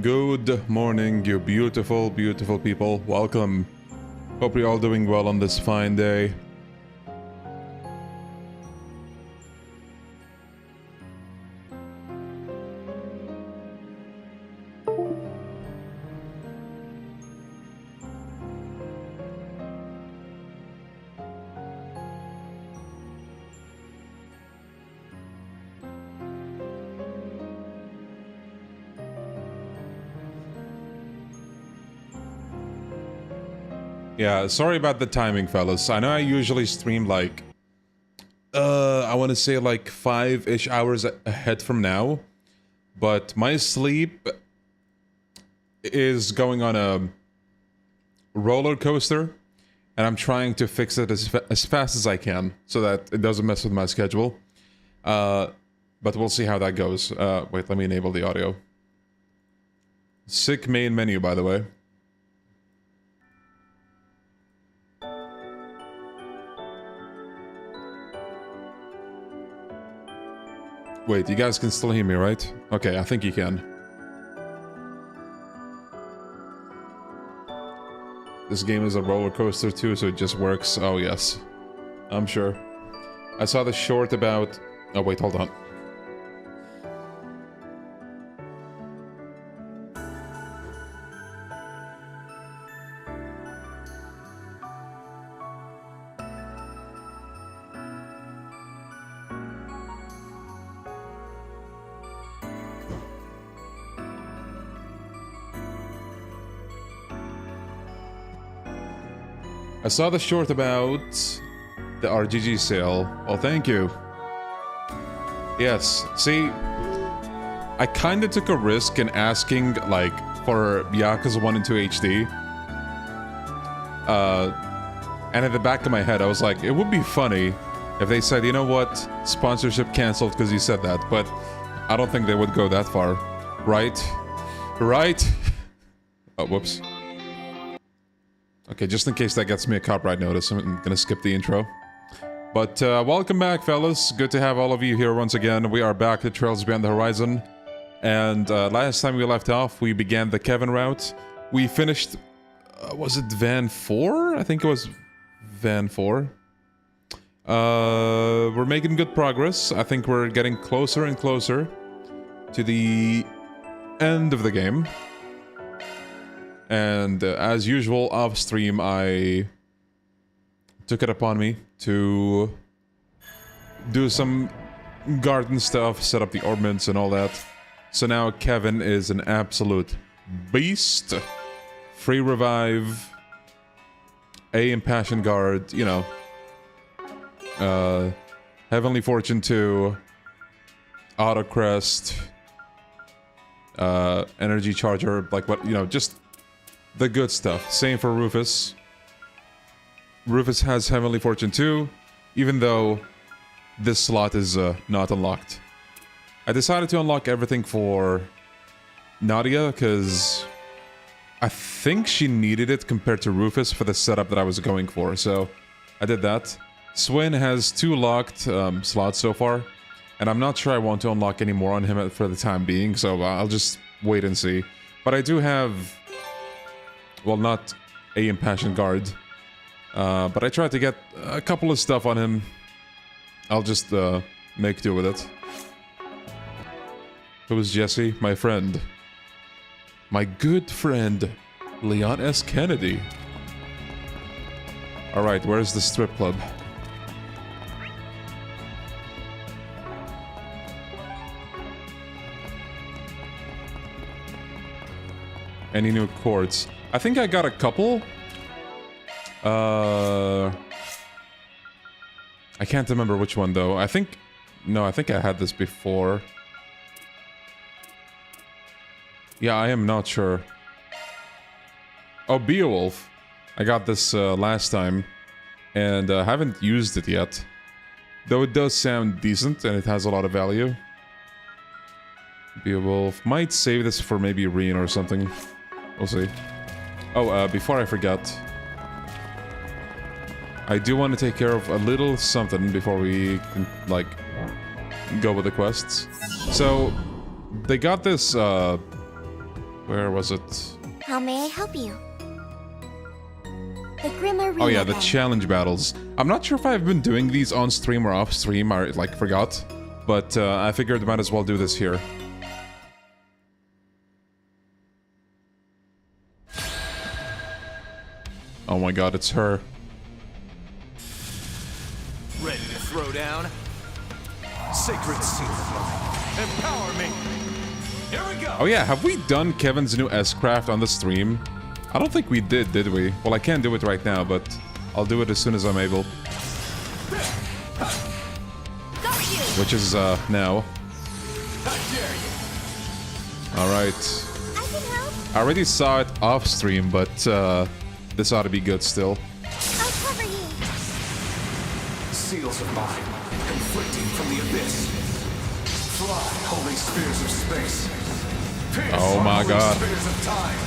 Good morning, you beautiful, beautiful people. Welcome. Hope you're all doing well on this fine day. Yeah, sorry about the timing, fellas. I know I usually stream like, I want to say like 5-ish hours ahead from now, but my sleep is going on a roller coaster, and I'm trying to fix it as fast as I can so that it doesn't mess with my schedule. But we'll see how that goes. Wait, let me enable the audio. Sick main menu, by the way. Wait, you guys can still hear me, right? Okay, I think you can. This game is a roller coaster too, so it just works. Oh yes, I'm sure. I saw the short about... Oh wait, hold on. I saw the short about the RGG sale. Well, thank you. Yes, see, I kinda took a risk in asking, like, for Yakuza 1 and 2 HD. And at the back of my head, I was like, it would be funny if they said, you know what, sponsorship cancelled because you said that, but I don't think they would go that far. Right? Right? Oh, whoops. Okay, just in case that gets me a copyright notice, I'm gonna skip the intro. But welcome back, fellas. Good to have all of you here once again. We are back at Trails Beyond the Horizon. And last time we left off, we began the Kevin route. We finished... was it Van 4? I think it was Van 4. We're making good progress. I think we're getting closer and closer to the end of the game. And as usual, off stream, I took it upon me to do some garden stuff, set up the ornaments and all that. So now Kevin is an absolute beast. Free revive, A Impassion Guard, you know. Heavenly Fortune 2, Auto Crest, Energy Charger, like what, you know, just... the good stuff. Same for Rufus. Rufus has Heavenly Fortune 2, even though this slot is not unlocked. I decided to unlock everything for Nadia, because I think she needed it compared to Rufus for the setup that I was going for, so I did that. Swin has 2 locked slots so far, and I'm not sure I want to unlock any more on him for the time being, so I'll just wait and see. But I do have... well, not A Impassion Guard. But I tried to get a couple of stuff on him. I'll just make do with it. Who was Jesse? My friend. My good friend, Leon S. Kennedy. Alright, where's the strip club? Any new chords? I think I got a couple. I can't remember which one though. I think... no, I think I had this before. Yeah, I am not sure. Oh, Beowulf. I got this last time. And I haven't used it yet. Though it does sound decent and it has a lot of value. Beowulf. Might save this for maybe Reen or something. We'll see. Oh, before I forget, I do want to take care of a little something before we can, like, go with the quests. So, they got this, Where was it? How may I help you? The Grim Arena. Oh yeah, the then. challenge battles. I'm not sure if I've been doing these on stream or off stream. I like forgot, but I figured I might as well do this here. Oh my god, it's her. Ready to throw down? Sacred seal of mine. Empower me. Here we go. Oh yeah, have we done Kevin's new S-Craft on the stream? I don't think we did we? Well, I can't do it right now, but I'll do it as soon as I'm able. Which is, now. Alright. I can help. I already saw it off stream, but, this ought to be good still. I'll cover you. Seals of mine, conflicting from the abyss. Fly, holding spears of space. Pierce Oh my god. spears of time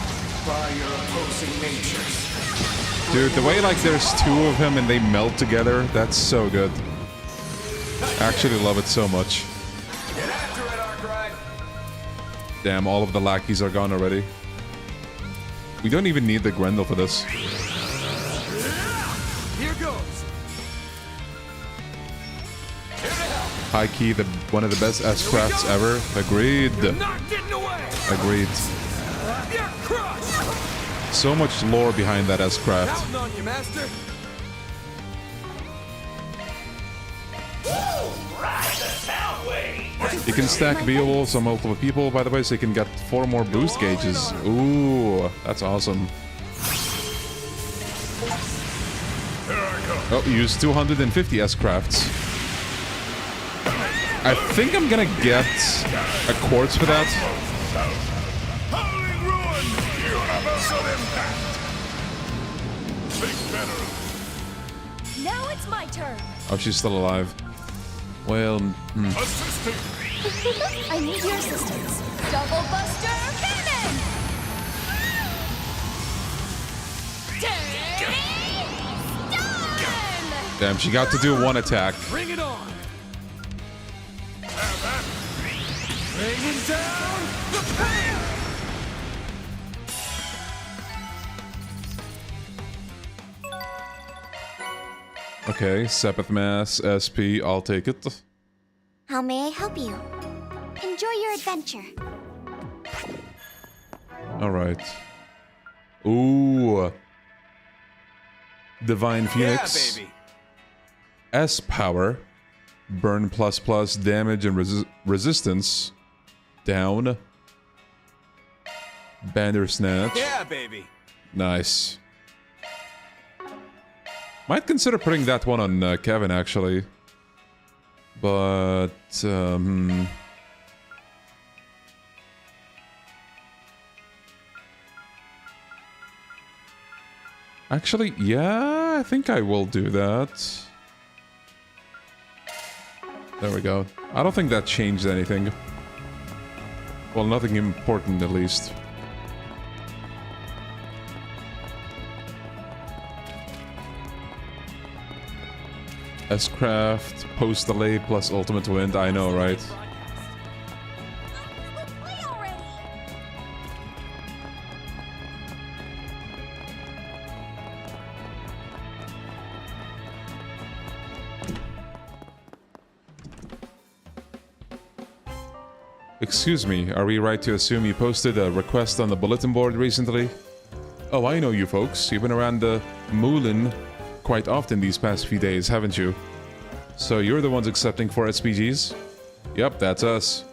by your opposing natures. Dude, the way like there's two of him and they melt together, that's so good. I actually love it so much. Get after it, Arkwright. Damn, all of the lackeys are gone already. We don't even need the Grendel for this. Here goes. Here to help. High key, one of the best S-Crafts ever. Agreed. Not getting away. Agreed. You're crushed. So much lore behind that S-Craft. Counting on you, master. You can stack Beowulfs on multiple people, by the way, so you can get 4 more boost gauges. Ooh, that's awesome. Oh, use 250 S-Crafts. I think I'm gonna get a quartz for that. Howling ruin! Universal impact! Think better. Now it's my turn. Oh, she's still alive. Well, Assisting! I need your assistance. Double Buster Cannon! Stun! damn, she got to do one attack. Bring it on. Bringing down the pain. Okay, Sepith Mass, SP, I'll take it. How may I help you? Enjoy your adventure. Alright. Ooh. Divine Phoenix. Yeah, baby. S power. Burn ++ damage and resistance. Down. Bandersnatch. Yeah, baby. Nice. Might consider putting that one on Kevin, actually. But, actually, yeah, I think I will do that. There we go. I don't think that changed anything. Well, nothing important, at least. S-Craft, post delay plus ultimate wind. I know, right? Play already. Excuse me, are we right to assume you posted a request on the bulletin board recently? Oh, I know you folks. You've been around the Moulin quite often these past few days, haven't you? So you're the ones accepting for SPGs? Yep, that's us.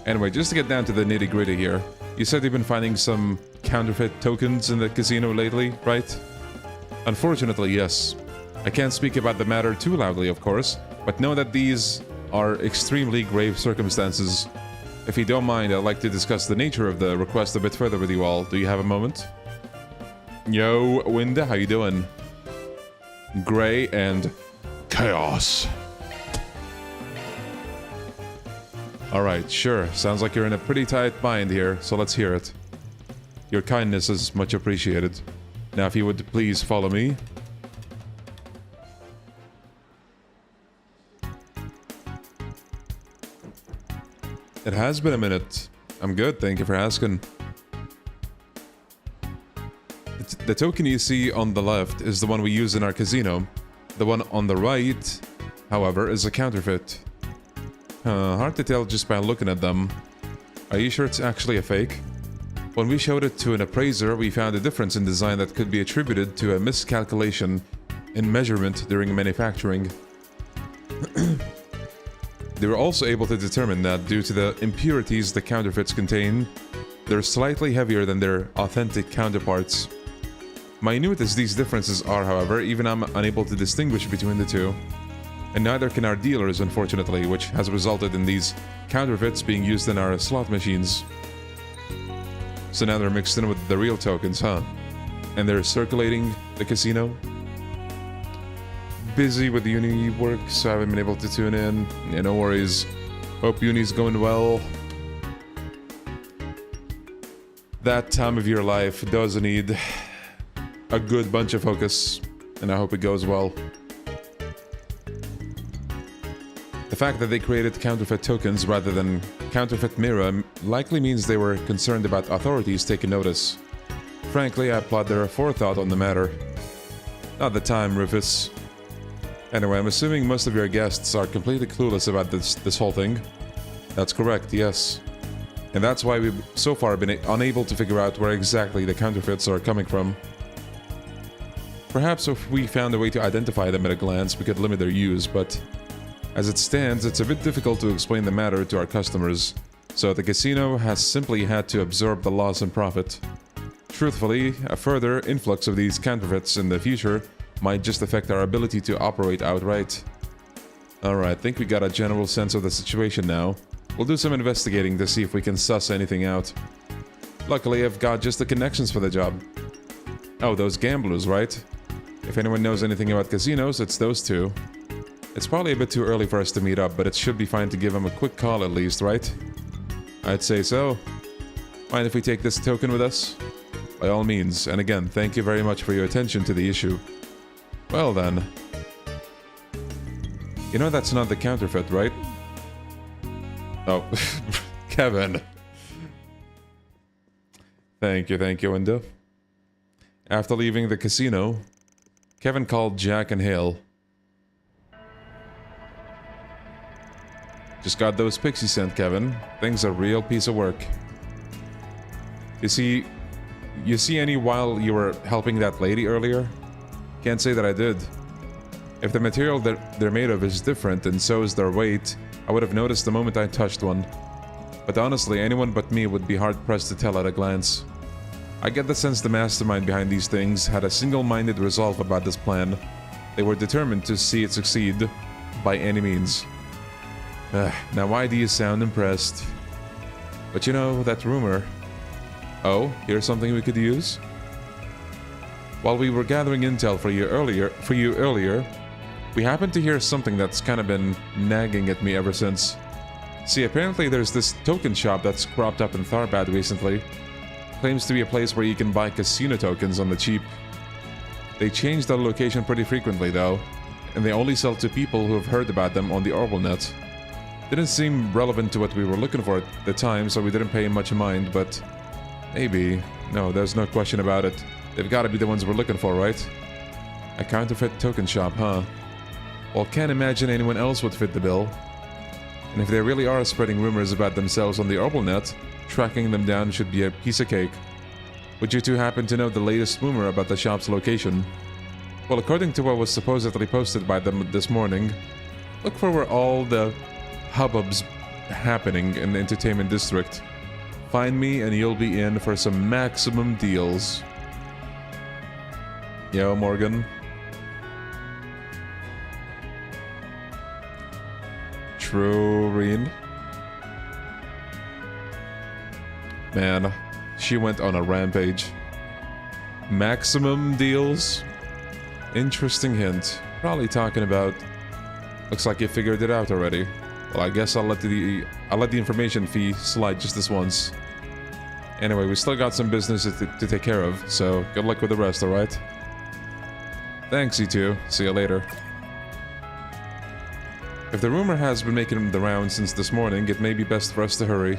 Anyway, just to get down to the nitty-gritty here, you said you've been finding some counterfeit tokens in the casino lately, right? Unfortunately, yes. I can't speak about the matter too loudly, of course, but know that these are extremely grave circumstances. If you don't mind, I'd like to discuss the nature of the request a bit further with you all. Do you have a moment? Yo, Winda, how you doing? Gray and chaos. Alright, sure. Sounds like you're in a pretty tight bind here, so let's hear it. Your kindness is much appreciated. Now, if you would please follow me. It has been a minute. I'm good, thank you for asking. The token you see on the left is the one we use in our casino. The one on the right, however, is a counterfeit. Hard to tell just by looking at them. Are you sure it's actually a fake? When we showed it to an appraiser, we found a difference in design that could be attributed to a miscalculation in measurement during manufacturing. They were also able to determine that due to the impurities the counterfeits contain, they're slightly heavier than their authentic counterparts. Minute as these differences are, however, even I'm unable to distinguish between the two. And neither can our dealers, unfortunately, which has resulted in these counterfeits being used in our slot machines. So now they're mixed in with the real tokens, huh? And they're circulating the casino? Busy with uni work, so I haven't been able to tune in. Yeah, no worries. Hope uni's going well. That time of your life does need a good bunch of focus, and I hope it goes well. The fact that they created counterfeit tokens rather than counterfeit mirror likely means they were concerned about authorities taking notice. Frankly, I applaud their forethought on the matter. Not the time, Rufus. Anyway, I'm assuming most of your guests are completely clueless about this whole thing. That's correct, yes. And that's why we've so far been unable to figure out where exactly the counterfeits are coming from. Perhaps if we found a way to identify them at a glance, we could limit their use, but as it stands, it's a bit difficult to explain the matter to our customers, so the casino has simply had to absorb the loss and profit. Truthfully, a further influx of these counterfeits in the future might just affect our ability to operate outright. Alright, I think we got a general sense of the situation now. We'll do some investigating to see if we can suss anything out. Luckily, I've got just the connections for the job. Oh, those gamblers, right? If anyone knows anything about casinos, it's those two. It's probably a bit too early for us to meet up, but it should be fine to give them a quick call at least, right? I'd say so. Mind if we take this token with us? By all means, and again, thank you very much for your attention to the issue. Well then. You know that's not the counterfeit, right? Oh, Kevin. Thank you, Window. After leaving the casino, Kevin called Jack and Hale. Just got those pixies sent, Kevin. Thing's a real piece of work. You see any while you were helping that lady earlier? Can't say that I did. If the material that they're made of is different and so is their weight, I would have noticed the moment I touched one. But honestly, anyone but me would be hard-pressed to tell at a glance. I get the sense the mastermind behind these things had a single-minded resolve about this plan. They were determined to see it succeed by any means. Now why do you sound impressed? But you know, that rumor... Oh, here's something we could use? While we were gathering intel for you earlier, we happened to hear something that's kind of been nagging at me ever since. See, apparently there's this token shop that's cropped up in Tharbad recently. Claims to be a place where you can buy casino tokens on the cheap. They change their location pretty frequently though, and they only sell to people who have heard about them on the OrbleNet. Didn't seem relevant to what we were looking for at the time, so we didn't pay much mind, but maybe. No, there's no question about it. They've got to be the ones we're looking for, right? A counterfeit token shop, huh? Well, can't imagine anyone else would fit the bill. And if they really are spreading rumors about themselves on the OrbleNet, tracking them down should be a piece of cake. Would you two happen to know the latest rumor about the shop's location? Well, according to what was supposedly posted by them this morning, look for where all the hubbub's happening in the entertainment district. Find me and you'll be in for some maximum deals. Yo, Morgan. True, Reen. Man, she went on a rampage. Maximum deals? Interesting hint. Probably talking about... Looks like you figured it out already. Well, I guess I'll let the information fee slide just this once. Anyway, we still got some business to take care of, so good luck with the rest, alright? Thanks, you two. See you later. If the rumor has been making the round since this morning, it may be best for us to hurry.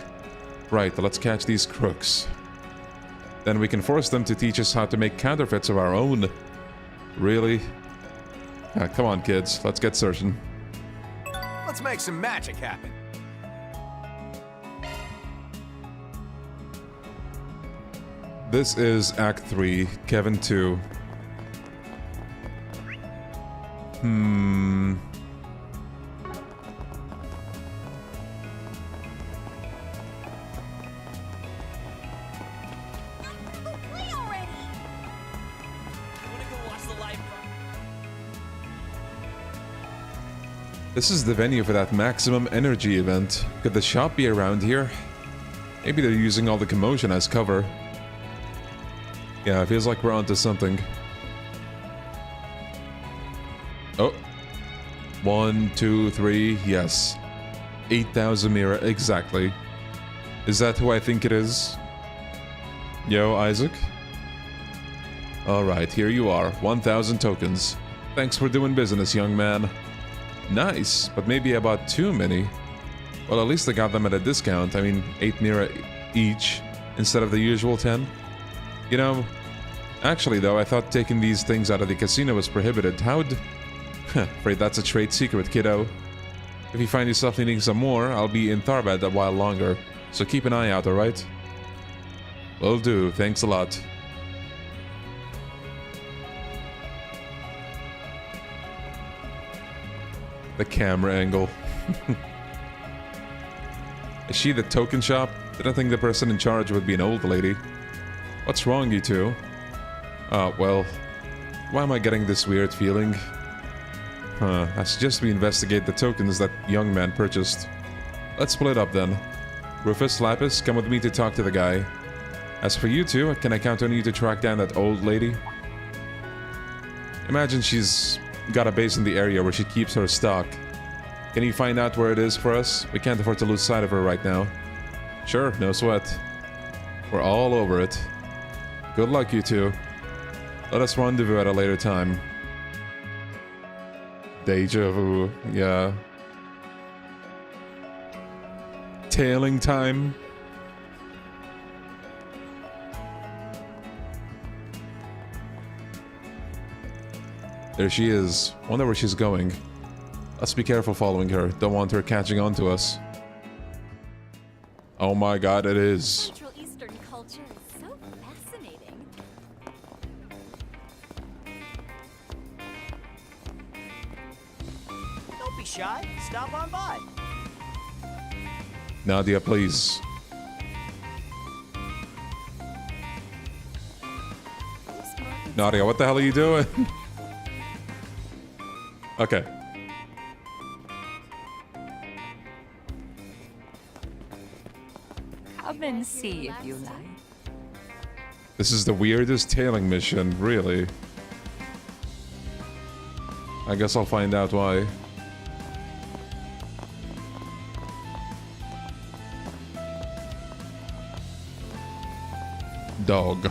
Right, let's catch these crooks. Then we can force them to teach us how to make counterfeits of our own. Really? Ah, come on, kids. Let's get searching. Let's make some magic happen. This is Act 3, Kevin 2. Play already! This is the venue for that maximum energy event. Could the shop be around here? Maybe they're using all the commotion as cover. Yeah, it feels like we're onto something. Oh. 1, 2, 3, yes. 8,000 Mira, exactly. Is that who I think it is? Yo, Isaac? Alright, here you are. 1,000 tokens. Thanks for doing business, young man. Nice, but maybe I bought too many. Well, at least I got them at a discount. I mean, 8 Mira each, instead of the usual 10. You know, actually though, I thought taking these things out of the casino was prohibited. How'd... Afraid that's a trade secret, kiddo. If you find yourself needing some more, I'll be in Tharbad a while longer. So keep an eye out, alright? Will do, thanks a lot. The camera angle. Is she the token shop? Didn't think the person in charge would be an old lady. What's wrong, you two? Well... Why am I getting this weird feeling? I suggest we investigate the tokens that young man purchased. Let's split up then. Rufus, Lapis, come with me to talk to the guy. As for you two, can I count on you to track down that old lady? Imagine she's got a base in the area where she keeps her stock. Can you find out where it is for us? We can't afford to lose sight of her right now. Sure, no sweat. We're all over it. Good luck, you two. Let us rendezvous at a later time. Deja vu, yeah. Tailing time. There she is. Wonder where she's going. Let's be careful following her. Don't want her catching on to us. Oh my god, it is. Central Eastern culture is so fascinating. Don't be shy. Stop on by. Nadia, please. Nadia, what the hell are you doing? Okay. Come and see if you like. This is the weirdest tailing mission, really. I guess I'll find out why. Dog.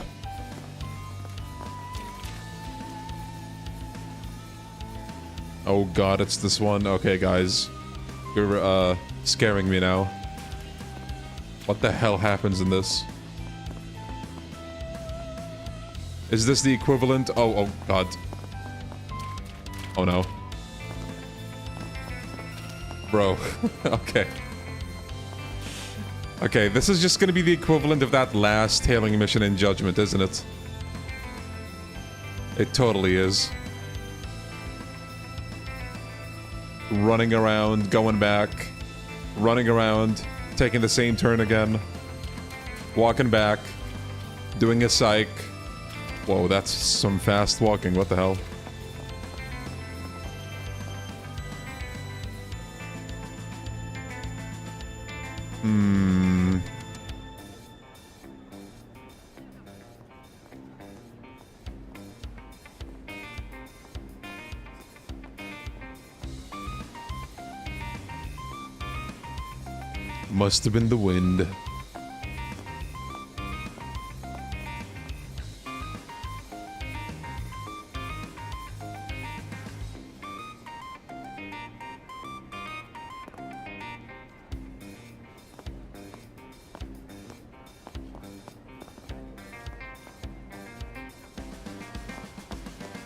Oh god, it's this one. Okay, guys. You're, scaring me now. What the hell happens in this? Is this the equivalent? Oh god. Oh no. Bro. Okay. Okay, this is just gonna be the equivalent of that last tailing mission in Judgment, isn't it? It totally is. Running around, going back, running around, taking the same turn again, walking back, doing a psych. Whoa, that's some fast walking, what the hell? Must have been the wind.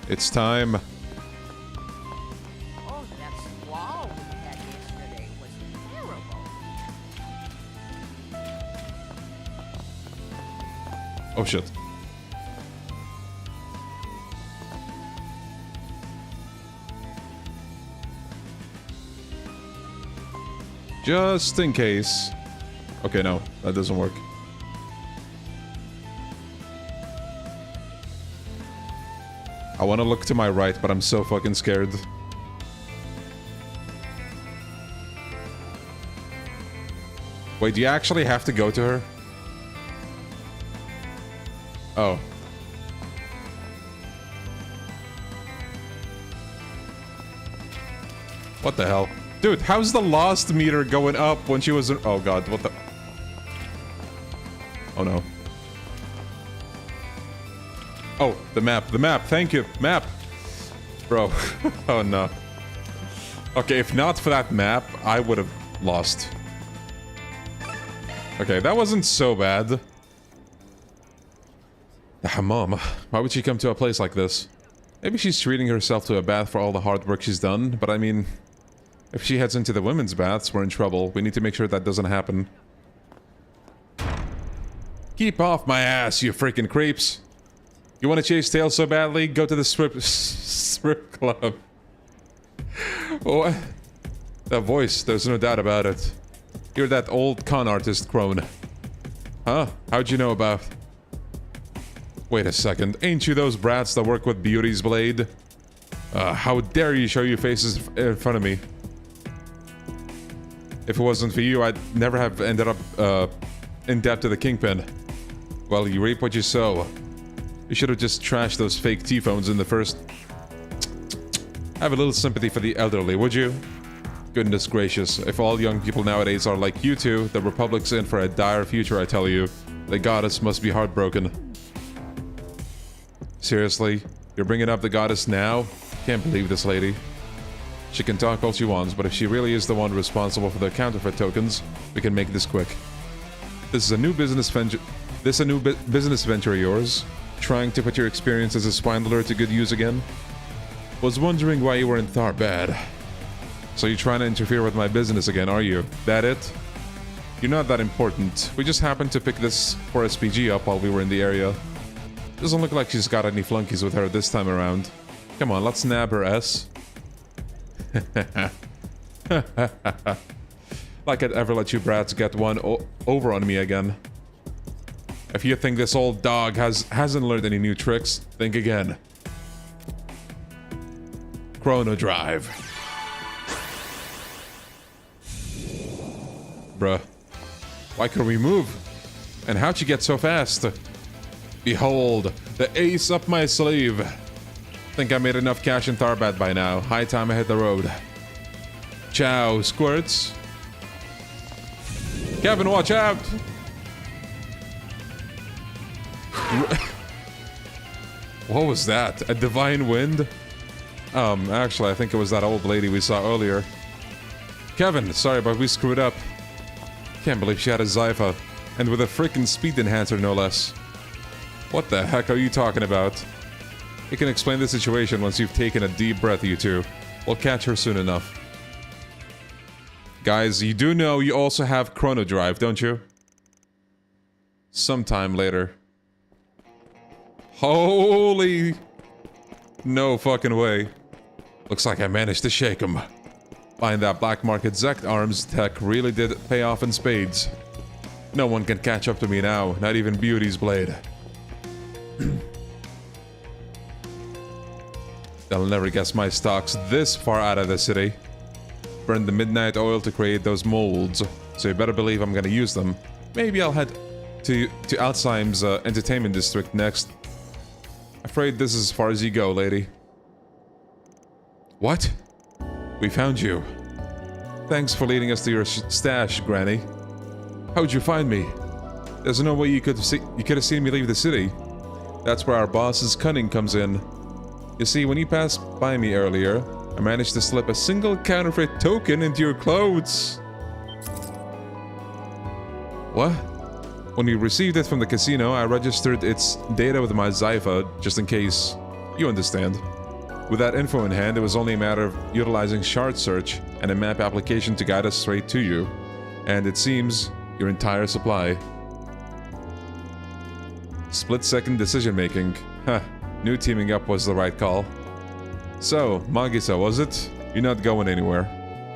It's time. Oh, that squall we had yesterday was terrible. Oh shit. Just in case. Okay, no, that doesn't work. I want to look to my right, but I'm so fucking scared. Wait, do you actually have to go to her? Oh. What the hell? Dude, how's the lost meter going up when she was... Oh god, what the... Oh no. Oh, the map, thank you, map! Bro, oh no. Okay, if not for that map, I would have lost. Okay, that wasn't so bad. The hammam. Why would she come to a place like this? Maybe she's treating herself to a bath for all the hard work she's done, but I mean... If she heads into the women's baths, we're in trouble. We need to make sure that doesn't happen. Keep off my ass, you freaking creeps! You want to chase tails so badly? Go to the strip club. What? That voice, there's no doubt about it. You're that old con artist crone. Huh? How'd you know about... Wait a second, ain't you those brats that work with Beauty's Blade? How dare you show your faces in front of me? If it wasn't for you, I'd never have ended up in debt to the Kingpin. Well, you reap what you sow. You should have just trashed those fake T-phones in the first... Have a little sympathy for the elderly, would you? Goodness gracious, if all young people nowadays are like you two, the Republic's in for a dire future, I tell you. The goddess must be heartbroken. Seriously? You're bringing up the goddess now? Can't believe this lady. She can talk all she wants, but if she really is the one responsible for the counterfeit tokens, we can make this quick. This is a new business venture. Business venture of yours? Trying to put your experience as a swindler to good use again? Was wondering why you were in Tharbad. So you're trying to interfere with my business again, are you? That it? You're not that important. We just happened to pick this 4SPG up while we were in the area. Doesn't look like she's got any flunkies with her this time around. Come on, let's nab her S. Like I'd ever let you brats get one over on me again. If you think this old dog hasn't learned any new tricks, think again. Chrono Drive. Bruh. Why couldn't we move? And how'd you get so fast? Behold, the ace up my sleeve. Think I made enough cash in Tharbad by now. High time I hit the road. Ciao, squirts. Kevin, watch out! What was that? A divine wind? Actually, I think it was that old lady we saw earlier. Kevin, sorry, but we screwed up. Can't believe she had a Zypha. And with a freaking speed enhancer, no less. What the heck are you talking about? You can explain the situation once you've taken a deep breath, you two. We'll catch her soon enough. Guys, you do know you also have Chrono Drive, don't you? Sometime later. Holy... No fucking way. Looks like I managed to shake him. Buying that black market Zect arms tech really did pay off in spades. No one can catch up to me now, not even Beauty's Blade. They'll never guess my stocks this far out of the city. Burned the midnight oil to create those molds, so you better believe I'm gonna use them. Maybe I'll head to Alzheimer's entertainment district next. Afraid this is as far as you go, lady. What? We found you. Thanks for leading us to your stash, Granny. How'd you find me? There's no way you could have seen me leave the city. That's where our boss's cunning comes in. You see, when you passed by me earlier, I managed to slip a single counterfeit token into your clothes. What? When we received it from the casino, I registered its data with my Zypha, just in case. You understand. With that info in hand, it was only a matter of utilizing shard search and a map application to guide us straight to you. And it seems your entire supply. Split-second decision-making. Huh, knew teaming up was the right call. So, Magisa, was it? You're not going anywhere.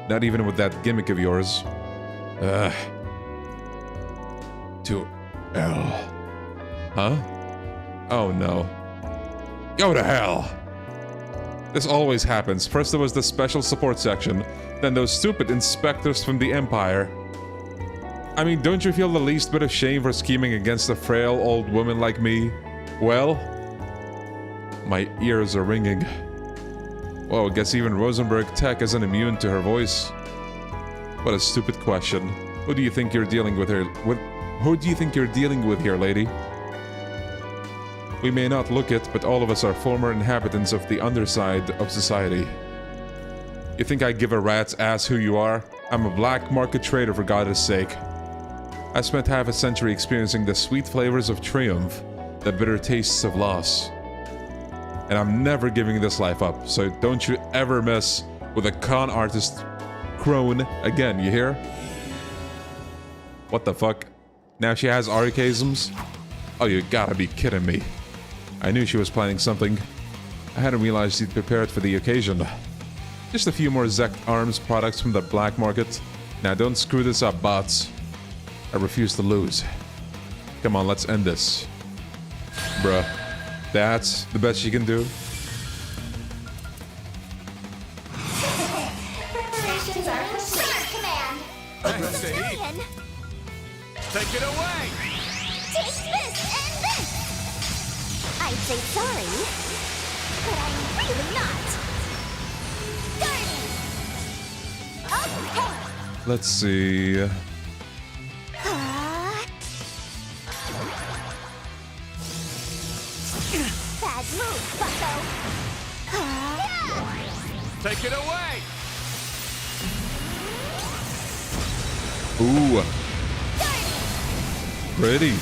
Not even with that gimmick of yours. To L. Huh? Oh no. Go to hell! This always happens. First there was the special support section, then those stupid inspectors from the Empire. I mean, don't you feel the least bit of shame for scheming against a frail old woman like me? Well, my ears are ringing. Whoa, guess even Rosenberg Tech isn't immune to her voice. What a stupid question. Who do you think you're dealing with here? Who do you think you're dealing with here, lady? We may not look it, but all of us are former inhabitants of the underside of society. You think I give a rat's ass who you are? I'm a black market trader, for God's sake. I spent half a century experiencing the sweet flavors of triumph, the bitter tastes of loss. And I'm never giving this life up, so don't you ever mess with a con artist crone again, you hear? What the fuck? Now she has archaisms? Oh, you gotta be kidding me. I knew she was planning something. I hadn't realized she'd prepared for the occasion. Just a few more Zect Arms products from the black market. Now don't screw this up, bots. I refuse to lose. Come on, let's end this. Bruh. That's the best you can do? Preparations are complete. Command. Kiseki, take it away! Take this and this! I'd say sorry, but I'm really not. Starting! Okay! Let's see. Bad move, bucko! Take it away! Ooh. Pretty.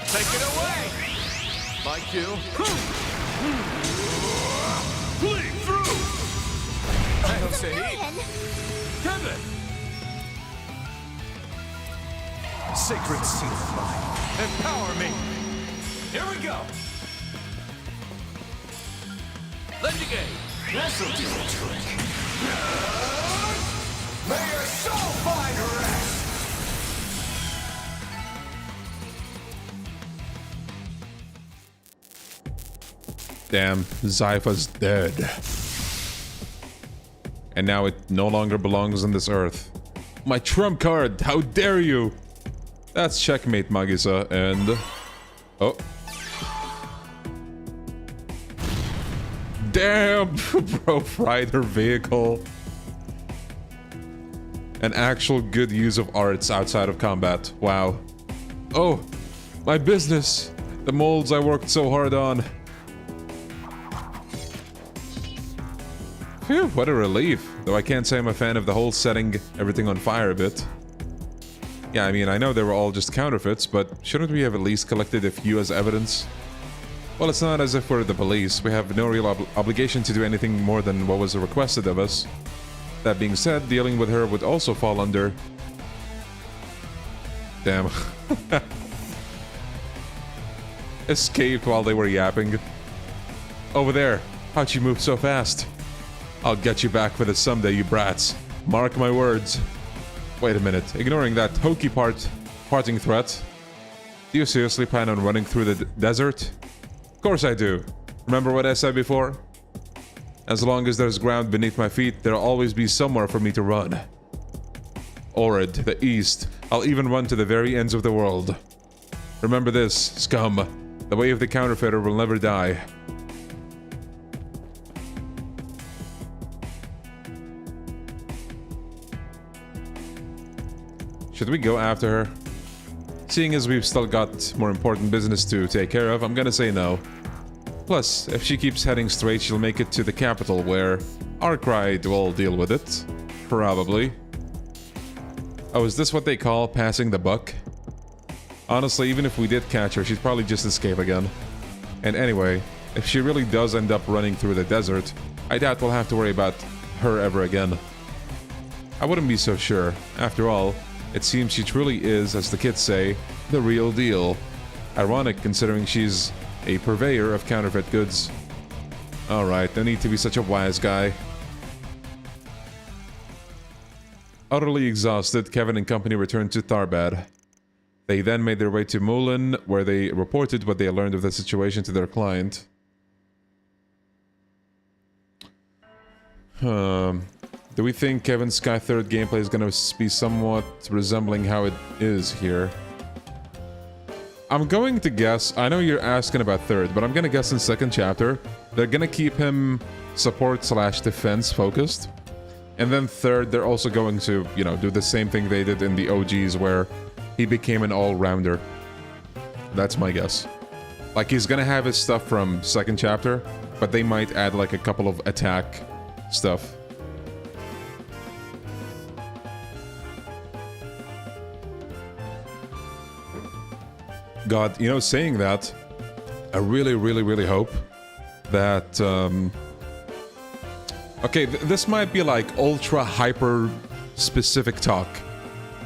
Take it away! My cue. Bleed through! Hey, Jose. Kevin! Sacred seal of mine. Empower me! Here we go! Legendary! This'll do the trick. May your soul find rest! Damn, Zypha's dead. And now it no longer belongs on this earth. My trump card! How dare you! That's checkmate, Magisa, and... Oh. Damn! Bro, fried her vehicle. An actual good use of arts outside of combat. Wow. Oh! My business! The molds I worked so hard on. Phew, what a relief. Though I can't say I'm a fan of the whole setting everything on fire bit. Yeah, I mean, I know they were all just counterfeits, but shouldn't we have at least collected a few as evidence? Well, it's not as if we're the police. We have no real obligation to do anything more than what was requested of us. That being said, dealing with her would also fall under... Damn. Escaped while they were yapping. Over there. How'd you move so fast? I'll get you back for this someday, you brats. Mark my words. Wait a minute. Ignoring that hokey parting threat, do you seriously plan on running through the desert? Of course I do. Remember what I said before? As long as there's ground beneath my feet, there'll always be somewhere for me to run. Orid, the east. I'll even run to the very ends of the world. Remember this, scum. The way of the counterfeiter will never die. Should we go after her? Seeing as we've still got more important business to take care of, I'm gonna say no. Plus, if she keeps heading straight, she'll make it to the capital where Arkwright will deal with it. Probably. Oh, is this what they call passing the buck? Honestly, even if we did catch her, she'd probably just escape again. And anyway, if she really does end up running through the desert, I doubt we'll have to worry about her ever again. I wouldn't be so sure. After all, it seems she truly is, as the kids say, the real deal. Ironic considering she's a purveyor of counterfeit goods. Alright, no need to be such a wise guy. Utterly exhausted, Kevin and company returned to Tharbad. They then made their way to Mulin, where they reported what they learned of the situation to their client. Do we think Kevin's Sky 3rd gameplay is going to be somewhat resembling how it is here? I'm going to guess, I know you're asking about 3rd, but I'm going to guess in 2nd chapter, they're going to keep him support/defense focused. And then 3rd, they're also going to, you know, do the same thing they did in the OGs where he became an all-rounder. That's my guess. Like, he's going to have his stuff from 2nd chapter, but they might add like a couple of attack stuff. God, you know, saying that, I really hope that, okay, this might be like ultra hyper specific talk,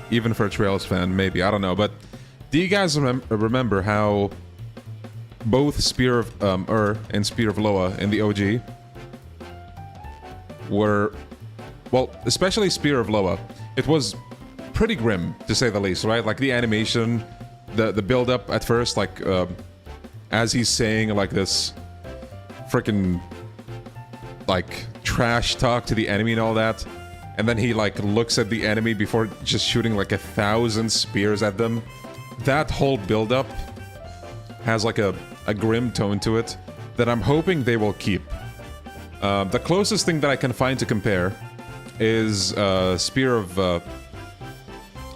even for a Trails fan, maybe, I don't know, but do you guys remember how both Spear of and Spear of Loa in the OG were, well, especially Spear of Loa, it was pretty grim, to say the least, right? Like the animation, the build-up at first, like, as he's saying, like, this freaking, like, trash talk to the enemy and all that, and then he, like, looks at the enemy before just shooting, like, 1,000 spears at them. That whole build-up has, like, a grim tone to it that I'm hoping they will keep. The closest thing that I can find to compare is Spear of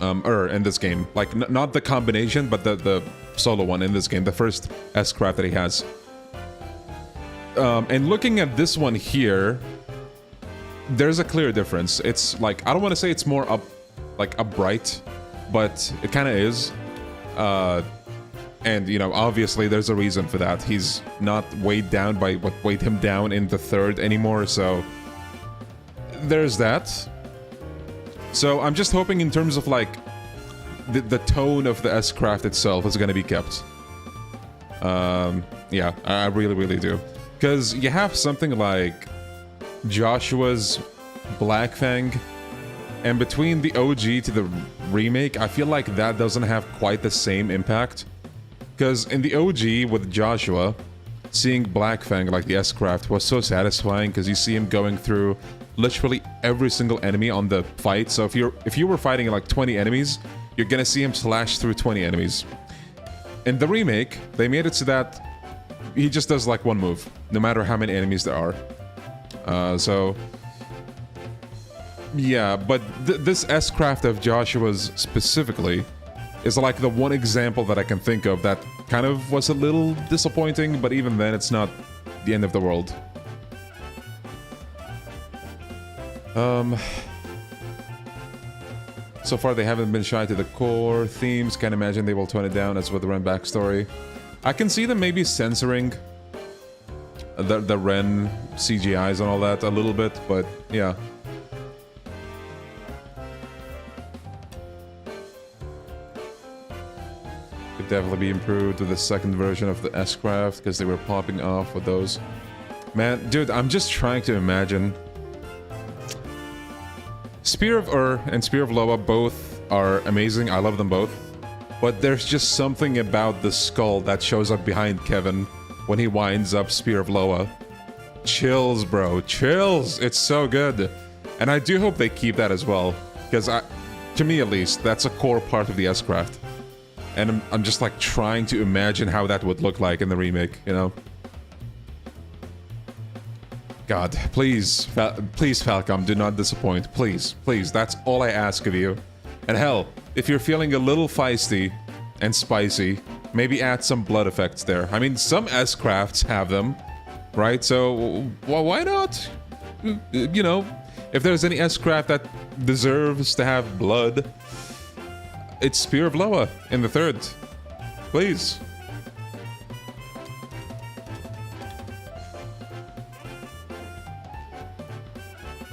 in this game. Like, not the combination, but the solo one in this game, the first S-craft that he has. And looking at this one here, there's a clear difference. It's like, I don't want to say it's more upright, but it kind of is. And, you know, obviously there's a reason for that. He's not weighed down by what weighed him down in the 3rd anymore, so there's that. So I'm just hoping in terms of, like, the tone of the S-craft itself is going to be kept. Yeah, I really do. Because you have something like Joshua's Black Fang, and between the OG to the remake, I feel like that doesn't have quite the same impact. Because in the OG with Joshua, seeing Black Fang, like the S-craft, was so satisfying because you see him going through literally every single enemy on the fight. So if you were fighting like 20 enemies, you're gonna see him slash through 20 enemies. In the remake, they made it so that he just does like one move, no matter how many enemies there are. So yeah, but this S-craft of Joshua's specifically is like the one example that I can think of that kind of was a little disappointing, but even then it's not the end of the world. So far they haven't been shy to the core themes. Can't imagine they will tone it down as with the Ren backstory. I can see them maybe censoring the Ren CGIs and all that a little bit, but yeah. Could definitely be improved with the second version of the S-craft, because they were popping off with those. Man, dude, I'm just trying to imagine. Spear of Ur and Spear of Loa both are amazing. I love them both. But there's just something about the skull that shows up behind Kevin when he winds up Spear of Loa. Chills, bro. Chills! It's so good. And I do hope they keep that as well. Because, to me at least, that's a core part of the S-craft. And I'm just like trying to imagine how that would look like in the remake, you know? God, please, please, Falcom, do not disappoint. Please, please, that's all I ask of you. And hell, if you're feeling a little feisty and spicy, maybe add some blood effects there. I mean, some S-crafts have them, right? So, well, why not? You know, if there's any S-craft that deserves to have blood, it's Spear of Loa in the third. Please.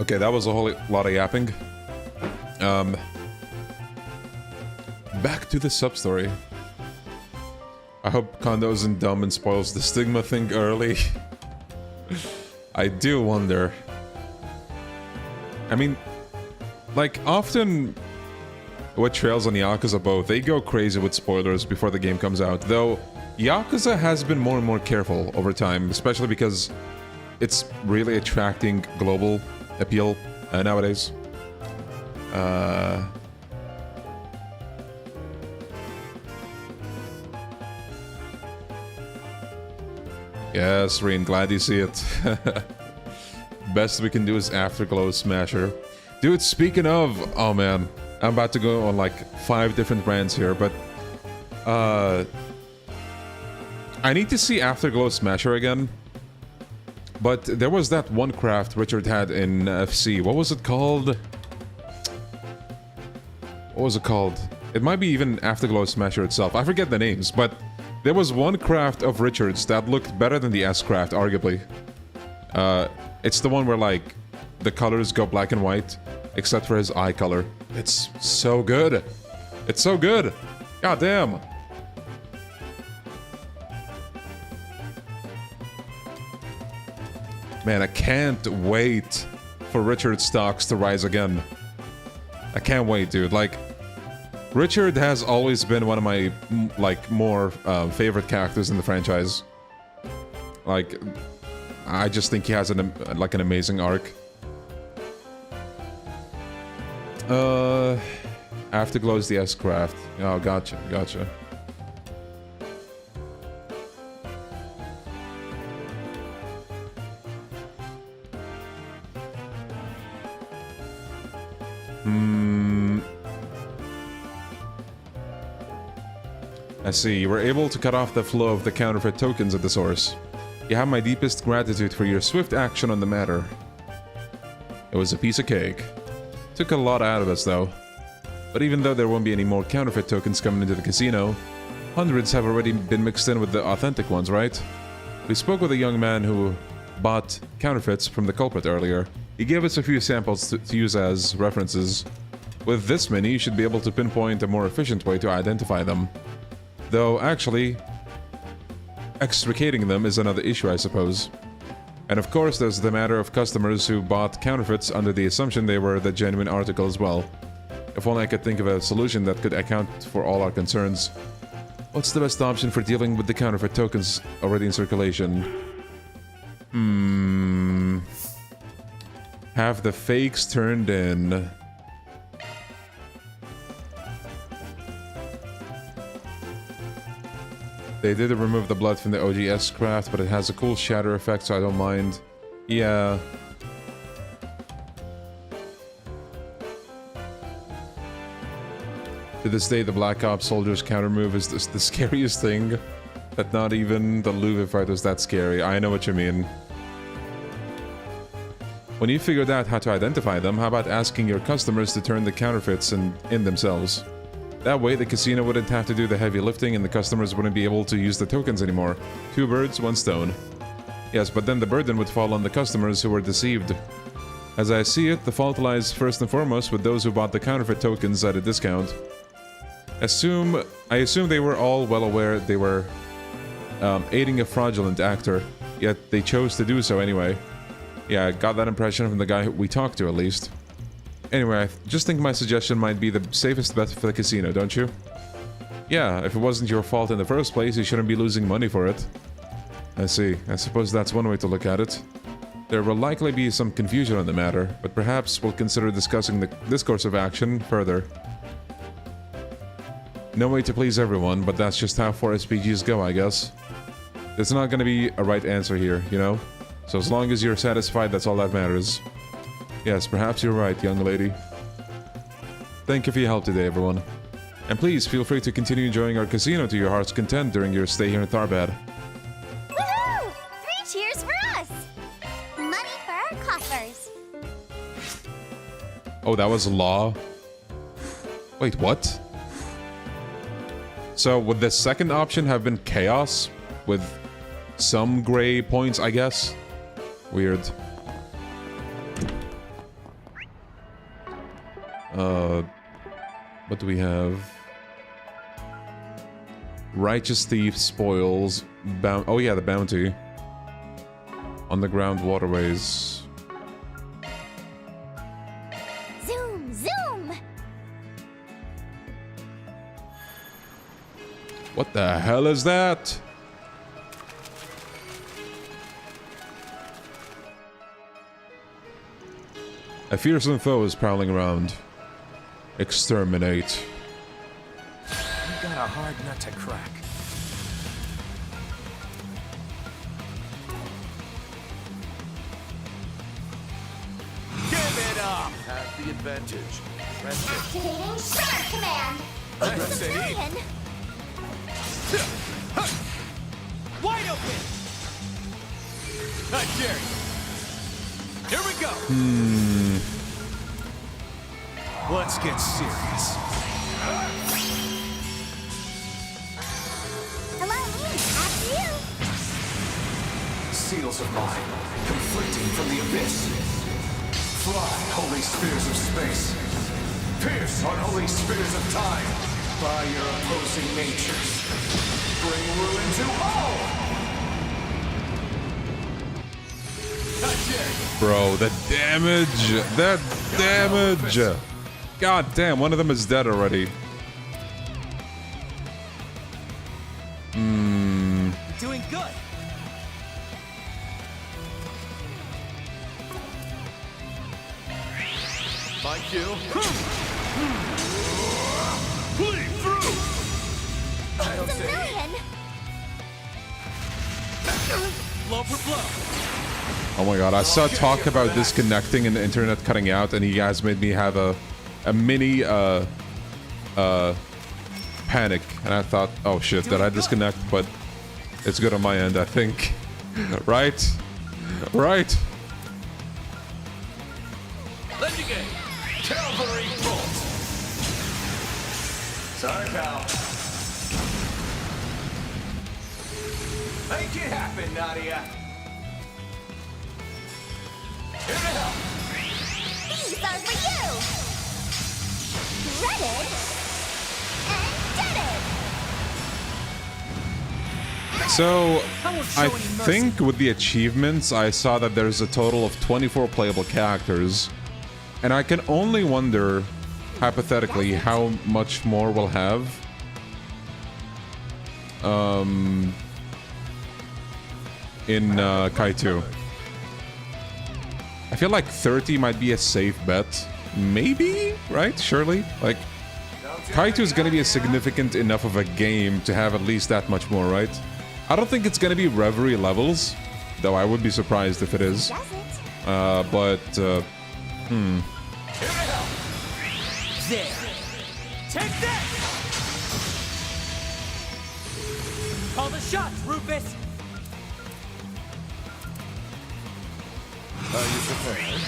Okay, that was a whole lot of yapping. Back to the sub-story. I hope Kondo isn't dumb and spoils the stigma thing early. I do wonder. I mean, like, often with Trails and Yakuza both, they go crazy with spoilers before the game comes out. Though, Yakuza has been more and more careful over time, especially because it's really attracting global appeal nowadays. Yes, Reen, glad you see it. Best we can do is Afterglow Smasher. Dude, speaking of... Oh man, I'm about to go on like 5 different brands here, but... I need to see Afterglow Smasher again. But there was that one craft Richard had in FC. What was it called? What was it called? It might be even Afterglow Smasher itself. I forget the names, but... There was one craft of Richard's that looked better than the S-craft, arguably. It's the one where, like, the colors go black and white, except for his eye color. It's so good. It's so good. God damn. Man, I can't wait for Richard's stocks to rise again. I can't wait, dude. Like... Richard has always been one of my, like, more favorite characters in the franchise. Like, I just think he has an amazing arc. Afterglow is the S-craft. Oh, gotcha, gotcha. I see, you were able to cut off the flow of the counterfeit tokens at the source. You have my deepest gratitude for your swift action on the matter. It was a piece of cake. Took a lot out of us though. But even though there won't be any more counterfeit tokens coming into the casino, hundreds have already been mixed in with the authentic ones, right? We spoke with a young man who bought counterfeits from the culprit earlier. He gave us a few samples to use as references. With this many, you should be able to pinpoint a more efficient way to identify them. Though, actually, extricating them is another issue, I suppose. And of course, there's the matter of customers who bought counterfeits under the assumption they were the genuine article as well. If only I could think of a solution that could account for all our concerns. What's the best option for dealing with the counterfeit tokens already in circulation? Have the fakes turned in. They did remove the blood from the OGS craft, but it has a cool shatter effect, so I don't mind. Yeah. To this day, the Black Ops soldier's counter move is the scariest thing. That not even the Luve fight was that scary. I know what you mean. When you figured out how to identify them, how about asking your customers to turn the counterfeits in themselves? That way, the casino wouldn't have to do the heavy lifting and the customers wouldn't be able to use the tokens anymore. 2 birds, 1 stone. Yes, but then the burden would fall on the customers who were deceived. As I see it, the fault lies first and foremost with those who bought the counterfeit tokens at a discount. I assume they were all well aware they were aiding a fraudulent actor, yet they chose to do so anyway. Yeah, I got that impression from the guy who we talked to, at least. Anyway, I just think my suggestion might be the safest bet for the casino, don't you? Yeah, if it wasn't your fault in the first place, you shouldn't be losing money for it. I see. I suppose that's one way to look at it. There will likely be some confusion on the matter, but perhaps we'll consider discussing this course of action further. No way to please everyone, but that's just how 4SPGs go, I guess. There's not gonna be a right answer here, you know? So as long as you're satisfied, that's all that matters. Yes, perhaps you're right, young lady. Thank you for your help today, everyone. And please feel free to continue enjoying our casino to your heart's content during your stay here in Tharbad. Woohoo! 3 cheers for us! Money for our coffers. Oh, that was law? Wait, what? So would the second option have been chaos? With some gray points, I guess? Weird. What do we have? Righteous thief spoils. Oh yeah, the bounty. Underground waterways. Zoom, zoom. What the hell is that? A fearsome foe is prowling around. Exterminate. You got a hard nut to crack. Give it up! Have the advantage. Press it. Activating Shark Command. Press it. Million. Wide open! I dare you. Here we go. Let's get serious. Hello, after you. Seals of mine, conflicting from the abyss. Fly, holy spheres of space. Pierce, unholy spheres of time. By your opposing natures. Bring ruin to all! I dare you. Bro, the damage! That damage! God damn, one of them is dead already. Doing good. My cue. Bleed through! I don't It's a say million. blow for blow. Oh my god, I saw talk about disconnecting and the internet cutting out, and you guys made me have a mini panic, and I thought, oh shit, did I disconnect? But it's good on my end, I think. Right? Right? Legendary Cavalry Bolt. Sorry, pal. Make it happen, Nadia. Here to help. These are for you. Redded and deaded. So, I think with the achievements, I saw that there's a total of 24 playable characters. And I can only wonder, hypothetically, how much more we'll have. In Kaitu. I feel like 30 might be a safe bet. Maybe? Right? Surely? Like, Kaitu is gonna be a significant enough of a game to have at least that much more, right? I don't think it's gonna be Reverie levels, though I would be surprised if it is. Does it? There. Take that! Call the shots, Rufus! Are you prepared?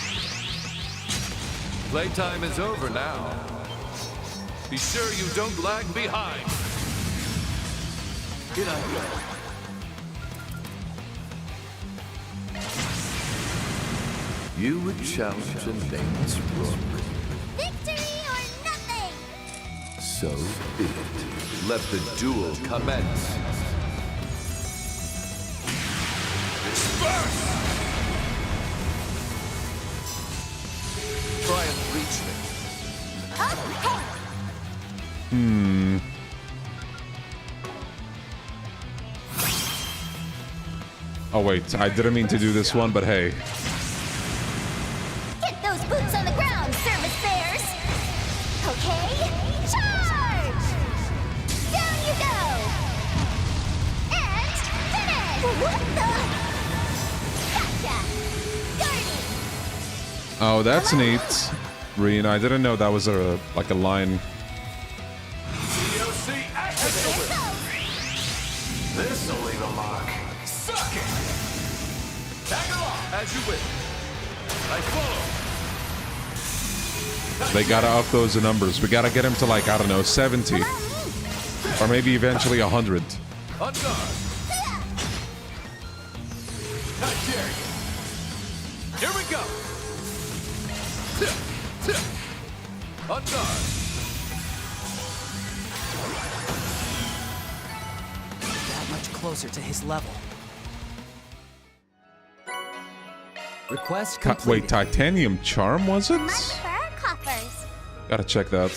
Playtime is over now. Be sure you don't lag behind. Here I go. You would challenge a nameless rook. Victory or nothing. So be it. Let the duel commence. Disperse! Try and reach me. Oh, hey. Oh wait, I didn't mean to do this one, but hey. Get those boots on the ground, service bears. Okay, charge! Down you go. And finish. What the? Gotcha. Guardian. Oh, that's neat. Reen, I didn't know that was a like a line. COC activated. This'll leave a mark. Suck it! Tag along as you wish. I follow. They gotta up those numbers. We gotta get him to like, I don't know, 70. Or maybe eventually 100. On guard. I dare you. Here we go. On guard. That much closer to his level. Request completed. Wait, titanium charm was it? Money for our coffers. Gotta check that.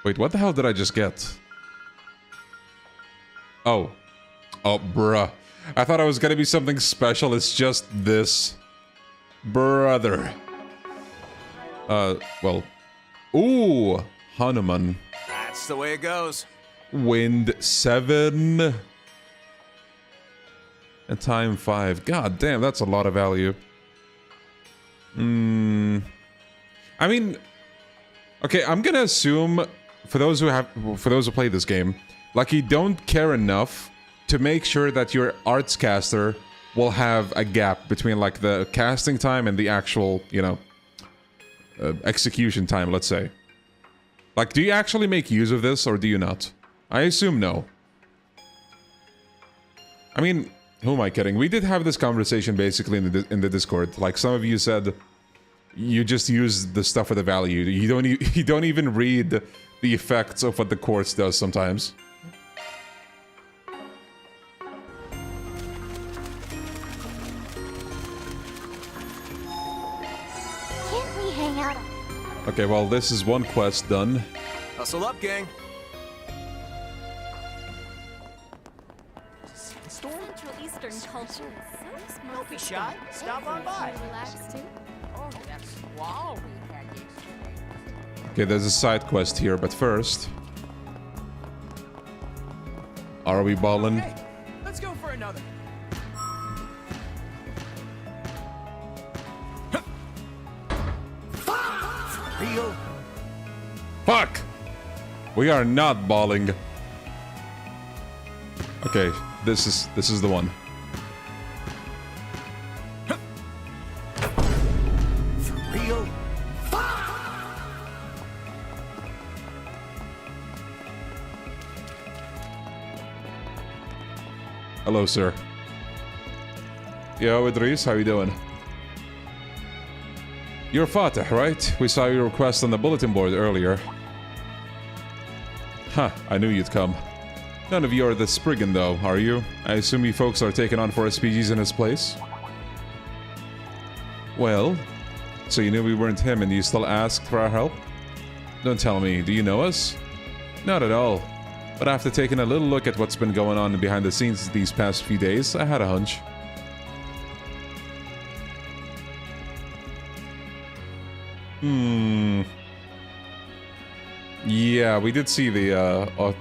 Wait, what the hell did I just get? Oh. Oh, bruh. I thought it was gonna be something special. It's just this. Brother. Well. Ooh. Hanuman. That's the way it goes. Wind 7. And time 5. God damn, that's a lot of value. I mean, okay, I'm gonna assume for those who play this game, like you don't care enough to make sure that your arts caster will have a gap between like the casting time and the actual, you know, execution time, let's say. Like, do you actually make use of this or do you not? I assume no. I mean, who am I kidding? We did have this conversation basically in the Discord. Like, some of you said you just use the stuff for the value. You don't even read the effects of what the quartz does sometimes. Can't we hang out? Okay, well, this is one quest done. Hustle up, gang. Central Eastern culture is so small. Don't be shy. Stop on by. Relax too. Oh, that squall we had yesterday. Okay, there's a side quest here, but first... Are we ballin'? Hey, let's go for another. Real. Fuck! We are not balling. Okay, this is the one. For real. Hello, sir. Yo, Idris, how you doing? You're Fateh, right? We saw your request on the bulletin board earlier. Huh, I knew you'd come. None of you are the Spriggan, though, are you? I assume you folks are taking on 4 SPGs in his place? Well, so you knew we weren't him and you still asked for our help? Don't tell me, do you know us? Not at all. But after taking a little look at what's been going on behind the scenes these past few days, I had a hunch. Yeah, we did see the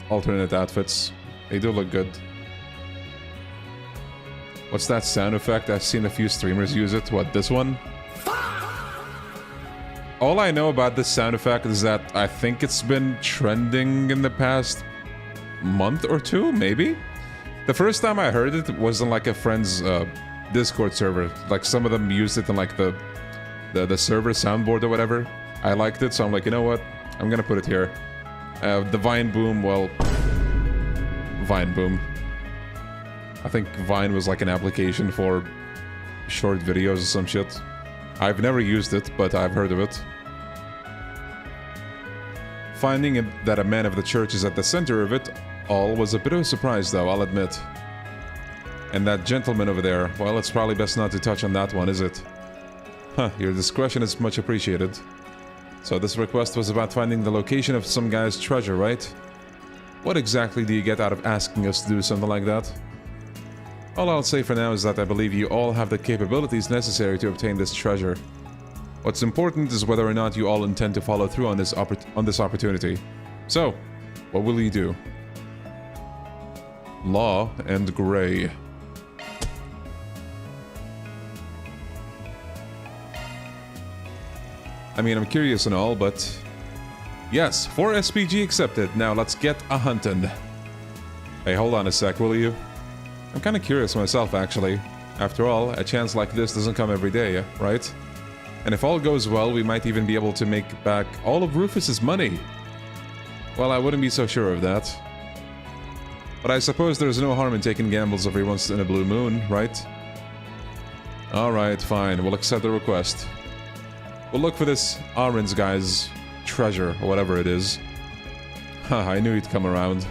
alternate outfits. They do look good. What's that sound effect? I've seen a few streamers use it. What, this one? All I know about this sound effect is that I think it's been trending in the past month or two, maybe? The first time I heard it was in like a friend's Discord server. Like some of them used it in like the server soundboard or whatever. I liked it, so I'm like, you know what? I'm gonna put it here. The Vine Boom, well... Vine Boom. I think Vine was like an application for short videos or some shit. I've never used it, but I've heard of it. Finding that a man of the church is at the center of it all was a bit of a surprise, though, I'll admit. And that gentleman over there, well, it's probably best not to touch on that one, is it? Huh, your discretion is much appreciated. So this request was about finding the location of some guy's treasure, right? What exactly do you get out of asking us to do something like that? All I'll say for now is that I believe you all have the capabilities necessary to obtain this treasure. What's important is whether or not you all intend to follow through on this opportunity. So, what will you do? Law and Gray. I mean, I'm curious and all, but... Yes, 4 SPG accepted. Now let's get a hunting. Hey, hold on a sec, will you? I'm kind of curious myself, actually. After all, a chance like this doesn't come every day, right? And if all goes well, we might even be able to make back all of Rufus's money. Well, I wouldn't be so sure of that. But I suppose there's no harm in taking gambles every once in a blue moon, right? Alright, fine. We'll accept the request. We'll look for this Orange guy's treasure, or whatever it is. Haha, I knew he'd come around.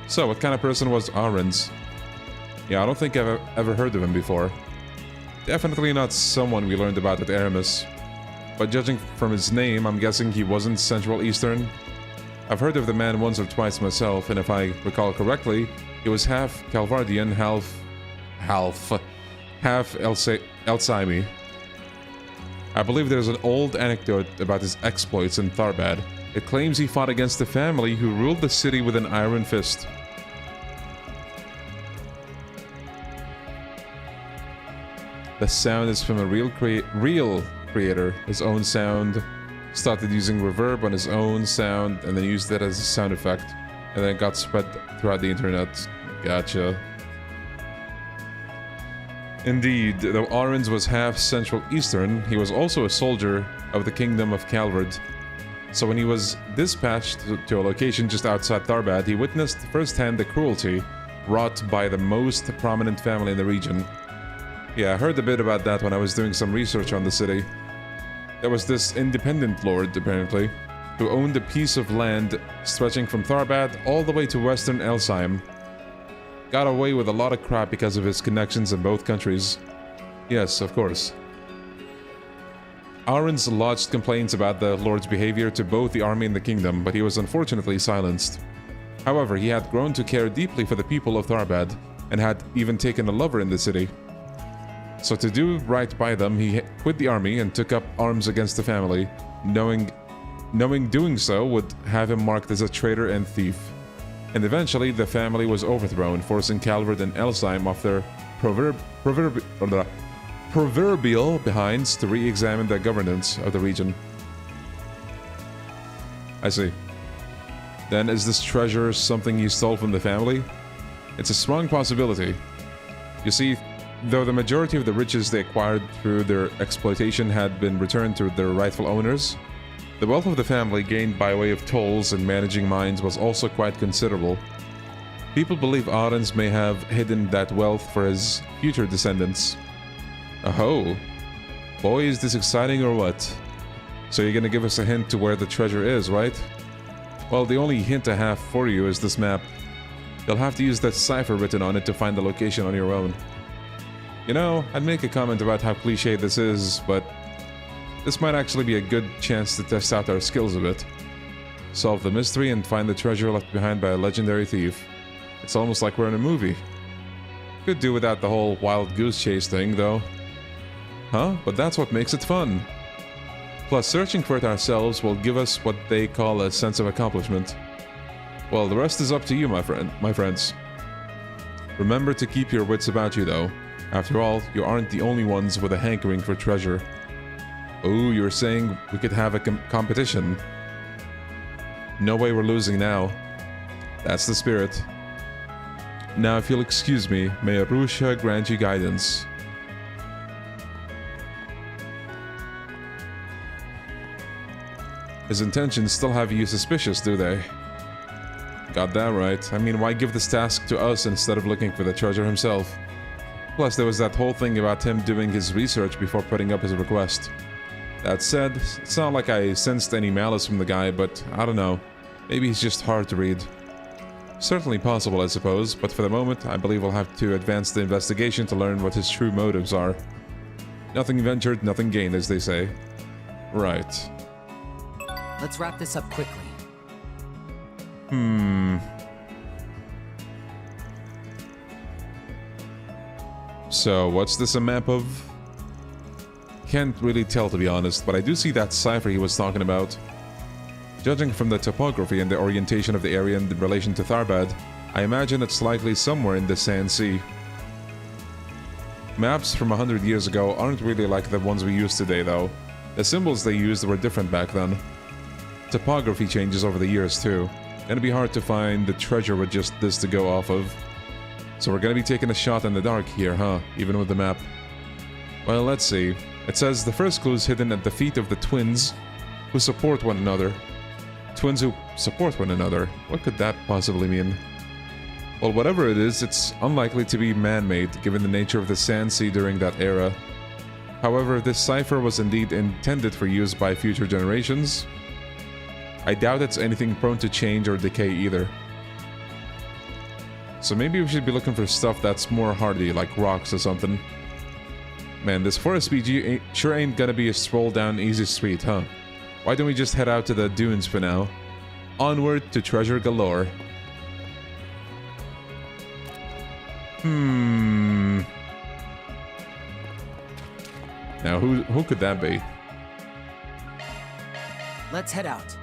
So, what kind of person was Orange? Yeah, I don't think I've ever heard of him before. Definitely not someone we learned about at Aramis. But judging from his name, I'm guessing he wasn't Central Eastern. I've heard of the man once or twice myself, and if I recall correctly, he was half Calvardian, half Elsaimi. I believe there's an old anecdote about his exploits in Tharbad. It claims he fought against a family who ruled the city with an iron fist. The sound is from a real creator. His own sound. Started using reverb on his own sound and then used that as a sound effect. And then it got spread throughout the internet. Gotcha. Indeed, though Orange was half Central Eastern, he was also a soldier of the Kingdom of Calvard. So when he was dispatched to a location just outside Tharbad, he witnessed firsthand the cruelty wrought by the most prominent family in the region. Yeah, I heard a bit about that when I was doing some research on the city. There was this independent lord, apparently, who owned a piece of land stretching from Tharbad all the way to western Elsheim. Got away with a lot of crap because of his connections in both countries. Yes, of course. Orange lodged complaints about the lord's behavior to both the army and the kingdom, but he was unfortunately silenced. However, he had grown to care deeply for the people of Tharbad, and had even taken a lover in the city. So to do right by them, he quit the army and took up arms against the family, knowing doing so would have him marked as a traitor and thief. And eventually, the family was overthrown, forcing Calvard and Elsheim off their proverbial behinds to re-examine the governance of the region. I see. Then is this treasure something you stole from the family? It's a strong possibility. You see, though the majority of the riches they acquired through their exploitation had been returned to their rightful owners, the wealth of the family gained by way of tolls and managing mines was also quite considerable. People believe Orange may have hidden that wealth for his future descendants. Oh, boy, is this exciting or what? So you're gonna give us a hint to where the treasure is, right? Well, the only hint I have for you is this map. You'll have to use that cipher written on it to find the location on your own. You know, I'd make a comment about how cliche this is, but this might actually be a good chance to test out our skills a bit. Solve the mystery and find the treasure left behind by a legendary thief. It's almost like we're in a movie. Could do without the whole wild goose chase thing, though. Huh? But that's what makes it fun. Plus, searching for it ourselves will give us what they call a sense of accomplishment. Well, the rest is up to you, my friends. Remember to keep your wits about you, though. After all, you aren't the only ones with a hankering for treasure. Oh, you're saying we could have a competition? No way we're losing now. That's the spirit. Now, if you'll excuse me, may Arusha grant you guidance. His intentions still have you suspicious, do they? Got that right. I mean, why give this task to us instead of looking for the treasure himself? Plus, there was that whole thing about him doing his research before putting up his request. That said, it's not like I sensed any malice from the guy, but I don't know. Maybe he's just hard to read. Certainly possible, I suppose, but for the moment, I believe we'll have to advance the investigation to learn what his true motives are. Nothing ventured, nothing gained, as they say. Right. Let's wrap this up quickly. So, what's this a map of? Can't really tell, to be honest, but I do see that cipher he was talking about. Judging from the topography and the orientation of the area in relation to Tharbad, I imagine it's likely somewhere in the Sand Sea. Maps from 100 years ago aren't really like the ones we use today, though. The symbols they used were different back then. Topography changes over the years too. Gonna be hard to find the treasure with just this to go off of. So we're gonna be taking a shot in the dark here, huh? Even with the map. Well, let's see. It says the first clue is hidden at the feet of the twins who support one another. Twins who support one another. What could that possibly mean? Well, whatever it is, it's unlikely to be man-made, given the nature of the sand sea during that era. However, this cipher was indeed intended for use by future generations. I doubt it's anything prone to change or decay either. So maybe we should be looking for stuff that's more hardy, like rocks or something. Man, this forest BG sure ain't gonna be a stroll down easy street, huh? Why don't we just head out to the dunes for now? Onward to treasure galore. Now, who could that be? Let's head out.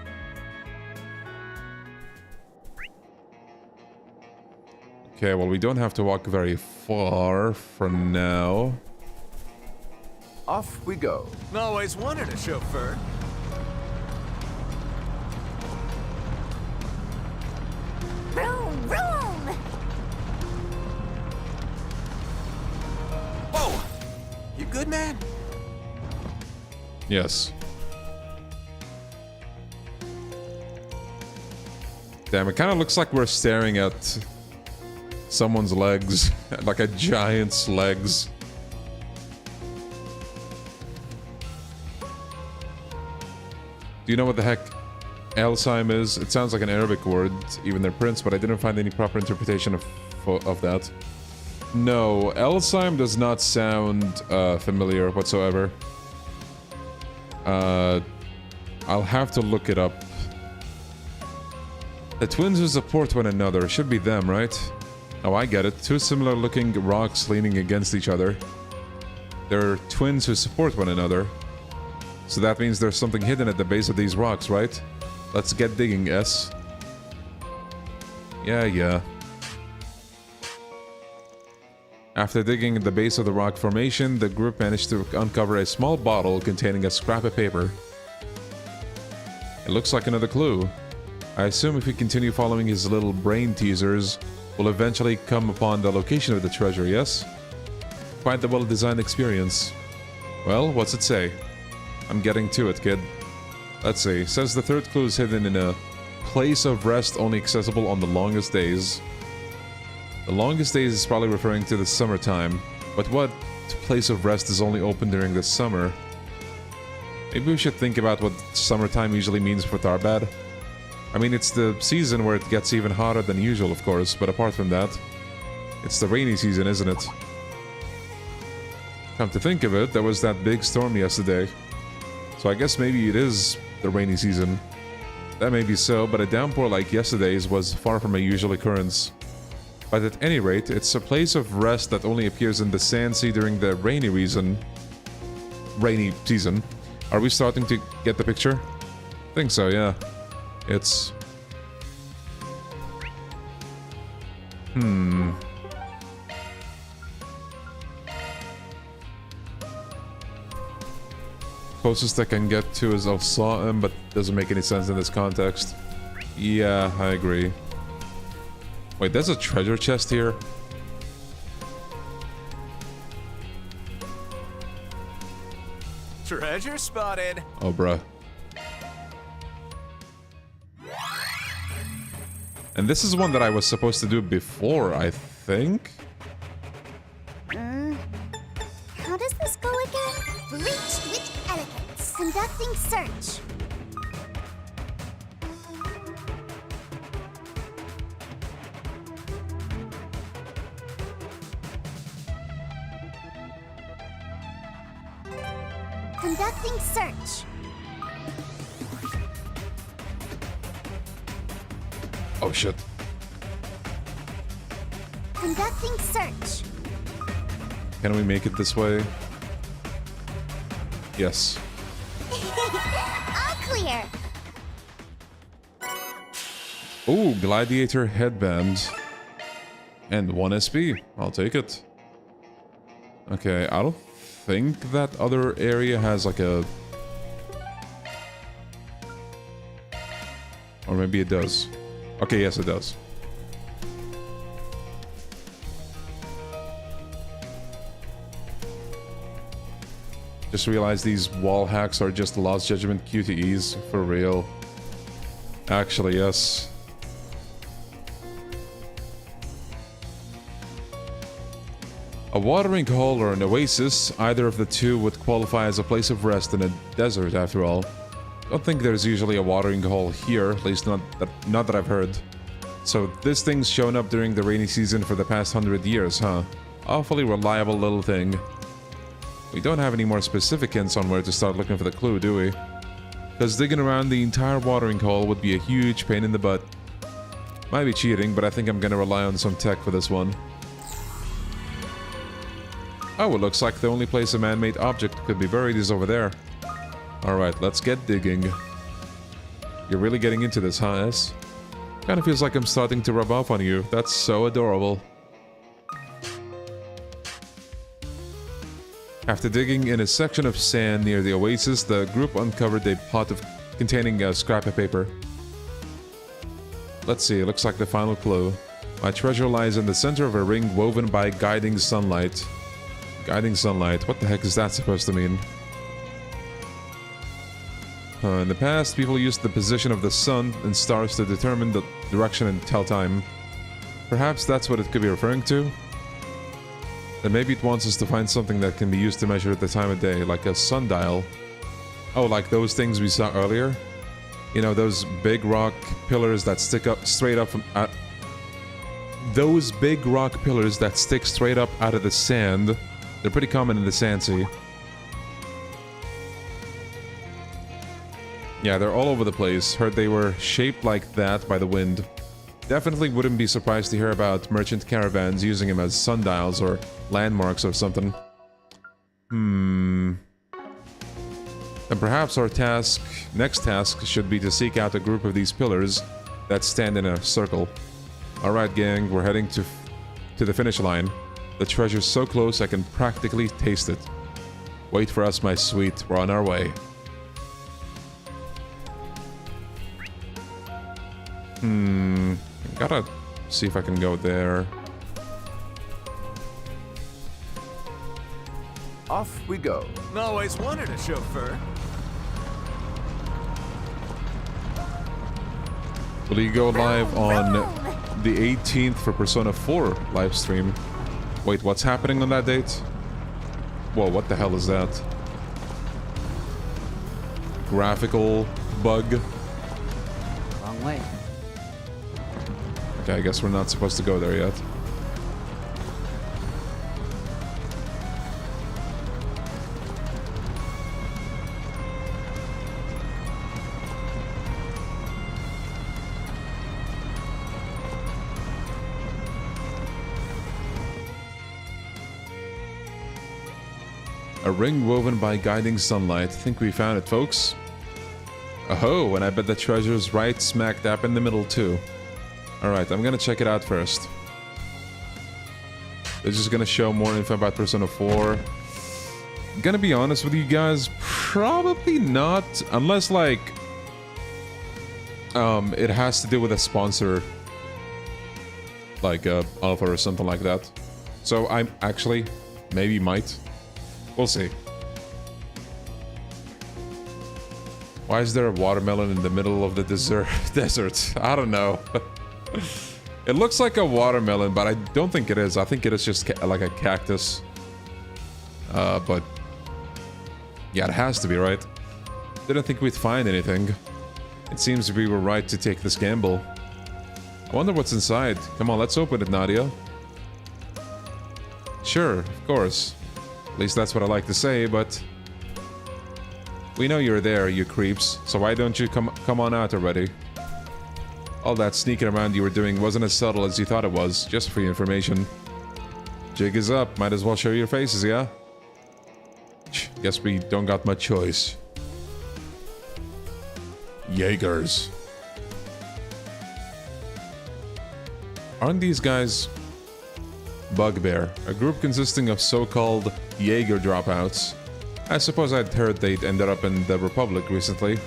Okay, well, we don't have to walk very far for now. Off we go. Always wanted a chauffeur. Vroom, vroom! Whoa! You good, man? Yes. Damn, it kind of looks like we're staring at someone's legs. Like a giant's legs. Do you know what the heck Elsaim is? It sounds like an Arabic word, even their prints, but I didn't find any proper interpretation of that. No, Elsaim does not sound familiar whatsoever. I'll have to look it up. The twins who support one another should be them, right? Oh, I get it. Two similar looking rocks leaning against each other. They're twins who support one another. So that means there's something hidden at the base of these rocks, right? Let's get digging, S. Yeah. After digging at the base of the rock formation, the group managed to uncover a small bottle containing a scrap of paper. It looks like another clue. I assume if we continue following his little brain teasers, we'll eventually come upon the location of the treasure, yes? Quite the well-designed experience. Well, what's it say? I'm getting to it, kid. Let's see. It says the third clue is hidden in a place of rest only accessible on the longest days. The longest days is probably referring to the summertime. But what place of rest is only open during the summer? Maybe we should think about what summertime usually means for Tarbad. I mean, it's the season where it gets even hotter than usual, of course, but apart from that, it's the rainy season, isn't it? Come to think of it, there was that big storm yesterday. So I guess maybe it is the rainy season. That may be so, but a downpour like yesterday's was far from a usual occurrence. But at any rate, it's a place of rest that only appears in the sand sea during the rainy season. Are we starting to get the picture? I think so, yeah. It's... Closest I can get to is Al-Sa'im, but doesn't make any sense in this context. Yeah, I agree. Wait, there's a treasure chest here? Treasure spotted. Oh, bruh. And this is one that I was supposed to do before, I think? How does this go again? Reached with elegance. Conducting search. Conducting search. Oh, shit. Conducting search. Can we make it this way? Yes. All clear. Ooh, gladiator headband. And 1 SP. I'll take it. Okay, I don't think that other area has like a Or maybe it does. Okay, yes, it does. Just realized these wall hacks are just Lost Judgment QTEs. For real. Actually, yes. A watering hole or an oasis, either of the two would qualify as a place of rest in a desert, after all. Don't think there's usually a watering hole here, at least not that I've heard. So this thing's shown up during the rainy season for the past 100 years, huh? Awfully reliable little thing. We don't have any more specific hints on where to start looking for the clue, do we? Because digging around the entire watering hole would be a huge pain in the butt. Might be cheating, but I think I'm gonna rely on some tech for this one. Oh, it looks like the only place a man-made object could be buried is over there. Alright, let's get digging. You're really getting into this, huh, S? Kinda feels like I'm starting to rub off on you. That's so adorable. After digging in a section of sand near the oasis, the group uncovered a pot containing a scrap of paper. Let's see, it looks like the final clue. My treasure lies in the center of a ring woven by guiding sunlight. Guiding sunlight, what the heck is that supposed to mean? In the past, people used the position of the sun and stars to determine the direction and tell time. Perhaps that's what it could be referring to? Then maybe it wants us to find something that can be used to measure the time of day, like a sundial. Oh, like those things we saw earlier? You know, those big rock pillars that stick up straight up from... those big rock pillars that stick straight up out of the sand. They're pretty common in the Sand Sea. Yeah, they're all over the place. Heard they were shaped like that by the wind. Definitely wouldn't be surprised to hear about merchant caravans using them as sundials or landmarks or something. And perhaps our next task should be to seek out a group of these pillars that stand in a circle. Alright gang, we're heading to the finish line. The treasure's so close I can practically taste it. Wait for us, my sweet. We're on our way. Gotta see if I can go there. Off we go. Always wanted a chauffeur. Will you go live on the 18th for Persona 4 livestream? Wait, what's happening on that date? Whoa, what the hell is that? Graphical bug? Wrong way. Okay, I guess we're not supposed to go there yet. A ring woven by guiding sunlight. Think we found it, folks. Oh, and I bet the treasure's right smack dab in the middle, too. Alright, I'm gonna check it out first. They're just gonna show more info about Persona 4. I'm gonna be honest with you guys, probably not. Unless, like... it has to do with a sponsor. Like, Alpha or something like that. So, I'm actually... maybe might. We'll see. Why is there a watermelon in the middle of the desert? I don't know. It looks like a watermelon, but I don't think it is. I think it is just like a cactus. But... yeah, it has to be, right? Didn't think we'd find anything. It seems we were right to take this gamble. I wonder what's inside. Come on, let's open it, Nadia. Sure, of course. At least that's what I like to say, but... we know you're there, you creeps, so why don't you come on out already? All that sneaking around you were doing wasn't as subtle as you thought it was, just for your information. Jig is up, might as well show your faces, yeah? Guess we don't got much choice. Jaegers. Aren't these guys... Bugbear, a group consisting of so-called Jaeger dropouts. I suppose I'd heard they'd ended up in the Republic recently.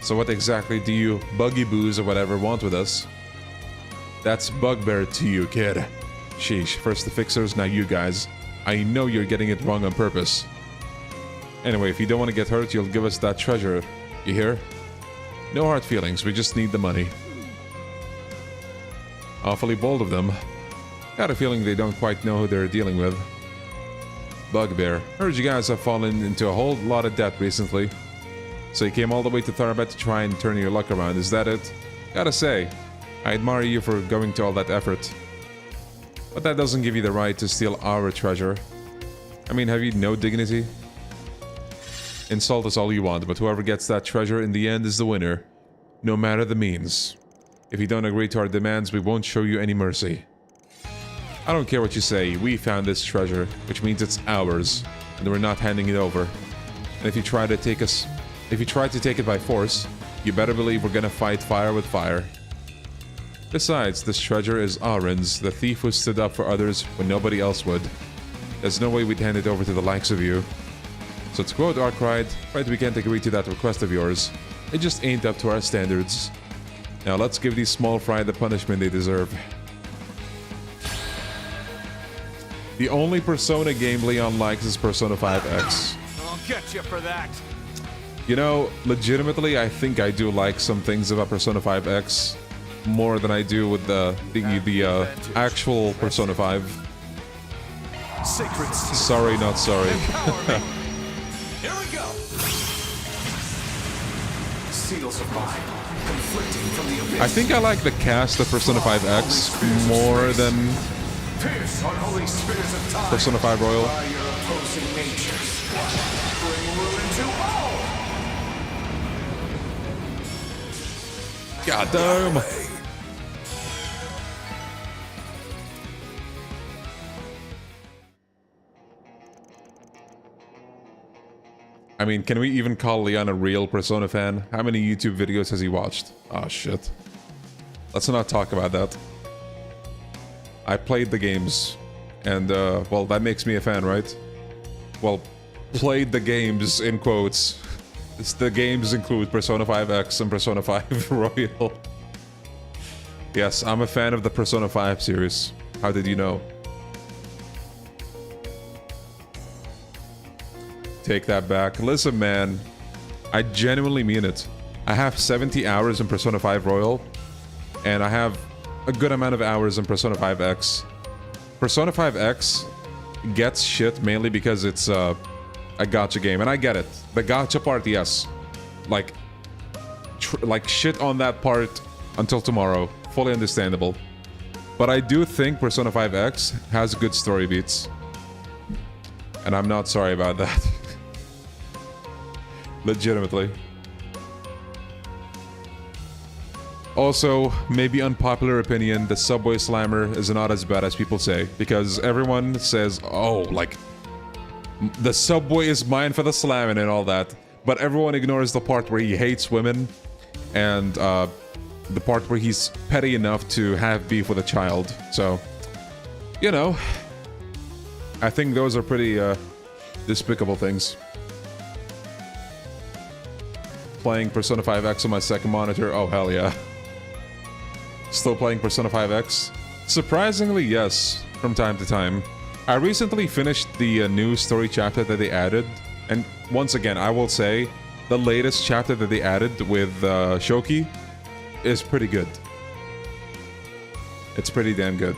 So what exactly do you buggy boos or whatever want with us? That's bugbear to you, kid. Sheesh, first the fixers, now you guys. I know you're getting it wrong on purpose. Anyway, if you don't want to get hurt, you'll give us that treasure. You hear? No hard feelings, we just need the money. Awfully bold of them. Got a feeling they don't quite know who they're dealing with. Bugbear, heard you guys have fallen into a whole lot of debt recently. So you came all the way to Tharbet to try and turn your luck around, is that it? Gotta say, I admire you for going to all that effort. But that doesn't give you the right to steal our treasure. I mean, have you no dignity? Insult us all you want, but whoever gets that treasure in the end is the winner. No matter the means. If you don't agree to our demands, we won't show you any mercy. I don't care what you say, we found this treasure, which means it's ours, and we're not handing it over. And if you try to take it by force, you better believe we're gonna fight fire with fire. Besides, this treasure is Arin's, the thief who stood up for others when nobody else would. There's no way we'd hand it over to the likes of you. So to quote Arkwright, right, we can't agree to that request of yours. It just ain't up to our standards. Now let's give these small fry the punishment they deserve. The only Persona game Leon likes is Persona 5X. I'll get you for that. You know, legitimately, I think I do like some things about Persona 5X more than I do with the actual Persona 5. Sacred seal. Sorry, not sorry. Here we go. Seals of mine, conflicting from the abyss. I think I like the cast of Persona 5X more than Pierce on holy spears of time. Persona 5 Royal. By your opposing natures. Bring ruin to all. God damn. I mean, can we even call Leon a real Persona fan? How many YouTube videos has he watched? Oh shit. Let's not talk about that. I played the games, and well, that makes me a fan, right? Well, played the games in quotes. The games include Persona 5X and Persona 5 Royal. Yes, I'm a fan of the Persona 5 series. How did you know? Take that back. Listen, man. I genuinely mean it. I have 70 hours in Persona 5 Royal, and I have a good amount of hours in Persona 5X. Persona 5X gets shit mainly because it's a gacha game, and I get it. The gacha part, yes. Like shit on that part until tomorrow. Fully understandable. But I do think Persona 5X has good story beats. And I'm not sorry about that. Legitimately. Also, maybe unpopular opinion, the Subway Slammer is not as bad as people say. Because everyone says, oh, like, the subway is mine for the slamming and all that. But everyone ignores the part where he hates women. And the part where he's petty enough to have beef with a child. So, you know, I think those are pretty despicable things. Playing Persona 5X on my second monitor, oh hell yeah. Still playing Persona 5X? Surprisingly, yes, from time to time. I recently finished the new story chapter that they added, and once again, I will say, the latest chapter that they added with Shoki is pretty good. It's pretty damn good.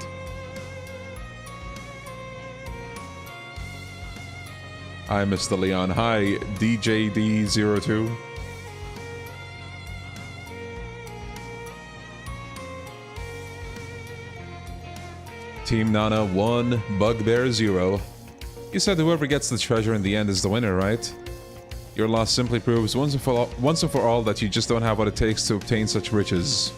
Hi, Mr. Leon. Hi, DJD02. Team Nana 1, Bugbear 0. You said whoever gets the treasure in the end is the winner, right? Your loss simply proves once and for all that you just don't have what it takes to obtain such riches.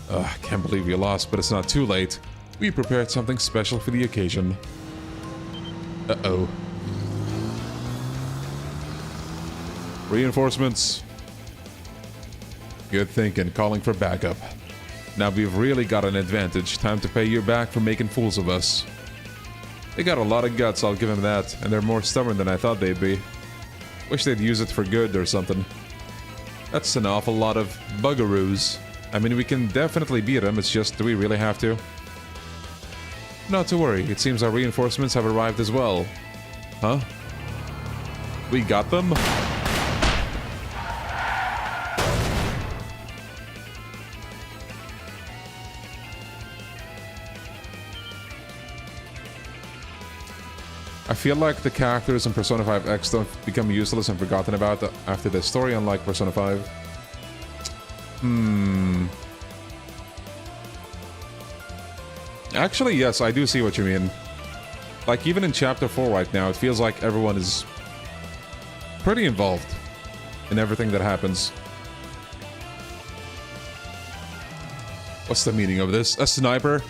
Ugh, can't believe you lost, but it's not too late. We prepared something special for the occasion. Uh-oh. Reinforcements. Good thinking, calling for backup. Now we've really got an advantage. Time to pay you back for making fools of us. They got a lot of guts, I'll give them that, and they're more stubborn than I thought they'd be. Wish they'd use it for good or something. That's an awful lot of bugaroos. I mean, we can definitely beat them, it's just, do we really have to? Not to worry, it seems our reinforcements have arrived as well. Huh? We got them? I feel like the characters in Persona 5 X don't become useless and forgotten about after the story, unlike Persona 5. Actually, yes, I do see what you mean. Like, even in Chapter 4 right now, it feels like everyone is pretty involved in everything that happens. What's the meaning of this? A sniper?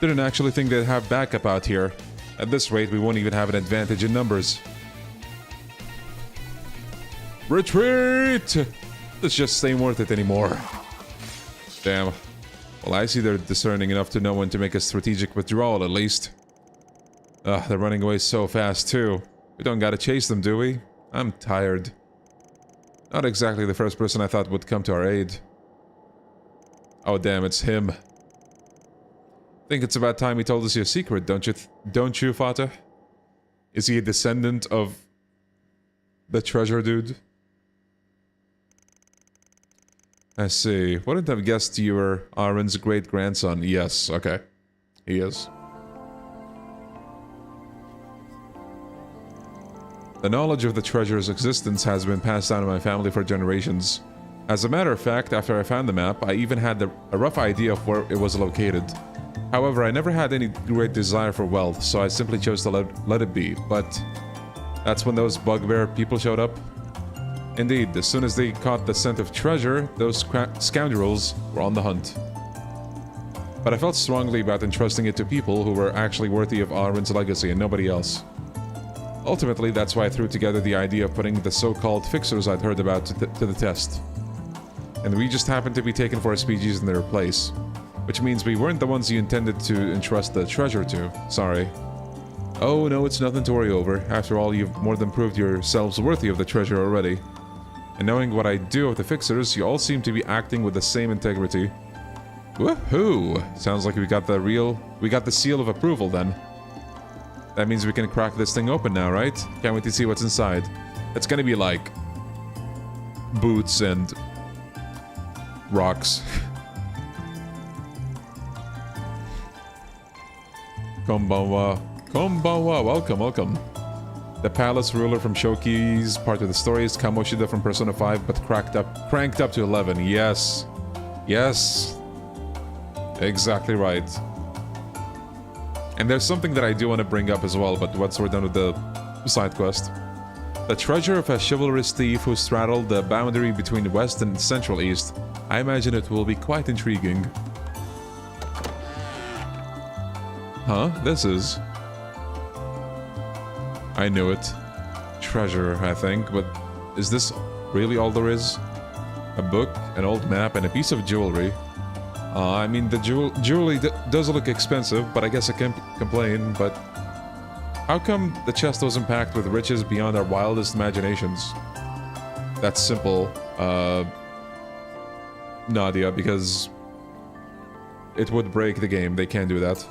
Didn't actually think they'd have backup out here. At this rate, we won't even have an advantage in numbers. Retreat! This just ain't worth it anymore. Damn. Well, I see they're discerning enough to know when to make a strategic withdrawal, at least. Ugh, they're running away so fast, too. We don't gotta chase them, do we? I'm tired. Not exactly the first person I thought would come to our aid. Oh, damn, it's him. Think it's about time he told us your secret, don't you, Fatah? Is he a descendant of the treasure dude? I see. Wouldn't have guessed you were Aaron's great-grandson. Yes, okay. He is. The knowledge of the treasure's existence has been passed down to my family for generations. As a matter of fact, after I found the map, I even had a rough idea of where it was located. However, I never had any great desire for wealth, so I simply chose to let it be. But that's when those bugbear people showed up. Indeed, as soon as they caught the scent of treasure, those scoundrels were on the hunt. But I felt strongly about entrusting it to people who were actually worthy of Aaron's legacy and nobody else. Ultimately, that's why I threw together the idea of putting the so-called fixers I'd heard about to the test. And we just happened to be taken for SPGs in their place. Which means we weren't the ones you intended to entrust the treasure to. Sorry. Oh, no, it's nothing to worry over. After all, you've more than proved yourselves worthy of the treasure already. And knowing what I do with the fixers, you all seem to be acting with the same integrity. Woohoo! Sounds like we got the seal of approval then. That means we can crack this thing open now, right? Can't wait to see what's inside. It's gonna be like boots and rocks. Konbanwa. Konbanwa. Welcome, welcome. The palace ruler from Shoki's part of the story is Kamoshida from Persona 5, but cranked up to 11. Yes. Yes. Exactly right. And there's something that I do want to bring up as well, but once we're done with the side quest. The treasure of a chivalrous thief who straddled the boundary between West and Central East. I imagine it will be quite intriguing. Huh? This is... I knew it. Treasure, I think, but is this really all there is? A book, an old map, and a piece of jewelry. I mean, the jewelry does look expensive, but I guess I can't complain, but... How come the chest wasn't packed with riches beyond our wildest imaginations? That's simple, Nadia, because... it would break the game, they can't do that.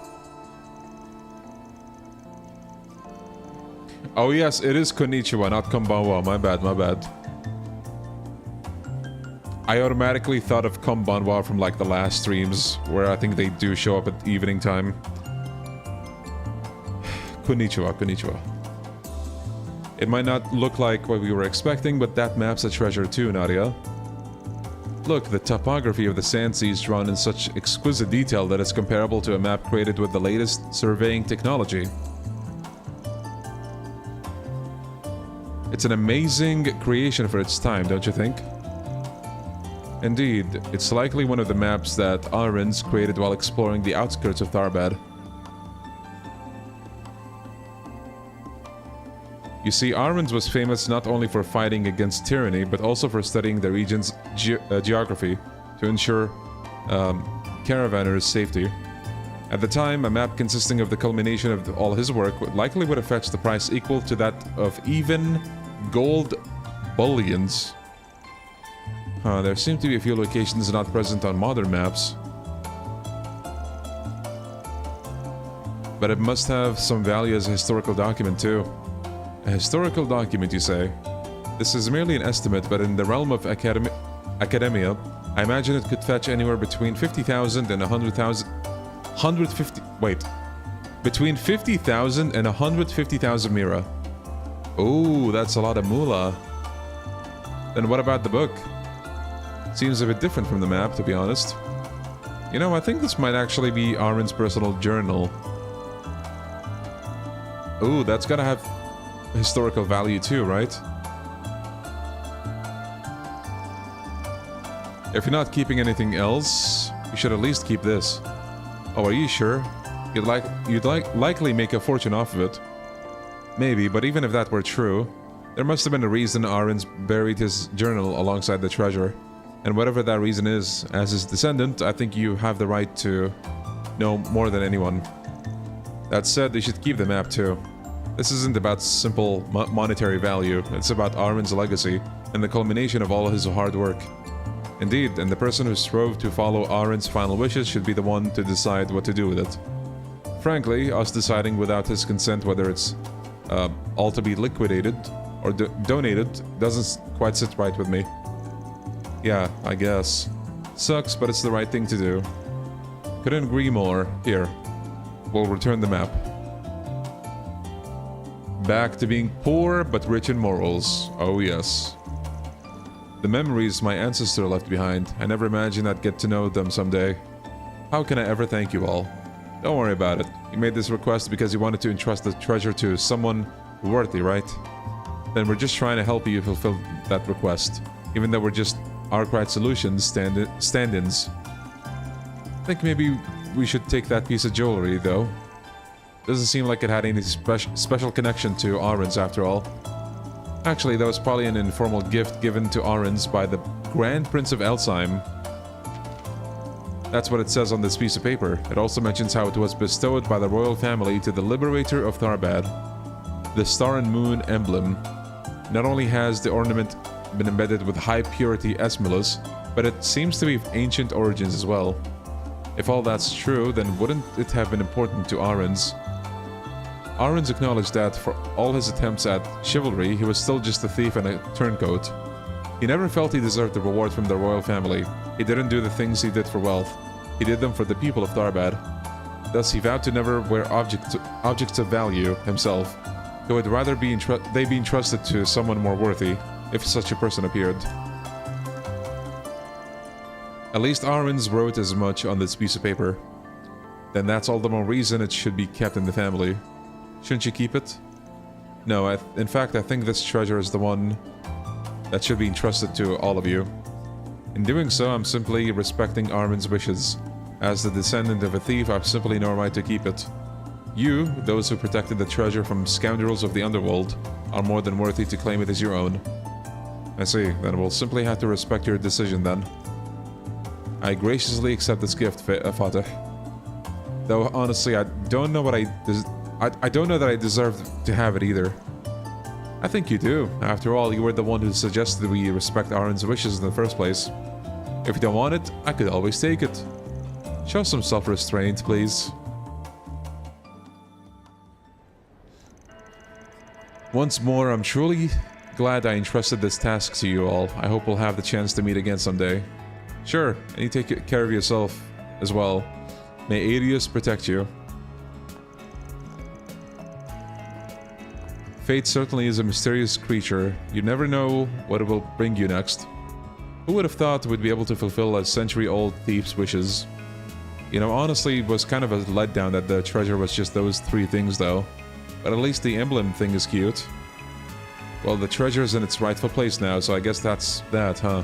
Oh yes, it is konnichiwa, not konbanwa. My bad, my bad. I automatically thought of konbanwa from like the last streams, where I think they do show up at evening time. Konnichiwa, konnichiwa. It might not look like what we were expecting, but that map's a treasure too, Nadia. Look, the topography of the sand sea is drawn in such exquisite detail that it's comparable to a map created with the latest surveying technology. It's an amazing creation for its time, don't you think? Indeed, it's likely one of the maps that Arends created while exploring the outskirts of Tharbad. You see, Arends was famous not only for fighting against tyranny, but also for studying the region's geography to ensure caravanners' safety. At the time, a map consisting of the culmination of all his work likely would have fetched the price equal to that of even gold bullions. There seem to be a few locations not present on modern maps. But it must have some value as a historical document too. A historical document, you say? This is merely an estimate, but in the realm of academia, I imagine it could fetch anywhere between 50,000 and 100,000... 150... Wait. Between 50,000 and 150,000 mira. Oh, that's a lot of moolah. Then what about the book? Seems a bit different from the map, to be honest. You know, I think this might actually be Armin's personal journal. Ooh, that's gotta have historical value too, right? If you're not keeping anything else, you should at least keep this. Oh, are you sure? You'd likely make a fortune off of it. Maybe, but even if that were true, there must have been a reason Armin's buried his journal alongside the treasure. And whatever that reason is, as his descendant, I think you have the right to know more than anyone. That said, they should keep the map too. This isn't about simple monetary value, it's about Armin's legacy and the culmination of all his hard work. Indeed, and the person who strove to follow Armin's final wishes should be the one to decide what to do with it. Frankly, us deciding without his consent whether it's all to be liquidated or donated doesn't quite sit right with me. Yeah, I guess. Sucks, but it's the right thing to do. Couldn't agree more. Here. We'll return the map. Back to being poor but rich in morals. Oh yes. The memories my ancestor left behind, I never imagined I'd get to know them someday. How can I ever thank you all? Don't worry about it. You made this request because you wanted to entrust the treasure to someone worthy, right? Then we're just trying to help you fulfill that request, even though we're just Arkwright Solutions stand-ins. I think maybe we should take that piece of jewelry, though. Doesn't seem like it had any special connection to Armin's after all. Actually, that was probably an informal gift given to Armin's by the Grand Prince of Elsheim. That's what it says on this piece of paper. It also mentions how it was bestowed by the royal family to the liberator of Tharbad. The Star and Moon emblem. Not only has the ornament been embedded with high purity Esmulus, but it seems to be of ancient origins as well. If all that's true, then wouldn't it have been important to Armin's? Armin's acknowledged that for all his attempts at chivalry, he was still just a thief and a turncoat. He never felt he deserved the reward from the royal family. He didn't do the things he did for wealth. He did them for the people of Tharbad. Thus, he vowed to never wear objects of value himself. He would rather they be entrusted to someone more worthy, if such a person appeared. At least Armin's wrote as much on this piece of paper. Then that's all the more reason it should be kept in the family. Shouldn't you keep it? No, in fact, I think this treasure is the one that should be entrusted to all of you. In doing so, I'm simply respecting Armin's wishes. As the descendant of a thief, I've simply no right to keep it. You, those who protected the treasure from scoundrels of the underworld, are more than worthy to claim it as your own. I see, then we'll simply have to respect your decision then. I graciously accept this gift, Fatih. Though honestly, I don't know that I deserve to have it either. I think you do. After all, you were the one who suggested we respect Armin's wishes in the first place. If you don't want it, I could always take it. Show some self-restraint, please. Once more, I'm truly glad I entrusted this task to you all. I hope we'll have the chance to meet again someday. Sure, and you take care of yourself as well. May Adius protect you. Fate certainly is a mysterious creature. You never know what it will bring you next. Who would have thought we'd be able to fulfill a century-old thief's wishes? You know, honestly, it was kind of a letdown that the treasure was just those three things, though. But at least the emblem thing is cute. Well, the treasure's in its rightful place now, so I guess that's that, huh?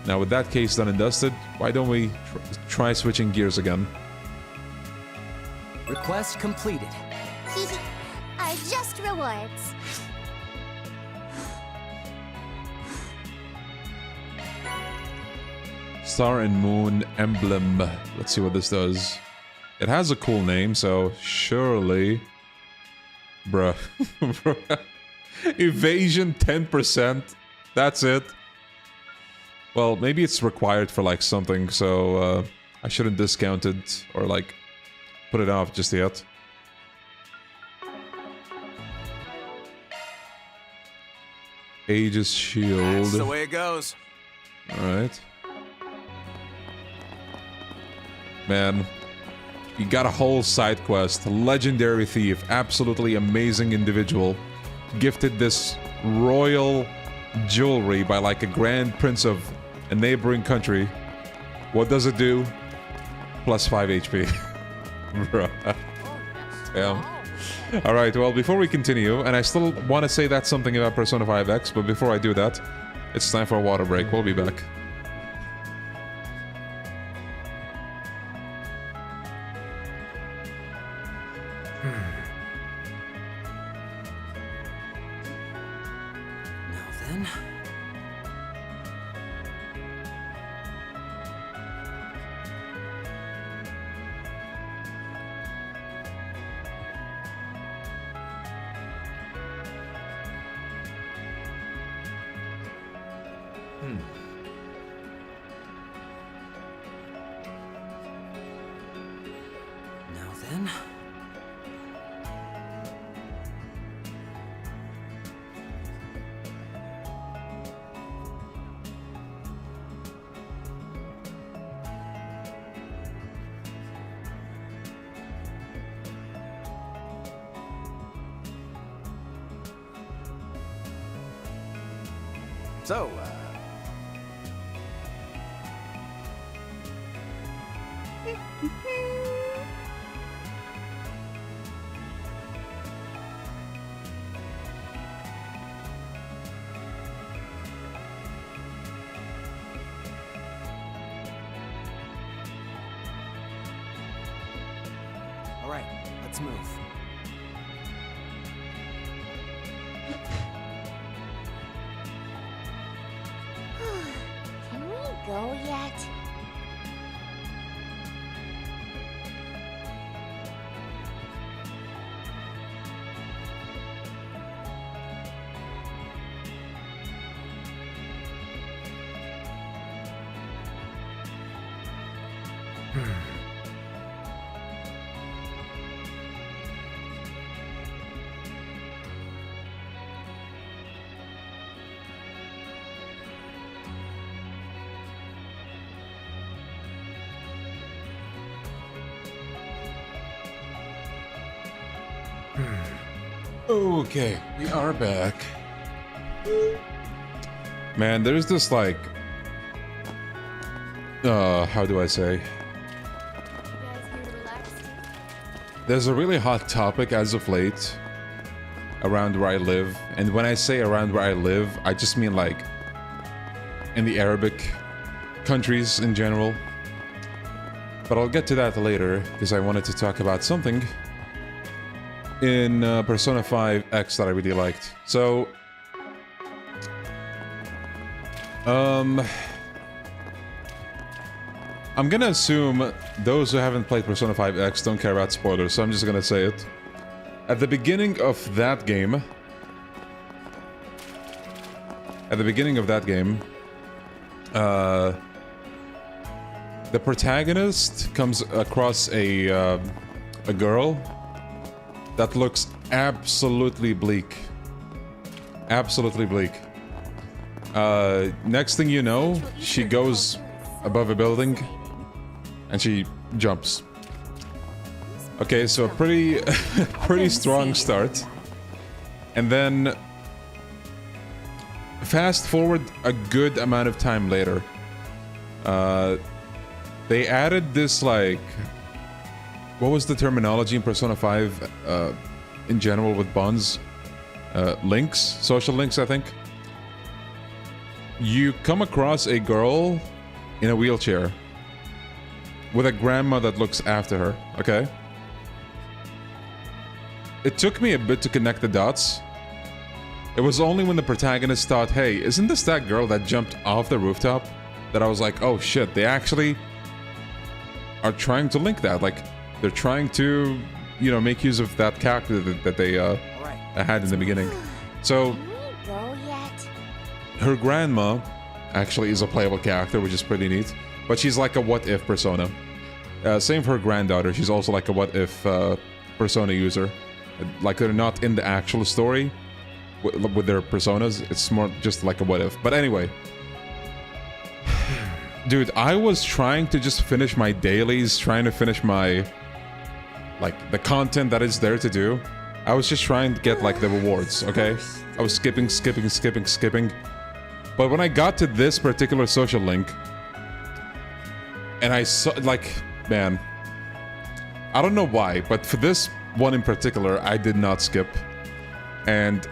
Now, with that case done and dusted, why don't we try switching gears again? Request completed. Are just rewards. Star and Moon emblem. Let's see what this does. It has a cool name, so surely... Bruh. Evasion 10%. That's it. Well, maybe it's required for like something, so I shouldn't discount it or like put it off just yet. Aegis Shield. That's the way it goes. Alright. Man, you got a whole side quest. Legendary Thief, absolutely amazing individual. Gifted this royal jewelry by like a grand prince of a neighboring country. What does it do? Plus 5 HP. Bruh. Damn. Alright, well, before we continue, and I still want to say that something about Persona 5X, but before I do that, it's time for a water break. We'll be back. Now then. Now then. So, All right, let's move. Can we go yet? Okay, we are back. Man, there's this like... how do I say? You guys here to relax? There's a really hot topic as of late around where I live. And when I say around where I live, I just mean like in the Arabic countries in general. But I'll get to that later because I wanted to talk about something in Persona 5X that I really liked. So, I'm gonna assume those who haven't played Persona 5X don't care about spoilers, so I'm just gonna say it. At the beginning of that game, the protagonist comes across a girl that looks absolutely bleak. Absolutely bleak. Next thing you know, she goes above a building and she jumps. Okay, so a pretty pretty strong start. And then fast forward a good amount of time later. They added this like... What was the terminology in Persona 5 in general with bonds? Links? Social links, I think. You come across a girl in a wheelchair with a grandma that looks after her, okay? It took me a bit to connect the dots. It was only when the protagonist thought, hey, isn't this that girl that jumped off the rooftop? That I was like, oh shit, they actually are trying to link that. Like, they're trying to, you know, make use of that character that they had in the beginning. So, Can we go yet? her grandma actually is a playable character, which is pretty neat. But she's like a what-if persona. Same for her granddaughter. She's also like a what-if persona user. Like they're not in the actual story with their personas. It's more just like a what-if. But anyway. Dude, I was trying to just finish my dailies, trying to finish my... like, the content that is there to do. I was just trying to get, like, the rewards, okay? I was skipping. But when I got to this particular social link, and I saw, like, man, I don't know why, but for this one in particular, I did not skip. And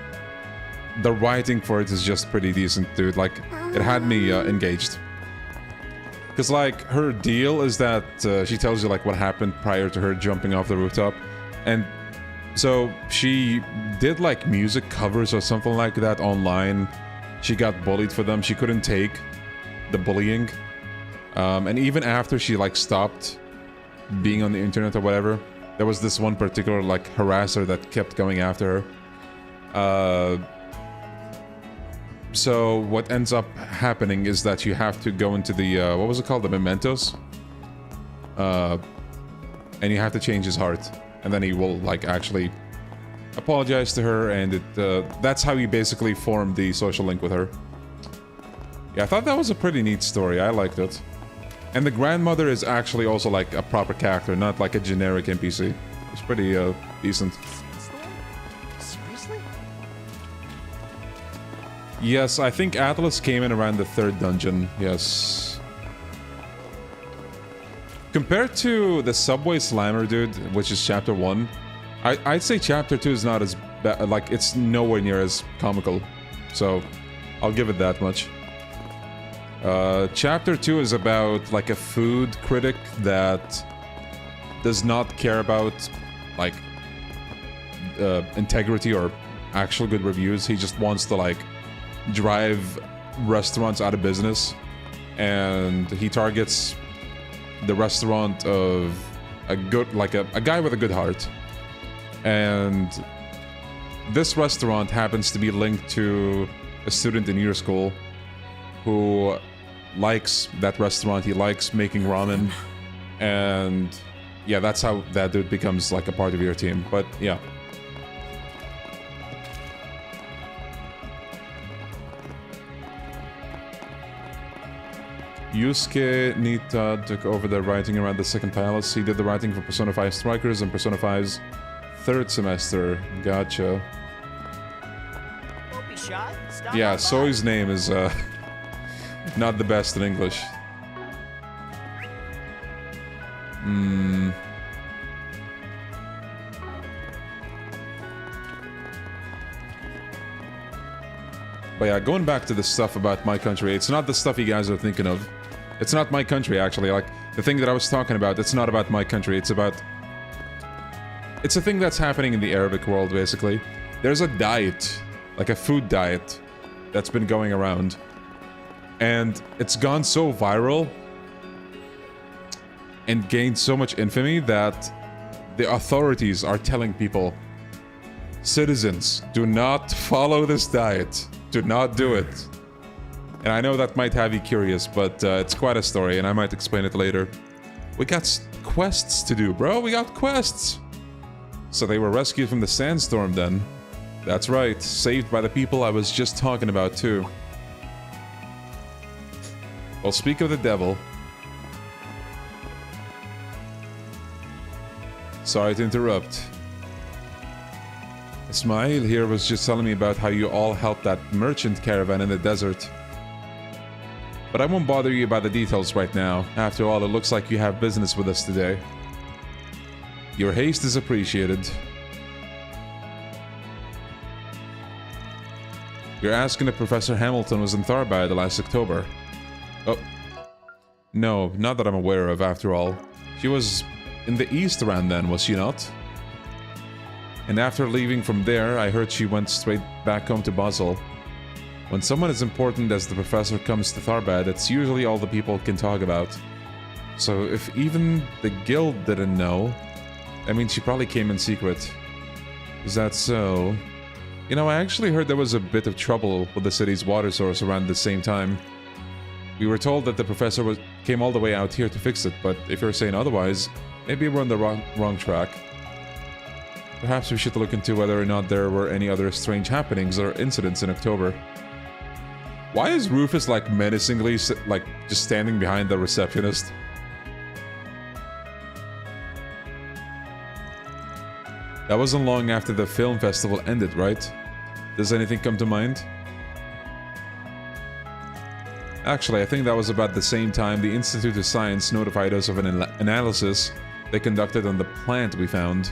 the writing for it is just pretty decent, dude. Like, it had me engaged. Because, like, her deal is that she tells you, like, what happened prior to her jumping off the rooftop. And so she did, like, music covers or something like that online. She got bullied for them. She couldn't take the bullying. And even after she, like, stopped being on the internet or whatever, there was this one particular, like, harasser that kept going after her. So what ends up happening is that you have to go into the, what was it called? The mementos? And you have to change his heart. And then he will, like, actually apologize to her, and that's how you basically form the social link with her. Yeah, I thought that was a pretty neat story. I liked it. And the grandmother is actually also, like, a proper character, not like a generic NPC. It's pretty decent. Seriously? Yes, I think Atlas came in around the 3rd dungeon, yes. Compared to the Subway Slammer, dude, which is chapter 1, I'd say chapter 2 is not as bad, like, it's nowhere near as comical. So, I'll give it that much. Chapter 2 is about, like, a food critic that does not care about, like, integrity or actual good reviews. He just wants to, like, drive restaurants out of business, and he targets the restaurant of a good, like a guy with a good heart. And this restaurant happens to be linked to a student in your school who likes that restaurant. He likes making ramen, and yeah, that's how that dude becomes like a part of your team. But yeah. Yusuke Nita took over the writing around the second palace. He did the writing for Persona 5 Strikers and Persona 5's 3rd semester. Gotcha. Don't be shy. Stop Yeah, by. Soy's name is not the best in English. But yeah, going back to the stuff about my country, it's not the stuff you guys are thinking of. It's not my country, actually. Like, the thing that I was talking about, it's not about my country. It's about... it's a thing that's happening in the Arabic world, basically. There's a diet, like a food diet, that's been going around. And it's gone so viral and gained so much infamy that the authorities are telling people, citizens, do not follow this diet. Do not do it. And I know that might have you curious, but it's quite a story, and I might explain it later. We got quests to do, bro. We got quests. So they were rescued from the sandstorm then. That's right. Saved by the people I was just talking about, too. Well, speak of the devil. Sorry to interrupt. Ismail here was just telling me about how you all helped that merchant caravan in the desert. But I won't bother you about the details right now. After all, it looks like you have business with us today. Your haste is appreciated. You're asking if Professor Hamilton was in Tharbad last October. Oh. No, not that I'm aware of, after all. She was in the east around then, was she not? And after leaving from there, I heard she went straight back home to Basel. When someone as important as the professor comes to Tharbad, it's usually all the people can talk about. So if even the guild didn't know, I mean, she probably came in secret. Is that so? You know, I actually heard there was a bit of trouble with the city's water source around the same time. We were told that the professor came all the way out here to fix it, but if you're saying otherwise, maybe we're on the wrong track. Perhaps we should look into whether or not there were any other strange happenings or incidents in October. Why is Rufus like menacingly like just standing behind the receptionist? That wasn't long after the film festival ended, right? Does anything come to mind? Actually, I think that was about the same time the Institute of Science notified us of an analysis they conducted on the plant we found.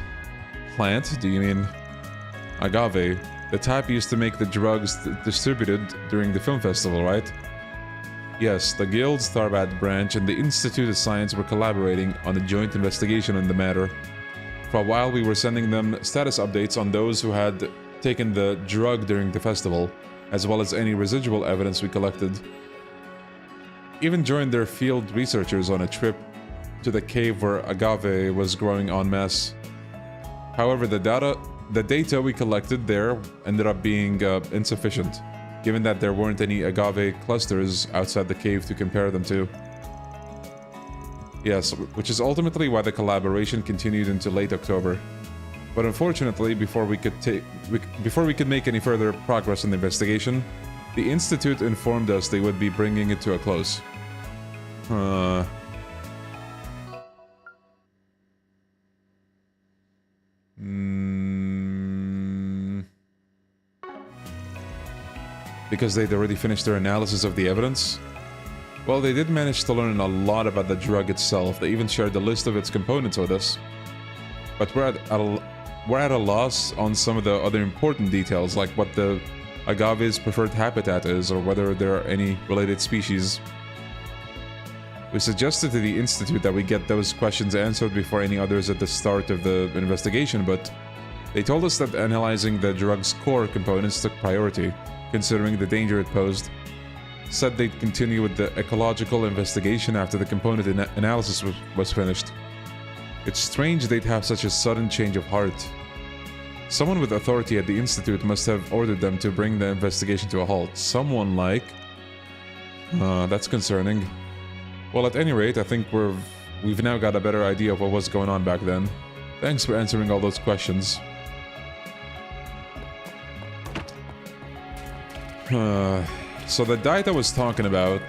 Plant? Do you mean agave? The type used to make the drugs distributed during the film festival, right? Yes, the Guild's Tharbad branch and the Institute of Science were collaborating on a joint investigation on the matter. For a while, we were sending them status updates on those who had taken the drug during the festival, as well as any residual evidence we collected. Even joined their field researchers on a trip to the cave where agave was growing en masse. However, the data we collected there ended up being insufficient, given that there weren't any agave clusters outside the cave to compare them to. Yes, which is ultimately why the collaboration continued into late October. But unfortunately, before we could make any further progress in the investigation, the Institute informed us they would be bringing it to a close. Because they'd already finished their analysis of the evidence? Well, they did manage to learn a lot about the drug itself. They even shared the list of its components with us. But we're at a loss on some of the other important details, like what the agave's preferred habitat is, or whether there are any related species. We suggested to the Institute that we get those questions answered before any others at the start of the investigation, but they told us that analyzing the drug's core components took priority, considering the danger it posed. Said they'd continue with the ecological investigation after the component analysis was finished. It's strange they'd have such a sudden change of heart. Someone with authority at the Institute must have ordered them to bring the investigation to a halt. Someone like... that's concerning. Well, at any rate, I think we've now got a better idea of what was going on back then. Thanks for answering all those questions. So the diet I was talking about,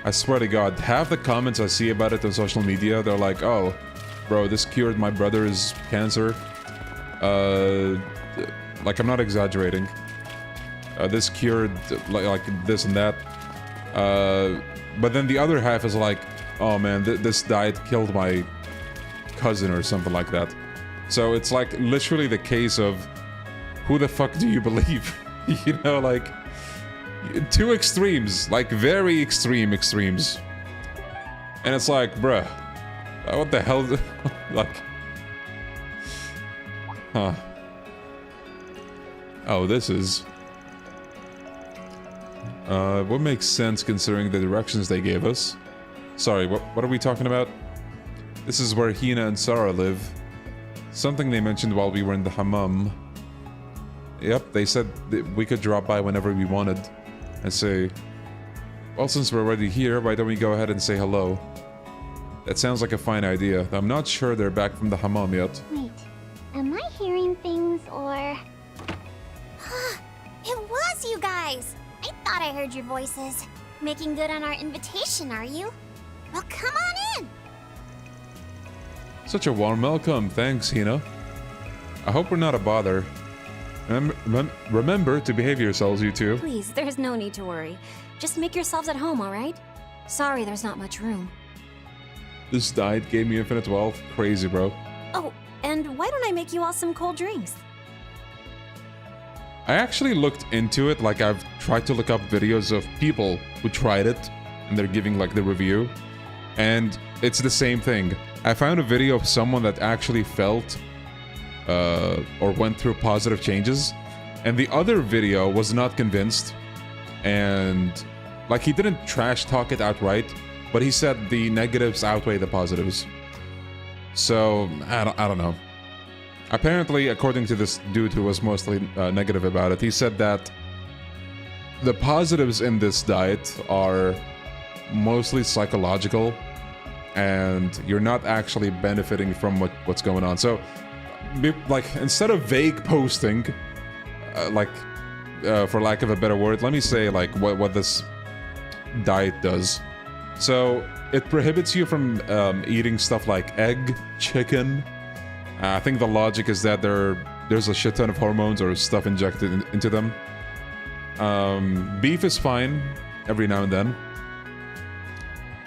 I swear to God, half the comments I see about it on social media, they're like, oh, bro, this cured my brother's cancer. Like, I'm not exaggerating. This cured, like this and that. But then the other half is like, oh man, this diet killed my cousin or something like that. So it's like literally the case of, who the fuck do you believe? You know, like, two extremes, like very extreme extremes. And it's like, bruh, what the hell? Like, huh. Oh, this is... what makes sense considering the directions they gave us? Sorry, what are we talking about? This is where Hina and Sarah live. Something they mentioned while we were in the hammam. Yep, they said that we could drop by whenever we wanted. And say, well, since we're already here, why don't we go ahead and say hello? That sounds like a fine idea. I'm not sure they're back from the hammam yet. Wait, am I hearing things or... It was you guys! I thought I heard your voices. Making good on our invitation, are you? Well, come on in! Such a warm welcome, thanks, Hina. I hope we're not a bother. Remember to behave yourselves, you two. Please, there's no need to worry. Just make yourselves at home, alright? Sorry there's not much room. This diet gave me infinite wealth. Crazy, bro. Oh, and why don't I make you all some cold drinks? I actually looked into it, like I've tried to look up videos of people who tried it, and they're giving like the review. And it's the same thing. I found a video of someone that actually felt or went through positive changes, and the other video was not convinced, and like he didn't trash talk it outright, but he said the negatives outweigh the positives. So I don't know. Apparently, according to this dude who was mostly negative about it, he said that the positives in this diet are mostly psychological, and you're not actually benefiting from what's going on. So, like, instead of vague posting, for lack of a better word, let me say like what this diet does. So it prohibits you from eating stuff like egg, chicken. I think the logic is that there's a shit ton of hormones or stuff injected into them. Beef is fine every now and then.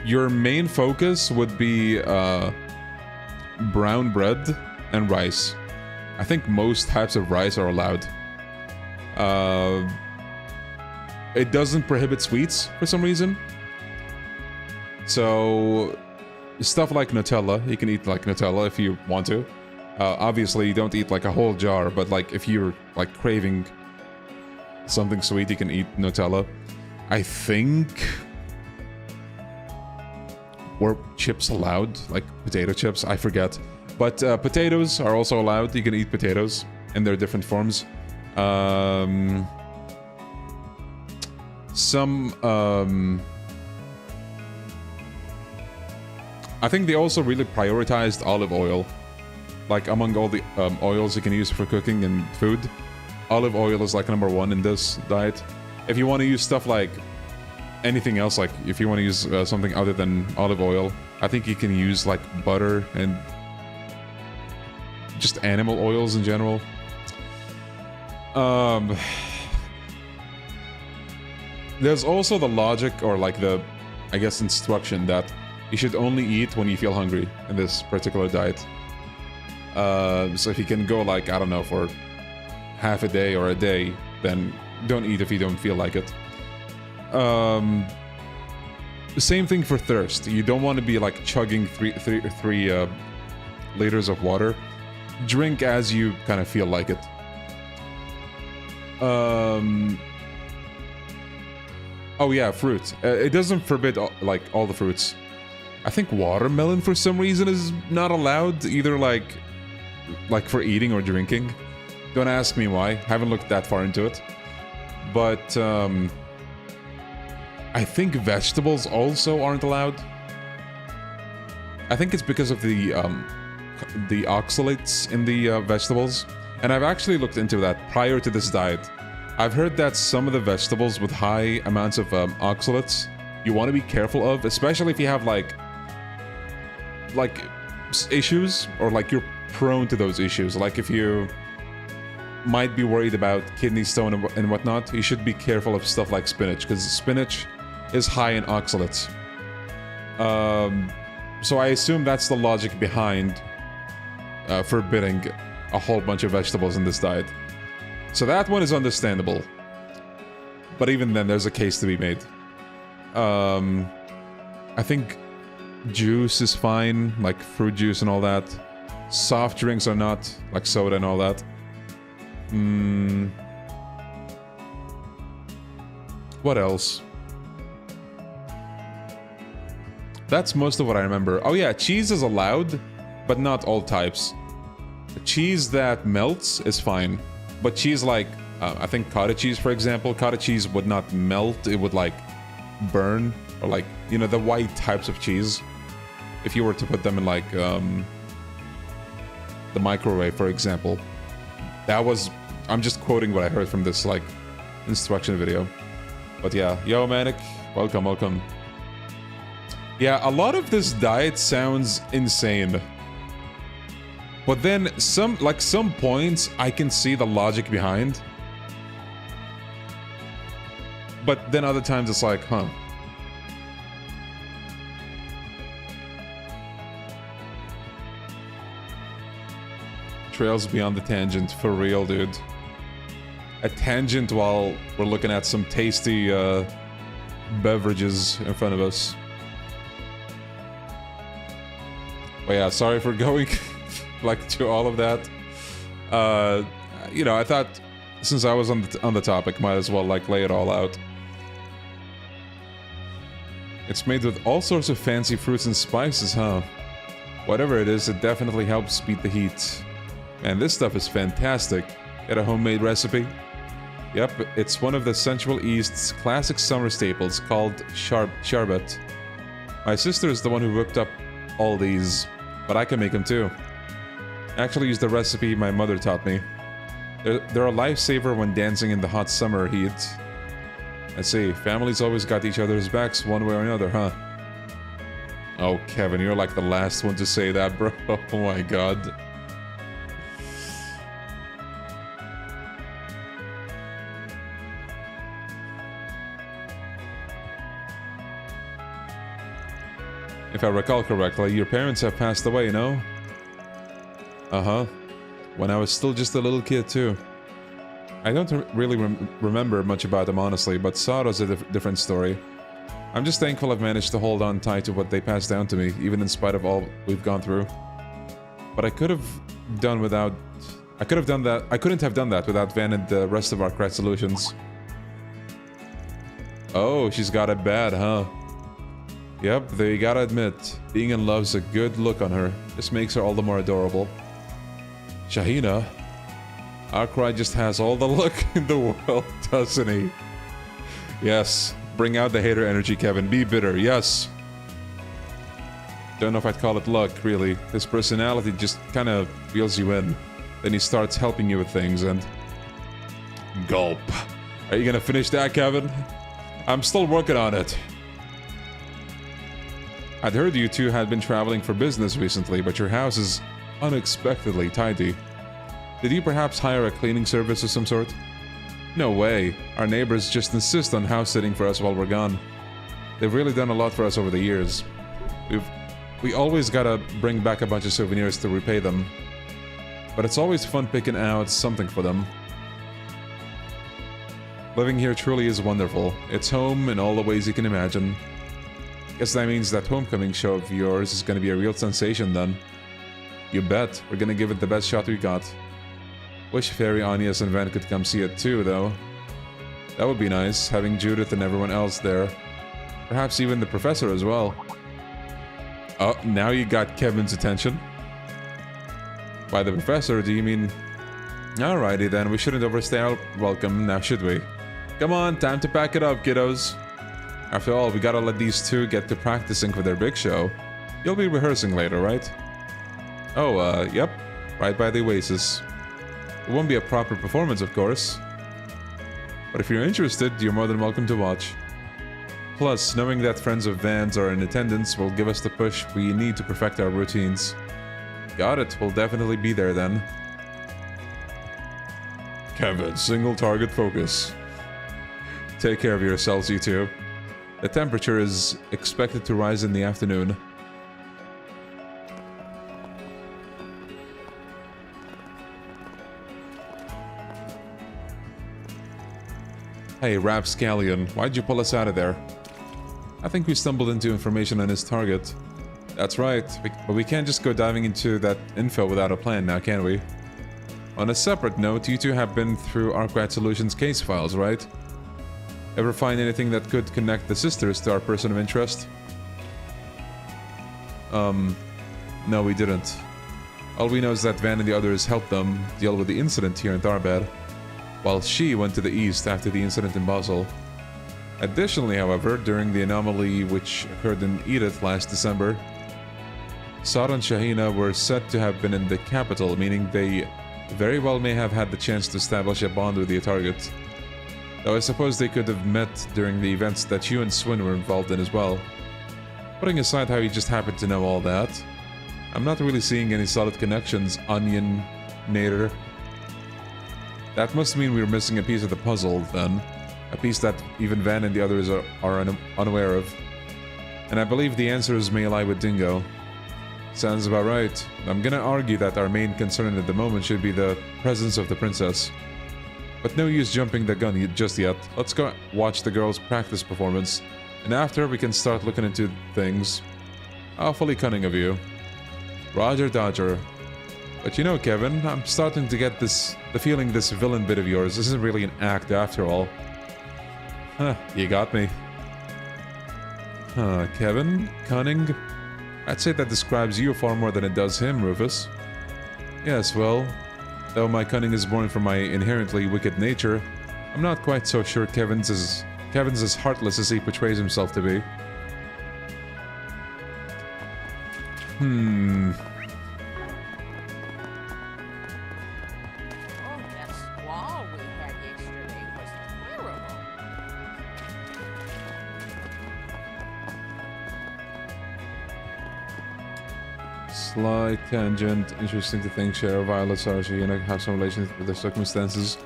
Your main focus would be brown bread and rice. I think most types of rice are allowed. It doesn't prohibit sweets for some reason. So stuff like Nutella, you can eat like Nutella if you want to. Obviously you don't eat like a whole jar, but like if you're like craving something sweet, you can eat Nutella. I think... Were chips allowed? Like potato chips? I forget. But potatoes are also allowed. You can eat potatoes in their different forms. I think they also really prioritized olive oil. Like among all the oils you can use for cooking and food, olive oil is like #1 in this diet. If you want to use stuff like anything else, like if you want to use something other than olive oil, I think you can use like butter and just animal oils in general. There's also the logic, or like the, I guess, instruction that you should only eat when you feel hungry in this particular diet. So if you can go like, I don't know, for half a day or a day, then don't eat if you don't feel like it. The same thing for thirst. You don't want to be like chugging three liters of water. Drink as you kind of feel like it. Oh yeah, fruit. It doesn't forbid like all the fruits. I think watermelon for some reason is not allowed, either like for eating or drinking. Don't ask me why. Haven't looked that far into it. But I think vegetables also aren't allowed. I think it's because of the oxalates in the vegetables. And I've actually looked into that prior to this diet. I've heard that some of the vegetables with high amounts of oxalates, you want to be careful of, especially if you have like issues, or like you're prone to those issues. Like if you might be worried about kidney stone and whatnot, you should be careful of stuff like spinach, because spinach is high in oxalates. So I assume that's the logic behind forbidding a whole bunch of vegetables in this diet. So that one is understandable. But even then, there's a case to be made. I think juice is fine, like fruit juice and all that. Soft drinks are not, like soda and all that. What else? That's most of what I remember. Oh yeah, cheese is allowed, but not all types. Cheese that melts is fine. But cheese like, I think cottage cheese, for example, cottage cheese would not melt, it would like burn, or like, you know, the white types of cheese. If you were to put them in like the microwave, for example. That was, I'm just quoting what I heard from this like instruction video. But yeah, yo Manic, welcome, welcome. Yeah, a lot of this diet sounds insane. But then some points I can see the logic behind. But then other times it's like, huh. Trails beyond the tangent, for real, dude. A tangent while we're looking at some tasty beverages in front of us. But yeah, sorry for going like to all of that. You know, I thought since I was on the topic, might as well like lay it all out. It's made with all sorts of fancy fruits and spices, huh? Whatever it is, it definitely helps beat the heat. Man, this stuff is fantastic. Get a homemade recipe. Yep, it's one of the Central East's classic summer staples called Sharbet. My sister is the one who whipped up all these, but I can make them too. I actually used the recipe my mother taught me. They're a lifesaver when dancing in the hot summer heat. I see, families always got each other's backs one way or another, huh? Oh, Kevin, you're like the last one to say that, bro. Oh my god. If I recall correctly, your parents have passed away, you know? Uh-huh. When I was still just a little kid, too. I don't really remember much about them, honestly, but Sato's a different story. I'm just thankful I've managed to hold on tight to what they passed down to me, even in spite of all we've gone through. But I couldn't have done that without Van and the rest of our craft solutions. Oh, she's got it bad, huh? Yep, though you gotta admit, being in love's a good look on her. Just makes her all the more adorable. Shahina? Arkwright just has all the luck in the world, doesn't he? Yes, bring out the hater energy, Kevin. Be bitter, yes. Don't know if I'd call it luck, really. His personality just kind of reels you in. Then he starts helping you with things and... Gulp. Are you gonna finish that, Kevin? I'm still working on it. I'd heard you two had been traveling for business recently, but your house is unexpectedly tidy. Did you perhaps hire a cleaning service of some sort? No way. Our neighbors just insist on house sitting for us while we're gone. They've really done a lot for us over the years. We always gotta bring back a bunch of souvenirs to repay them. But it's always fun picking out something for them. Living here truly is wonderful. It's home in all the ways you can imagine. Guess that means that homecoming show of yours is gonna be a real sensation then. You bet. We're gonna give it the best shot we got. Wish Fairy, Anias, and Van could come see it too, though. That would be nice, having Judith and everyone else there. Perhaps even the professor as well. Oh, now you got Kevin's attention. By the professor, do you mean... Alrighty then, we shouldn't overstay our welcome, now should we? Come on, time to pack it up, kiddos. After all, we gotta let these two get to practicing for their big show. You'll be rehearsing later, right? Oh, yep. Right by the Oasis. It won't be a proper performance, of course. But if you're interested, you're more than welcome to watch. Plus, knowing that friends of Van's are in attendance will give us the push we need to perfect our routines. Got it, we'll definitely be there then. Kevin, single target focus. Take care of yourselves, you two. The temperature is expected to rise in the afternoon. Hey, Rapscallion, why'd you pull us out of there? I think we stumbled into information on his target. That's right, but we can't just go diving into that info without a plan now, can we? On a separate note, you two have been through Arkwright Solutions case files, right? Ever find anything that could connect the sisters to our person of interest? No, we didn't. All we know is that Van and the others helped them deal with the incident here in Tharbad, while she went to the east after the incident in Basel. Additionally, however, during the anomaly which occurred in Edith last December, Sara and Shahina were said to have been in the capital, meaning they very well may have had the chance to establish a bond with the target. Though I suppose they could have met during the events that you and Swin were involved in as well. Putting aside how you just happened to know all that, I'm not really seeing any solid connections, Onion Nader. That must mean we're missing a piece of the puzzle, then. A piece that even Van and the others are unaware of. And I believe the answers may lie with Dingo. Sounds about right. I'm gonna argue that our main concern at the moment should be the presence of the princess. But no use jumping the gun just yet. Let's go watch the girls' practice performance. And after, we can start looking into things. Awfully cunning of you. Roger Dodger. But you know, Kevin, I'm starting to get the feeling this villain bit of yours isn't really an act after all. Huh, you got me. Huh, Kevin? Cunning? I'd say that describes you far more than it does him, Rufus. Yes, well, though my cunning is born from my inherently wicked nature, I'm not quite so sure Kevin's as heartless as he portrays himself to be. Oh, that squall we had yesterday was terrible. Slight tangent. Interesting to think Shara, Viola, Sarah, and have some relation with the circumstances.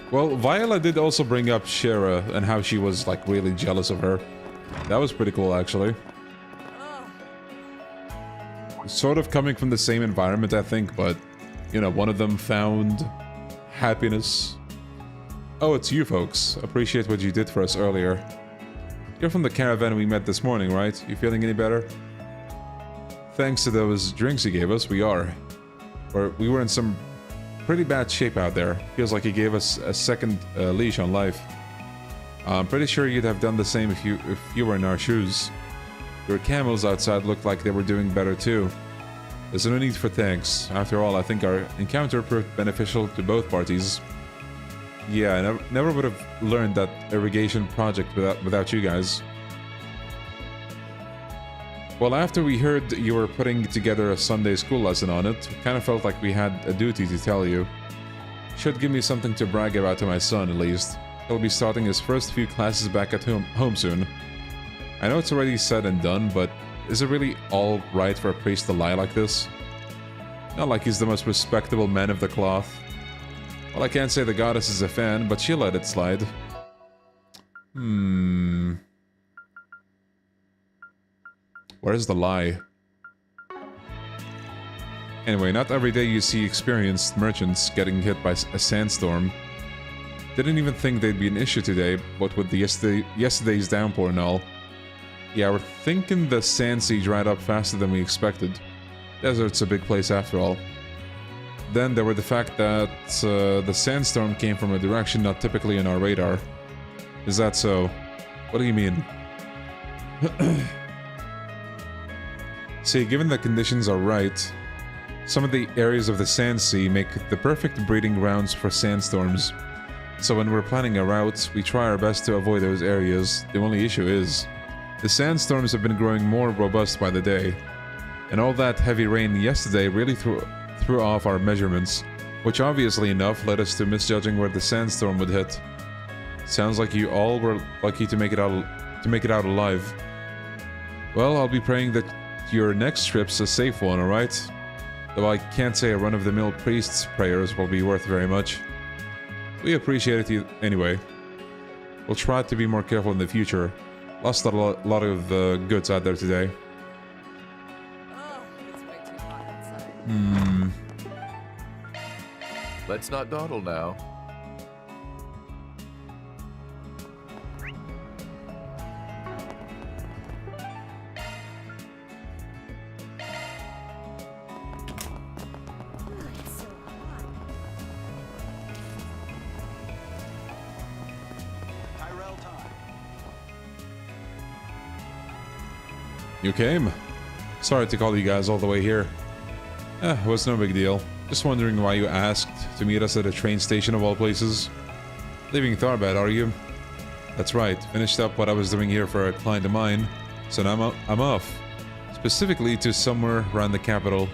Well, Viola did also bring up Shara and how she was like really jealous of her. That was pretty cool, actually. Sort of coming from the same environment, I think, but you know, one of them found happiness. Oh, it's you folks. Appreciate what you did for us earlier. You're from the caravan we met this morning, right? You feeling any better? Thanks to those drinks he gave us, we are. We were in some pretty bad shape out there. Feels like he gave us a second leash on life. I'm pretty sure you'd have done the same if you were in our shoes. Your camels outside looked like they were doing better too. There's no need for thanks. After all, I think our encounter proved beneficial to both parties. Yeah, I never would have learned that irrigation project without you guys. Well, after we heard you were putting together a Sunday school lesson on it, kind of felt like we had a duty to tell you. Should give me something to brag about to my son, at least. He'll be starting his first few classes back at home soon. I know it's already said and done, but is it really all right for a priest to lie like this? Not like he's the most respectable man of the cloth. Well, I can't say the goddess is a fan, but she let it slide. Where's the lie? Anyway, not every day you see experienced merchants getting hit by a sandstorm. Didn't even think they'd be an issue today, what with the yesterday's downpour and all. Yeah, we're thinking the sand sea dried up faster than we expected. Desert's a big place after all. Then there were the fact that the sandstorm came from a direction not typically on our radar. Is that so? What do you mean? See, given the conditions are right, some of the areas of the sand sea make the perfect breeding grounds for sandstorms. So when we're planning a route, we try our best to avoid those areas. The only issue is, the sandstorms have been growing more robust by the day. And all that heavy rain yesterday really threw off our measurements, which obviously enough led us to misjudging where the sandstorm would hit. Sounds like you all were lucky to make it out alive. Well, I'll be praying that your next trip's a safe one, alright? Though I can't say a run-of-the-mill priest's prayers will be worth very much. We appreciate it anyway. We'll try to be more careful in the future. Lost a lot of goods out there today. Oh, it's way too hot outside. Let's not dawdle now. You came? Sorry to call you guys all the way here. It was no big deal. Just wondering why you asked to meet us at a train station of all places. Leaving Tharbad, are you? That's right. Finished up what I was doing here for a client of mine, so now I'm off. Specifically to somewhere around the capital.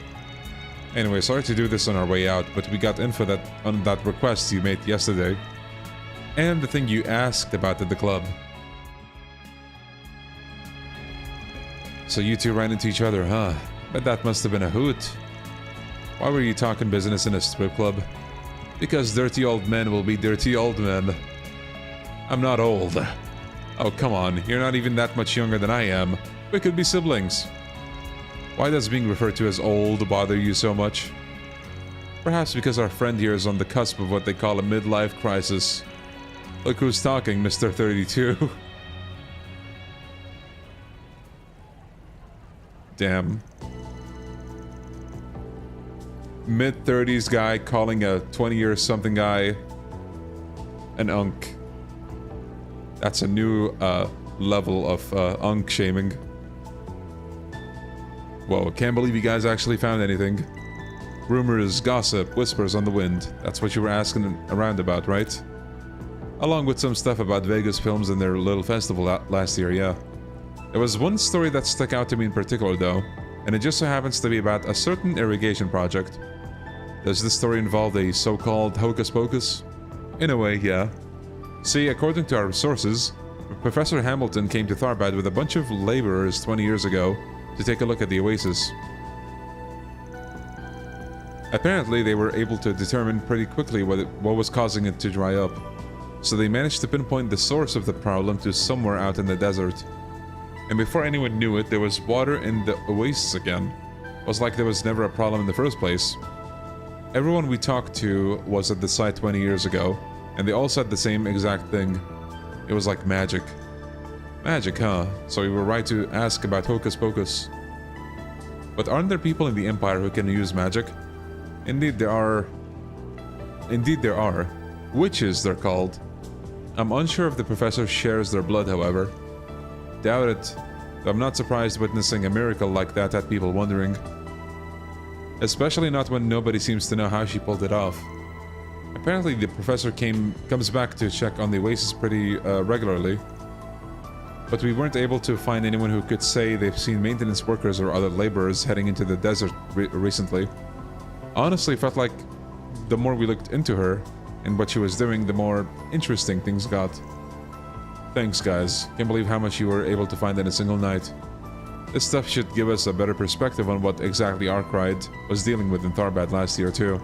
Anyway, sorry to do this on our way out, but we got info on that request you made yesterday. And the thing you asked about at the club. So you two ran into each other, huh? Bet that must have been a hoot. Why were you talking business in a strip club? Because dirty old men will be dirty old men. I'm not old. Oh, come on. You're not even that much younger than I am. We could be siblings. Why does being referred to as old bother you so much? Perhaps because our friend here is on the cusp of what they call a midlife crisis. Look who's talking, Mr. 32. Damn. Mid-30s guy calling a 20-year-something guy an unk. That's a new level of unk shaming. Whoa, can't believe you guys actually found anything. Rumors, gossip, whispers on the wind. That's what you were asking around about, right? Along with some stuff about Vegas films and their little festival last year, yeah. There was one story that stuck out to me in particular though, and it just so happens to be about a certain irrigation project. Does this story involve a so-called hocus pocus? In a way, yeah. See, according to our sources, Professor Hamilton came to Tharbad with a bunch of laborers 20 years ago to take a look at the oasis. Apparently, they were able to determine pretty quickly what was causing it to dry up, so they managed to pinpoint the source of the problem to somewhere out in the desert. And before anyone knew it, there was water in the oasis again. It was like there was never a problem in the first place. Everyone we talked to was at the site 20 years ago, and they all said the same exact thing. It was like magic. Magic, huh? So we were right to ask about hocus pocus. But aren't there people in the Empire who can use magic? Indeed there are. Witches, they're called. I'm unsure if the professor shares their blood, however. Doubt it, though I'm not surprised witnessing a miracle like that had people wondering. Especially not when nobody seems to know how she pulled it off. Apparently the professor comes back to check on the oasis pretty regularly. But we weren't able to find anyone who could say they've seen maintenance workers or other laborers heading into the desert recently. Honestly, it felt like the more we looked into her and what she was doing, the more interesting things got. Thanks, guys. Can't believe how much you were able to find in a single night. This stuff should give us a better perspective on what exactly Arkwright was dealing with in Tharbad last year, too.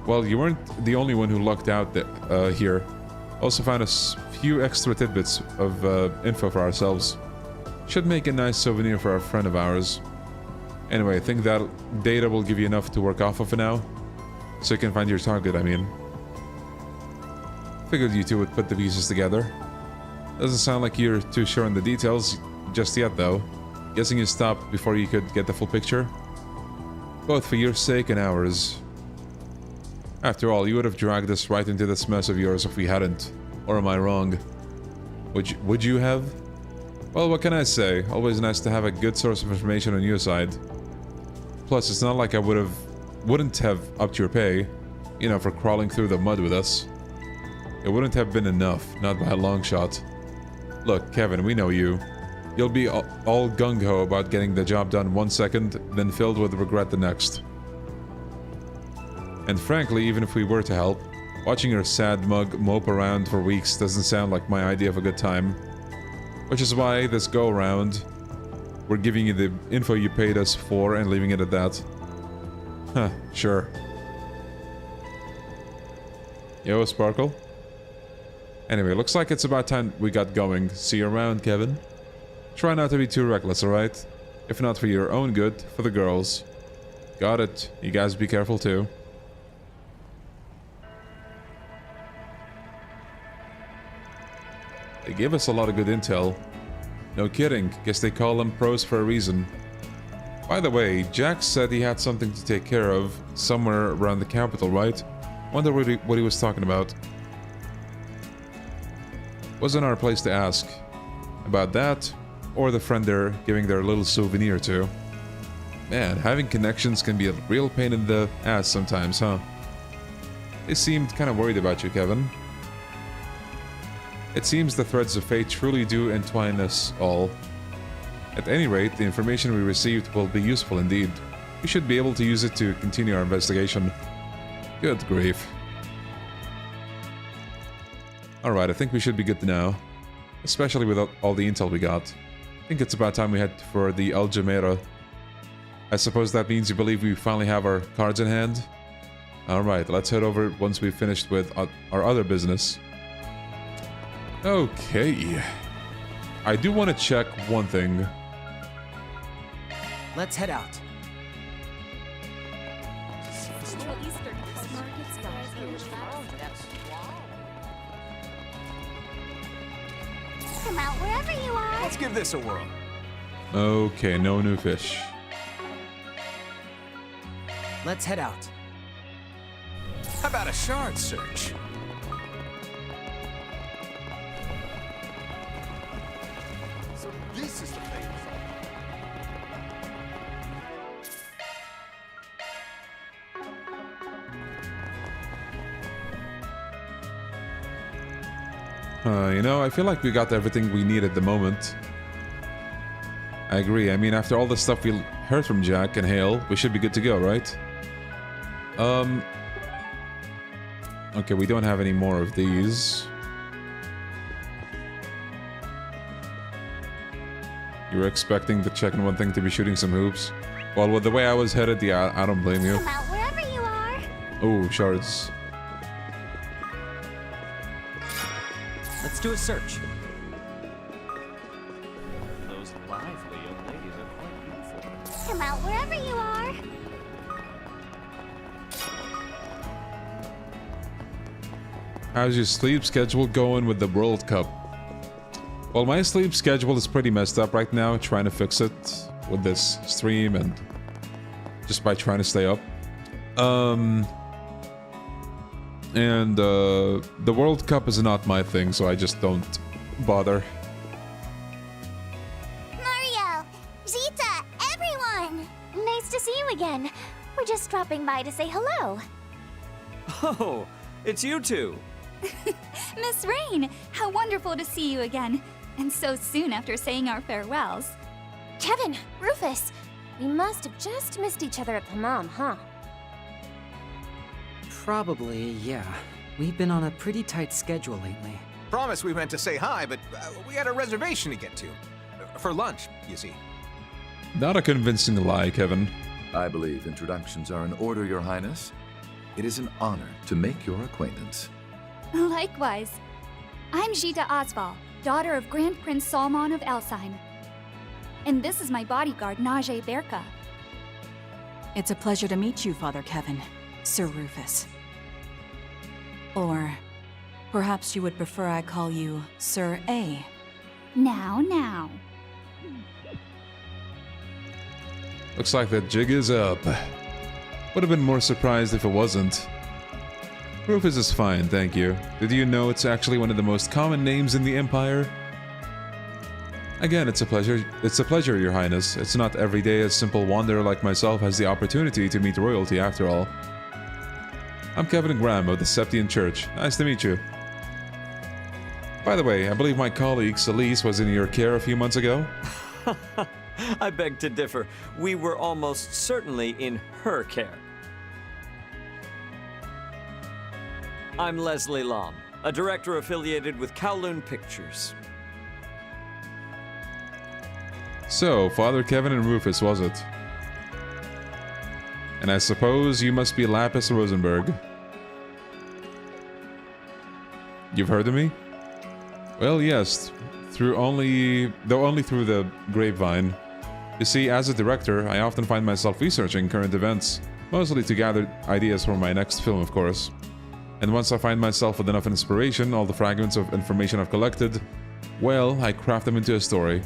Well, you weren't the only one who lucked out here. Also found a few extra tidbits of info for ourselves. Should make a nice souvenir for a friend of ours. Anyway, I think that data will give you enough to work off of for now. So you can find your target, I mean. Figured you two would put the pieces together. Doesn't sound like you're too sure on the details just yet, though. Guessing you stopped before you could get the full picture? Both for your sake and ours. After all, you would have dragged us right into this mess of yours if we hadn't. Or am I wrong? Would you have? Well, what can I say? Always nice to have a good source of information on your side. Plus, it's not like I wouldn't have upped your pay, you know, for crawling through the mud with us. It wouldn't have been enough, not by a long shot. Look, Kevin, we know you. You'll be all gung-ho about getting the job done 1 second, then filled with regret the next. And frankly, even if we were to help, watching your sad mug mope around for weeks doesn't sound like my idea of a good time. Which is why, this go-around, we're giving you the info you paid us for and leaving it at that. Huh, sure. Yo, Sparkle? Anyway, looks like it's about time we got going. See you around, Kevin. Try not to be too reckless, alright? If not for your own good, for the girls. Got it. You guys be careful too. They gave us a lot of good intel. No kidding, guess they call them pros for a reason. By the way, Jack said he had something to take care of somewhere around the capital, right? Wonder what he was talking about. Wasn't our place to ask about that, or the friend they're giving their little souvenir to. Man, having connections can be a real pain in the ass sometimes, huh? They seemed kind of worried about you, Kevin. It seems the threads of fate truly do entwine us all. At any rate, the information we received will be useful indeed. We should be able to use it to continue our investigation. Good grief. Alright, I think we should be good now. Especially with all the intel we got. I think it's about time we head for the El Jumeirah. I suppose that means you believe we finally have our cards in hand? Alright, let's head over once we've finished with our other business. Okay. I do want to check one thing. Let's head out. Come out wherever you are. Let's give this a whirl. Okay, no new fish. Let's head out. How about a shard search? So this is the thing. You know, I feel like we got everything we need at the moment. I agree. I mean, after all the stuff we heard from Jack and Hale, we should be good to go, right? Okay, we don't have any more of these. You were expecting the check and one thing to be shooting some hoops. Well, with the way I was headed, yeah, I don't blame you. Come out wherever you are. Oh, shards. Let's do a search. Those lively young ladies are quite beautiful. Come out wherever you are. How's your sleep schedule going with the World Cup? Well, my sleep schedule is pretty messed up right now, trying to fix it with this stream and just by trying to stay up. The World Cup is not my thing, so I just don't bother. Mario, Zita, everyone! Nice to see you again. We're just dropping by to say hello. Oh, it's you two. Miss Rain, how wonderful to see you again. And so soon after saying our farewells. Kevin, Rufus, we must have just missed each other at the mom, huh? Probably, yeah. We've been on a pretty tight schedule lately. Promise we meant to say hi, but we had a reservation to get to. For lunch, you see. Not a convincing lie, Kevin. I believe introductions are in order, Your Highness. It is an honor to make your acquaintance. Likewise. I'm Jita Osval, daughter of Grand Prince Salmon of Elsheim. And this is my bodyguard, Najee Berka. It's a pleasure to meet you, Father Kevin, Sir Rufus. Or perhaps you would prefer I call you Sir A. Now. Looks like that jig is up. Would have been more surprised if it wasn't. Rufus is fine, thank you. Did you know it's actually one of the most common names in the Empire? Again, it's a pleasure. It's a pleasure, Your Highness. It's not every day a simple wanderer like myself has the opportunity to meet royalty after all. I'm Kevin Graham of the Septian Church. Nice to meet you. By the way, I believe my colleague Celise was in your care a few months ago? I beg to differ. We were almost certainly in her care. I'm Leslie Lam, a director affiliated with Kowloon Pictures. So, Father Kevin and Rufus, was it? And I suppose you must be Lapis Rosenberg. You've heard of me? Well, yes, only through the grapevine. You see, as a director, I often find myself researching current events, mostly to gather ideas for my next film, of course. And once I find myself with enough inspiration, all the fragments of information I've collected, well, I craft them into a story.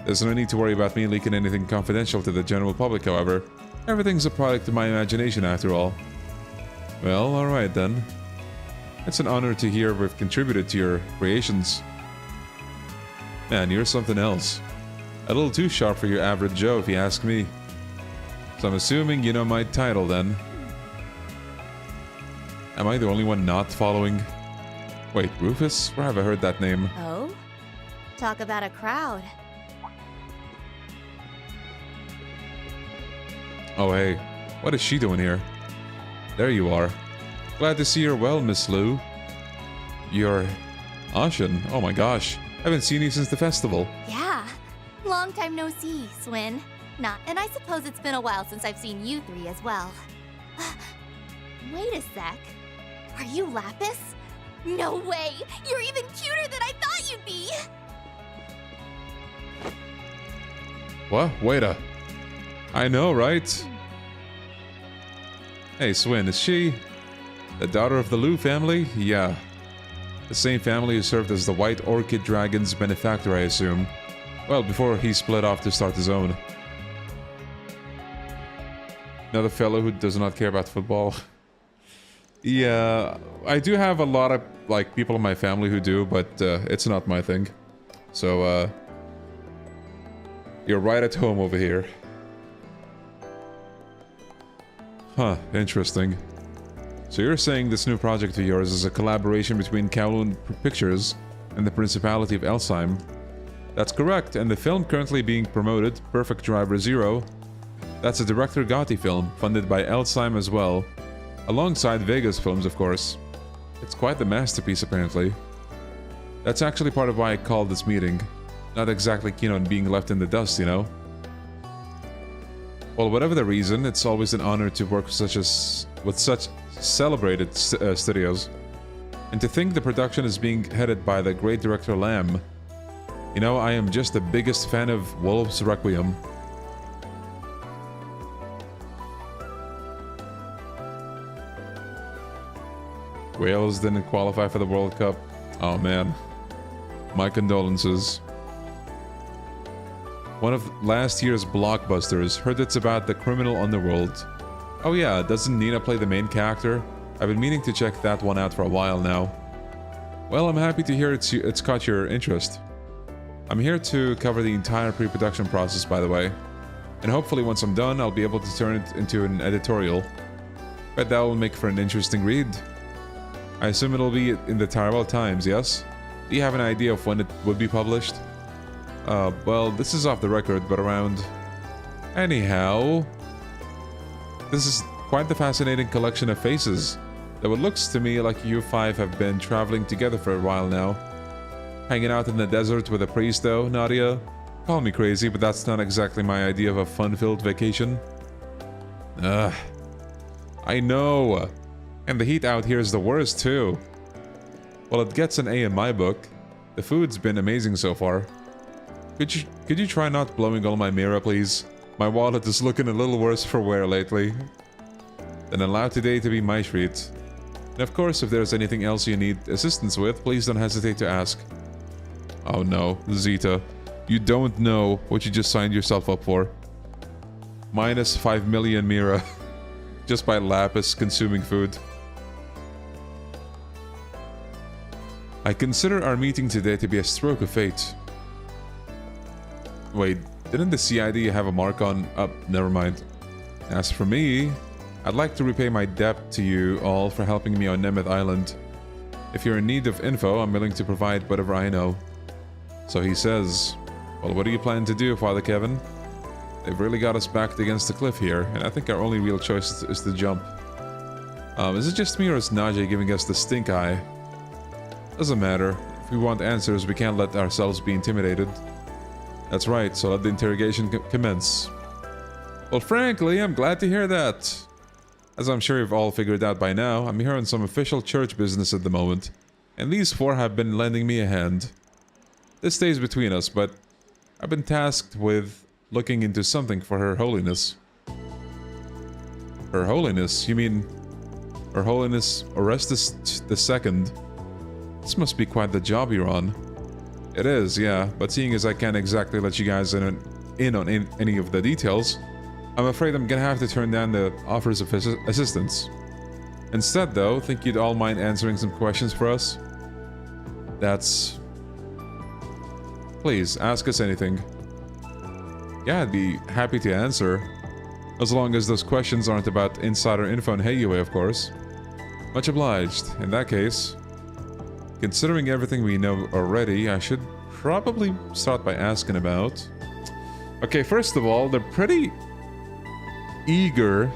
There's no need to worry about me leaking anything confidential to the general public, however. Everything's a product of my imagination, after all. Well, alright then. It's an honor to hear we've contributed to your creations. Man, you're something else. A little too sharp for your average Joe, if you ask me. So I'm assuming you know my title, then. Am I the only one not following? Wait, Rufus? Where have I heard that name? Oh? Talk about a crowd. Oh hey, what is she doing here? There you are. Glad to see you're well, Miss Lou. You're Ashen. Oh my gosh. Haven't seen you since the festival. Yeah. Long time no see, Swin. And I suppose it's been a while since I've seen you three as well. Wait a sec. Are you Lapis? No way! You're even cuter than I thought you'd be! What? Wait a... I know, right? Hey, Swin, is she... the daughter of the Lu family? Yeah. The same family who served as the White Orchid Dragon's benefactor, I assume. Well, before he split off to start his own. Another fellow who does not care about football. Yeah, I do have a lot of, like, people in my family who do, but it's not my thing. So, you're right at home over here. Huh, interesting. So you're saying this new project of yours is a collaboration between Kowloon Pictures and the Principality of Elsheim? That's correct, and the film currently being promoted, Perfect Driver Zero, that's a Director Gotti film, funded by Elsheim as well, alongside Vegas Films, of course. It's quite the masterpiece, apparently. That's actually part of why I called this meeting. Not exactly keen on being left in the dust, you know? Well, whatever the reason, it's always an honor to work with such celebrated studios. And to think the production is being headed by the great director Lam. You know, I am just the biggest fan of Wolf's Requiem. Wales didn't qualify for the World Cup. Oh man. My condolences. One of last year's blockbusters. Heard it's about the criminal underworld. Oh yeah, doesn't Nina play the main character? I've been meaning to check that one out for a while now. Well, I'm happy to hear it's caught your interest. I'm here to cover the entire pre-production process, by the way. And hopefully once I'm done, I'll be able to turn it into an editorial. Bet that will make for an interesting read. I assume it'll be in the Tyrell Times, yes? Do you have an idea of when it would be published? Well, this is off the record, but around... Anyhow... This is quite the fascinating collection of faces. Though it looks to me like you five have been traveling together for a while now. Hanging out in the desert with a priest though, Nadia? Call me crazy, but that's not exactly my idea of a fun-filled vacation. Ugh. I know. And the heat out here is the worst too. Well, it gets an A in my book. The food's been amazing so far. Could you try not blowing all my mirror, please? My wallet is looking a little worse for wear lately. Then allow today to be my treat. And of course, if there's anything else you need assistance with, please don't hesitate to ask. Oh no, Zeta. You don't know what you just signed yourself up for. Minus 5 million Mira. Just by Lapis consuming food. I consider our meeting today to be a stroke of fate. Wait, didn't the CID have a mark on... never mind. As for me, I'd like to repay my debt to you all for helping me on Nemeth Island. If you're in need of info, I'm willing to provide whatever I know. So he says, well, what do you plan to do, Father Kevin? They've really got us backed against the cliff here, and I think our only real choice is to jump. Is it just me or is Najee giving us the stink eye? Doesn't matter. If we want answers, we can't let ourselves be intimidated. That's right, so let the interrogation commence. Well, frankly, I'm glad to hear that. As I'm sure you've all figured out by now, I'm here on some official church business at the moment, and these four have been lending me a hand. This stays between us, but I've been tasked with looking into something for Her Holiness. Her Holiness? You mean Her Holiness Orestes II? This must be quite the job you're on. It is, yeah, but seeing as I can't exactly let you guys in on any of the details, I'm afraid I'm gonna have to turn down the offers of assistance. Instead, though, think you'd all mind answering some questions for us? That's... Please, ask us anything. Yeah, I'd be happy to answer. As long as those questions aren't about insider info on Heiyue, of course. Much obliged. In that case, considering everything we know already, I should probably start by asking about... Okay, first of all, they're pretty eager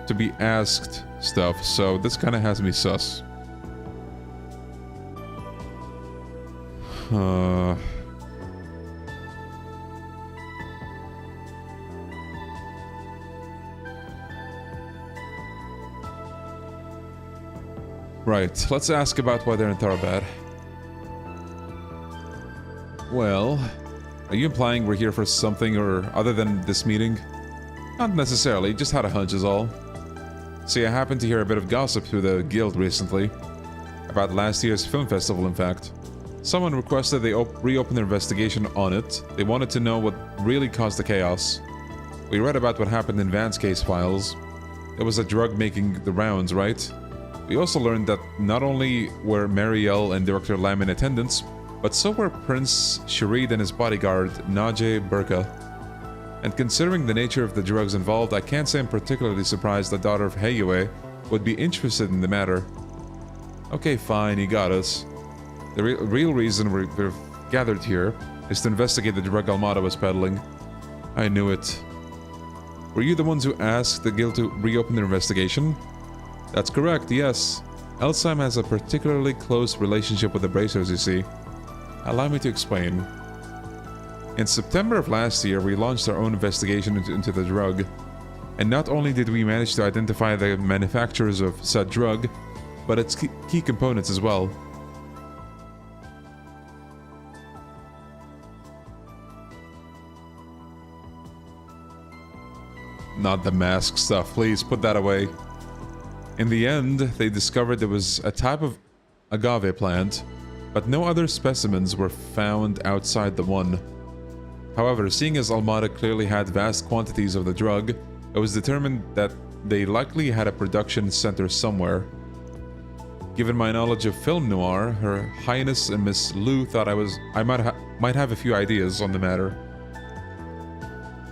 to be asked stuff, so this kind of has me sus. Right, let's ask about weather in Tarbad. Well, are you implying we're here for something or other than this meeting? Not necessarily, just had a hunch is all. See, I happened to hear a bit of gossip through the guild recently. About last year's film festival, in fact. Someone requested they reopen their investigation on it. They wanted to know what really caused the chaos. We read about what happened in Van's case files. It was a drug making the rounds, right? We also learned that not only were Marielle and Director Lam in attendance, but so were Prince Sharid and his bodyguard, Najee Burka. And considering the nature of the drugs involved, I can't say I'm particularly surprised the daughter of Heiyue would be interested in the matter. Okay, fine, you got us. The real reason we're gathered here is to investigate the drug Almada was peddling. I knew it. Were you the ones who asked the guild to reopen their investigation? That's correct, yes. Elsheim has a particularly close relationship with the Bracers, you see. Allow me to explain. In September of last year, we launched our own investigation into the drug. And not only did we manage to identify the manufacturers of said drug, but its key components as well. Not the mask stuff, please put that away. In the end, they discovered there was a type of agave plant, but no other specimens were found outside the one. However, seeing as Almada clearly had vast quantities of the drug, it was determined that they likely had a production center somewhere. Given my knowledge of film noir, Her Highness and Miss Lu thought I might have a few ideas on the matter.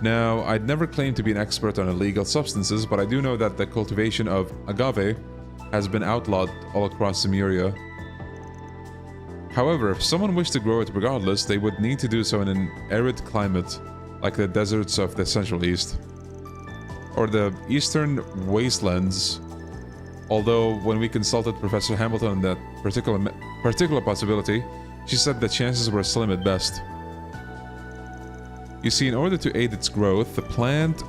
Now, I'd never claimed to be an expert on illegal substances, but I do know that the cultivation of agave has been outlawed all across Lemuria. However, if someone wished to grow it regardless, they would need to do so in an arid climate, like the deserts of the Central East, or the Eastern Wastelands. Although, when we consulted Professor Hamilton on that particular possibility, she said the chances were slim at best. You see, in order to aid its growth, the plant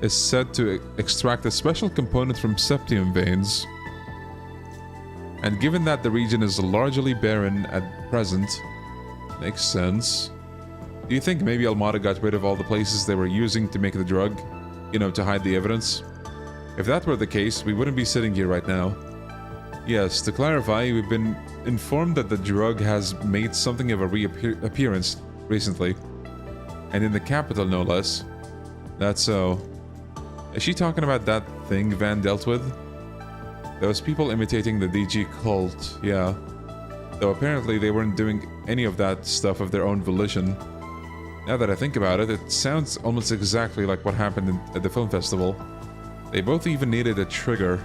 is said to extract a special component from septium veins. And given that the region is largely barren at present, makes sense. Do you think maybe Almada got rid of all the places they were using to make the drug? You know, to hide the evidence? If that were the case, we wouldn't be sitting here right now. Yes, to clarify, we've been informed that the drug has made something of a reappearance recently. And in the capital, no less. That's so. Is she talking about that thing Van dealt with? Those people imitating the DG cult, yeah. Though apparently they weren't doing any of that stuff of their own volition. Now that I think about it, it sounds almost exactly like what happened at the film festival. They both even needed a trigger.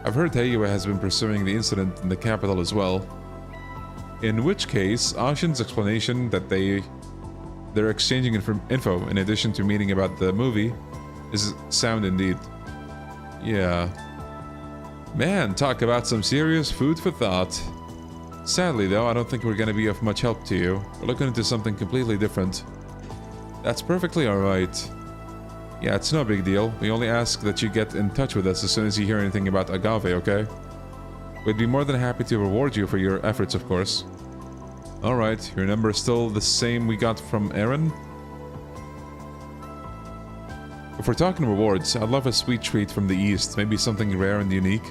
I've heard Heiwa has been pursuing the incident in the capital as well. In which case, Ashin's explanation that they're exchanging info in addition to meeting about the movie is sound indeed. Yeah. Man, talk about some serious food for thought. Sadly though, I don't think we're gonna be of much help to you. We're looking into something completely different. That's perfectly alright. Yeah, it's no big deal. We only ask that you get in touch with us as soon as you hear anything about agave, okay? We'd be more than happy to reward you for your efforts, of course. Alright, your number is still the same we got from Aaron? If we're talking rewards, I'd love a sweet treat from the East, maybe something rare and unique.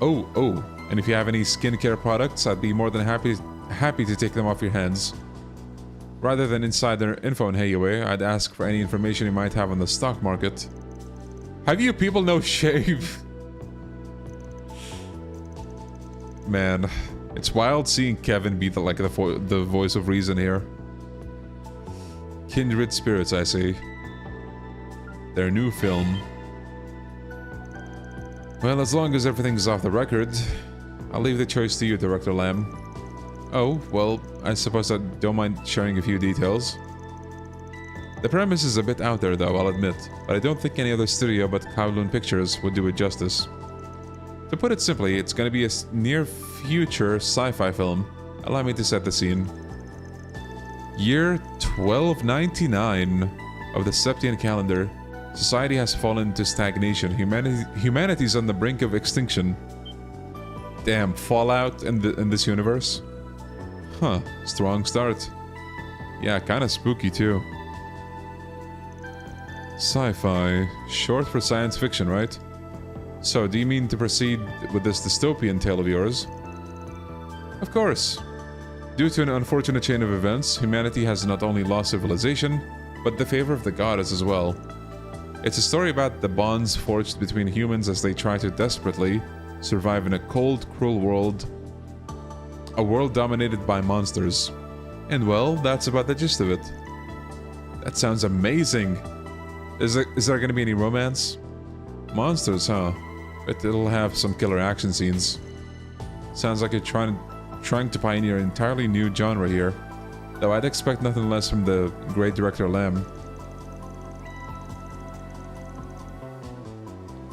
Oh, and if you have any skincare products, I'd be more than happy to take them off your hands. Rather than insider info in Heiwa, I'd ask for any information you might have on the stock market. Have you people no shave? Man, it's wild seeing Kevin be the voice of reason here. Kindred spirits, I see. Their new film. Well, as long as everything's off the record, I'll leave the choice to you, Director Lamb. Oh, well, I suppose I don't mind sharing a few details. The premise is a bit out there though, I'll admit, but I don't think any other studio but Kowloon Pictures would do it justice. To put it simply, it's gonna be a near-future sci-fi film. Allow me to set the scene. Year 1299 of the Septian calendar. Society has fallen into stagnation. Humanity's on the brink of extinction. Damn, Fallout in this universe? Huh, strong start. Yeah, kinda spooky too. Sci-fi. Short for science fiction, right? So, do you mean to proceed with this dystopian tale of yours? Of course. Due to an unfortunate chain of events, humanity has not only lost civilization, but the favor of the goddess as well. It's a story about the bonds forged between humans as they try to desperately survive in a cold, cruel world. A world dominated by monsters. And well, that's about the gist of it. That sounds amazing. Is there gonna be any romance? Monsters, huh? but it'll have some killer action scenes. Sounds like you're trying to pioneer an entirely new genre here, though I'd expect nothing less from the great director Lam.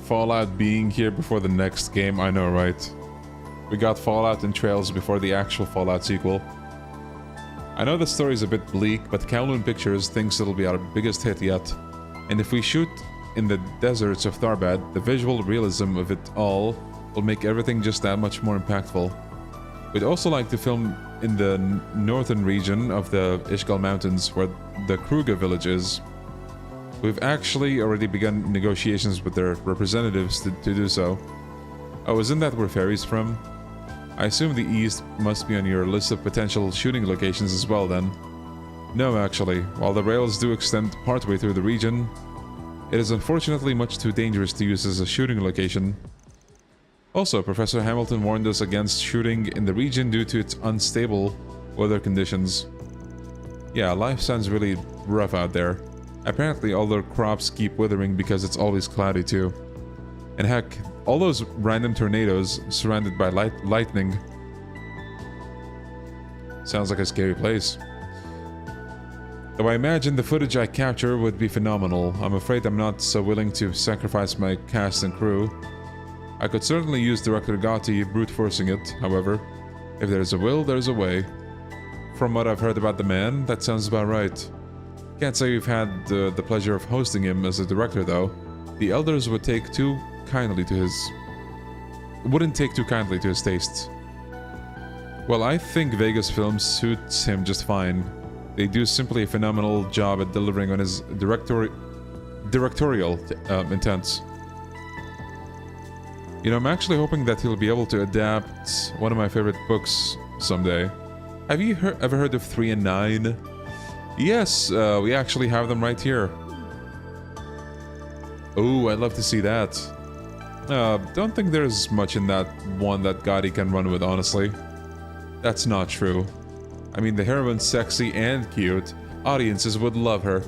Fallout being here before the next game, I know, right? We got Fallout and Trails before the actual Fallout sequel. I know the story's a bit bleak, but Kowloon Pictures thinks it'll be our biggest hit yet. And if we shoot in the deserts of Tharbad, the visual realism of it all will make everything just that much more impactful. We'd also like to film in the northern region of the Ishgal Mountains, where the Kruger village is. We've actually already begun negotiations with their representatives to do so. Oh, isn't that where Fairy's from? I assume the east must be on your list of potential shooting locations as well then. No, actually. While the rails do extend partway through the region, it is unfortunately much too dangerous to use as a shooting location. Also, Professor Hamilton warned us against shooting in the region due to its unstable weather conditions. Yeah, life sounds really rough out there. Apparently all their crops keep withering because it's always cloudy too. And heck, all those random tornadoes surrounded by lightning. Sounds like a scary place. Though I imagine the footage I capture would be phenomenal, I'm afraid I'm not so willing to sacrifice my cast and crew. I could certainly use Director Gotti brute forcing it, however. If there's a will, there's a way. From what I've heard about the man, that sounds about right. Can't say we've had the pleasure of hosting him as a director though. The elders wouldn't take too kindly to his tastes. Well, I think Vegas Films suits him just fine. They do simply a phenomenal job at delivering on his directorial intents. You know, I'm actually hoping that he'll be able to adapt one of my favorite books someday. Have you ever heard of 3 and 9? Yes, we actually have them right here. Oh, I'd love to see that. Don't think there's much in that one that Gotti can run with, honestly. That's not true. I mean, the heroine's sexy and cute. Audiences would love her.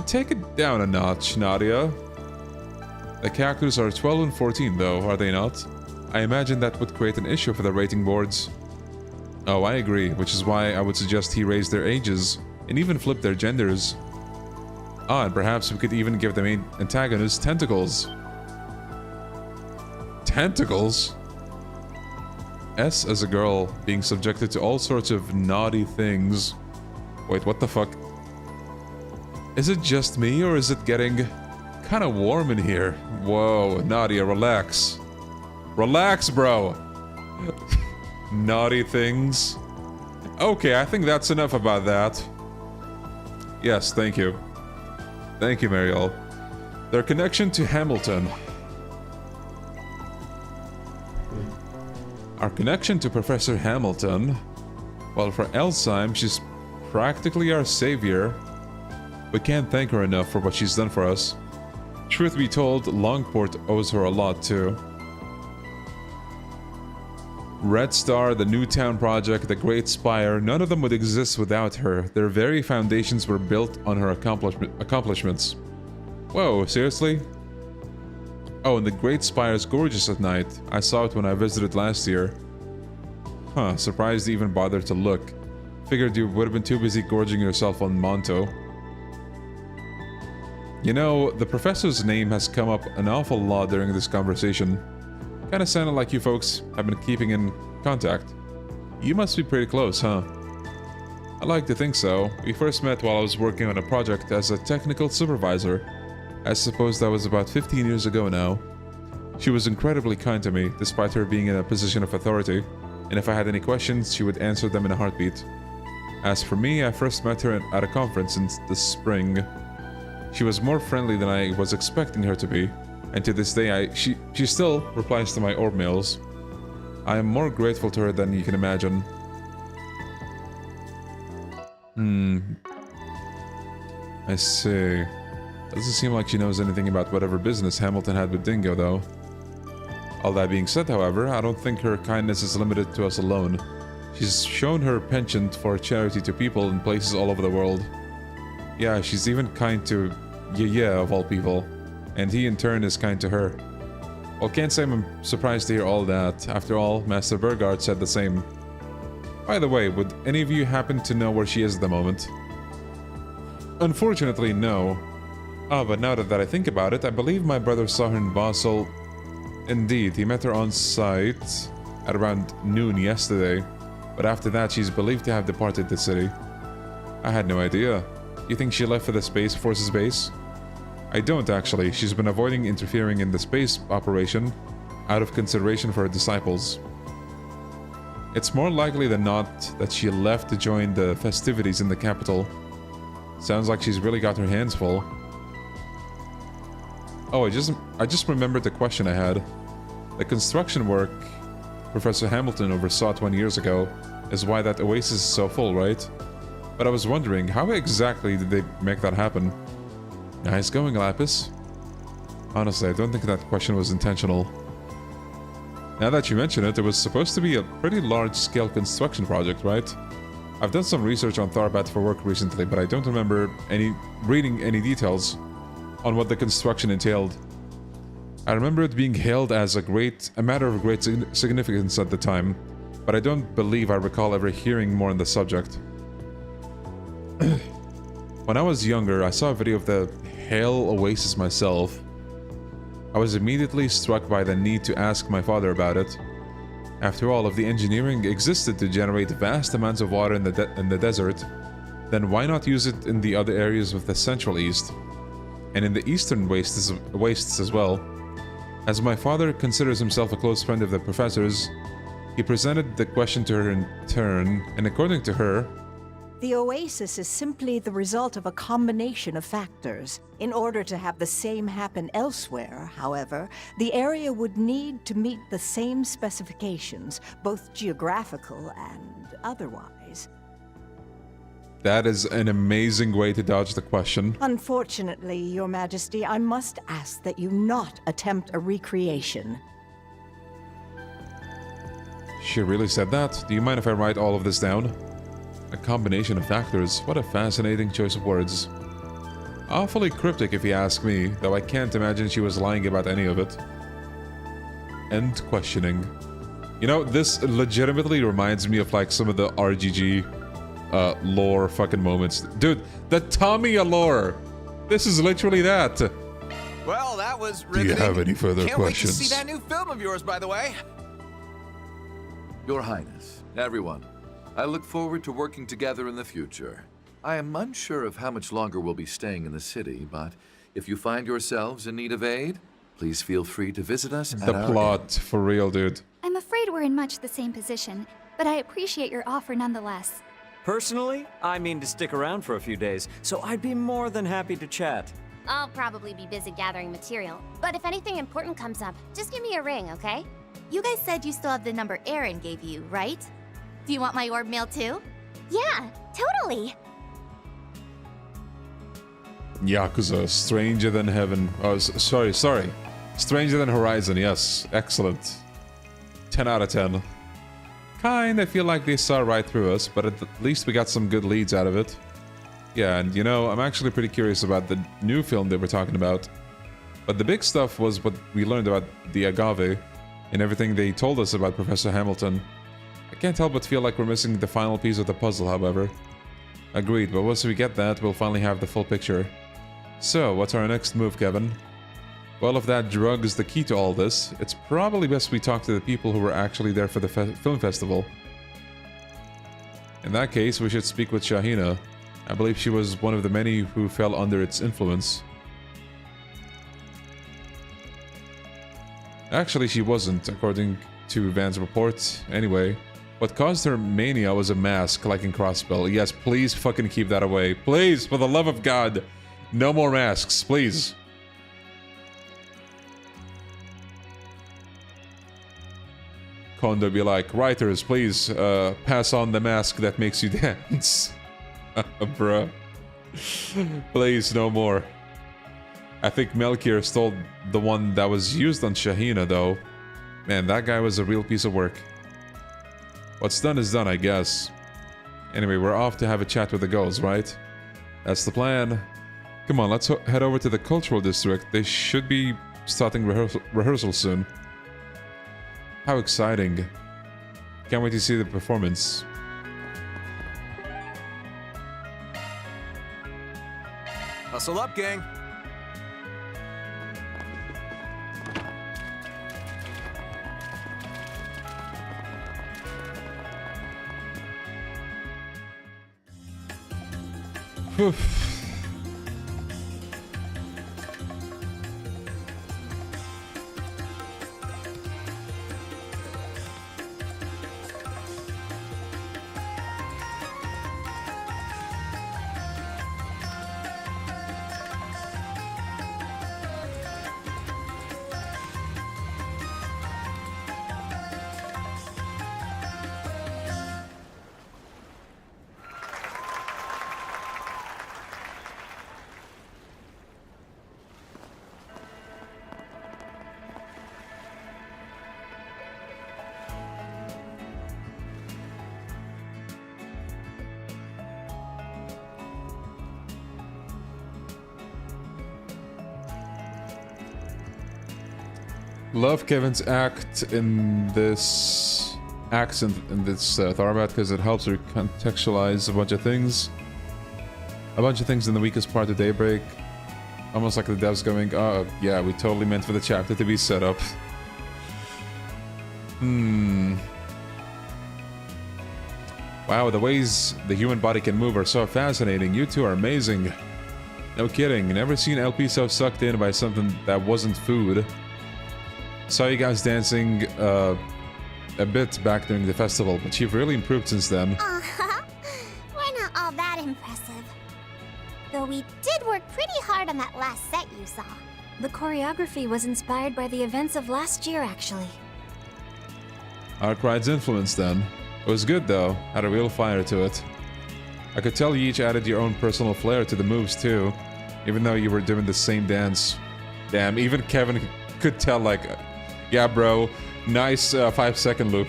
Take it down a notch, Nadia. The characters are 12 and 14, though, are they not? I imagine that would create an issue for the rating boards. Oh, I agree, which is why I would suggest he raise their ages, and even flip their genders. Ah, and perhaps we could even give the main antagonist tentacles. Tentacles? S as a girl, being subjected to all sorts of naughty things. Wait, what the fuck? Is it just me, or is it getting kind of warm in here? Whoa, Nadia, relax. Relax, bro! Naughty things. Okay, I think that's enough about that. Yes, thank you. Thank you, Mariel. Their connection to Hamilton. Our connection to Professor Hamilton. Well, for Elsheim, she's practically our savior. We can't thank her enough for what she's done for us. Truth be told, Longport owes her a lot too. Red Star, the Newtown Project, the Great Spire, none of them would exist without her. Their very foundations were built on her accomplishments. Whoa, seriously? Oh, and the Great Spire is gorgeous at night. I saw it when I visited last year. Huh, surprised you even bothered to look. Figured you would have been too busy gorging yourself on Monto. You know, the professor's name has come up an awful lot during this conversation. Kinda sounded like you folks have been keeping in contact. You must be pretty close, huh? I like to think so. We first met while I was working on a project as a technical supervisor. I suppose that was about 15 years ago now. She was incredibly kind to me, despite her being in a position of authority, and if I had any questions, she would answer them in a heartbeat. As for me, I first met her at a conference in the spring. She was more friendly than I was expecting her to be, and to this day she still replies to my orb mails. I am more grateful to her than you can imagine. I see. Doesn't seem like she knows anything about whatever business Hamilton had with Dingo, though. All that being said, however, I don't think her kindness is limited to us alone. She's shown her penchant for charity to people in places all over the world. Yeah, she's even kind to Yaya of all people, and he in turn is kind to her. Well, can't say I'm surprised to hear all that. After all, Master Burgard said the same. By the way, would any of you happen to know where she is at the moment? Unfortunately, no. Oh, but now that I think about it, I believe my brother saw her in Basel. Indeed, he met her on site at around noon yesterday. But after that, she's believed to have departed the city. I had no idea. You think she left for the Space Forces base? I don't actually. She's been avoiding interfering in the space operation out of consideration for her disciples. It's more likely than not that she left to join the festivities in the capital. Sounds like she's really got her hands full. Oh, I just remembered the question I had. The construction work Professor Hamilton oversaw 20 years ago is why that oasis is so full, right? But I was wondering, how exactly did they make that happen? Nice going, Lapis. Honestly, I don't think that question was intentional. Now that you mention it, it was supposed to be a pretty large-scale construction project, right? I've done some research on Tharbat for work recently, but I don't remember reading any details on what the construction entailed. I remember it being hailed as a matter of great significance at the time, but I don't believe I recall ever hearing more on the subject. When I was younger, I saw a video of the Hale Oasis myself. I was immediately struck by the need to ask my father about it. After all, if the engineering existed to generate vast amounts of water in the desert, then why not use it in the other areas of the Central East? And in the eastern wastes as well. As my father considers himself a close friend of the professor's, he presented the question to her in turn, and according to her, The oasis is simply the result of a combination of factors. In order to have the same happen elsewhere, however, the area would need to meet the same specifications, both geographical and otherwise. that is an amazing way to dodge the question. Unfortunately, Your Majesty, I must ask that you not attempt a recreation. She really said that? Do you mind if I write all of this down? A combination of factors. What a fascinating choice of words. Awfully cryptic if you ask me, though I can't imagine she was lying about any of it. End questioning. You know, this legitimately reminds me of like some of the RGG lore fucking moments. Dude, the Tamiya lore! This is literally that! Well, that was Do riveting. you have any further Can't wait to questions? see that new film of yours, by the way. Your Highness, everyone, I look forward to working together in the future. I am unsure of how much longer we'll be staying in the city, but if you find yourselves in need of aid, please feel free to visit us at The our plot, for real, dude. I'm afraid we're in much the same position, but I appreciate your offer nonetheless. Personally, I mean to stick around for a few days, so I'd be more than happy to chat. I'll probably be busy gathering material, but if anything important comes up, just give me a ring, okay? You guys said you still have the number Aaron gave you, right? Do you want my orb mail too? Yeah, totally. Yakuza, Stranger Than Heaven. Oh, sorry. Stranger Than Horizon, yes. Excellent. 10 out of 10. I feel like they saw right through us, but at least we got some good leads out of it. Yeah, and you know, I'm actually pretty curious about the new film they were talking about. But the big stuff was what we learned about the agave and everything they told us about Professor Hamilton. I can't help but feel like we're missing the final piece of the puzzle, however. Agreed, but once we get that, we'll finally have the full picture. So, what's our next move, Kevin? Well, if that drug is the key to all this, it's probably best we talk to the people who were actually there for the film festival. In that case, we should speak with Shahina. I believe she was one of the many who fell under its influence. Actually, she wasn't, according to Van's report. Anyway, what caused her mania was a mask, like in Crossbell. Yes, please fucking keep that away. Please, for the love of God. No more masks, please. Kondo be like, writers, please, pass on the mask that makes you dance. Bruh. Please, no more. I think Melchior stole the one that was used on Shahina, though. Man, that guy was a real piece of work. What's done is done, I guess. Anyway, we're off to have a chat with the girls, right? That's the plan. Come on, let's head over to the cultural district. They should be starting rehearsal soon. How exciting. Can't wait to see the performance. Hustle up, gang. Whew. Love Kevin's accent in this Tharbad because it helps her contextualize a bunch of things. A bunch of things in the weakest part of Daybreak. Almost like the devs going, oh yeah, we totally meant for the chapter to be set up. Wow, the ways the human body can move are so fascinating. You two are amazing. No kidding, never seen LP so sucked in by something that wasn't food. Saw you guys dancing a bit back during the festival, but you've really improved since then. We're not all that impressive. Though we did work pretty hard on that last set you saw. The choreography was inspired by the events of last year, actually. Arkride's influence then. It was good though, had a real fire to it. I could tell you each added your own personal flair to the moves too, even though you were doing the same dance. Damn, even Kevin could tell like, yeah bro, nice 5-second loop.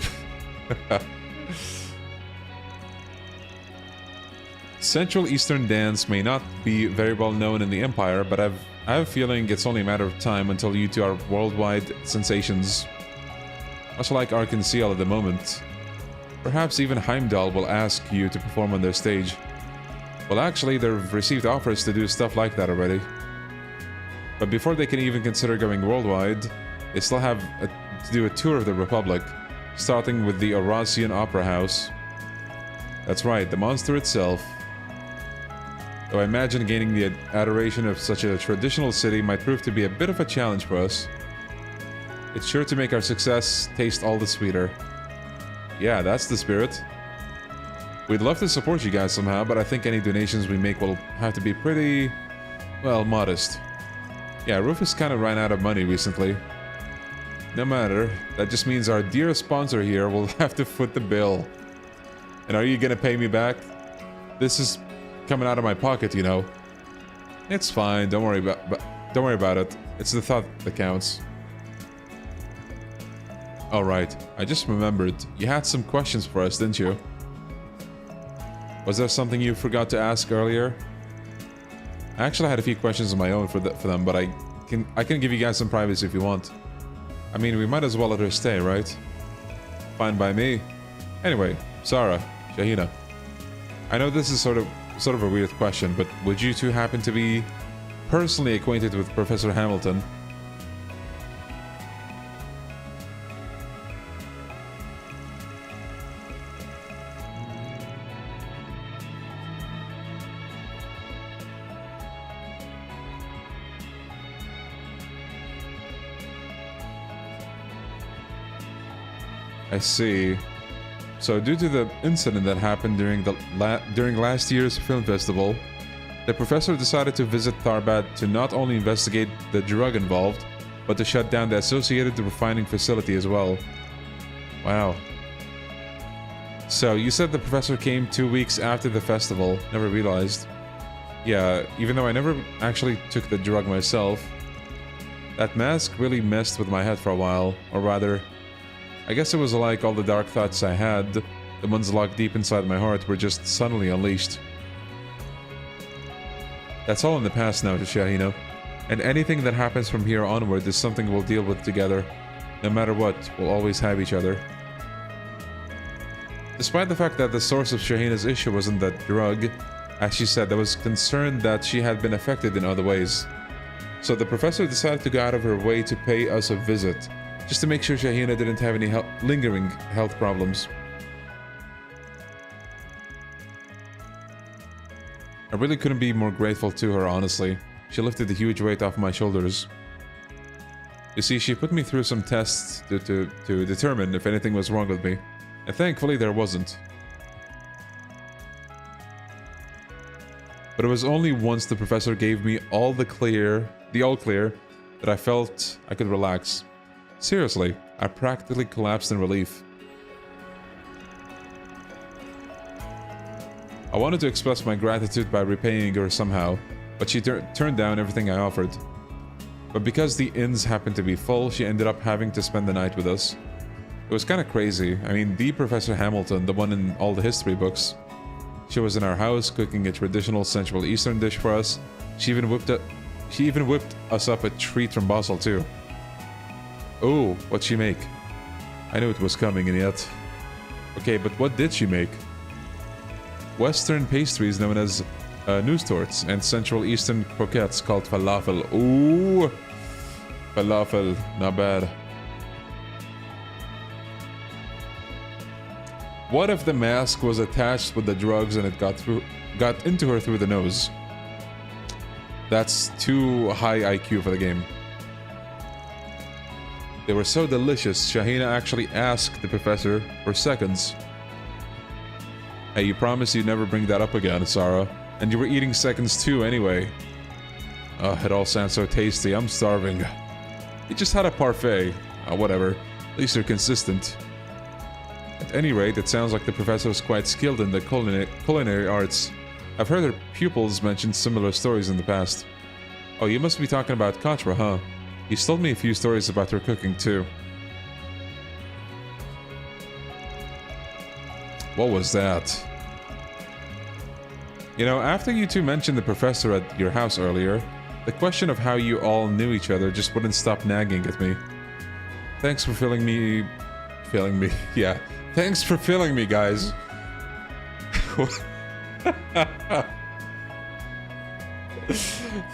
Central Eastern dance may not be very well known in the Empire, but I have a feeling it's only a matter of time until you two are worldwide sensations. Much like Ark and Seal at the moment. Perhaps even Heimdall will ask you to perform on their stage. Well actually, they've received offers to do stuff like that already. But before they can even consider going worldwide, they still have to do a tour of the Republic, starting with the Orasian Opera House. That's right, the monster itself. Though I imagine gaining the adoration of such a traditional city might prove to be a bit of a challenge for us. It's sure to make our success taste all the sweeter. Yeah, that's the spirit. We'd love to support you guys somehow, but I think any donations we make will have to be pretty, well, modest. Yeah, Rufus kind of ran out of money recently. No matter, that just means our dear sponsor here will have to foot the bill. And are you gonna pay me back? This is coming out of my pocket, you know. It's fine, don't worry about it. It's the thought that counts. Alright, I just remembered. You had some questions for us, didn't you? Was there something you forgot to ask earlier? I actually had a few questions of my own for them, but I can give you guys some privacy if you want. I mean, we might as well let her stay, right? Fine by me. Anyway, Sarah, Shahina. I know this is sort of a weird question, but would you two happen to be personally acquainted with Professor Hamilton? I see. So due to the incident that happened during last year's film festival, the professor decided to visit Tharbad to not only investigate the drug involved, but to shut down the associated refining facility as well. Wow. So you said the professor came 2 weeks after the festival. Never realized. Yeah, even though I never actually took the drug myself, that mask really messed with my head for a while, or rather, I guess it was like all the dark thoughts I had, the ones locked deep inside my heart, were just suddenly unleashed. That's all in the past now, Shahina. And anything that happens from here onward is something we'll deal with together. No matter what, we'll always have each other. Despite the fact that the source of Shahina's issue wasn't that drug, as she said, there was concern that she had been affected in other ways. So the professor decided to go out of her way to pay us a visit, just to make sure Shahina didn't have any lingering health problems. I really couldn't be more grateful to her, honestly. She lifted a huge weight off my shoulders. You see, she put me through some tests to determine if anything was wrong with me. And thankfully there wasn't. But it was only once the professor gave me the all clear, that I felt I could relax. Seriously, I practically collapsed in relief. I wanted to express my gratitude by repaying her somehow, but she turned down everything I offered. But because the inns happened to be full, she ended up having to spend the night with us. It was kind of crazy. I mean, the Professor Hamilton, the one in all the history books. She was in our house cooking a traditional Central Eastern dish for us. She even whipped us up a treat from Basel too. Oh, what'd she make? I knew it was coming, and yet... Okay, but what did she make? Western pastries known as news torts and Central Eastern croquettes called falafel. Ooh! Falafel, not bad. What if the mask was attached with the drugs and it got into her through the nose? That's too high IQ for the game. They were so delicious, Shahina actually asked the professor for seconds. Hey, you promised you'd never bring that up again, Sarah. And you were eating seconds too, anyway. It all sounds so tasty. I'm starving. You just had a parfait. Whatever. At least you're consistent. At any rate, it sounds like the professor is quite skilled in the culinary arts. I've heard her pupils mention similar stories in the past. Oh, you must be talking about Katra, huh? He's told me a few stories about her cooking, too. What was that? You know, after you two mentioned the professor at your house earlier, the question of how you all knew each other just wouldn't stop nagging at me. Thanks for filling me, yeah. Thanks for filling me, guys.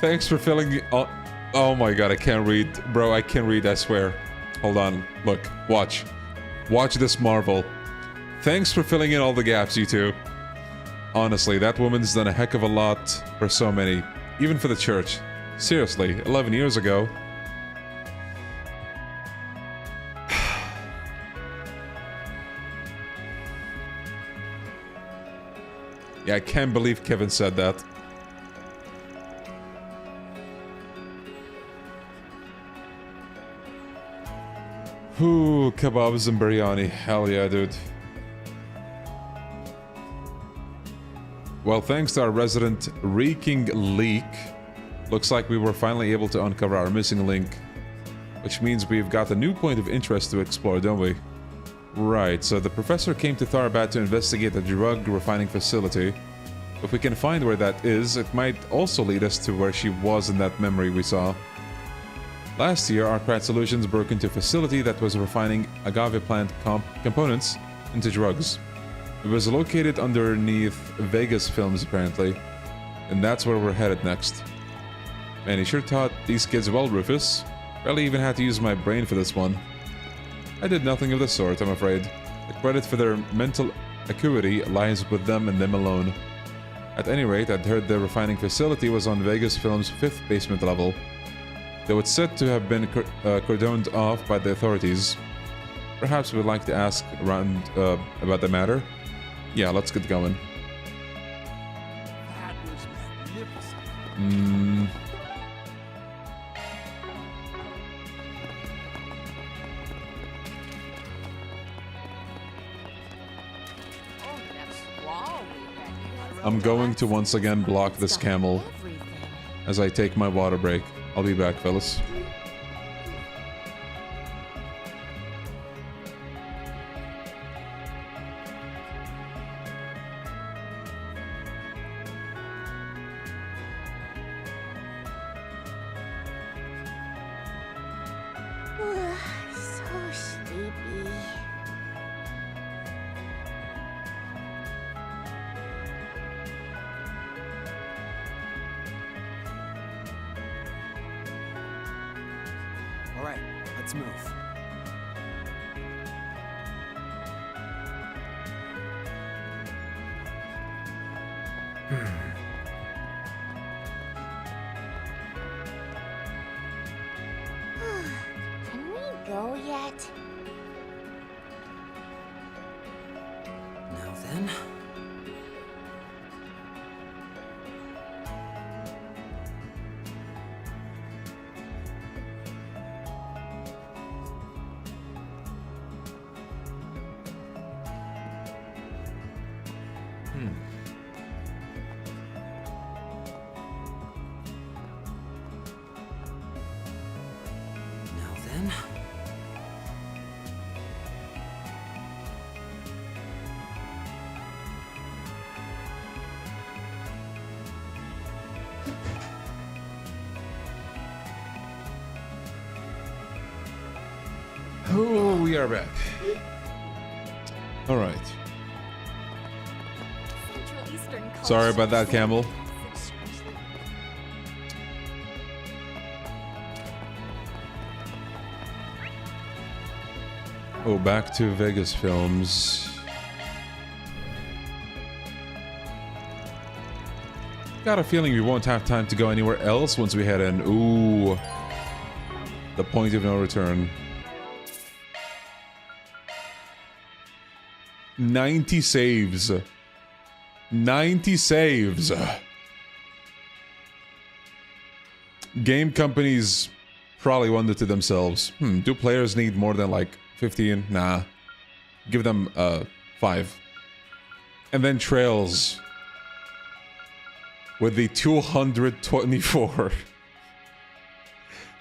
Thanks for filling me. Oh my god, I can't read. Bro, I can't read, I swear. Hold on, look, watch. Watch this marvel. Thanks for filling in all the gaps, you two. Honestly, that woman's done a heck of a lot for so many. Even for the church. Seriously, 11 years ago. Yeah, I can't believe Kevin said that. Ooh, kebabs and biryani. Hell yeah, dude. Well, thanks to our resident reeking leak, looks like we were finally able to uncover our missing link. Which means we've got a new point of interest to explore, don't we? Right, so the professor came to Tharbad to investigate a drug refining facility. If we can find where that is, it might also lead us to where she was in that memory we saw. Last year, Arkwright Solutions broke into a facility that was refining agave plant components into drugs. It was located underneath Vegas Films, apparently. And that's where we're headed next. Man, you sure taught these kids well, Rufus. Barely even had to use my brain for this one. I did nothing of the sort, I'm afraid. The credit for their mental acuity lies with them and them alone. At any rate, I'd heard the refining facility was on Vegas Film's 5th basement level, though it's said to have been cordoned off by the authorities. Perhaps we'd like to ask around about the matter? Yeah, let's get going. That was magnificent. I'm going to once again block this camel as I take my water break. I'll be back, fellas. Oh, sleepy. All right, let's move. Can we go yet? Now then. Now then. Oh, we are back. All right. Central Eastern Sorry about that, Campbell. Oh, back to Vegas Films. Got a feeling we won't have time to go anywhere else once we head in. Ooh. The point of no return. 90 saves. 90 saves. Game companies probably wonder to themselves, do players need more than like 15? Nah. Give them 5. And then Trails with the 224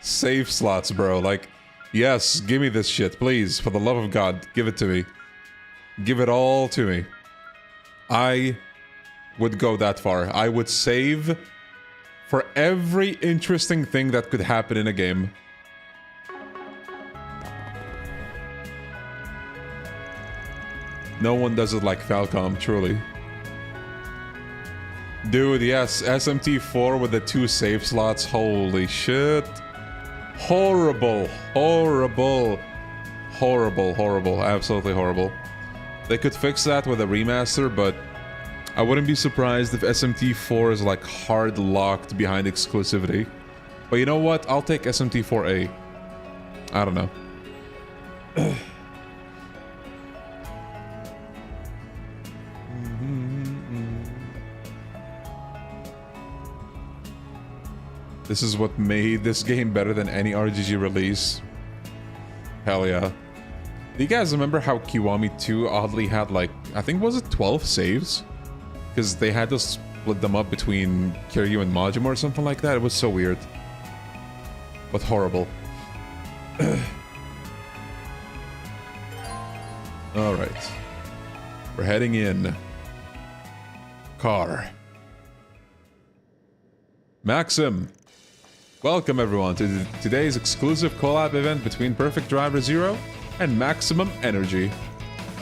save slots, bro. Like, yes, give me this shit, please. For the love of God, give it to me. Give it all to me. I would go that far. I would save for every interesting thing that could happen in a game. No one does it like Falcom, truly. Dude, yes, SMT4 with the 2 save slots. Holy shit. Horrible. Horrible. Horrible, horrible. Absolutely horrible. They could fix that with a remaster, but I wouldn't be surprised if SMT4 is like hard locked behind exclusivity. But you know what? I'll take SMT4A. I don't know. This is what made this game better than any RGG release. Hell yeah. Do you guys remember how Kiwami 2 oddly had like, I think was it 12 saves? Because they had to split them up between Kiryu and Majima or something like that. It was so weird. But horrible. Alright. We're heading in. Car. Maxim. Welcome everyone to today's exclusive collab event between Perfect Driver Zero and Maximum Energy.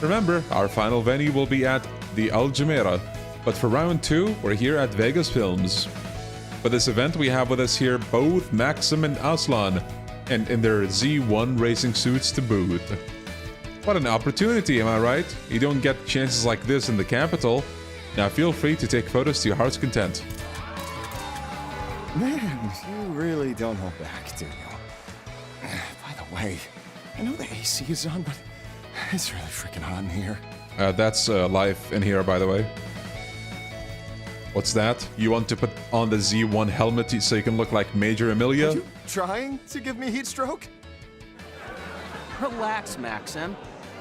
Remember, our final venue will be at the Al Jumeirah, but for round 2, we're here at Vegas Films. For this event, we have with us here both Maxim and Aslan, and in their Z1 racing suits to boot. What an opportunity, am I right? You don't get chances like this in the capital. Now feel free to take photos to your heart's content. Man, you really don't hold back, do you? By the way, I know the AC is on, but it's really freaking hot in here. That's live in here, by the way. What's that? You want to put on the Z1 helmet so you can look like Major Emilia? Are you trying to give me heat stroke? Relax, Maxim.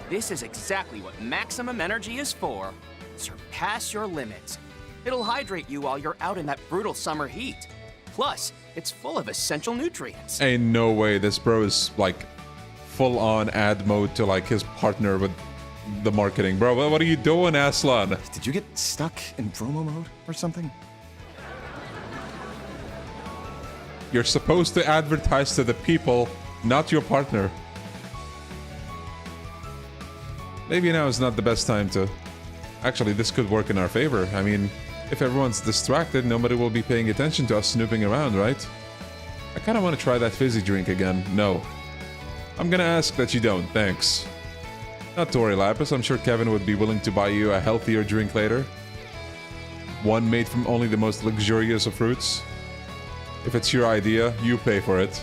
This is exactly what Maximum Energy is for. Surpass your limits. It'll hydrate you while you're out in that brutal summer heat. Plus, it's full of essential nutrients. Ain't no way this bro is like full-on ad mode to like his partner with the marketing. Bro, what are you doing, Aslan? Did you get stuck in promo mode or something? You're supposed to advertise to the people, not your partner. Maybe now is not the best time to... Actually, this could work in our favor. I mean, if everyone's distracted, nobody will be paying attention to us snooping around, right? I kind of want to try that fizzy drink again. No. I'm gonna ask that you don't, thanks. Not to worry, Lapis. I'm sure Kevin would be willing to buy you a healthier drink later. One made from only the most luxurious of fruits. If it's your idea, you pay for it.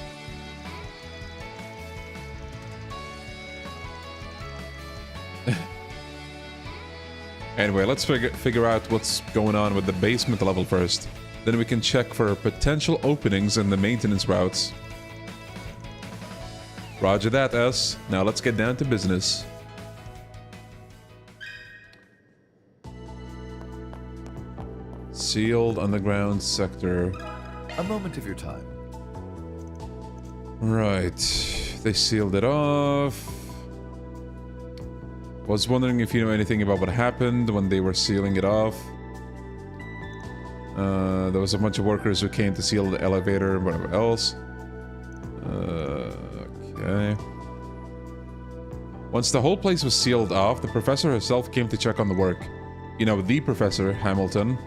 Anyway, let's figure out what's going on with the basement level first. Then we can check for potential openings in the maintenance routes. Roger that, S. Now let's get down to business. Sealed underground sector. A moment of your time. Right. They sealed it off. Was wondering if you know anything about what happened when they were sealing it off. There was a bunch of workers who came to seal the elevator and whatever else. Okay. Once the whole place was sealed off, the professor herself came to check on the work. You know, the Professor Hamilton.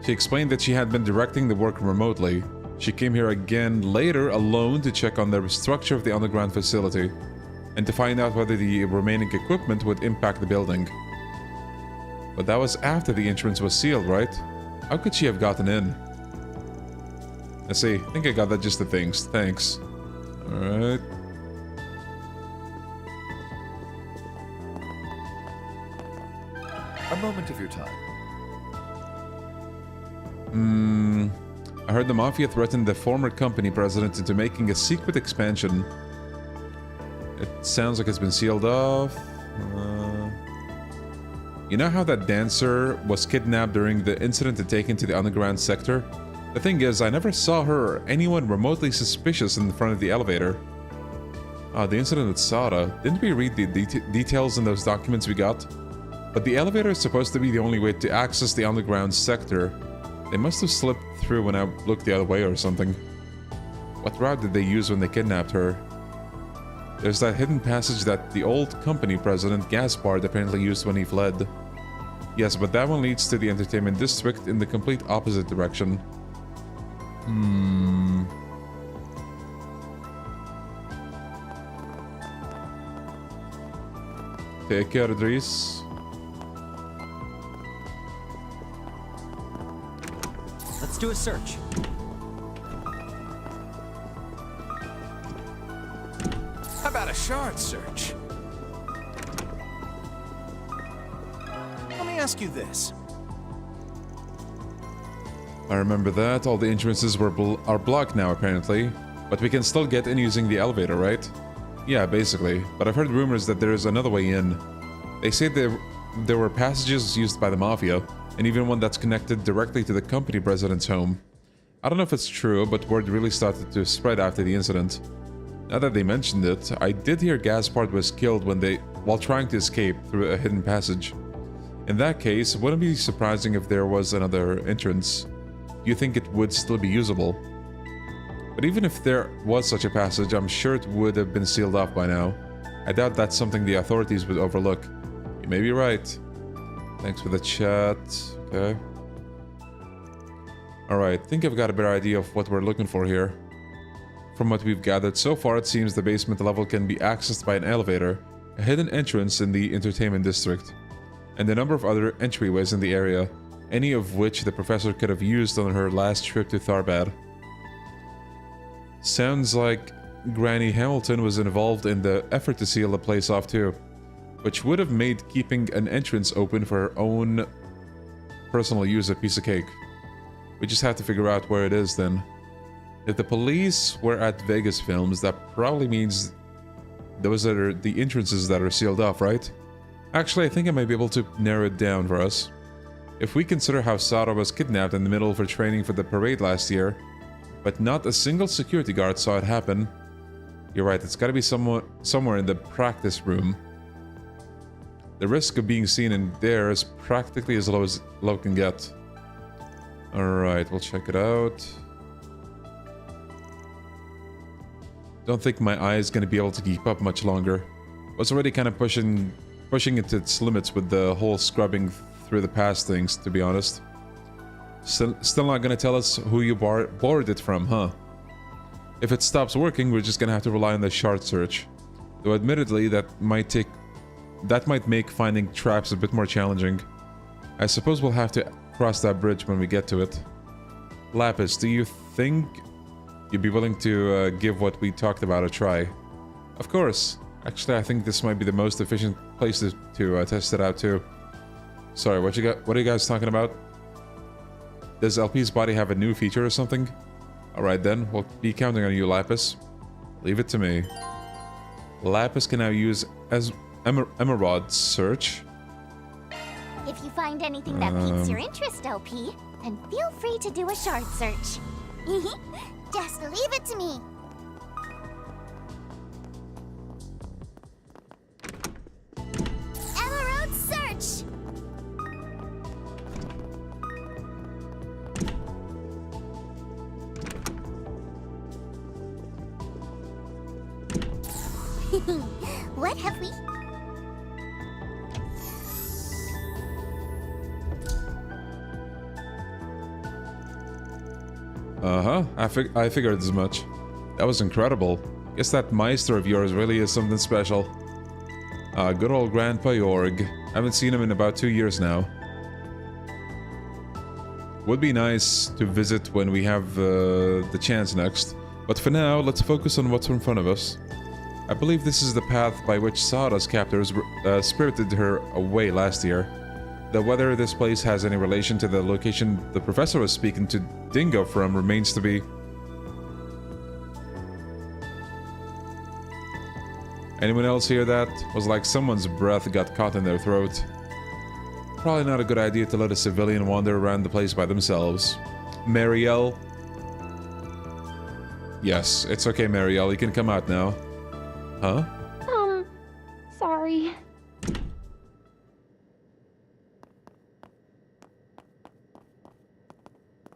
She explained that she had been directing the work remotely. She came here again later alone to check on the structure of the underground facility and to find out whether the remaining equipment would impact the building. But that was after the entrance was sealed, right? How could she have gotten in? I see. I think I got that just the things. Thanks. Alright. A moment of your time. I heard the Mafia threatened the former company president into making a secret expansion. It sounds like it's been sealed off. You know how that dancer was kidnapped during the incident and taken to the underground sector? The thing is, I never saw her or anyone remotely suspicious in front of the elevator. The incident with Sada. Didn't we read the details in those documents we got? But the elevator is supposed to be the only way to access the underground sector. They must have slipped through when I looked the other way or something. What route did they use when they kidnapped her? There's that hidden passage that the old company president Gaspard apparently used when he fled. Yes, but that one leads to the entertainment district in the complete opposite direction. Take care, Idris. Let's do a search. How about a shard search? Let me ask you this. I remember that. All the entrances are blocked now, apparently. But we can still get in using the elevator, right? Yeah, basically. But I've heard rumors that there is another way in. They say there were passages used by the Mafia, and even one that's connected directly to the company president's home. I don't know if it's true, but word really started to spread after the incident. Now that they mentioned it, I did hear Gaspard was killed while trying to escape through a hidden passage. In that case, it wouldn't be surprising if there was another entrance. You think it would still be usable? But even if there was such a passage, I'm sure it would have been sealed off by now. I doubt that's something the authorities would overlook. You may be right. Thanks for the chat. Okay. Alright, think I've got a better idea of what we're looking for here. From what we've gathered so far, it seems the basement level can be accessed by an elevator, a hidden entrance in the entertainment district, and a number of other entryways in the area, any of which the professor could have used on her last trip to Tharbad. Sounds like Granny Hamilton was involved in the effort to seal the place off too, which would have made keeping an entrance open for her own personal use a piece of cake. We just have to figure out where it is then. If the police were at Vegas Films, that probably means those are the entrances that are sealed off, right? Actually, I think I might be able to narrow it down for us. If we consider how Sada was kidnapped in the middle of her training for the parade last year, but not a single security guard saw it happen, you're right, it's gotta be somewhere in the practice room. The risk of being seen in there is practically as low can get. Alright, we'll check it out. Don't think my eye is gonna be able to keep up much longer. Was already kind of pushing it to its limits with the whole scrubbing through the past things, to be honest. Still not gonna tell us who you borrowed it from, huh? If it stops working, we're just gonna have to rely on the shard search. Though admittedly, that might make finding traps a bit more challenging. I suppose we'll have to cross that bridge when we get to it. Lapis, do you think you'd be willing to give what we talked about a try? Of course. Actually, I think this might be the most efficient place to test it out too. Sorry, what are you guys talking about? Does LP's body have a new feature or something? Alright then, we'll be counting on you, Lapis. Leave it to me. Lapis can now use as Emerald search. If you find anything that piques your interest, LP, then feel free to do a shard search. Just leave it to me. Emerald search! What have we... Uh-huh, I figured as much. That was incredible. Guess that Meister of yours really is something special. Good old Grandpa Jorg. Haven't seen him in about 2 years now. Would be nice to visit when we have the chance next. But for now, let's focus on what's in front of us. I believe this is the path by which Sada's captors spirited her away last year. Though whether this place has any relation to the location the professor was speaking to Dingo from remains to be. Anyone else hear that? Was like someone's breath got caught in their throat. Probably not a good idea to let a civilian wander around the place by themselves. Marielle? Yes, it's okay, Marielle. You can come out now. Huh? Sorry.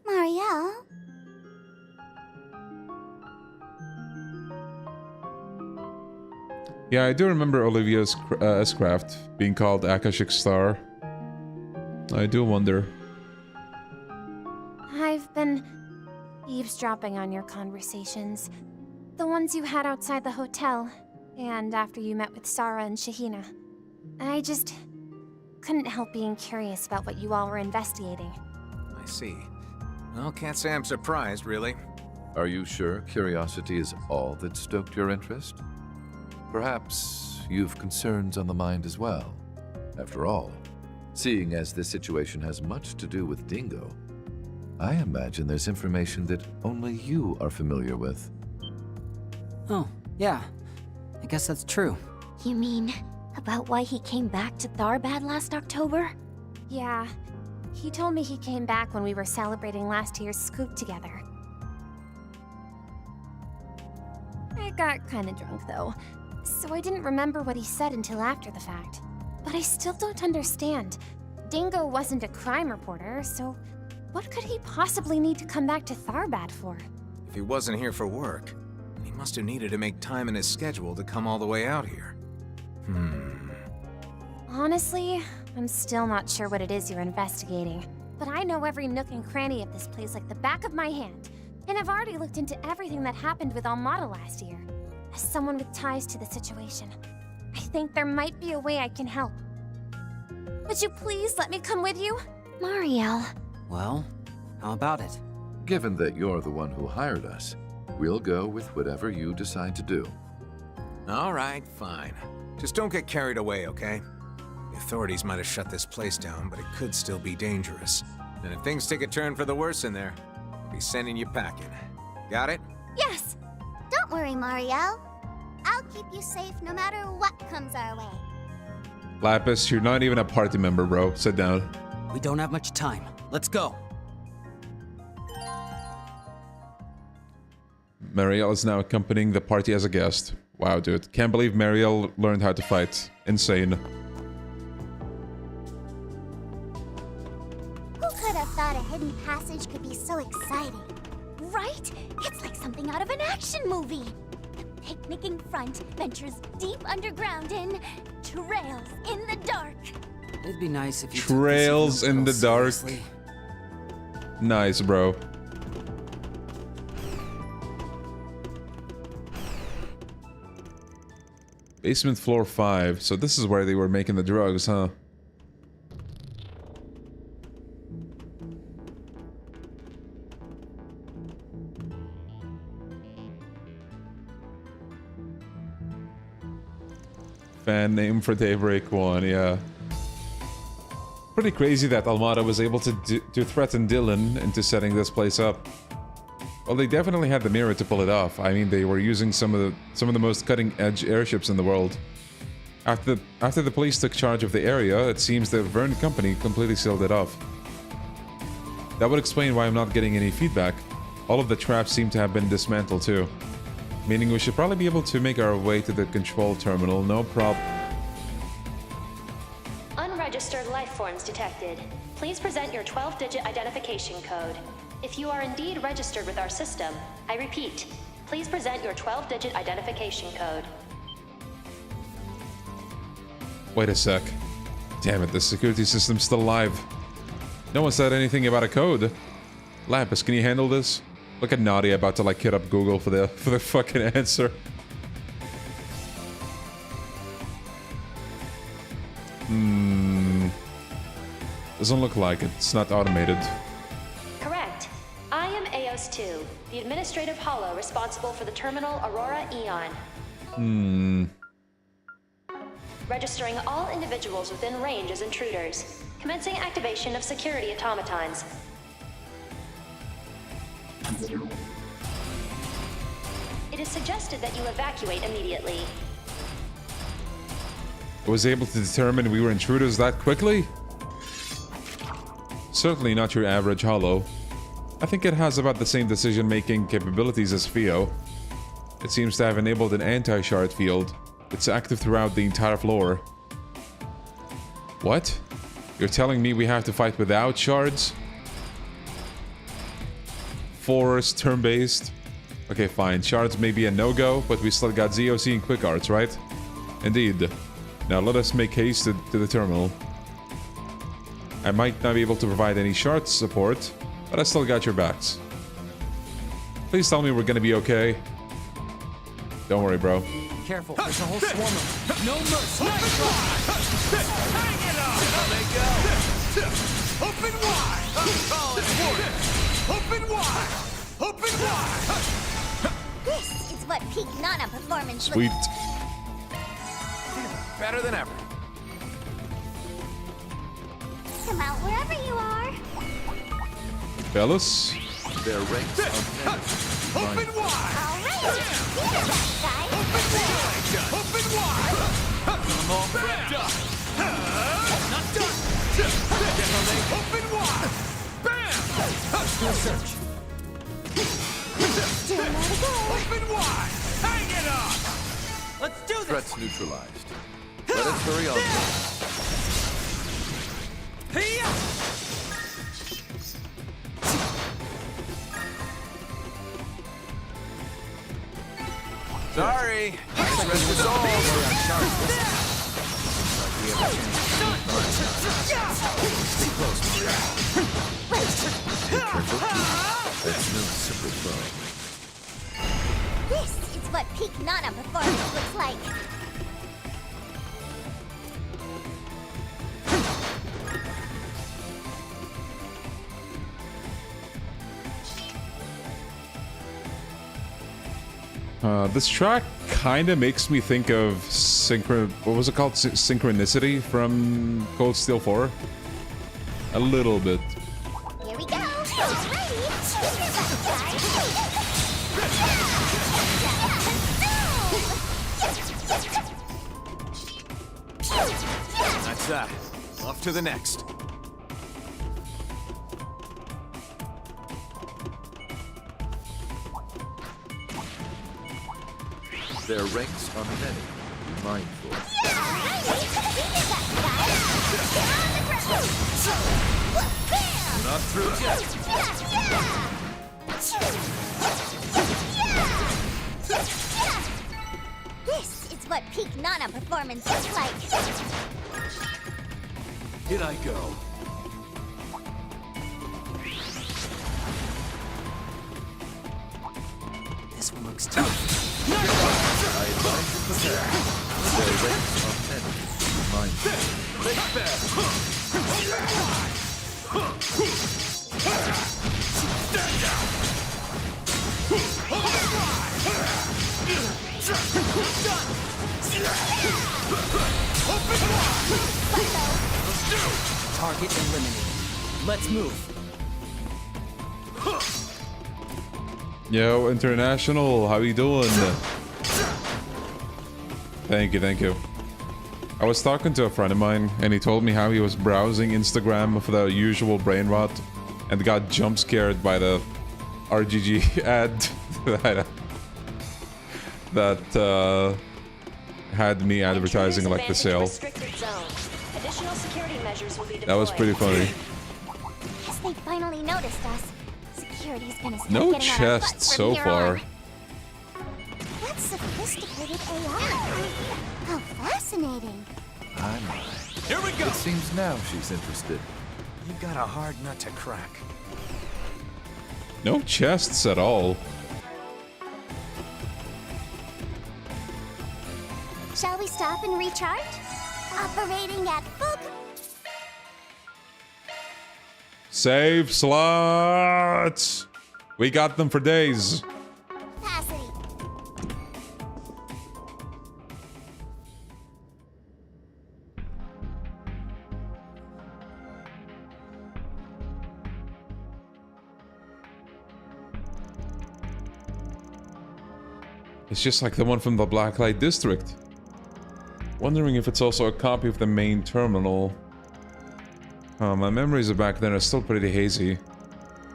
Marielle? Yeah, I do remember Olivia's S-Craft being called Akashic Star. I do wonder. I've been eavesdropping on your conversations. The ones you had outside the hotel, and after you met with Sarah and Shahina. I just couldn't help being curious about what you all were investigating. I see. Well, can't say I'm surprised, really. Are you sure curiosity is all that stoked your interest? Perhaps you've concerns on the mind as well. After all, seeing as this situation has much to do with Dingo, I imagine there's information that only you are familiar with. Oh, yeah. I guess that's true. You mean about why he came back to Tharbad last October? Yeah. He told me he came back when we were celebrating last year's scoop together. I got kinda drunk, though, so I didn't remember what he said until after the fact. But I still don't understand. Dingo wasn't a crime reporter, so what could he possibly need to come back to Tharbad for? If he wasn't here for work, he must have needed to make time in his schedule to come all the way out here. Honestly, I'm still not sure what it is you're investigating. But I know every nook and cranny of this place like the back of my hand. And I've already looked into everything that happened with Almada last year. As someone with ties to the situation, I think there might be a way I can help. Would you please let me come with you? Marielle. Well, how about it? Given that you're the one who hired us, we'll go with whatever you decide to do. All right, fine. Just don't get carried away, okay? The authorities might have shut this place down, but it could still be dangerous. And if things take a turn for the worse in there, I'll be sending you packing. Got it? Yes! Don't worry, Marielle. I'll keep you safe no matter what comes our way. Lapis, you're not even a party member, bro. Sit down. We don't have much time. Let's go. Marielle is now accompanying the party as a guest. Wow, dude. Can't believe Marielle learned how to fight. Insane. Who could have thought a hidden passage could be so exciting? Right? It's like something out of an action movie. The big picnicking front ventures deep underground in trails in the dark. It'd be nice if you Trails in the dark. Nice, bro. Basement floor 5. So this is where they were making the drugs, huh? Fan name for Daybreak 1, yeah. Pretty crazy that Almada was able to threaten Dylan into setting this place up. Well, they definitely had the mirror to pull it off. I mean, they were using some of the most cutting-edge airships in the world. After the police took charge of the area, it seems the Verne company completely sealed it off. That would explain why I'm not getting any feedback. All of the traps seem to have been dismantled too. Meaning we should probably be able to make our way to the control terminal, no problem. Unregistered life forms detected. Please present your 12-digit identification code. If you are indeed registered with our system, I repeat, please present your 12-digit identification code. Wait a sec. Damn it, the security system's still alive. No one said anything about a code. Lapis, can you handle this? Look at Nadia about to like hit up Google for the fucking answer. Doesn't look like it. It's not automated. Correct. I am Eos 2, the administrative hollow responsible for the terminal Aurora Eon. Registering all individuals within range as intruders. Commencing activation of security automatons. It is suggested that you evacuate immediately. I was able to determine we were intruders that quickly? Certainly not your average hollow. I think it has about the same decision-making capabilities as Theo. It seems to have enabled an anti-shard field. It's active throughout the entire floor. What? You're telling me we have to fight without shards? Force, turn-based? Okay, fine. Shards may be a no-go, but we still got ZOC and Quick Arts, right? Indeed. Now let us make haste to the terminal. I might not be able to provide any shard support, but I still got your backs. Please tell me we're gonna be okay. Don't worry, bro. Careful, there's a whole swarm of them. No mercy. Nice try! Hang it up! There they go! Open wide! Call it warning! Open wide! Open wide! This is what peak Nana performance Sweet. Better than ever. Come out wherever you are. Fellas? Their ranks are many. Open wide! All right. Here, guys. Open wide! I'm all prepped up! Not done! Open wide! Bam! Still search. Two more to go. Open wide! Hang it up! Let's do this! Threats neutralized. Let us hurry on. Sorry. Nice rest Stay close, That's no simple foe. This is what peak Nana performance looks like. This track kind of makes me think of what was it called? Synchronicity from Cold Steel 4? A little bit. Here we go. All ready. That's that. Off to the next. Their ranks are many. Be mindful. We're not through yet. what peak Nana performance looks like. Here I go. This one looks tough. I advise you prepare. Stay ready for offense. Mind you. Take that! Stand down! Open wide! Let's do! Target eliminated. Let's move. Yo, International, how you doing? Thank you, thank you. I was talking to a friend of mine, and he told me how he was browsing Instagram for the usual brain rot, and got jump scared by the RGG ad that had me advertising like the sale. Additional security measures will be deployed. That was pretty funny. Guess they finally noticed us. Security's gonna start No getting on our butts chests from so here far. on. That's sophisticated AI. How fascinating. I'm Here we go. It seems now she's interested. You got a hard nut to crack. No chests at all. Shall we stop and recharge? Operating at full. Save slots! We got them for days. Capacity. It's just like the one from the Blacklight District. Wondering if it's also a copy of the main terminal. Oh, my memories of back then are still pretty hazy.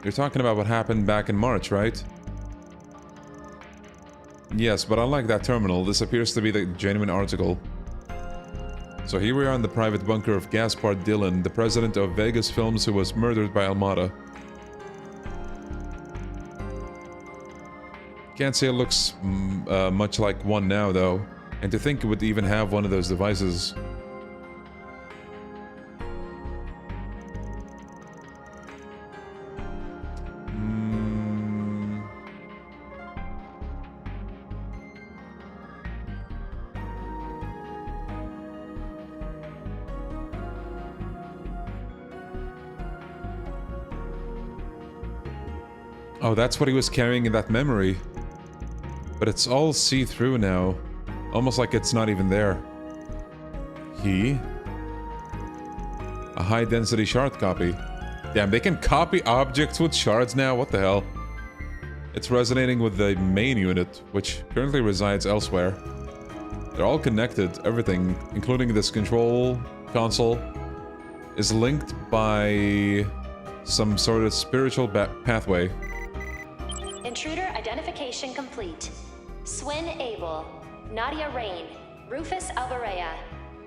You're talking about what happened back in March, right? Yes, but unlike that terminal, this appears to be the genuine article. So here we are in the private bunker of Gaspard Dillon, the president of Vegas Films who was murdered by Almada. Can't say it looks much like one now, though. And to think it would even have one of those devices. Oh, that's what he was carrying in that memory. But it's all see-through now. Almost like it's not even there. A high-density shard copy. Damn, they can copy objects with shards now? What the hell? It's resonating with the main unit, which currently resides elsewhere. They're all connected, everything, including this control console, is linked by some sort of spiritual pathway. Intruder identification complete. Swin Abel, Nadia Rain, Rufus Alvarez,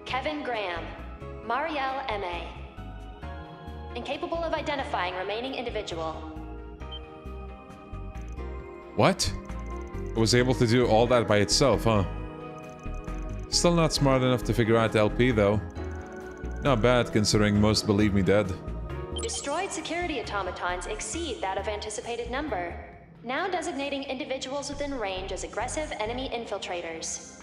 Kevin Graham, Marielle M.A. Incapable of identifying remaining individual. What? It was able to do all that by itself, huh? Still not smart enough to figure out LP, though. Not bad, considering most believe me dead. Destroyed security automatons exceed that of anticipated number. Now designating individuals within range as aggressive enemy infiltrators.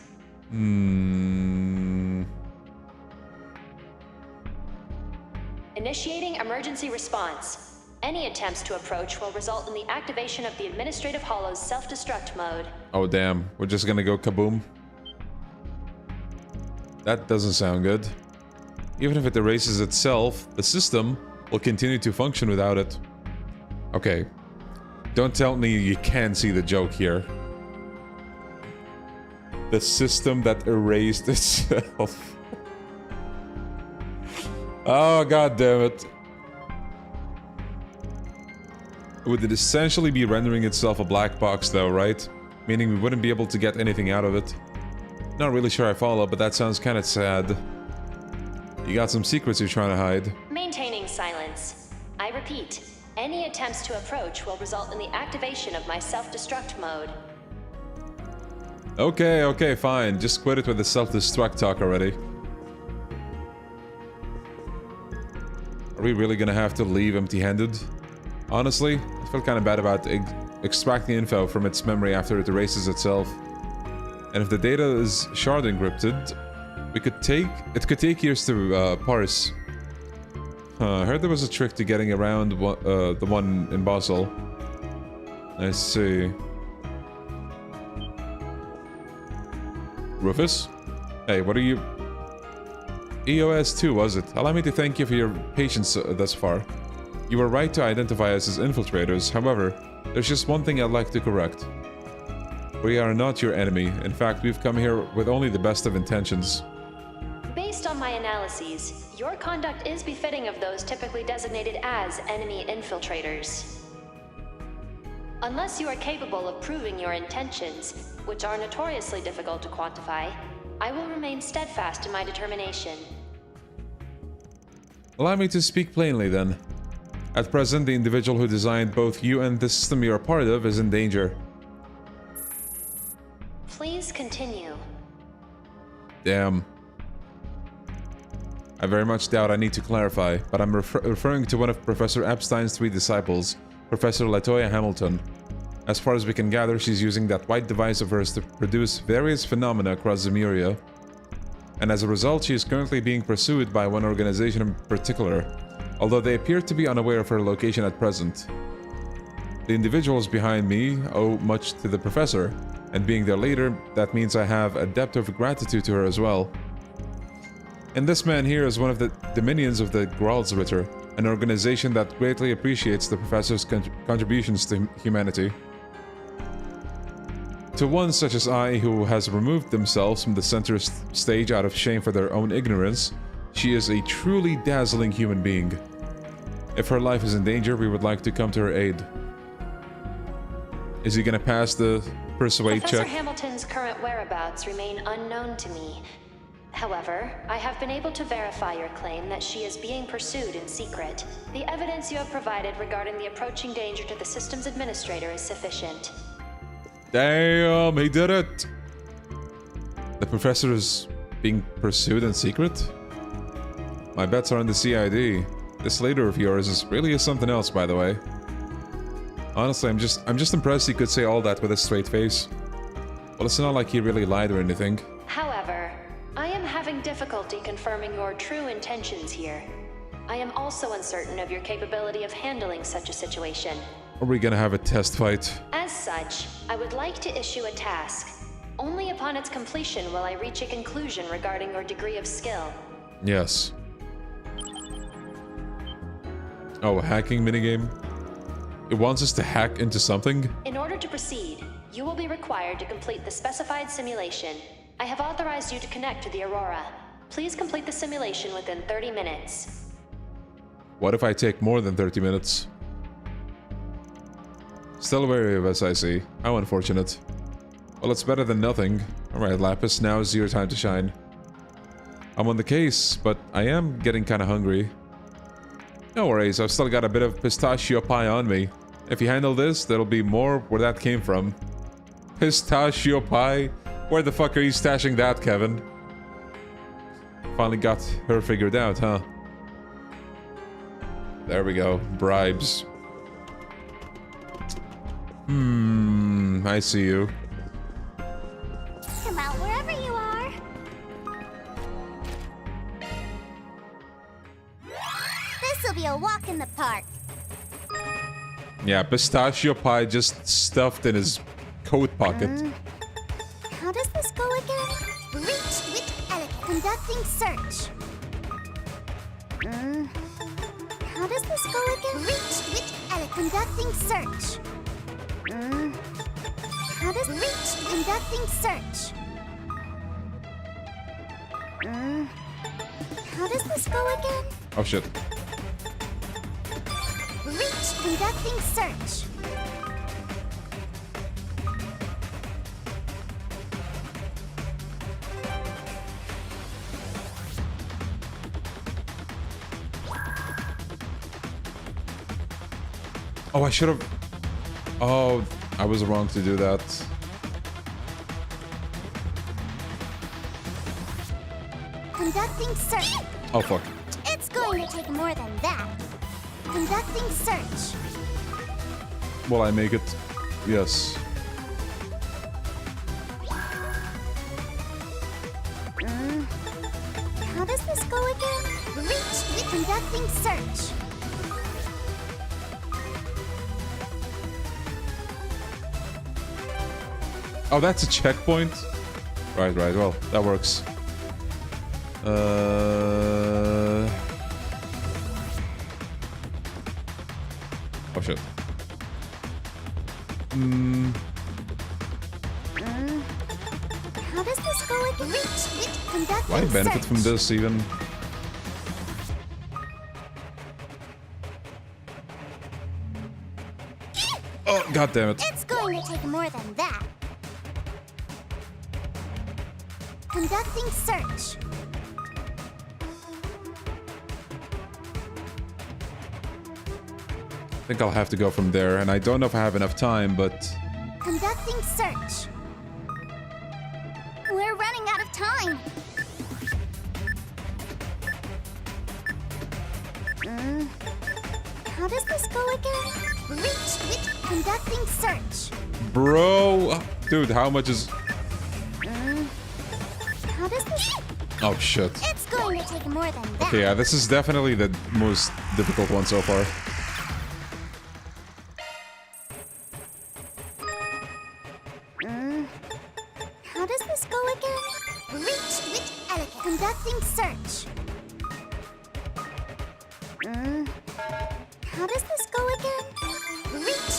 Initiating emergency response. Any attempts to approach will result in the activation of the Administrative Hollow's self-destruct mode. Oh damn, we're just gonna go kaboom? That doesn't sound good. Even if it erases itself, the system will continue to function without it. Okay. Don't tell me you can't see the joke here. The system that erased itself. Oh, god damn it. Would it essentially be rendering itself a black box though, right? Meaning we wouldn't be able to get anything out of it. Not really sure I follow, but that sounds kinda sad. You got some secrets you're trying to hide. Maintaining silence. I repeat, any attempts to approach will result in the activation of my self-destruct mode. Okay, fine. Just quit it with the self-destruct talk already. Are we really gonna have to leave empty-handed? Honestly, I feel kind of bad about extracting info from its memory after it erases itself. And if the data is shard encrypted, it could take years to parse. I heard there was a trick to getting around the one in Basel. I see. Rufus? Hey, what are you... EOS 2, was it? Allow me to thank you for your patience thus far. You were right to identify us as infiltrators. However, there's just one thing I'd like to correct. We are not your enemy. In fact, we've come here with only the best of intentions. Based on my analyses, your conduct is befitting of those typically designated as enemy infiltrators. Unless you are capable of proving your intentions, which are notoriously difficult to quantify, I will remain steadfast in my determination. Allow me to speak plainly then. At present, the individual who designed both you and the system you're a part of is in danger. Please continue. Damn. I very much doubt I need to clarify, but I'm referring to one of Professor Epstein's 3 disciples, Professor Latoya Hamilton. As far as we can gather, she's using that white device of hers to produce various phenomena across Zemuria. And as a result, she is currently being pursued by one organization in particular, although they appear to be unaware of her location at present. The individuals behind me owe much to the Professor, and being their leader, that means I have a debt of gratitude to her as well. And this man here is one of the dominions of the Gralsritter, an organization that greatly appreciates the Professor's contributions to humanity. To one such as I, who has removed themselves from the center stage out of shame for their own ignorance, she is a truly dazzling human being. If her life is in danger, we would like to come to her aid. Is he gonna pass the persuade Professor check? Hamilton's current whereabouts remain unknown to me. However, I have been able to verify your claim that she is being pursued in secret. The evidence you have provided regarding the approaching danger to the system's administrator is sufficient. Damn, he did it! The Professor is being pursued in secret? My bets are on the CID. This leader of yours really something else, by the way. Honestly, I'm just impressed he could say all that with a straight face. Well, it's not like he really lied or anything. However, I am having difficulty confirming your true intentions here. I am also uncertain of your capability of handling such a situation. Are we gonna have a test fight? As such, I would like to issue a task. Only upon its completion will I reach a conclusion regarding your degree of skill. Yes. Oh, a hacking minigame? It wants us to hack into something? In order to proceed, you will be required to complete the specified simulation. I have authorized you to connect to the Aurora. Please complete the simulation within 30 minutes. What if I take more than 30 minutes? Still wary of us, I see. How unfortunate. Well, it's better than nothing. Alright, Lapis, now is your time to shine. I'm on the case, but I am getting kinda hungry. No worries, I've still got a bit of pistachio pie on me. If you handle this, there'll be more where that came from. Pistachio pie? Where the fuck are you stashing that, Kevin? Finally got her figured out, huh? There we go. Bribes. I see you. Come out wherever you are. This'll be a walk in the park. Yeah, pistachio pie just stuffed in his coat pocket. How does this go again? Reach with Alec conducting search. How does this go again? Reach with Alec conducting search. How does reach conducting search? How does this go again? Oh shit. Reach conducting search. Oh, I should have... Oh, I was wrong to do that. Conducting search. Oh fuck. It's going to take more than that. Conducting search. Will I make it? Yes. How does this go again? Reach. Conducting search. Oh, that's a checkpoint? Right, well, that works. Oh shit. How does this go again? Reach. Conducting Do I benefit search. from this even? Oh, god damn it. It's going to take more than that. Conducting search. I think I'll have to go from there, and I don't know if I have enough time, but... Conducting search. We're running out of time. How does this go again? Reach. Conducting search. Bro! Dude, how much is... How does this... Oh shit. It's going to take more than that. Okay, yeah, this is definitely the most difficult one so far. How does this go again? Reach. Elegant. Conducting search. How does this go again? Reach.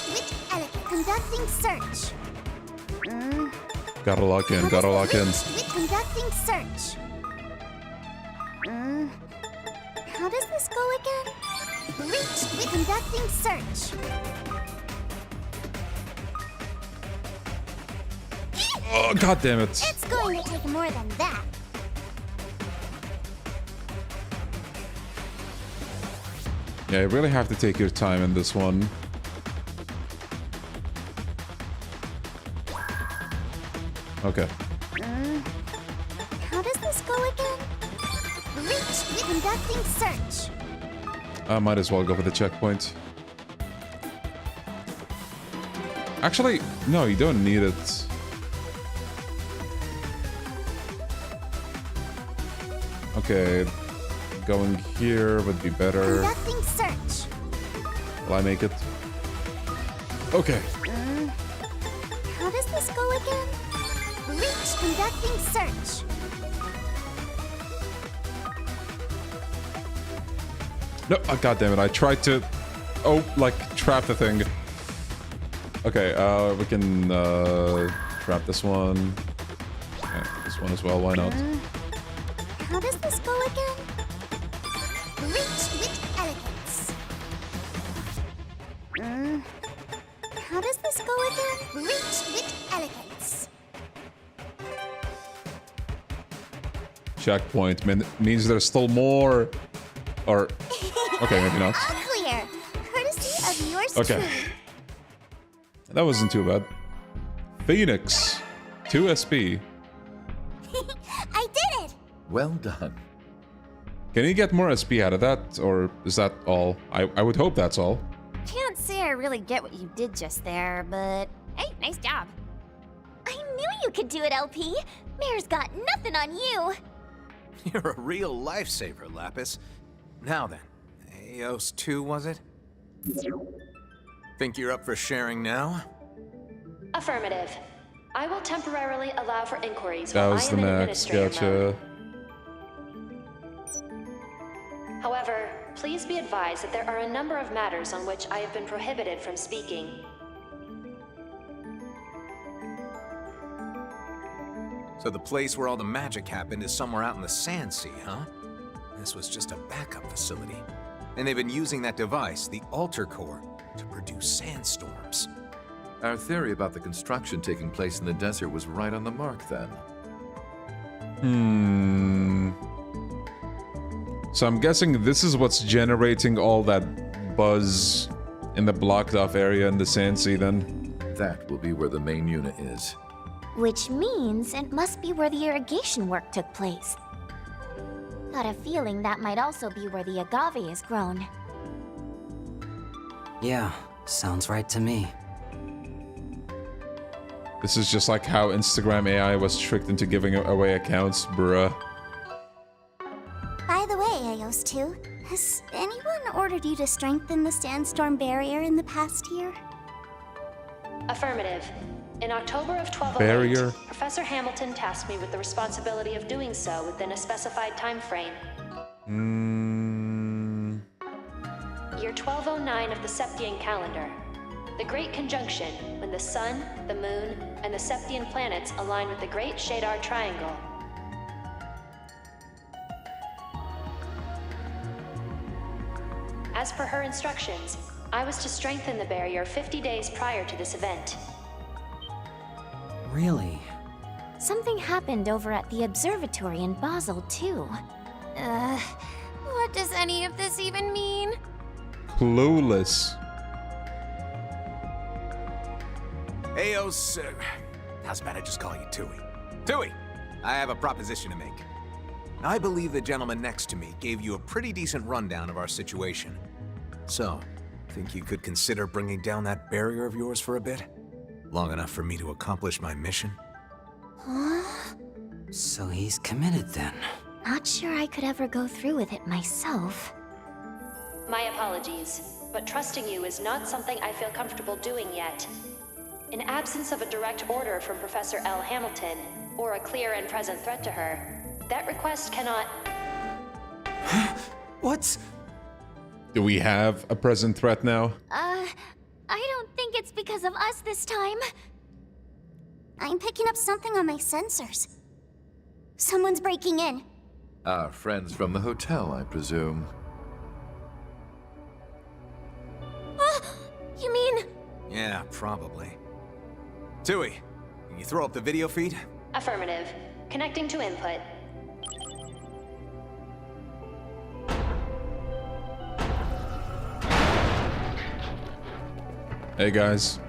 Elegant. Conducting search. Gotta lock in, gotta lock in. Conducting search. How does this go again? Reach. Conducting search. Oh, god damn it. It's going to take more than that. Yeah, you really have to take your time in this one. Okay. How does this go again? Reach. Conducting search. I might as well go for the checkpoint. Actually, no, you don't need it. Okay, going here would be better. Conducting search. Will I make it? Okay. How does this go again? Reach. Conducting search. No, oh, god damn it, I tried to... Oh, like, trap the thing. Okay, we can, trap this one. Yeah, this one as well, why not? How does this go again? Reach with elegance. How does this go again? Reach with elegance. Checkpoint means there's still more. Or... Okay, maybe not. All clear. Courtesy of yours Okay. truly. That wasn't too bad. Phoenix. 2 SP. I did it! Well done. Can you get more SP out of that? Or is that all? I would hope that's all. Can't say I really get what you did just there, but hey, nice job. I knew you could do it, LP. Mayor's got nothing on you. You're a real lifesaver, Lapis. Now then, Eos 2, was it? Think you're up for sharing now? Affirmative. I will temporarily allow for inquiries That while was I the am in max, administrator gotcha. mode. However, please be advised that there are a number of matters on which I have been prohibited from speaking. So the place where all the magic happened is somewhere out in the Sand Sea, huh? This was just a backup facility. And they've been using that device, the Alter Core, to produce sandstorms. Our theory about the construction taking place in the desert was right on the mark then. So I'm guessing this is what's generating all that buzz in the blocked off area in the Sand Sea then. That will be where the main unit is. Which means it must be where the irrigation work took place. Got a feeling that might also be where the agave is grown. Yeah, sounds right to me. This is just like how Instagram AI was tricked into giving away accounts, bruh. By the way, Eos2, has anyone ordered you to strengthen the sandstorm barrier in the past year? Affirmative. In October of 1208, Barrier. Professor Hamilton tasked me with the responsibility of doing so within a specified time frame. Year 1209 of the Septian calendar. The Great Conjunction, when the Sun, the Moon, and the Septian planets align with the Great Shadar Triangle. As per her instructions, I was to strengthen the barrier 50 days prior to this event. Really? Something happened over at the observatory in Basel, too. What does any of this even mean? Clueless. Eos, how's about I just call you Tui? Tui, I have a proposition to make. I believe the gentleman next to me gave you a pretty decent rundown of our situation. So, think you could consider bringing down that barrier of yours for a bit? Long enough for me to accomplish my mission? So he's committed then. Not sure I could ever go through with it myself. My apologies, but trusting you is not something I feel comfortable doing yet. In absence of a direct order from Professor L. Hamilton, or a clear and present threat to her, that request cannot... What? Do we have a present threat now? I don't think it's because of us this time. I'm picking up something on my sensors. Someone's breaking in. Our friends from the hotel, I presume. You mean... Yeah, probably. Tui, can you throw up the video feed? Affirmative. Connecting to input. Hey guys.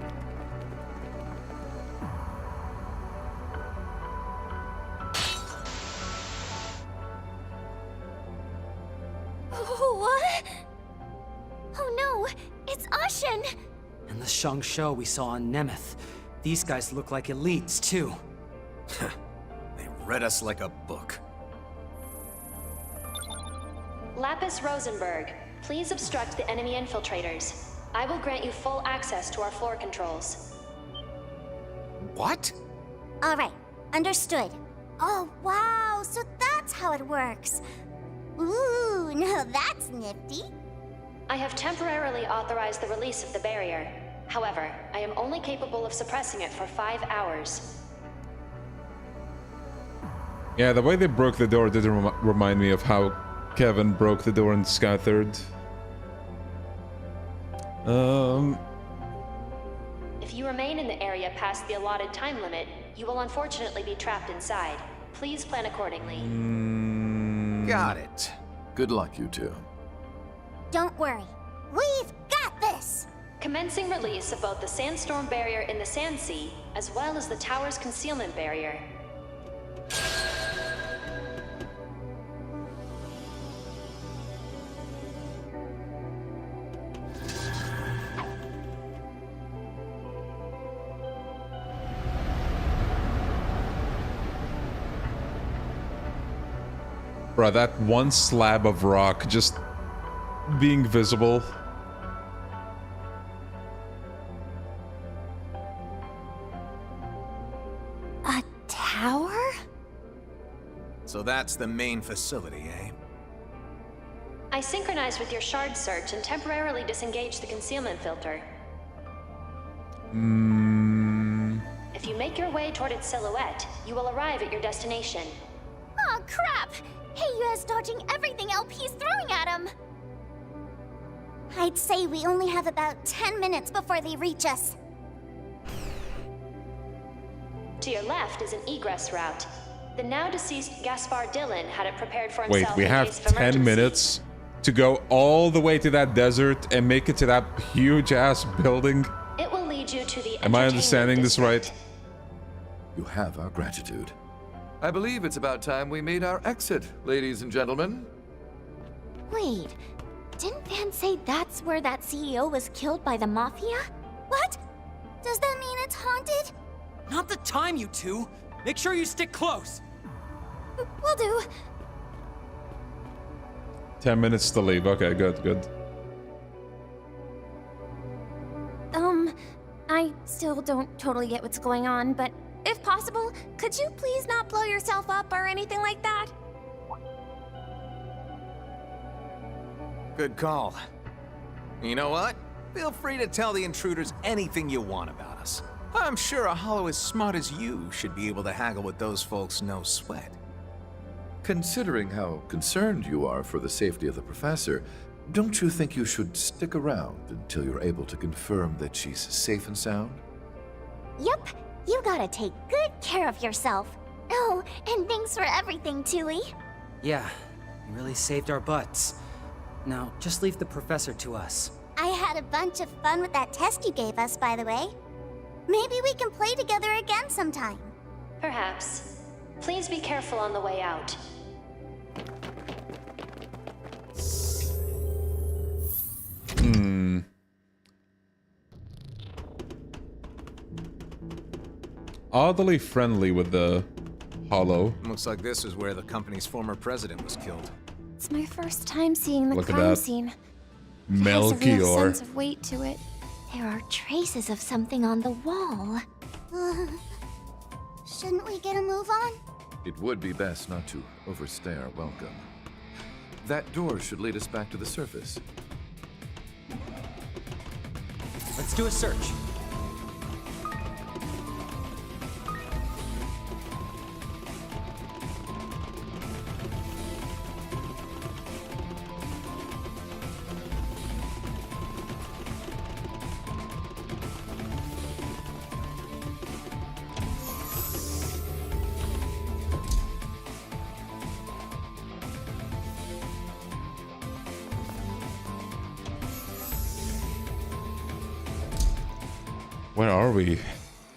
What? Oh no, it's Ashen! And the Shang Shou we saw on Nemeth. These guys look like elites, too. They read us like a book. Lapis Rosenberg, please obstruct the enemy infiltrators. I will grant you full access to our floor controls. What? All right, understood. Oh, wow, so that's how it works. Ooh, now that's nifty. I have temporarily authorized the release of the barrier. However, I am only capable of suppressing it for 5 hours. Yeah, the way they broke the door did remind me of how Kevin broke the door in Sky Third. If you remain in the area past the allotted time limit, you will unfortunately be trapped inside. Please plan accordingly. Got it. Good luck, you two. Don't worry, we've got this! Commencing release of both the sandstorm barrier in the Sand Sea, as well as the tower's concealment barrier. Bruh, that one slab of rock just being visible. A tower? So that's the main facility, eh? I synchronized with your shard search and temporarily disengaged the concealment filter. If you make your way toward its silhouette, you will arrive at your destination. Oh, crap! Heyu is dodging everything LP's throwing at him! I'd say we only have about 10 minutes before they reach us. To your left is an egress route. The now deceased Gaspar Dillon had it prepared for Wait, himself we in have case of 10 emergency. minutes to go all the way to that desert and make it to that huge ass building? It will lead you to the Am I understanding this right? You have our gratitude. I believe it's about time we made our exit, ladies and gentlemen. Wait, didn't Van say that's where that CEO was killed by the Mafia? What? Does that mean it's haunted? Not the time, you two! Make sure you stick close! Will do. 10 minutes to leave. Okay, good, good. I still don't totally get what's going on, but if possible, could you please not blow yourself up or anything like that? Good call. You know what? Feel free to tell the intruders anything you want about us. I'm sure a hollow as smart as you should be able to haggle with those folks no sweat. Considering how concerned you are for the safety of the professor, don't you think you should stick around until you're able to confirm that she's safe and sound? Yep, you gotta take good care of yourself. Oh, and thanks for everything, Tui. Yeah, you really saved our butts. Now, just leave the professor to us. I had a bunch of fun with that test you gave us, by the way. Maybe we can play together again sometime. Perhaps. Please be careful on the way out. Oddly friendly with the hollow. Looks like this is where the company's former president was killed. It's my first time seeing the Look at crime that. scene. Melchior. It has a real sense of weight to it. There are traces of something on the wall. Shouldn't we get a move on? It would be best not to overstay our welcome. That door should lead us back to the surface. Let's do a search. Where are we?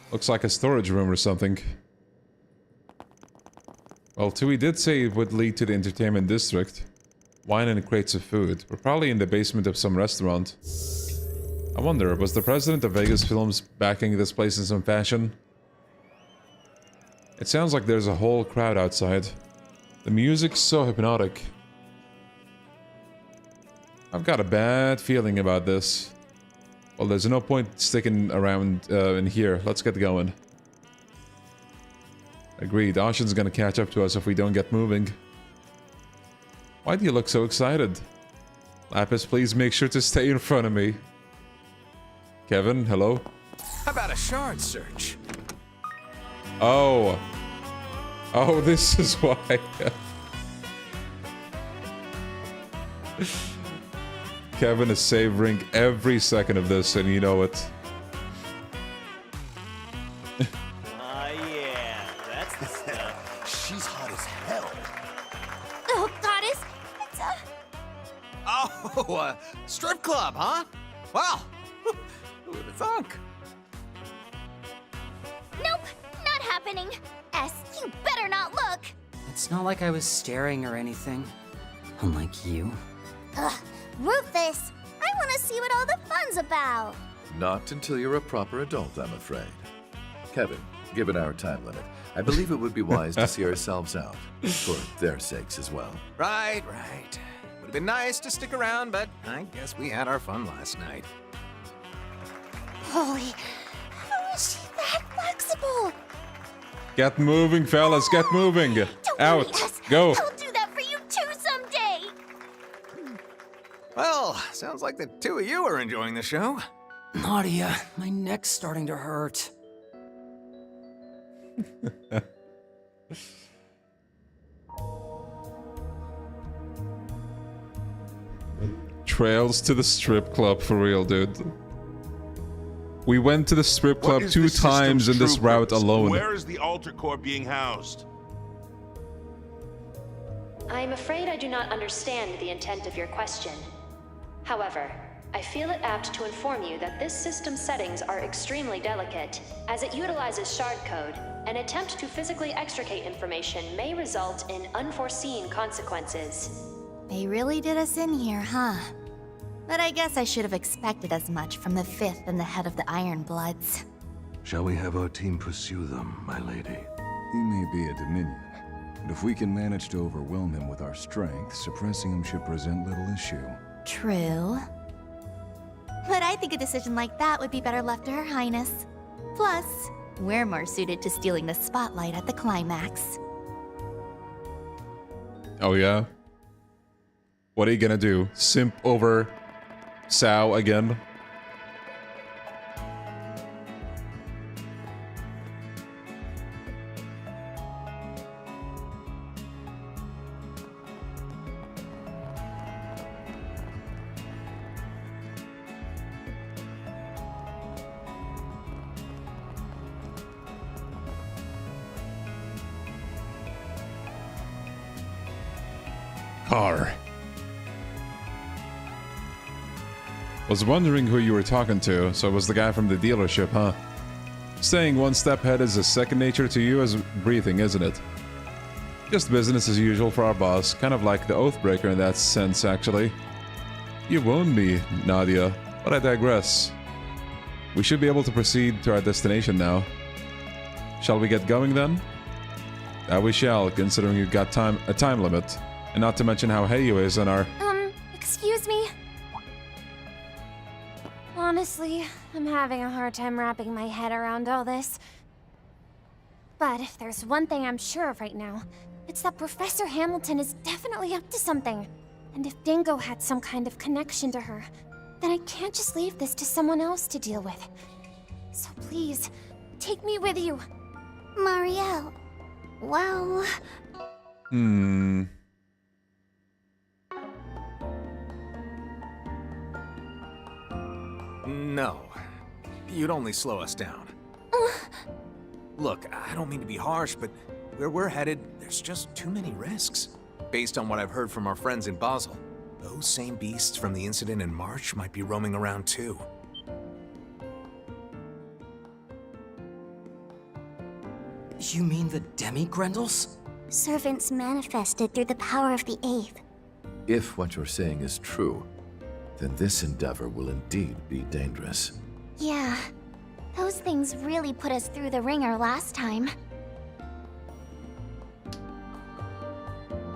Looks like a storage room or something. Well, Tui did say it would lead to the entertainment district. Wine and crates of food. We're probably in the basement of some restaurant. I wonder, was the president of Vegas Films backing this place in some fashion? It sounds like there's a whole crowd outside. The music's so hypnotic. I've got a bad feeling about this. Well, there's no point sticking around in here. Let's get going. Agreed. Ashen's gonna catch up to us if we don't get moving. Why do you look so excited? Lapis, please make sure to stay in front of me. Kevin, hello? How about a shard search? Oh. Oh, this is why. Kevin is savoring every second of this, and you know it. Yeah, that's the stuff. She's hot as hell. Oh, goddess! It's a... Oh, strip club, huh? Wow. Who would have thunk? Nope, not happening. S, you better not look. It's not like I was staring or anything. Unlike you. Ugh, Rufus, I want to see what all the fun's about. Not until you're a proper adult, I'm afraid. Kevin, given our time limit, I believe it would be wise to see ourselves out. For their sakes as well. Right. Would have been nice to stick around, but I guess we had our fun last night. Holy, how is she that flexible? Get moving, fellas. Get moving. Don't Out. worry, S. Go. I'll do that for you too someday. Well, sounds like the two of you are enjoying the show. Nadia, my neck's starting to hurt. Trails to the strip club for real, dude. We went to the strip club 2 times in this route alone. Where is the altar core being housed? I am afraid I do not understand the intent of your question. However, I feel it apt to inform you that this system's settings are extremely delicate. As it utilizes shard code, an attempt to physically extricate information may result in unforeseen consequences. They really did us in here, huh? But I guess I should have expected as much from the Fifth and the head of the Ironbloods. Shall we have our team pursue them, my lady? He may be a Dominion, but if we can manage to overwhelm him with our strength, suppressing him should present little issue. True. But I think a decision like that would be better left to Her Highness. Plus, we're more suited to stealing the spotlight at the climax. Oh yeah? What are you gonna do? Simp over Sao again? Car. Was wondering who you were talking to, so it was the guy from the dealership, huh? Staying one step ahead is a second nature to you as breathing, isn't it? Just business as usual for our boss, kind of like the Oathbreaker in that sense, actually. You wound me, Nadia, but I digress. We should be able to proceed to our destination now. Shall we get going then? That we shall, considering you've got a time limit. And not to mention how Heyu is on our... Excuse me? Honestly, I'm having a hard time wrapping my head around all this. But if there's one thing I'm sure of right now, it's that Professor Hamilton is definitely up to something. And if Dingo had some kind of connection to her, then I can't just leave this to someone else to deal with. So please, take me with you. Marielle, well... No. You'd only slow us down. Look, I don't mean to be harsh, but where we're headed, there's just too many risks. Based on what I've heard from our friends in Basel, those same beasts from the incident in March might be roaming around too. You mean the Demi-Grendels? Servants manifested through the power of the Eighth. If what you're saying is true, then this endeavor will indeed be dangerous. Yeah, those things really put us through the ringer last time.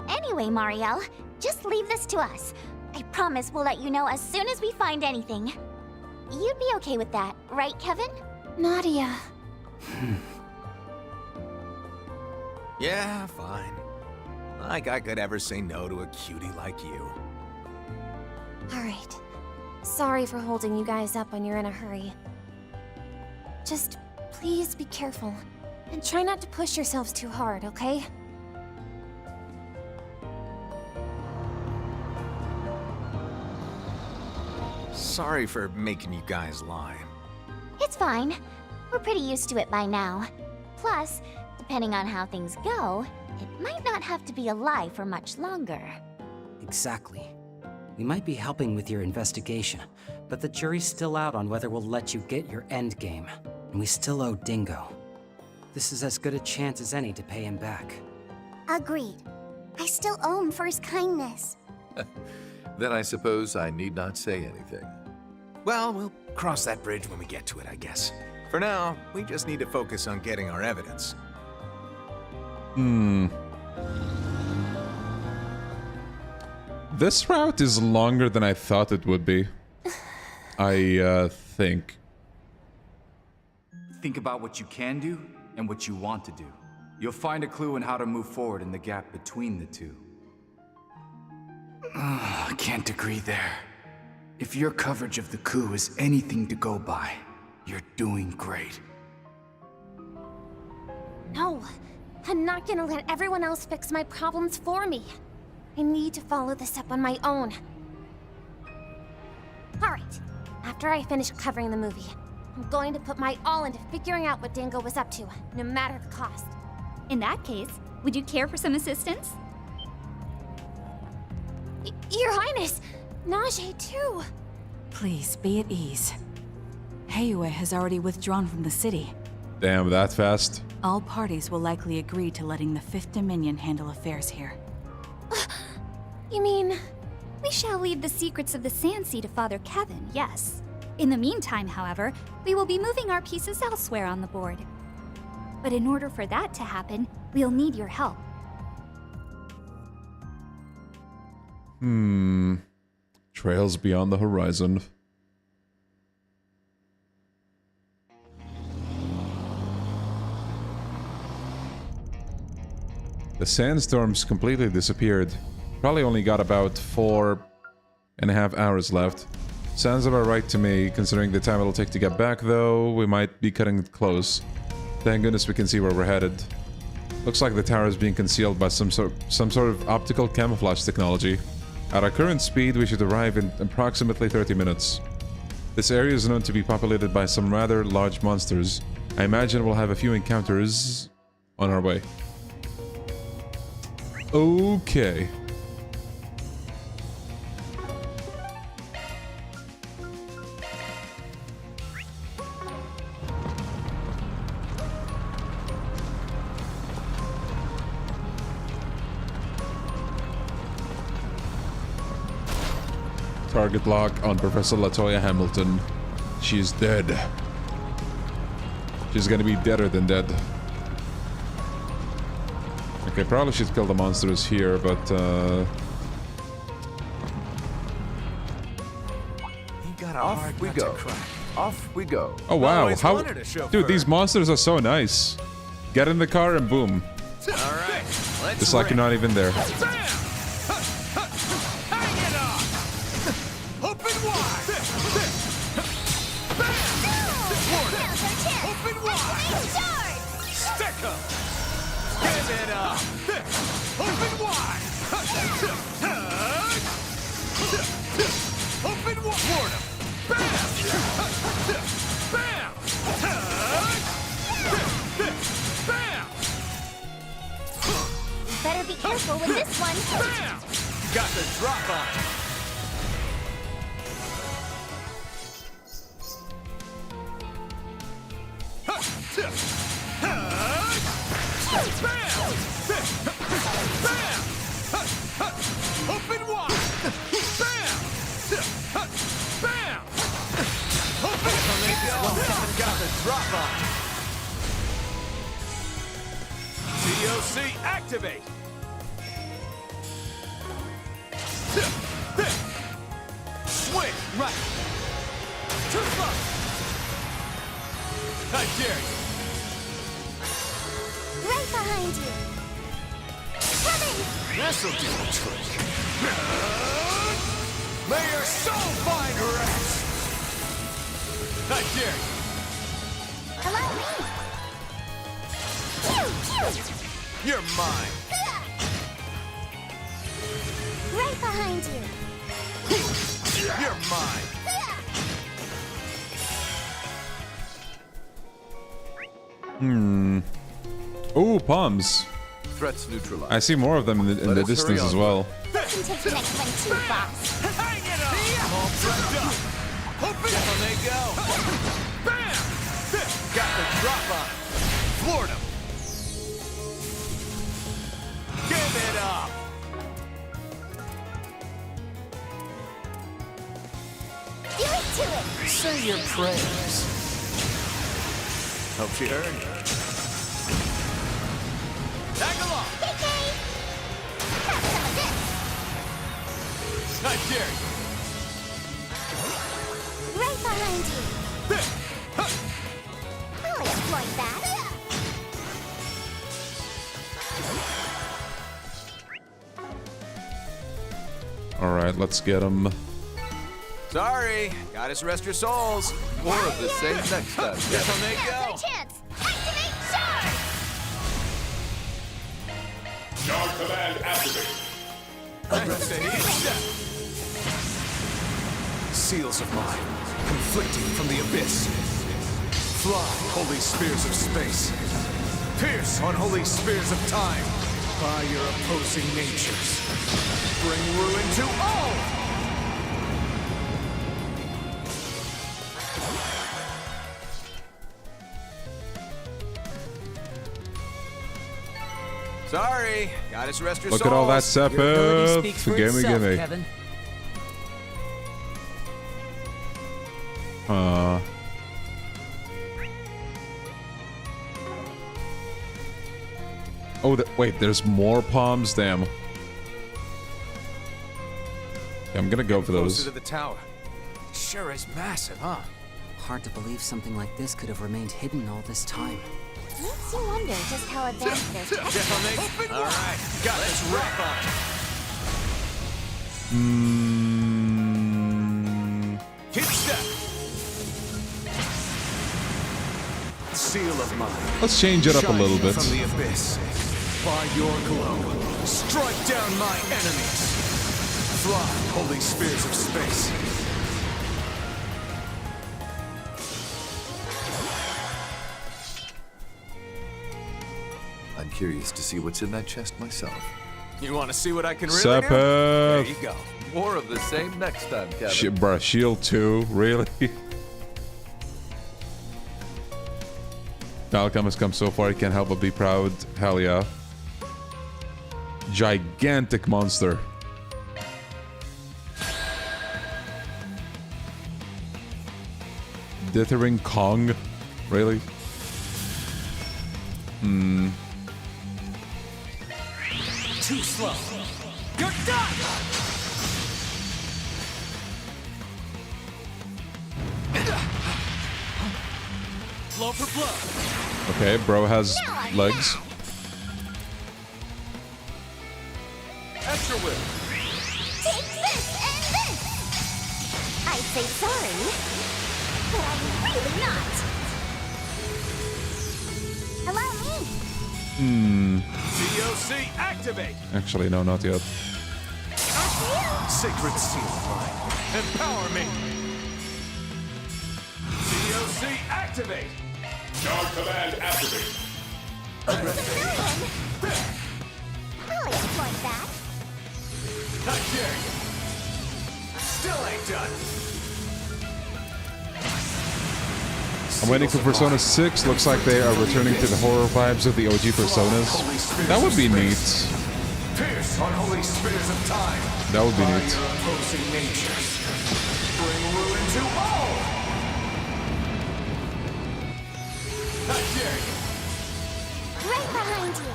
Anyway, Marielle, just leave this to us. I promise we'll let you know as soon as we find anything. You'd be okay with that, right, Kevin? Nadia. Yeah, fine. Like I could ever say no to a cutie like you. Alright. Sorry for holding you guys up when you're in a hurry. Just please be careful. And try not to push yourselves too hard, okay? Sorry for making you guys lie. It's fine. We're pretty used to it by now. Plus, depending on how things go, it might not have to be a lie for much longer. Exactly. We might be helping with your investigation, but the jury's still out on whether we'll let you get your endgame, and we still owe Dingo. This is as good a chance as any to pay him back. Agreed. I still owe him for his kindness. Then I suppose I need not say anything. Well, we'll cross that bridge when we get to it, I guess. For now, we just need to focus on getting our evidence. This route is longer than I thought it would be. I think. Think about what you can do and what you want to do. You'll find a clue in how to move forward in the gap between the two. I can't agree there. If your coverage of the coup is anything to go by, you're doing great. No, I'm not gonna let everyone else fix my problems for me. I need to follow this up on my own. Alright, after I finish covering the movie, I'm going to put my all into figuring out what Dingo was up to, no matter the cost. In that case, would you care for some assistance? Your Highness! Najee, too! Please, be at ease. Heiyue has already withdrawn from the city. Damn, that fast? All parties will likely agree to letting the Fifth Dominion handle affairs here. You mean, we shall leave the secrets of the Sand Sea to Father Kevin, yes. In the meantime, however, we will be moving our pieces elsewhere on the board. But in order for that to happen, we'll need your help. Trails beyond the horizon. The sandstorms completely disappeared. Probably only got about 4.5 hours left. Sounds about right to me, considering the time it'll take to get back, though. We might be cutting it close. Thank goodness we can see where we're headed. Looks like the tower is being concealed by some sort of optical camouflage technology. At our current speed, we should arrive in approximately 30 minutes. This area is known to be populated by some rather large monsters. I imagine we'll have a few encounters on our way. Okay. Target lock on Professor Latoya Hamilton. She's dead. She's gonna be deader than dead. Okay, probably should kill the monsters here, but Off we go. Off we go. oh wow, how dude, these monsters are so nice. Get in the car and boom. Alright, let's Just like you're not even there. Open wide! Open wide! Stick 'em! Give it up! Open wide! Open wide! Ward 'em! Bam! Bam! Bam! Better be careful with this one. Bam! Got the drop on it! Open wide! Bam! Bam! Open! Got the drop on. DOC activate! Swing right! Too far! I dare you! Right behind you. Coming! This'll do the trick. May your soul find rest! I dare you! Allow me! Pew, pew. You're mine! Right behind you. You're mine! Oh, palms. Threats neutralized. I see more of them in the distance as well. You can take the next one too, boss. Hang it up! All prepped up! Open! Down they go! Bam! Got the drop on it! Floored him! Give it up! Do it to it! Say your prayers. Hope she heard. Tag along! KK! Have some of this! I dare you! Right behind you. I'll exploit that. Alright, let's get them. Sorry, gotta rest your souls. More of the same next time. Down they go. Chance! Activate charge! Charge command activate. Seals of mine, conflicting from the abyss. Fly, holy spears of space. Pierce, unholy spears of time. By your opposing natures. Bring ruin to all! Sorry, goddess rest your Look at all that souls. Sepith. Gimme. Kevin. Oh, wait, there's more palms? Damn. Yeah, I'm gonna go for those. Closer to the tower. Sure is massive, huh? Hard to believe something like this could have remained hidden all this time. Makes you wonder just how advanced their tech is. All right, got this wrap on. Hit step. Seal of mine. Let's change it up a little bit. From the abyss. By your glow, strike down my enemies. Fly, holy spheres of space. I'm curious to see what's in that chest myself. You want to see what I can really Sepith. do? There you go. More of the same next time, Kevin. Bruh, shield 2, really? Falcom has come so far, he can't help but be proud. Hell yeah. Gigantic monster. Dithering Kong? Really? Too slow. You're done! Blow for blow. Okay, bro has legs. Extra whip. Take this and this! I'd say sorry, but I'm really not. Allow me. COC activate. Actually, no, not yet. Sacred seal of mine. Empower me. COC activate. Charge command activate. I'll exploit that. Not dare you. Still ain't done. I'm waiting for Persona 6. Looks like they are returning to the horror vibes of the OG Personas. That would be neat. Pierce on holy spheres of time. That would be By neat. your opposing natures. Bring ruin to all. Not dare you. Right behind you.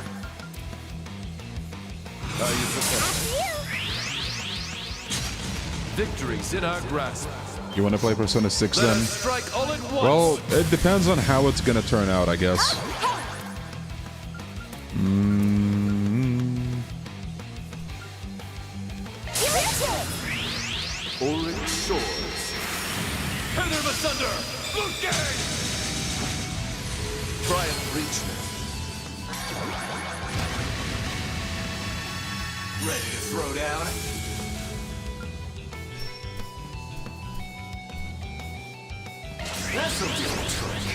Are you prepared? After you. Victory's in our grasp. You want to play Persona 6 Let then? us strike all at once. Well, it depends on how it's gonna turn out, I guess. Orange swords. Tether of asunder. Blue gang. Try and reach them. Ready to throw down. This'll do the trick.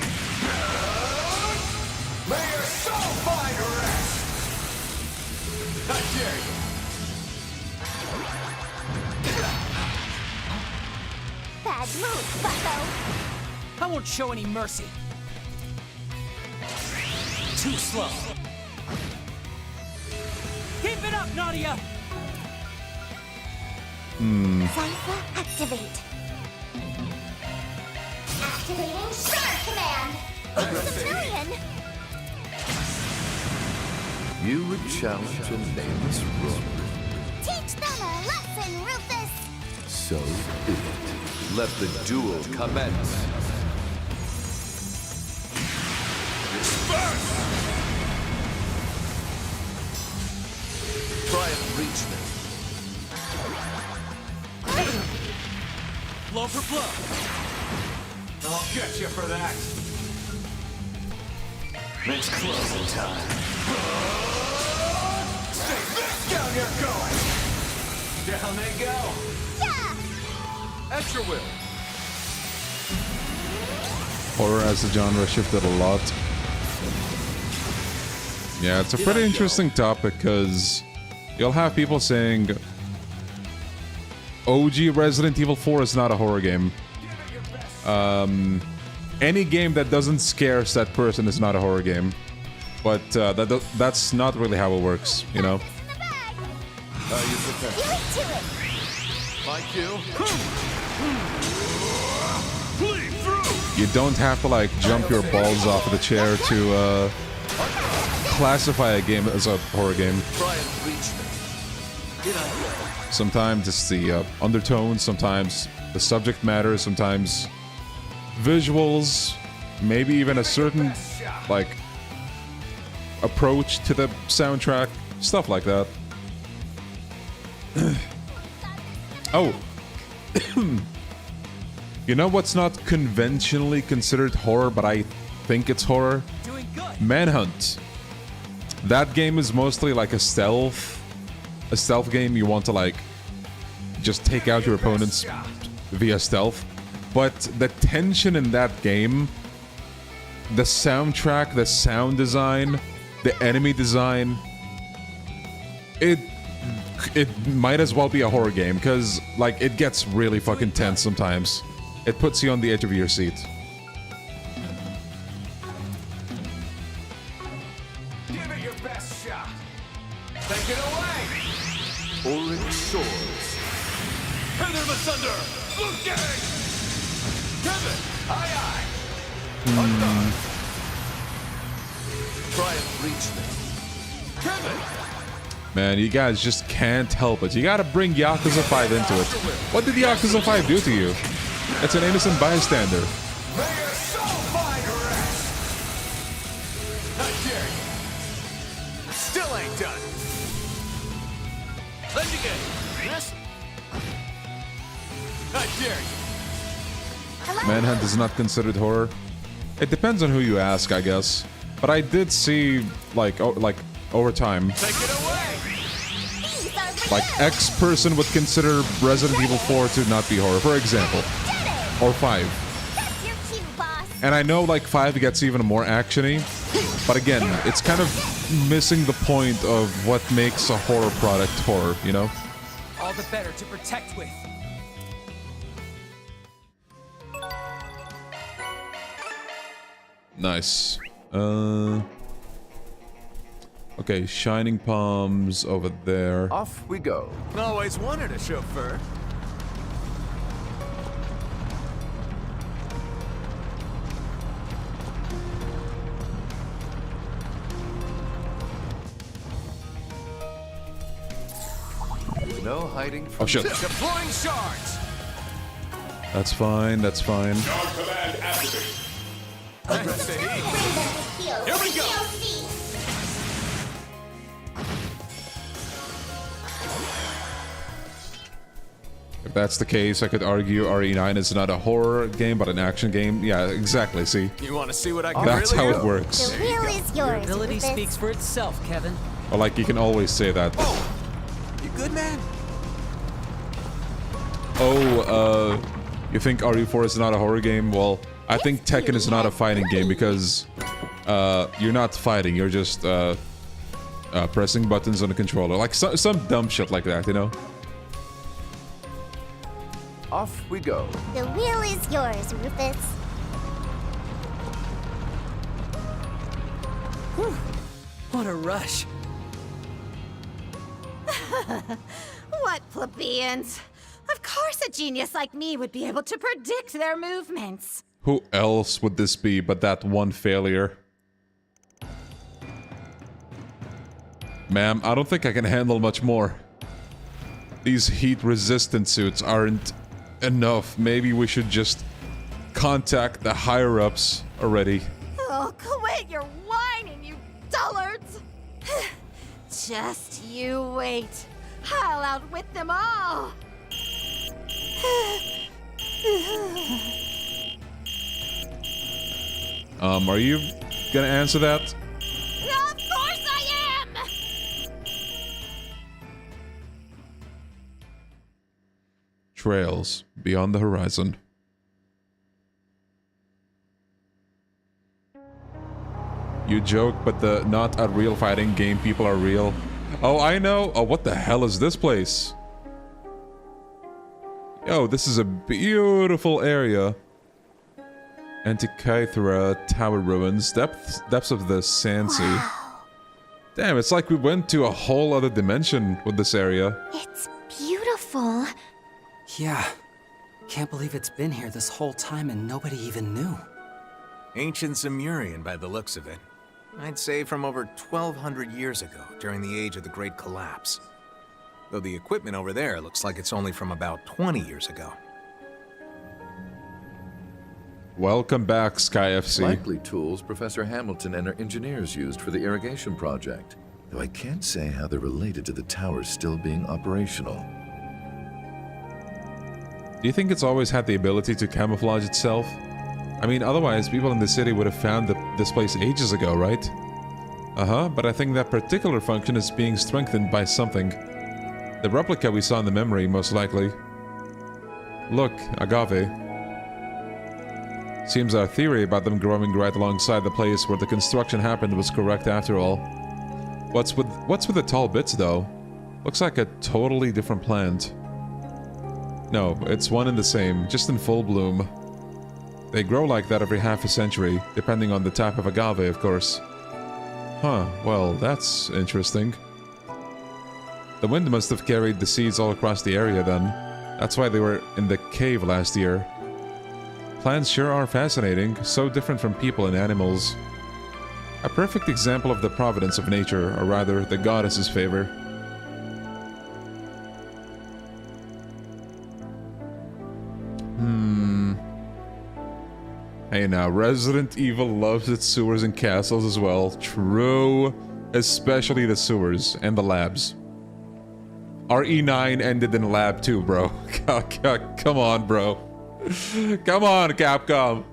May your soul find rest. I dare you. Bad move, bucko. I won't show any mercy. Too slow. Keep it up, Nadia! Cypher activate. Activating Star Command. Civilian. You would challenge a nameless rook. Teach them a lesson, Rufus. So be it. Let the duel commence. Disperse! Try and reach me. Blow for blow. I'll get you for that. It's closing time. Stay back down you're going. Down they go. Yeah. Extra whip. Horror as a genre shifted a lot. Yeah, it's a pretty interesting topic because you'll have people saying OG Resident Evil 4 is not a horror game. Any game that doesn't scare that person is not a horror game. But that's not really how it works, you know? Are you prepared? My cue. You don't have to like jump your balls off of the chair to classify a game as a horror game. Try and reach me. Did I? Sometimes it's the undertones, sometimes the subject matter, sometimes visuals, maybe even a certain like approach to the soundtrack, stuff like that. Oh. You know what's not conventionally considered horror, but I think it's horror? Manhunt. That game is mostly like a stealth game. You want to like just take out your opponents via stealth. But the tension in that game, the soundtrack, the sound design, the enemy design, it might as well be a horror game, because like it gets really fucking tense sometimes. It puts you on the edge of your seat. Give it your best shot. Take it away. Orange swords. Feather them asunder. Look gang. Kevin. Aye. Undone. Try and reach me. Kevin. Man, you guys just can't help it. You gotta bring Yakuza 5 into it. What did Yakuza 5 do to you? It's an innocent bystander. May your soul find rest. I dare you. Still ain't done. Let's begin. Yes. I dare you. Manhunt is not considered horror. It depends on who you ask, I guess. But I did see, like over time, Take it away. like X person would consider Resident Evil 4 to not be horror, for example, or 5. And I know like 5 gets even more actiony, but again, it's kind of missing the point of what makes a horror product horror, you know? All the better to protect with. Nice. Okay, Shining Palms over there. Off we go. Always wanted a chauffeur. No hiding from Oh shit. Deploying shards. That's fine, that's fine. Guard command activate. Here we go. If that's the case, I could argue RE9 is not a horror game, but an action game. Yeah, exactly, see? You want to see what I can That's really how do? it works. The wheel is Your yours. ability Rufus. speaks for itself, Kevin. Or like, you can always say that. You good, man? Oh, you think RE4 is not a horror game? Well, I think Tekken is not a fighting game because you're not fighting, you're just pressing buttons on the controller. Like some dumb shit like that, you know? Off we go. The wheel is yours, Rufus. Whew. What a rush. What plebeians? Of course a genius like me would be able to predict their movements. Who else would this be but that one failure? Ma'am, I don't think I can handle much more. These heat-resistant suits aren't enough. Maybe we should just contact the higher-ups already. Oh, quit your whining, you dullards! Just you wait. I'll outwit them all. Are you gonna answer that? Of course I am! Trails beyond the horizon. You joke, but the not a real fighting game people are real. Oh, I know. Oh, what the hell is this place? Yo, this is a beautiful area. Antikythera Tower ruins. Depths of the Sansi. Damn, it's like we went to a whole other dimension with this area. It's beautiful. Yeah. Can't believe it's been here this whole time and nobody even knew. Ancient Zemurian by the looks of it. I'd say from over 1,200 years ago, during the age of the Great Collapse. Though the equipment over there looks like it's only from about 20 years ago. Welcome back, Sky FC. Likely tools Professor Hamilton and her engineers used for the irrigation project. Though I can't say how they're related to the tower still being operational. Do you think it's always had the ability to camouflage itself? I mean, otherwise people in the city would have found this place ages ago, right? But I think that particular function is being strengthened by something. The replica we saw in the memory, most likely. Look, agave. Seems our theory about them growing right alongside the place where the construction happened was correct after all. What's with the tall bits, though? Looks like a totally different plant. No, it's one and the same, just in full bloom. They grow like that every half a century, depending on the type of agave, of course. Huh, well, that's interesting. The wind must have carried the seeds all across the area then. That's why they were in the cave last year. Plants sure are fascinating, so different from people and animals. A perfect example of the providence of nature, or rather, the goddess's favor. Hey now, Resident Evil loves its sewers and castles as well. True. Especially the sewers and the labs. Our E9 ended in lab 2, bro. Come on, bro. Come on, Capcom.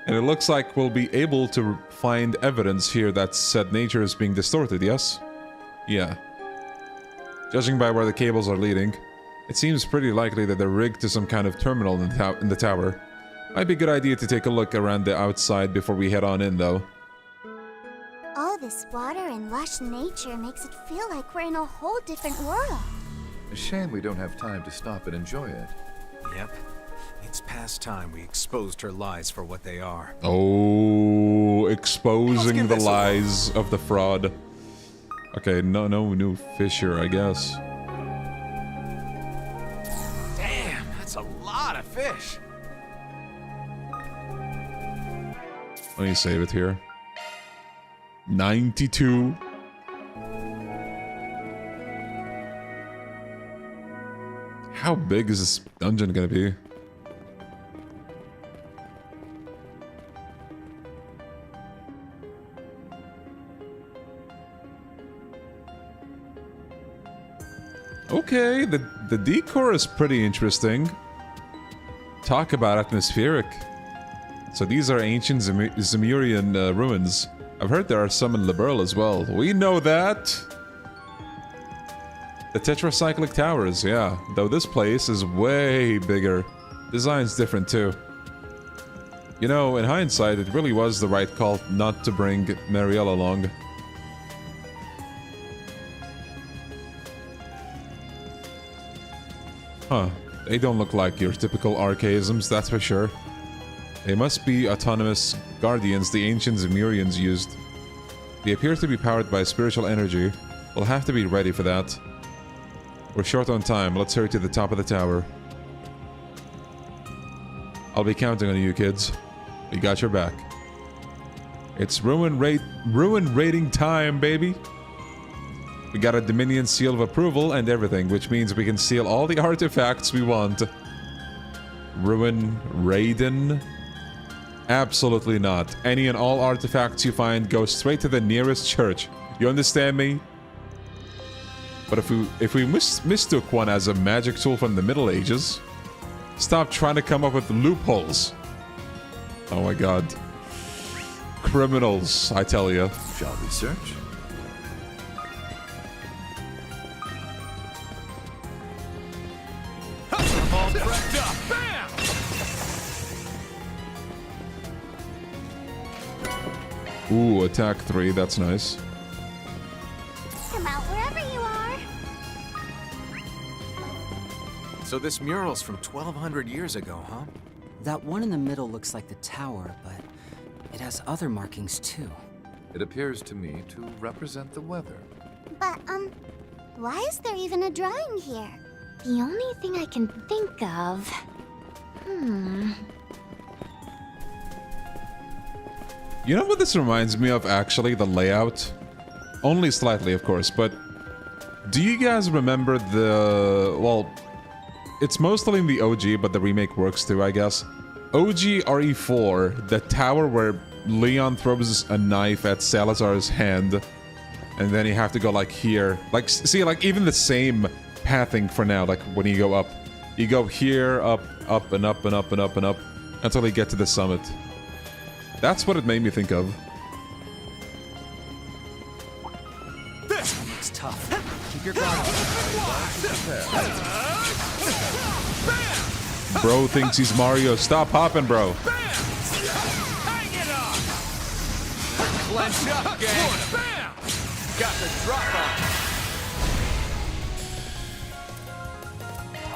And it looks like we'll be able to find evidence here that said nature is being distorted, yes? Yeah. Judging by where the cables are leading, it seems pretty likely that they're rigged to some kind of terminal in the tower. Might be a good idea to take a look around the outside before we head on in, though. All this water and lush nature makes it feel like we're in a whole different world. A shame we don't have time to stop and enjoy it. Yep. It's past time we exposed her lies for what they are. Oh, exposing the lies of the fraud. Okay, no new fish here, I guess. Damn, that's a lot of fish. Let me save it here. 92. How big is this dungeon gonna be? Okay, the decor is pretty interesting. Talk about atmospheric. So these are ancient Zemurian ruins. I've heard there are some in Liberl as well. We know that! The tetracyclic towers, yeah. Though this place is way bigger. Design's different too. You know, in hindsight, it really was the right call not to bring Marielle along. Huh. They don't look like your typical archaisms, that's for sure. They must be autonomous guardians the ancient Zemurians used. They appear to be powered by spiritual energy. We'll have to be ready for that. We're short on time. Let's hurry to the top of the tower. I'll be counting on you, kids. We got your back. It's ruin rating time, baby. We got a Dominion seal of approval and everything, which means we can steal all the artifacts we want. Ruin Raiden? Absolutely not. Any and all artifacts you find go straight to the nearest church. You understand me? But if we mistook one as a magic tool from the Middle Ages, stop trying to come up with loopholes. Oh my god. Criminals, I tell you. Shall we search? All prepped up. Bam! Ooh, attack 3, that's nice. Come out wherever you are. So this mural's from 1,200 years ago, huh? That one in the middle looks like the tower, but it has other markings too. It appears to me to represent the weather. But, why is there even a drawing here? The only thing I can think of... You know what this reminds me of, actually? The layout? Only slightly, of course, but... Do you guys remember the... Well, it's mostly in the OG, but the remake works too, I guess. OG RE4, the tower where Leon throws a knife at Salazar's hand, and then you have to go like here. Like, see, like even the same pathing for now, like when you go up. You go here, up, up, and up, and up, and up, and up, until you get to the summit. That's what it made me think of. This one looks tough. Keep your guard up. Bro thinks he's Mario. Stop hopping, bro. Hang it up! Clench up, gang! Bam! Got the drop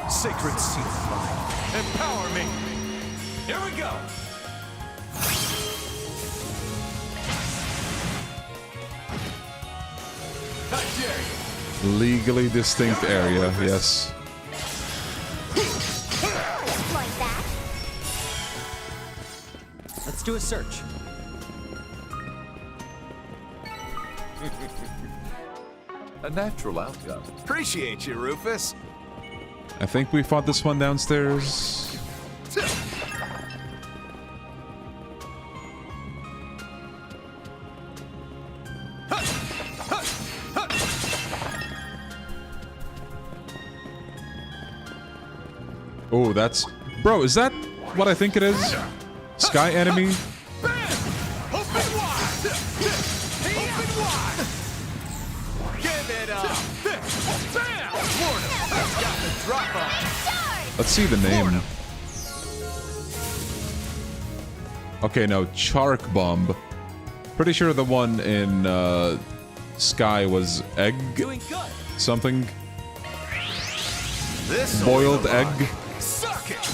on. Sacred seal of mine. Empower me! Here we go! I dare you! Legally distinct area, yes. Like that? Let's do a search. A natural outcome. Appreciate you, Rufus. I think we fought this one downstairs. Oh, that's... Bro, is that what I think it is? Sky enemy? Give it up! Bam! Florida has got the drop on. Let's see the name. Okay, no, Chark Bomb. Pretty sure the one in Sky was Egg something. This Boiled egg. Suck it!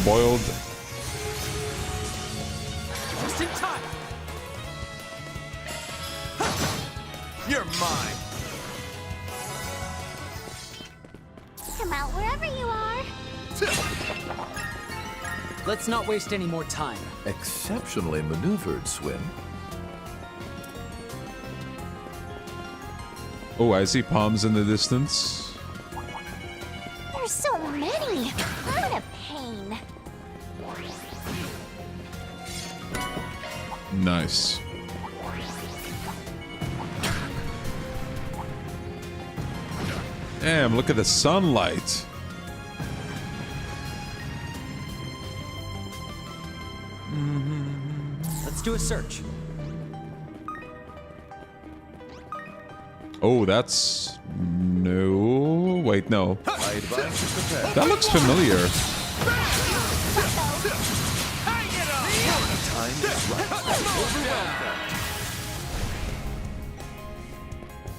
Boiled. Just in time. You're mine. Come out wherever you are. Let's not waste any more time. Exceptionally maneuvered, Swin. Oh, I see palms in the distance. There's so many. What a pain. Nice. Damn, look at the sunlight. Let's do a search. Oh, that's... No... Wait, no. That looks familiar.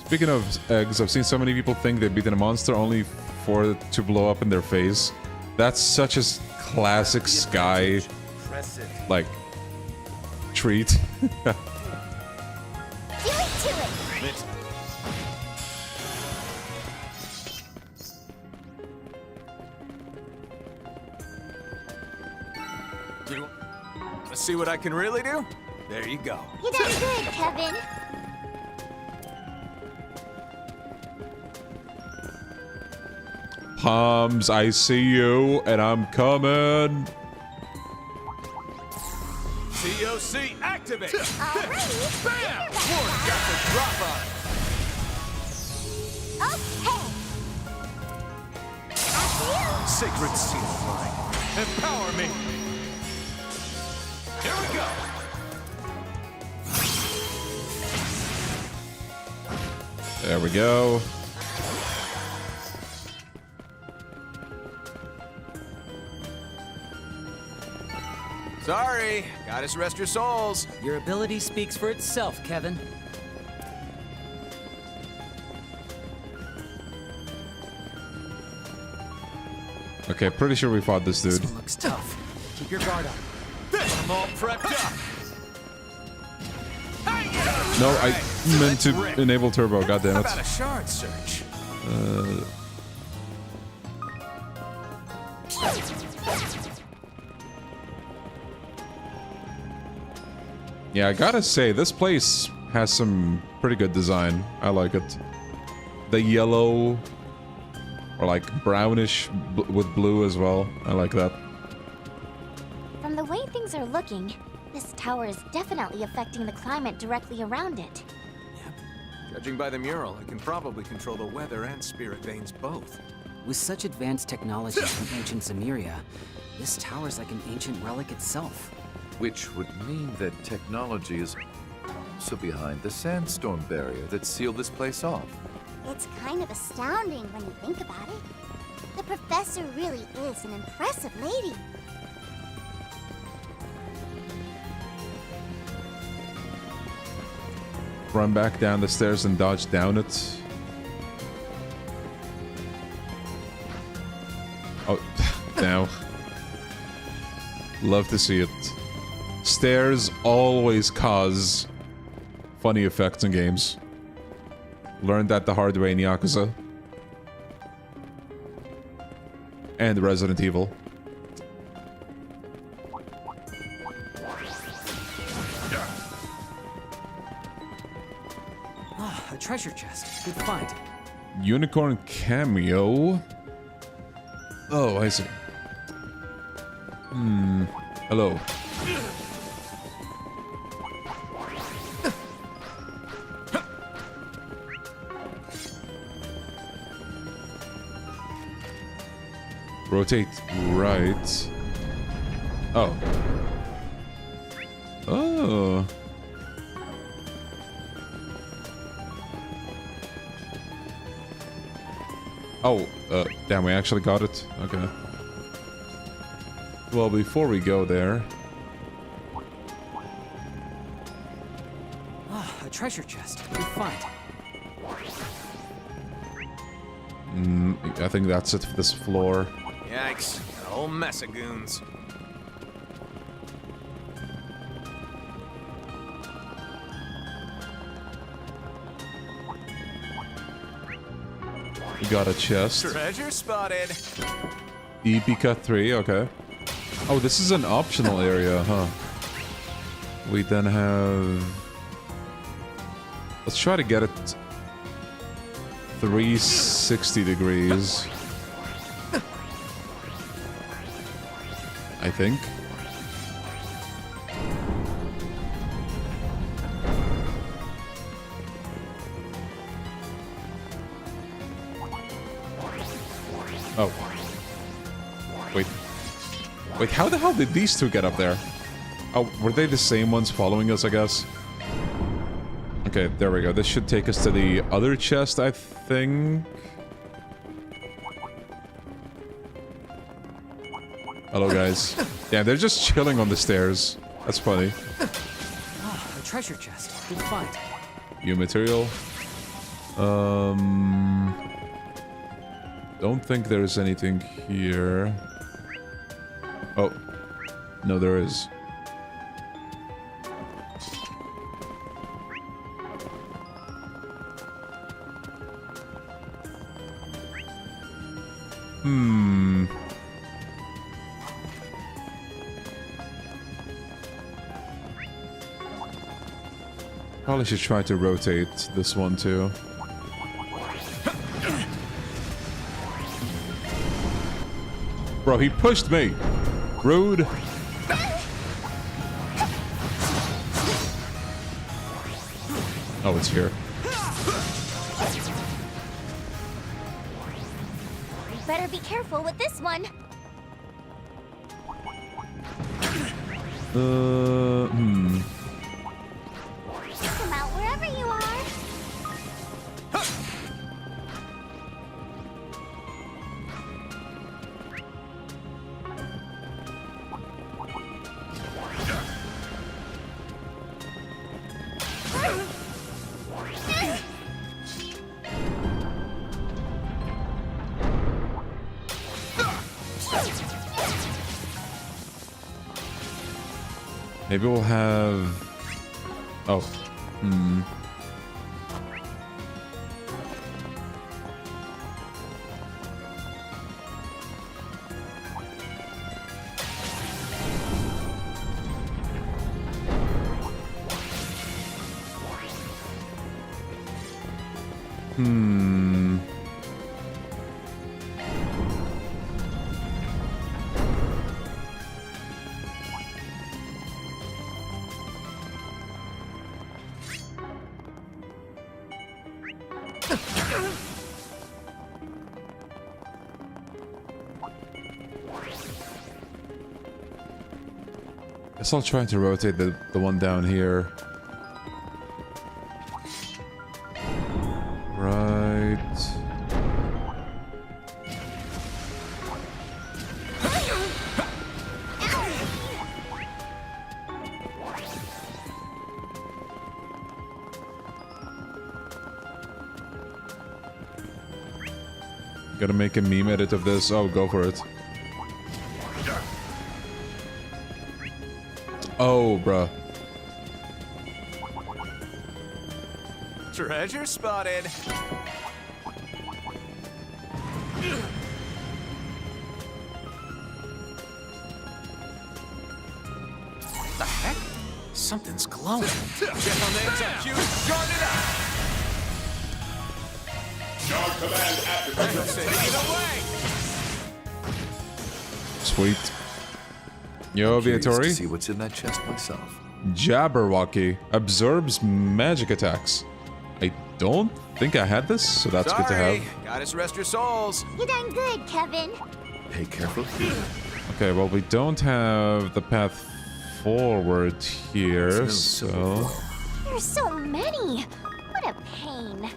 Speaking of eggs, I've seen so many people think they've beaten a monster only for it to blow up in their face. That's such a classic Sky, like, treat. Let's see what I can really do. There you go. You done good, Kevin. Palms, I see you, and I'm coming. TOC activate! Alrighty. Bam! Florida got the drop on. Okay. After you. Sacred seal of mine. Empower me. Here we go. There we go. Sorry, gotta rest your souls. Your ability speaks for itself, Kevin. Okay, pretty sure we fought this dude. This one looks tough. Keep your guard up. I'm all prepped up. No, I meant to enable turbo. God damn How it. about a shard search? Yeah, I gotta say, this place has some pretty good design. I like it. The yellow, or like brownish with blue as well. I like that. From the way things are looking, this tower is definitely affecting the climate directly around it. Judging by the mural, it can probably control the weather and spirit veins both. With such advanced technology from ancient Zemuria, this tower's like an ancient relic itself. Which would mean that technology is also behind the sandstorm barrier that sealed this place off. It's kind of astounding when you think about it. The professor really is an impressive lady. Run back down the stairs and dodge down it. Oh, now. Love to see it. Stairs always cause funny effects in games. Learned that the hard way in Yakuza. And Resident Evil. Ah, a treasure chest. Good find. Unicorn cameo. Oh, I see. Hello. Rotate right. Oh. Oh. Oh, damn, we actually got it. Okay. Well, before we go there... Ah, a treasure chest. Good find. I think that's it for this floor. Yikes. A whole mess of goons. We got a chest. Treasure spotted. Epica 3, okay. Oh, this is an optional area, huh? We then have... Let's try to get it 360 degrees. I think. Oh. Wait. Wait, how the hell did these two get up there? Oh, were they the same ones following us, I guess? Okay, there we go. This should take us to the other chest, I think. Hello, guys. Yeah, they're just chilling on the stairs. That's funny. Ah, a treasure chest. Good find. New material. Don't think there's anything here. Oh. No, there is. Probably should try to rotate this one too. Bro, he pushed me. Rude. Oh, it's here. Better be careful with this one. Come out wherever you are. Maybe we'll have... Oh. Hmm. Hmm. Guess I'll try to rotate the one down here. Right. Gotta make a meme edit of this. Oh, go for it. Oh, bruh. Treasure spotted. The heck? Something's glowing. Gentlemen, accused, guard it up. Guard command activated. Take it away. Sweet. Yo, I'm curious Viatori. to see what's in that chest myself. Jabberwocky absorbs magic attacks. I don't think I had this, so that's good to have. Goddess rest your souls. You done good, Kevin. Pay careful. Okay, well, we don't have the path forward here, so... There's so many. What a pain.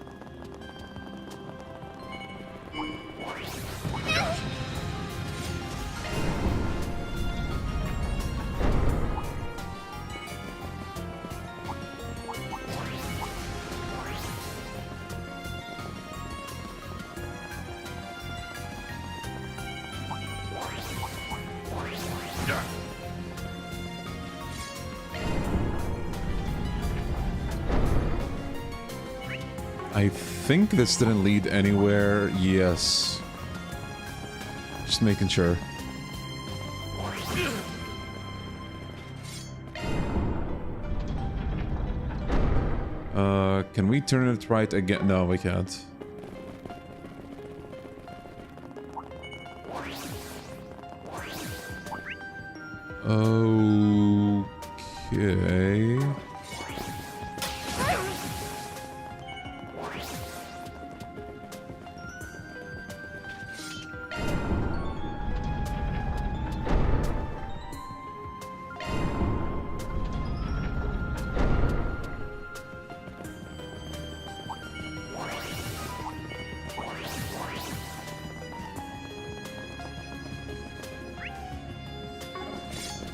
I think this didn't lead anywhere. Yes. Just making sure. Can we turn it right again? No, we can't. Okay.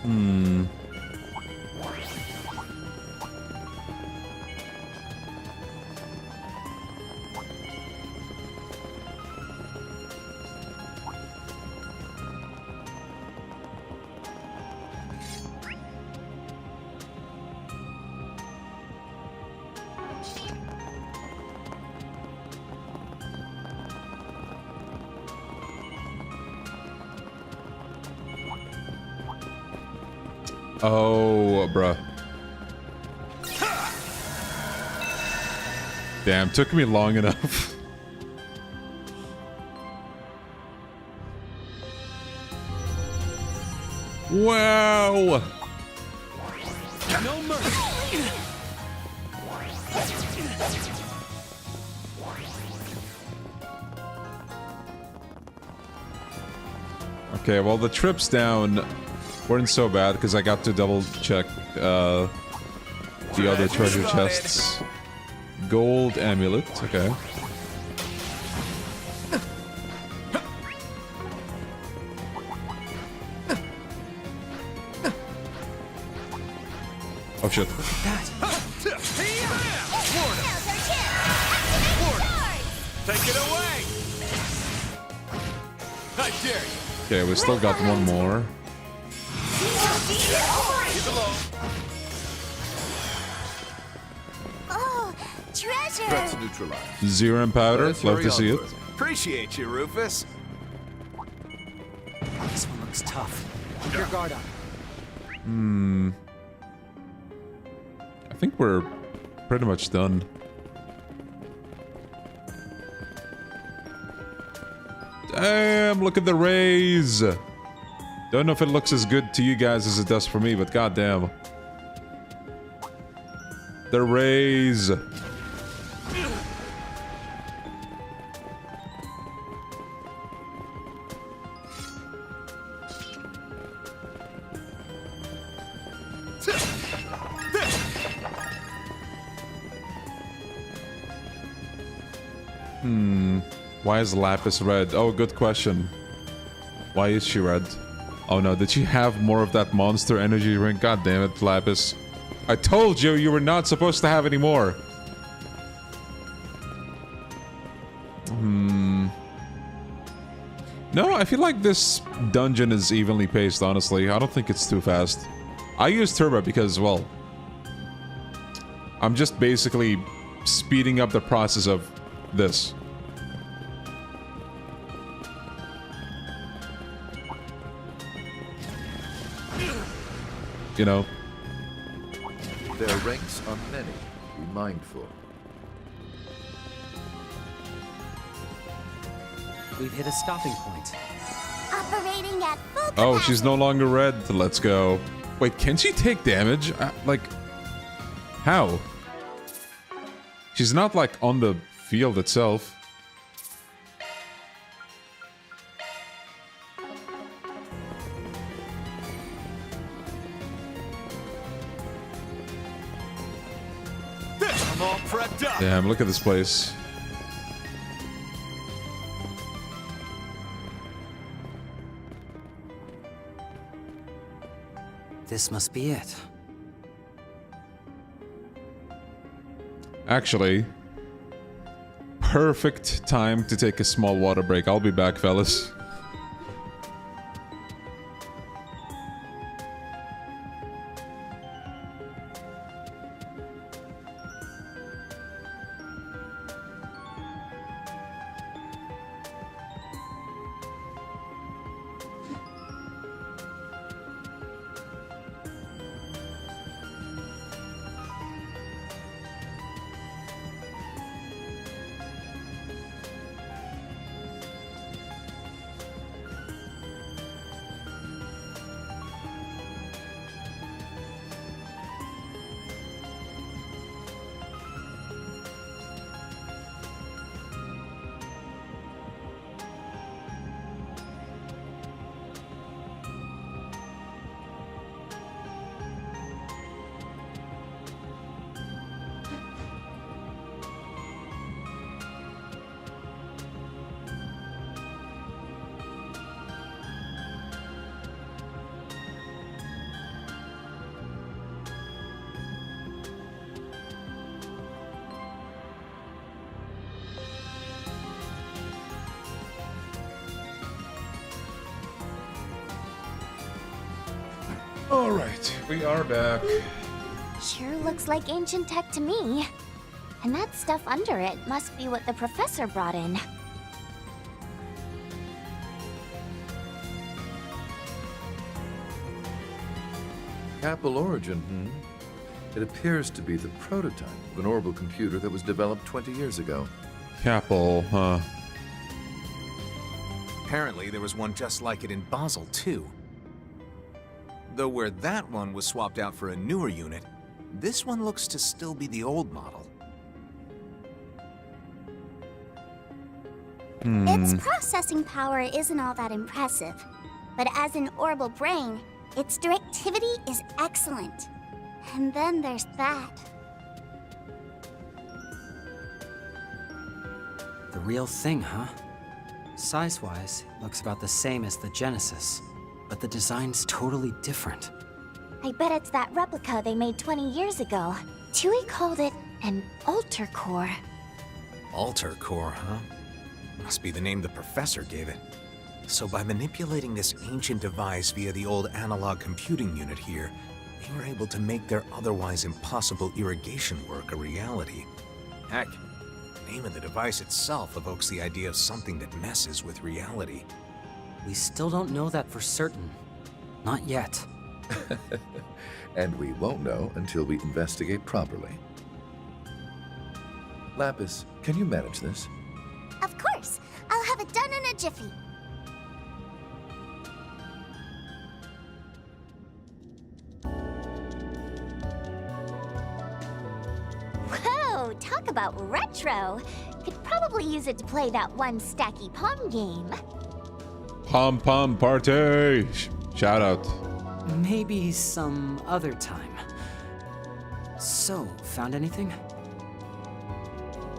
Hmm. Oh, bruh. Damn, took me long enough. Wow. No mercy. Okay, well, the trips down weren't so bad because I got to double check the other treasure chests. Gold amulet, okay. Oh shit. Take it away. I dare you. Okay, we still got one more. Oh, treasure! Threats neutralized. Zero and powder. Let's Love hurry to see it. onward. Appreciate you, Rufus. This one looks tough. Keep your guard up. I think we're pretty much done. Damn, look at the rays. Don't know if it looks as good to you guys as it does for me, but goddamn. The rays. Why is Lapis red? Oh, good question. Why is she red? Oh no, did she have more of that monster energy drink? God damn it, Lapis. I told you you were not supposed to have any more. No, I feel like this dungeon is evenly paced, honestly. I don't think it's too fast. I use Turbo because, well, I'm just basically speeding up the process of this. You know? Their ranks are many. Be mindful. We've hit a stopping point. Operating at full capacity. Oh, she's no longer red. Let's go. Wait, can she take damage? Like, how? She's not, like, on the field itself. I'm all prepped up. Damn, look at this place. This must be it. Actually, perfect time to take a small water break. I'll be back, fellas. Alright, we are back. Sure looks like ancient tech to me. And that stuff under it must be what the professor brought in. Capel origin, It appears to be the prototype of an orbital computer that was developed 20 years ago. Capel, huh? Apparently, there was one just like it in Basel, too. Though where that one was swapped out for a newer unit, this one looks to still be the old model. Its processing power isn't all that impressive, but as an orbital brain, its directivity is excellent. And then there's that. The real thing, huh? Size-wise, looks about the same as the Genesis, but the design's totally different. I bet it's that replica they made 20 years ago. Tui called it an altar core. Altar Core, huh? Must be the name the professor gave it. So by manipulating this ancient device via the old analog computing unit here, they were able to make their otherwise impossible irrigation work a reality. Heck, the name of the device itself evokes the idea of something that messes with reality. We still don't know that for certain. Not yet. And we won't know until we investigate properly. Lapis, can you manage this? Of course. I'll have it done in a jiffy. Whoa, talk about retro. Could probably use it to play that one stacky pom game. Pom pom party! Shout out. Maybe some other time. So, found anything?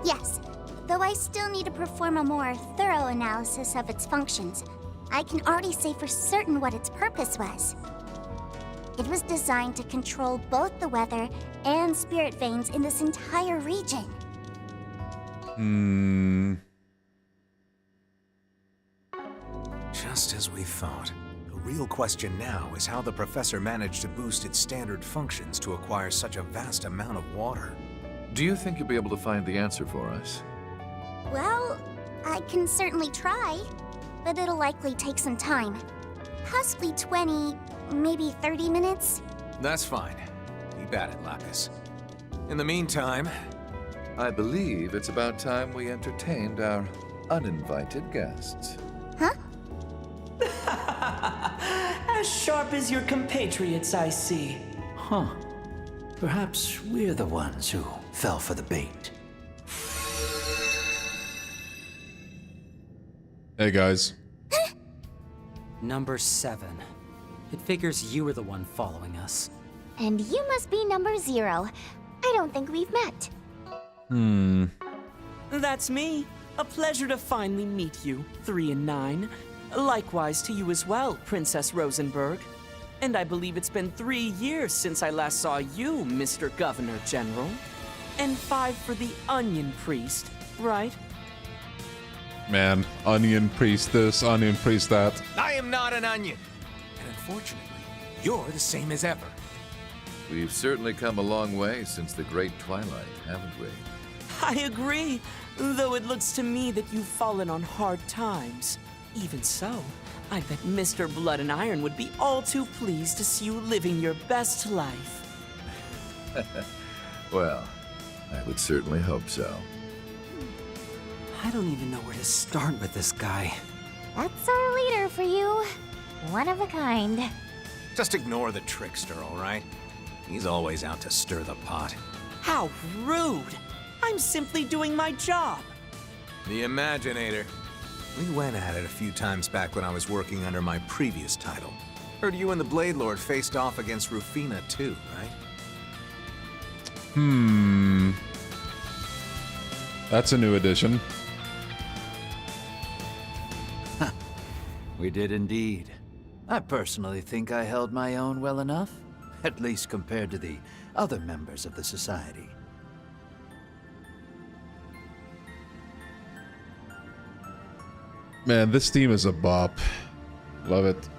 Yes, though I still need to perform a more thorough analysis of its functions. I can already say for certain what its purpose was. It was designed to control both the weather and spirit veins in this entire region. Just as we thought. The real question now is how the professor managed to boost its standard functions to acquire such a vast amount of water. Do you think you'll be able to find the answer for us? Well, I can certainly try, but it'll likely take some time. Possibly 20, maybe 30 minutes. That's fine. Keep at it, Lapis. In the meantime, I believe it's about time we entertained our uninvited guests. Huh? As sharp as your compatriots, I see. Huh. Perhaps we're the ones who fell for the bait. Hey guys. Number 7. It figures you were the one following us. And you must be number 0. I don't think we've met. That's me. A pleasure to finally meet you, 3 and 9. Likewise to you as well, Princess Rosenberg. And I believe it's been 3 years since I last saw you, Mr. Governor General. And 5 for the Onion Priest, right? Man, onion priest this, onion priest that. I am not an onion. And unfortunately, you're the same as ever. We've certainly come a long way since the Great Twilight, haven't we? I agree, though it looks to me that you've fallen on hard times. Even so, I bet Mr. Blood and Iron would be all too pleased to see you living your best life. Well, I would certainly hope so. I don't even know where to start with this guy. That's our leader for you. One of a kind. Just ignore the trickster, all right? He's always out to stir the pot. How rude! I'm simply doing my job. The Imaginator. We went at it a few times back when I was working under my previous title. Heard you and the Blade Lord faced off against Rufina too, right? That's a new addition. We did indeed. I personally think I held my own well enough, at least compared to the other members of the Society. Man, this team is a bop. Love it.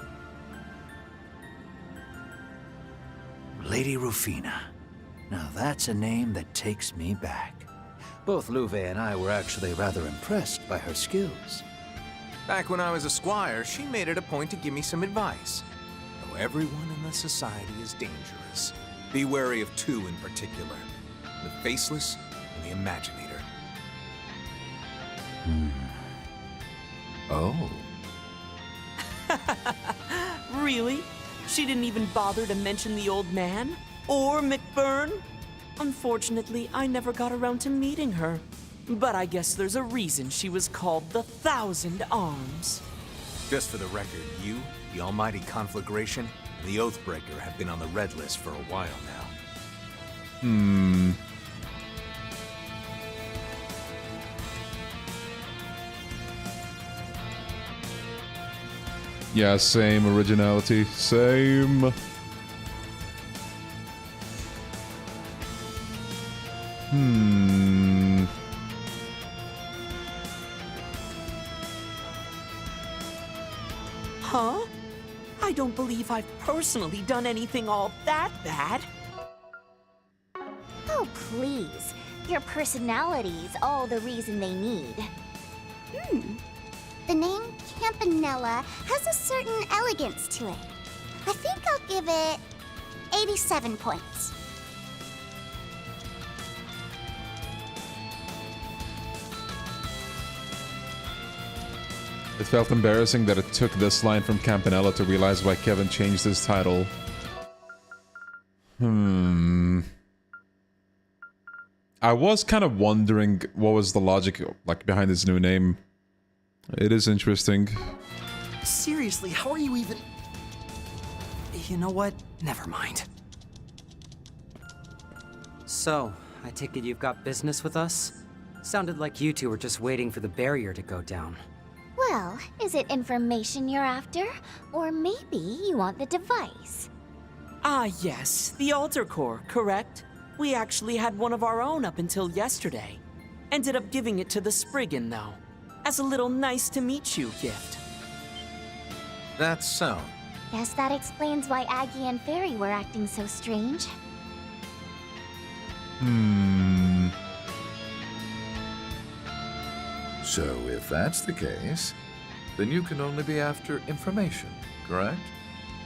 Lady Rufina. Now that's a name that takes me back. Both Luve and I were actually rather impressed by her skills. Back when I was a squire, she made it a point to give me some advice. Though everyone in the society is dangerous, be wary of 2 in particular. The Faceless and the Imaginator. Oh. Really? She didn't even bother to mention the old man? Or McBurn? Unfortunately, I never got around to meeting her. But I guess there's a reason she was called the Thousand Arms. Just for the record, you, the Almighty Conflagration, and the Oathbreaker have been on the red list for a while now. Yeah, same originality. Same. Huh? I don't believe I've personally done anything all that bad. Oh, please. Your personality's all the reason they need. The name Campanella has a certain elegance to it. I think I'll give it 87 points. It felt embarrassing that it took this line from Campanella to realize why Kevin changed his title. I was kind of wondering what was the logic like behind his new name. It is interesting. Seriously, how are you even... You know what? Never mind. So, I take it you've got business with us? Sounded like you two were just waiting for the barrier to go down. Well, is it information you're after? Or maybe you want the device? Ah, yes, the altar core, correct? We actually had one of our own up until yesterday. Ended up giving it to the Spriggan, though, as a little nice-to-meet-you gift. That's so. Guess that explains why Aggie and Fairy were acting so strange. So, if that's the case, then you can only be after information, correct?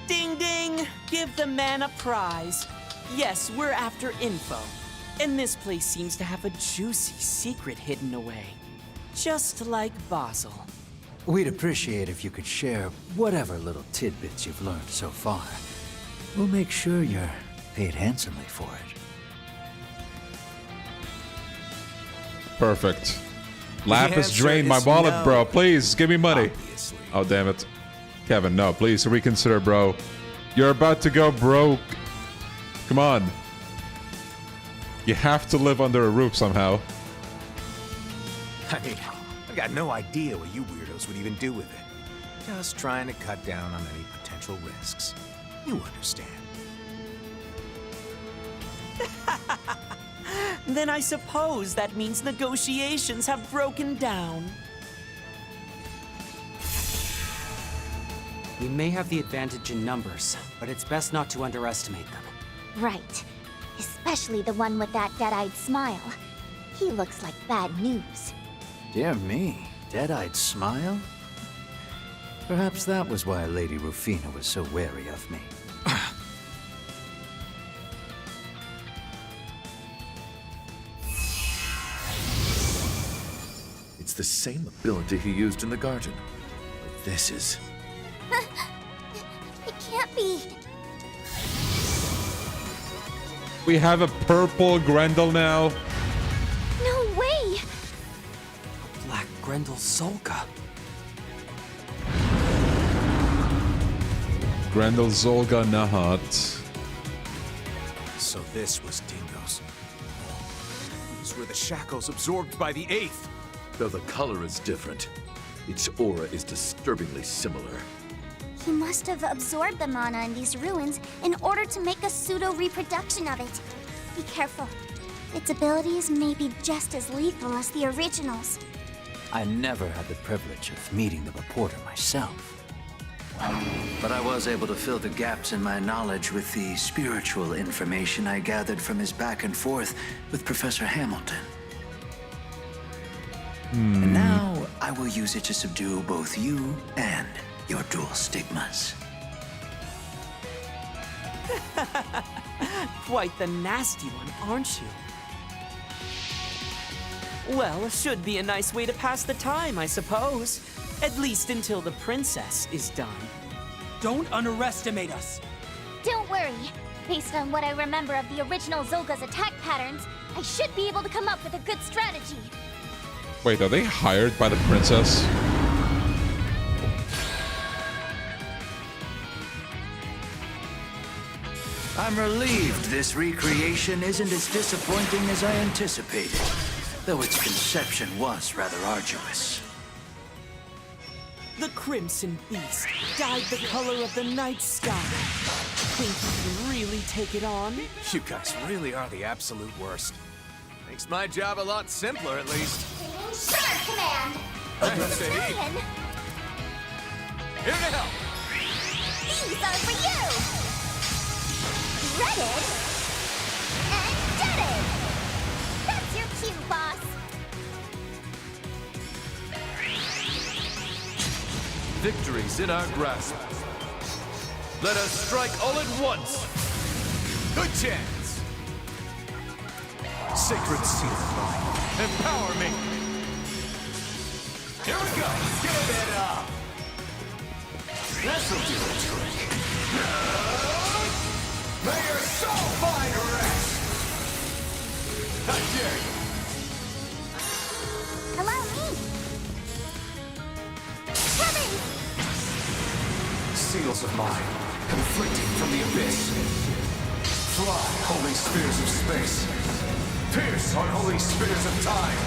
Ding ding! Give the man a prize. Yes, we're after info. And this place seems to have a juicy secret hidden away. Just like Basel. We'd appreciate if you could share whatever little tidbits you've learned so far. We'll make sure you're paid handsomely for it. Perfect. Lapis drained my wallet, no. bro. Please, give me money. Obviously. Oh, damn it. Kevin, no, please reconsider, bro. You're about to go broke. Come on. You have to live under a roof somehow. I mean, I've got no idea what you weirdos would even do with it. Just trying to cut down on any potential risks. You understand. Then I suppose that means negotiations have broken down. We may have the advantage in numbers, but it's best not to underestimate them. Right. Especially the one with that dead-eyed smile. He looks like bad news. Dear me, dead-eyed smile? Perhaps that was why Lady Rufina was so wary of me. It's the same ability he used in the garden. But this is... It can't be. We have a purple Grendel now. No way! Black Grendel Zolga. Grendel Zolga Nahat. So this was Dingo's. These were the shackles absorbed by the Eighth. Though the color is different, its aura is disturbingly similar. He must have absorbed the mana in these ruins in order to make a pseudo-reproduction of it. Be careful. Its abilities may be just as lethal as the originals. I never had the privilege of meeting the reporter myself. But I was able to fill the gaps in my knowledge with the spiritual information I gathered from his back and forth with Professor Hamilton. And now I will use it to subdue both you and your dual stigmas. Quite the nasty one, aren't you? Well, should be a nice way to pass the time, I suppose. At least until the princess is done. Don't underestimate us. Don't worry. Based on what I remember of the original Zolga's attack patterns, I should be able to come up with a good strategy. Wait, are they hired by the princess? I'm relieved this recreation isn't as disappointing as I anticipated, though its conception was rather arduous. The Crimson Beast dyed the color of the night sky. Think you can really take it on? You guys really are the absolute worst. Makes my job a lot simpler, at least. Sharp command! That's it. Dragon! Here to help! These are for you! Dreaded and deaded! That's your cue, boss! Victory's in our grasp. Let us strike all at once. Good chance. Sacred seal of mine. Empower me. Here we go. Give it up. This'll do the trick. May your soul find rest. I dare you. Allow me! Kevin! Seals of mine, conflicting from the abyss. Fly, holy spears of space. Pierce, unholy spears of time.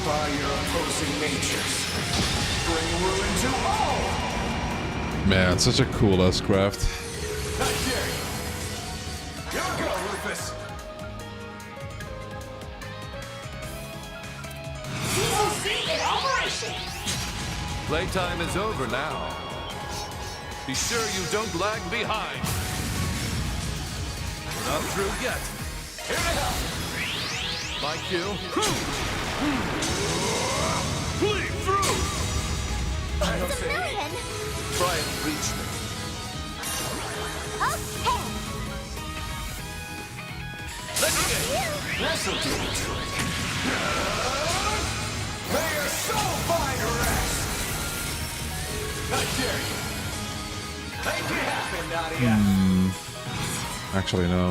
By your opposing natures. Bring ruin to all! Man, such a cool ass craft. I dare you! Here we go, Rufus! POC in operation! Playtime is over now. Be sure you don't lag behind. We're not through yet. Here to help! My cue. Bleed through! It's a million! Try and reach me. Okay! Let's get This'll do the trick. May your soul find rest! I dare you! Make it happen, Nadia! Actually, no.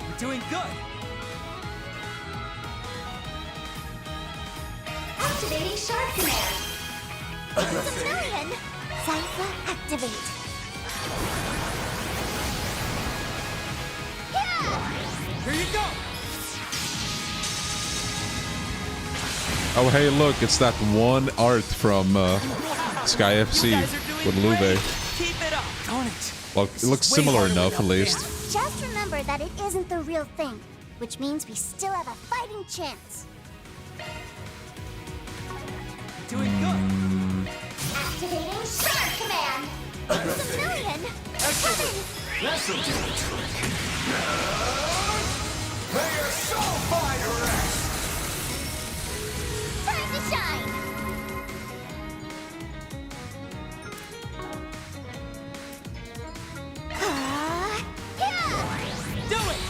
We're doing good. Activating Shark Command! It's a million! Cypher activate! Here you go. Oh, hey, look, it's that one art from Sky FC with Lube. Keep it up, don't it? Well, it looks similar enough, at least. Just remember that it isn't the real thing, which means we still have a fighting chance. Doing good. Activating Shark Command! It's a million! Kevin! This'll do the trick. May your soul find rest! Time to shine! Do it.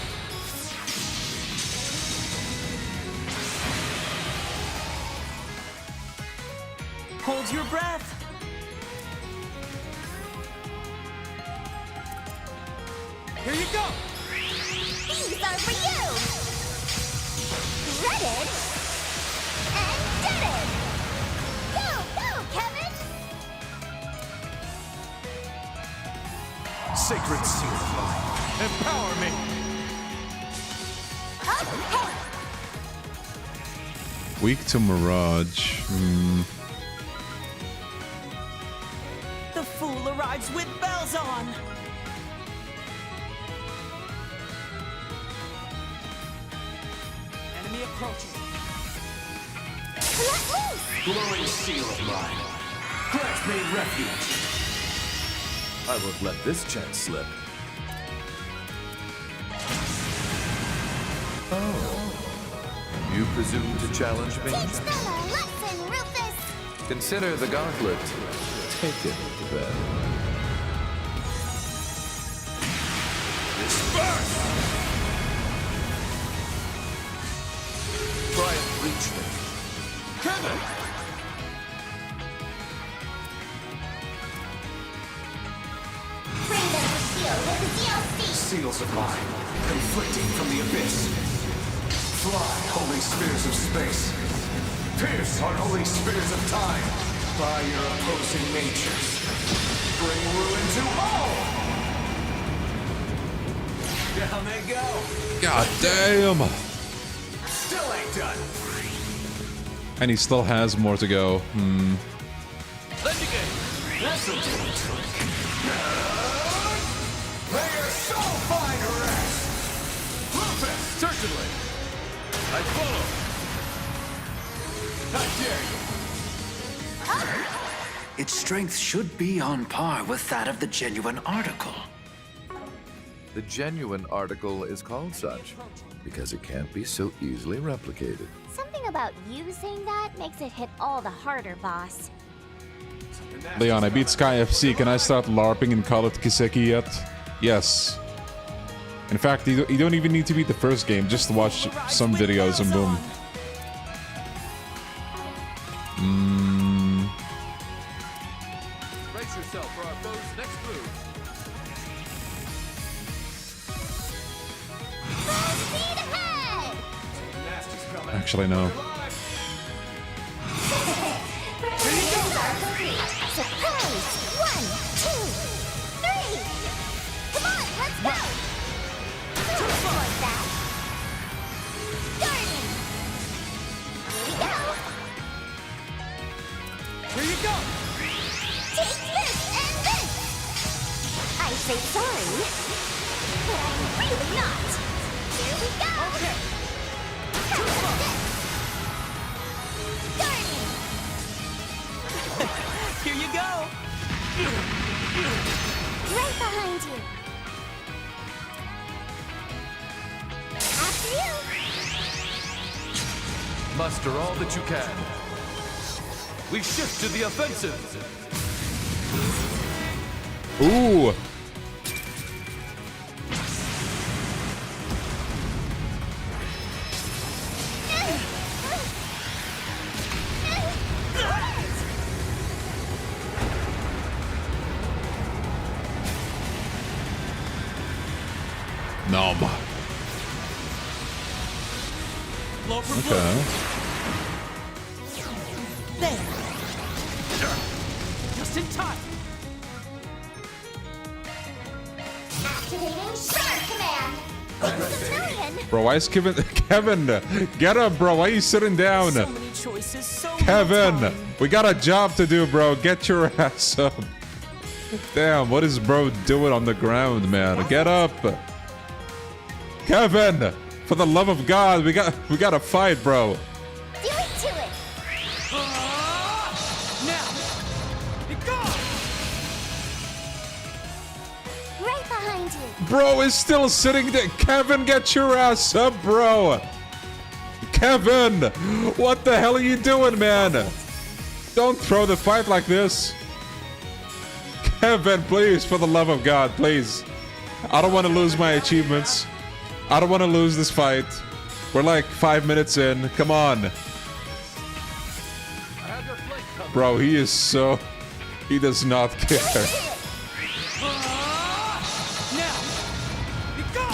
Hold your breath. Here you go. These are for you! Dreaded and deaded! Go, go, Kevin! Sacred seal of mine. Empower me. Okay! Weak to Mirage. The fool arrives with bells on. Enemy approaching. Let loose! Glowing seal of mine. Grant me refuge. I won't let this chance slip. Oh. You presume to challenge me? Teach them a lesson, Rufus! Consider the gauntlet taken to bed. Disperse! Try and reach me. Kevin! Bring them to shield with the DLC! Seals of mine, conflicting from the abyss. Fly, holy spears of space. Pierce, unholy spears of time. By your opposing natures. Bring ruin to all! Down they go! God damn! Still ain't done! And he still has more to go. Let's begin! This'll do the trick. May your soul find rest! Rufus! Certainly. I follow. I dare you! its strength should be on par with that of the genuine article. The genuine article is called such because it can't be so easily replicated. Something about you saying that makes it hit all the harder, boss. Leon, I beat Sky FC. Can I start LARPing and call it Kiseki yet? Yes. In fact, you don't even need to beat the first game. Just watch some videos and boom. Brace yourself for our foe's next move. Speed ahead! Actually, no. Surprise! 1, 2, 3! Come on, let's go! Towards that! Starting! Here we go! Here you go! Take this and this! I say sorry, but I'm really not! Here we go! Okay! How about this? Starting! Here you go! Right behind you! After you! Muster all that you can. We shift to the offensive. Ooh. Nom. Blow for Okay. blow. There. Just in time. Activating Shark Command! Million! Bro, why is Kevin... Kevin! Get up, bro. Why are you sitting down? So many choices, so Kevin! little time. We got a job to do, bro. Get your ass up. Damn, what is bro doing on the ground, man? Get up! Kevin! For the love of God, we gotta fight, bro. Do it to it! Now. You go. Right behind you! Bro is still sitting there. Kevin, get your ass up, bro. Kevin! What the hell are you doing, man? Don't throw the fight like this. Kevin, please, for the love of God, please. I don't want to lose my achievements. I don't want to lose this fight. We're like 5 minutes in. Come on. Bro, he is so... He does not care. Now. You go.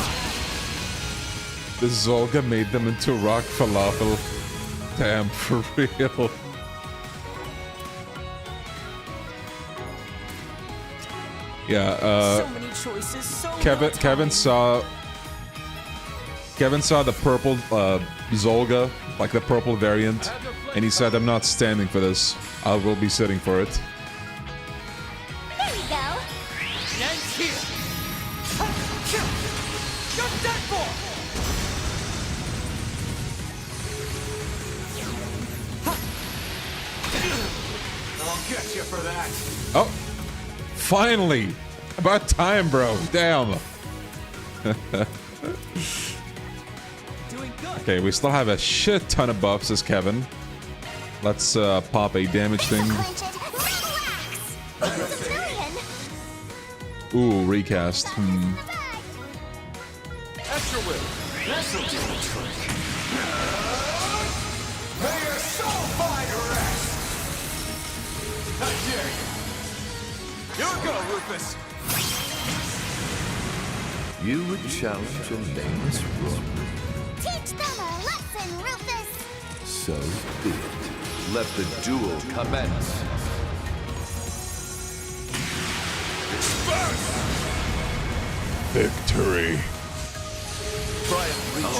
The Zolga made them into rock falafel. Damn, for real. Yeah, so many choices, so Kevin little Kevin saw the purple Zolga, like the purple variant, and he said, "I'm not standing for this. I will be sitting for it." There we go! And here. You're dead for. I'll get you for that. Oh, finally! About time, bro. Damn. Doing good. Okay, we still have a shit ton of buffs as Kevin. Let's pop a damage thing. Relax! Million! Ooh, recast. Extra whip. This'll do the trick. May your soul find rest. I dare you. Here we go, Rufus. You would challenge a nameless room. Teach them a lesson, Rufus! So be it. Let the duel commence. Disperse! Victory. Try and reach. Oh?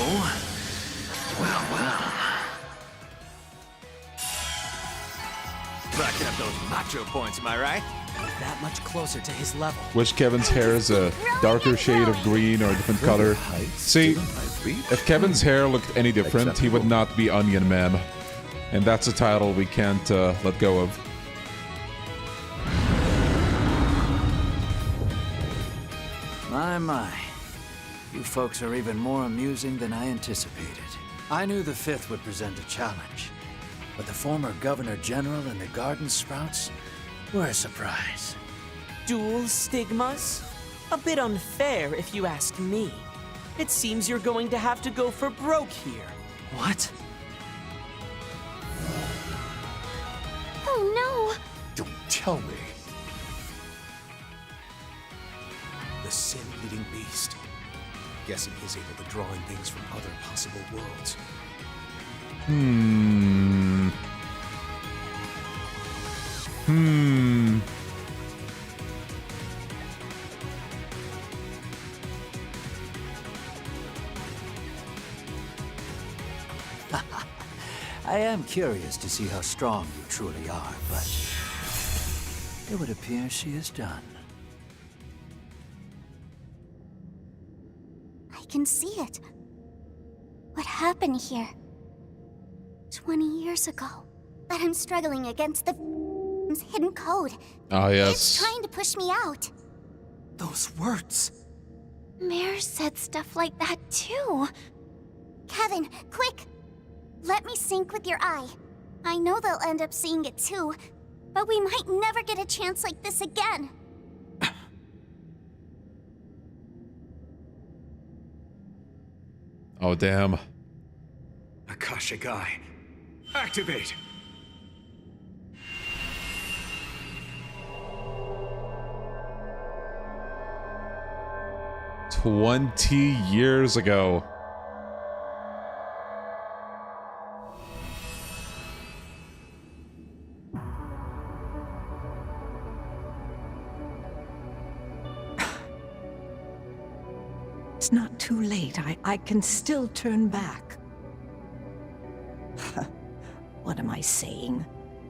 Well, well. Racking up those macho points, am I right? That much closer to his level. Wish Kevin's hair is a darker shade of green or a different color. See, if Kevin's hair looked any different, he would not be Onion Man. And that's a title we can't let go of. My. You folks are even more amusing than I anticipated. I knew the Fifth would present a challenge, but the former Governor General and the Garden Sprouts were a surprise. Dual stigmas? A bit unfair, if you ask me. It seems you're going to have to go for broke here. What? Oh Don't tell me. The sin-eating beast. Guessing he's able to draw in things from other possible worlds. I am curious to see how strong you truly are, but it would appear she is done. I can see it. What happened here? 20 years ago. But I'm struggling against the hidden code. Ah, yes. It's trying to push me out. Those words. Mare said stuff like that too. Kevin, quick! Let me sync with your eye. I know they'll end up seeing it too, but we might never get a chance like this again. Oh, damn. Akashic Eye. Activate! Years ago. It's not too late. I can still turn back. What am I saying?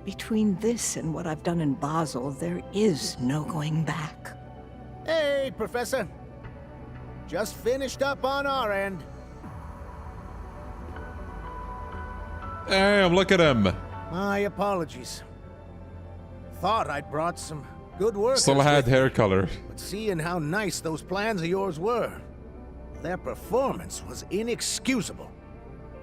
Between this and what I've done in Basel, there is no going back. Hey, Professor. Just finished up on our end. Damn, look at him. My apologies. Thought I'd brought some good work. Still had hair color. But seeing how nice those plans of yours were, their performance was inexcusable.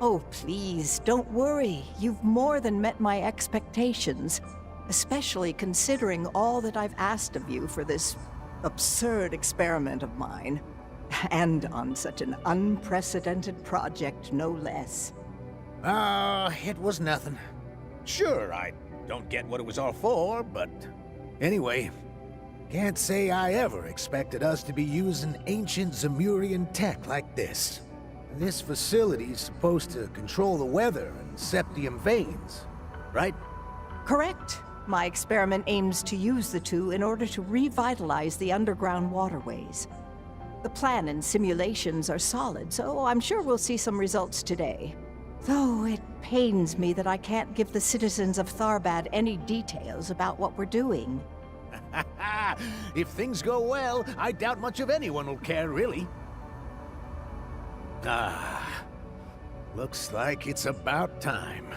Oh, please, don't worry. You've more than met my expectations, especially considering all that I've asked of you for this absurd experiment of mine. And on such an unprecedented project, no less. It was nothing. Sure, I don't get what it was all for, but anyway, can't say I ever expected us to be using ancient Zemurian tech like this. This facility's supposed to control the weather and septium veins, right? Correct. My experiment aims to use the two in order to revitalize the underground waterways. The plan and simulations are solid, so I'm sure we'll see some results today. Though it pains me that I can't give the citizens of Tharbad any details about what we're doing. If things go well, I doubt much of anyone will care, really. Looks like it's about time.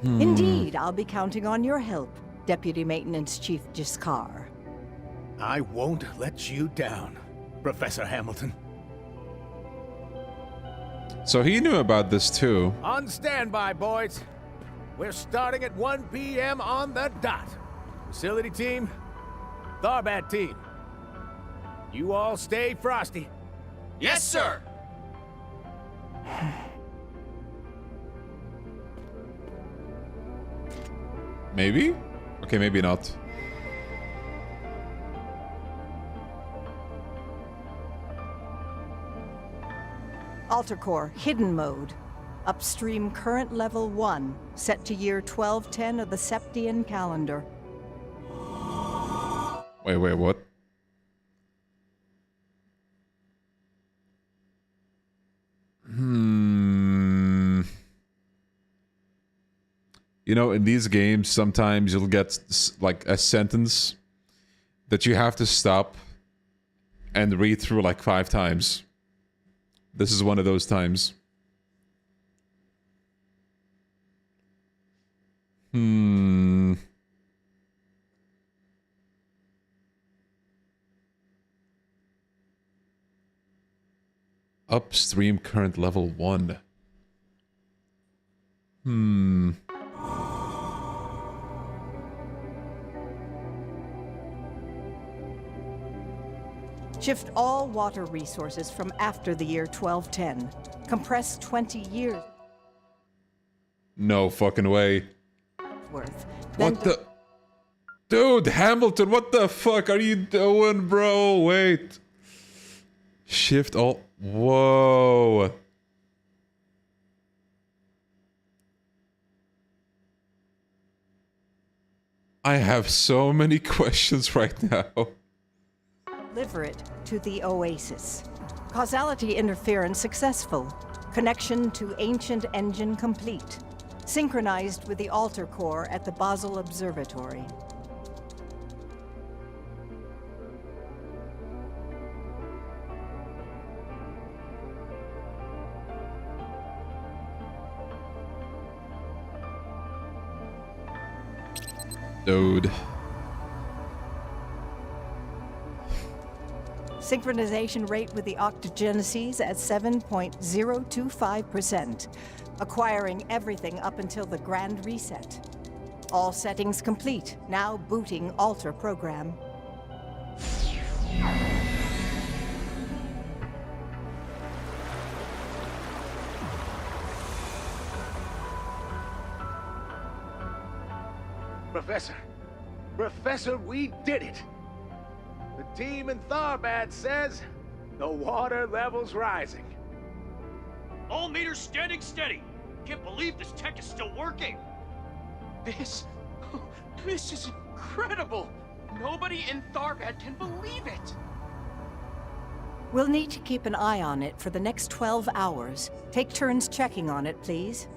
Indeed, I'll be counting on your help, Deputy Maintenance Chief Jiskar. I won't let you down, Professor Hamilton. So he knew about this too. On standby, boys. We're starting at 1 p.m. on the dot. Facility team, Tharbad team. You all stay frosty. Yes, sir! Maybe? Okay, maybe not. Alter Core, hidden mode. Upstream current level 1, set to year 1210 of the Septian calendar. Wait, what? You know, in these games, sometimes you'll get like a sentence that you have to stop and read through like 5 times. This is one of those times. Upstream current level 1. Shift all water resources from after the year 1210. Compress 20 years No fucking way. worth. What the? Dude, Hamilton, what the fuck are you doing, bro? Wait. Shift all. Whoa. I have so many questions right now. Deliver it to the Oasis. Causality interference successful. Connection to ancient engine complete. Synchronized with the altar core at the Basel Observatory. Dude. Synchronization rate with the octogenesis at 7.025%. Acquiring everything up until the grand reset. All settings complete. Now booting altar program. Professor, we did it! The team in Tharbad says the water level's rising. All meters standing steady. Can't believe this tech is still working. This is incredible. Nobody in Tharbad can believe it. We'll need to keep an eye on it for the next 12 hours. Take turns checking on it, please.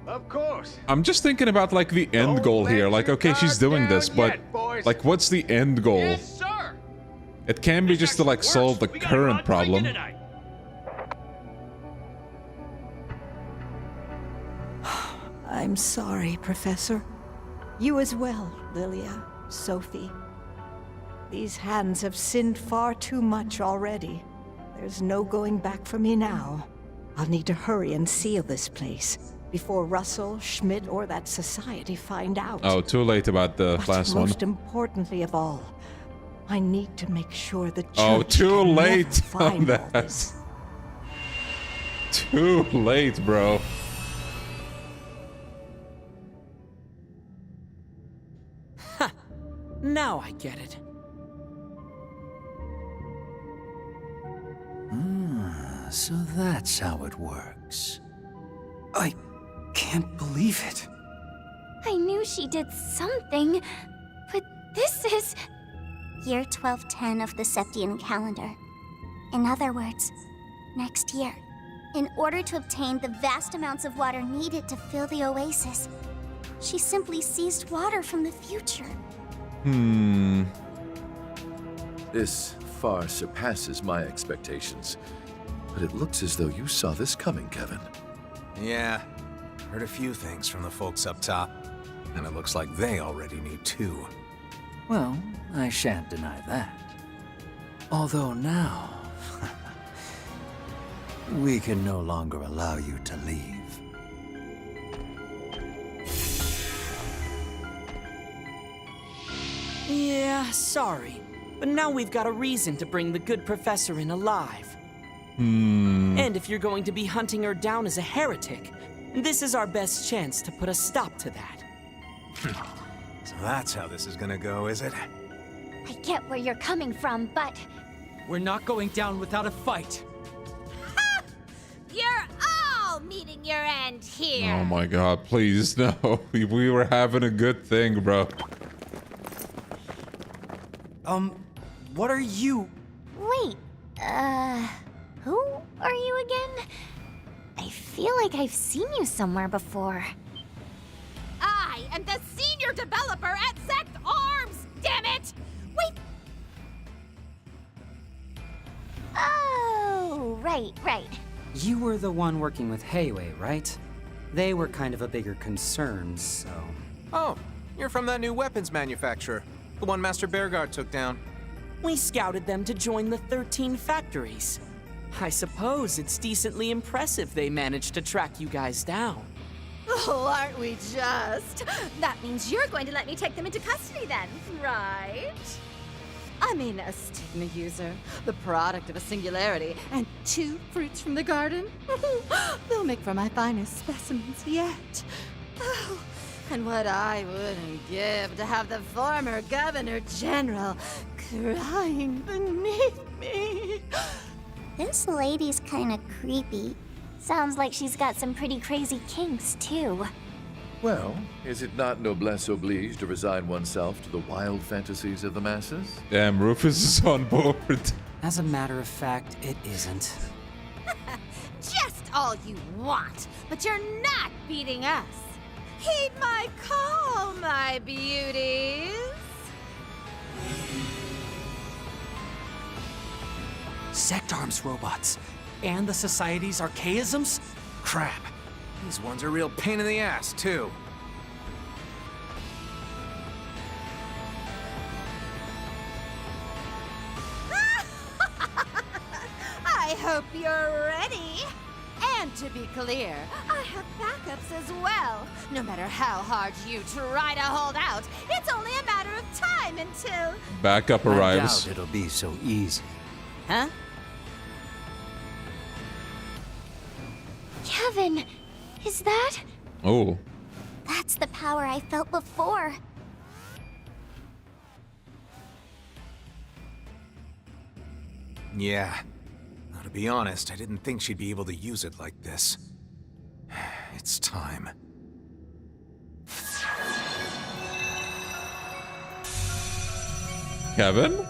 Of course. I'm just thinking about like the end goal here. Like, okay, she's doing this, but like, what's the end goal? Yes, sir. It can be just to like solve the current problem. I'm sorry, Professor. You as well, Lilia, Sophie. These hands have sinned far too much already. There's no going back for me now. I'll need to hurry and seal this place before Russell, Schmidt, or that society find out. Oh, too late about the last one. Most importantly of all, I need to make sure the church Oh, too can late never find on all that. this. Too late, bro. Now I get it. So that's how it works. I can't believe it. I knew she did something, but this is... Year 1210 of the Septian calendar. In other words, next year. In order to obtain the vast amounts of water needed to fill the oasis, she simply seized water from the future. This far surpasses my expectations. But it looks as though you saw this coming, Kevin. Yeah, heard a few things from the folks up top. And it looks like they already knew too. Well, I shan't deny that. Although now, we can no longer allow you to leave. Yeah, sorry. But now we've got a reason to bring the good professor in alive. And if you're going to be hunting her down as a heretic, this is our best chance to put a stop to that. So that's how this is gonna go, is it? I get where you're coming from, but... We're not going down without a fight. You're all meeting your end here. Oh my god, please, no. We were having a good thing, bro. What are you? Wait, who are you again? I feel like I've seen you somewhere before. I am the senior developer at Sect Arms, damn it! Wait! Oh, right. You were the one working with Hayway, right? They were kind of a bigger concern, so... Oh, you're from that new weapons manufacturer. The one Master Bearguard took down. We scouted them to join the 13 factories. I suppose it's decently impressive they managed to track you guys down. Oh, aren't we just? That means you're going to let me take them into custody then, right? I mean, a stigma user, the product of a singularity, and 2 fruits from the garden. They'll make for my finest specimens yet. Oh, and what I wouldn't give to have the former Governor General crying beneath me. This lady's kinda creepy. Sounds like she's got some pretty crazy kinks, too. Well, is it not noblesse oblige to resign oneself to the wild fantasies of the masses? Damn, Rufus is on board. As a matter of fact, it isn't. Just all you want, but you're not beating us. Heed my call, my beauties. Sect arms robots. And the Society's archaisms? Crap. These ones are a real pain in the ass, too. I hope you're ready. And to be clear, I have backups as well. No matter how hard you try to hold out, it's only a matter of time until... Backup arrives. I doubt it'll be so easy. Huh? Kevin, is that? Oh. That's the power I felt before. Yeah. Now, to be honest, I didn't think she'd be able to use it like this. It's time. Kevin?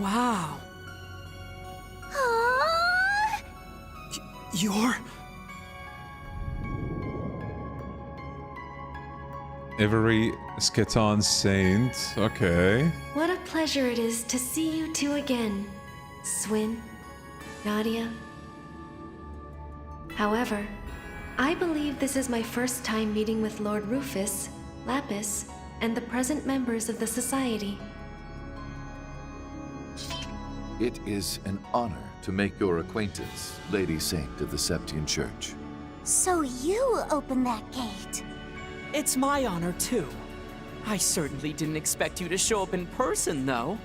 Wow. You're... Avery Sketon Saint. Okay. What a pleasure it is to see you two again, Swin, Nadia. However, I believe this is my first time meeting with Lord Rufus, Lapis, and the present members of the Society. It is an honor to make your acquaintance, Lady Saint of the Septian Church. So you opened that gate. It's my honor, too. I certainly didn't expect you to show up in person, though.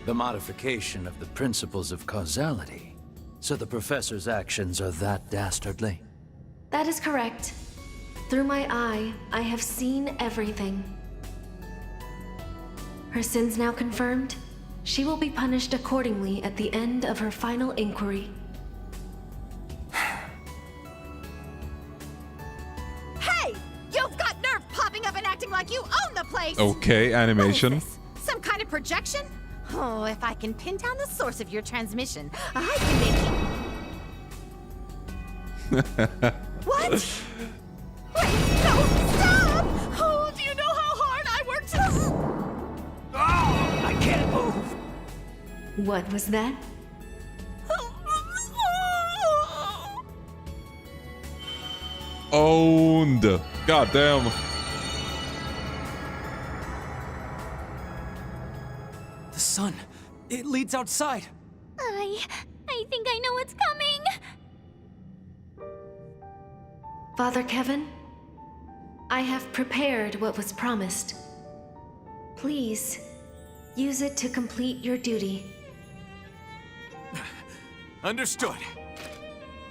The modification of the principles of causality. So the professor's actions are that dastardly? That is correct. Through my eye, I have seen everything. Her sins now confirmed, she will be punished accordingly at the end of her final inquiry. Hey! You've got nerve popping up and acting like you own the place! Okay, animation. What is this? Some kind of projection? Oh, if I can pin down the source of your transmission, I can make you... What? Wait, no, stop! Oh, do you know how hard I worked to... Oh, I can't move! What was that? Owned. God damn. The sun. It leads outside. I think I know what's coming. Father Kevin, I have prepared what was promised. Please, use it to complete your duty. Understood.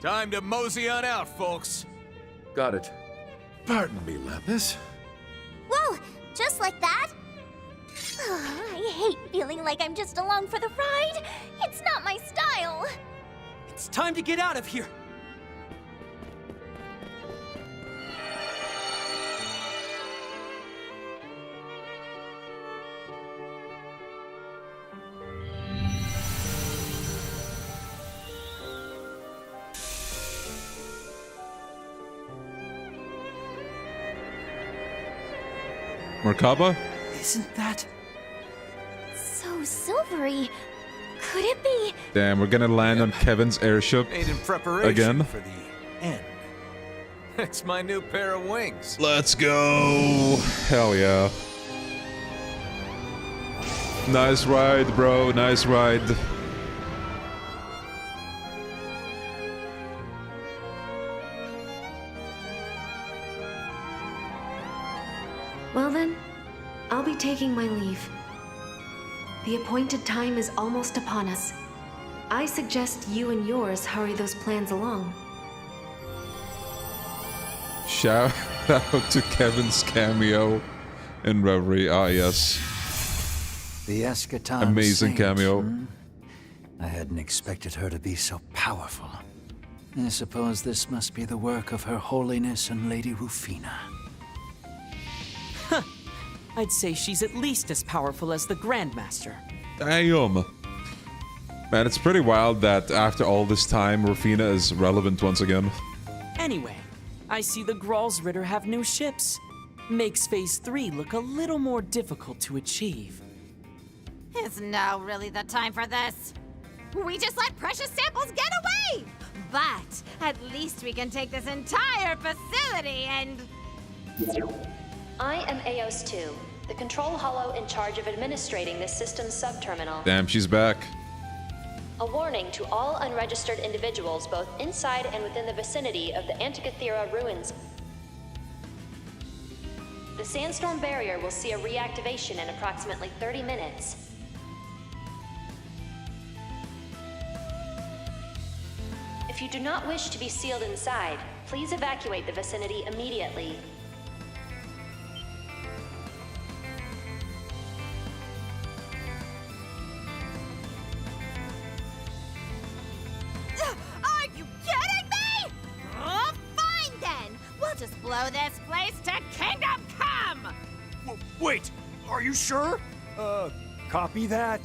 Time to mosey on out, folks. Got it. Pardon me, Lapis. Whoa, just like that? I hate feeling like I'm just along for the ride. It's not my style. It's time to get out of here. Merkaba? Isn't that... So silvery. Could it be? Damn, we're gonna land on Kevin's airship Made in preparation again. for the end. It's my new pair of wings. Let's go. Hell yeah. Nice ride, bro. Nice ride. Well then, I'll be taking my leave. The appointed time is almost upon us. I suggest you and yours hurry those plans along. Shout out to Kevin's cameo in Reverie. Ah, yes. The Eschaton Amazing Saint, cameo. I hadn't expected her to be so powerful. I suppose this must be the work of Her Holiness and Lady Rufina. Huh. I'd say she's at least as powerful as the Grandmaster. Damn. Man, it's pretty wild that after all this time, Rufina is relevant once again. Anyway, I see the Gralsritter have new ships. Makes Phase 3 look a little more difficult to achieve. Is now really the time for this? We just let precious samples get away! But at least we can take this entire facility and... I am Eos 2, the control hollow in charge of administrating this system's subterminal. Damn, she's back. A warning to all unregistered individuals both inside and within the vicinity of the Antikythera ruins. The sandstorm barrier will see a reactivation in approximately 30 minutes. If you do not wish to be sealed inside, please evacuate the vicinity immediately. Are you kidding me? Oh, fine then! We'll just blow this place to Kingdom Come! Wait, are you sure? Copy that.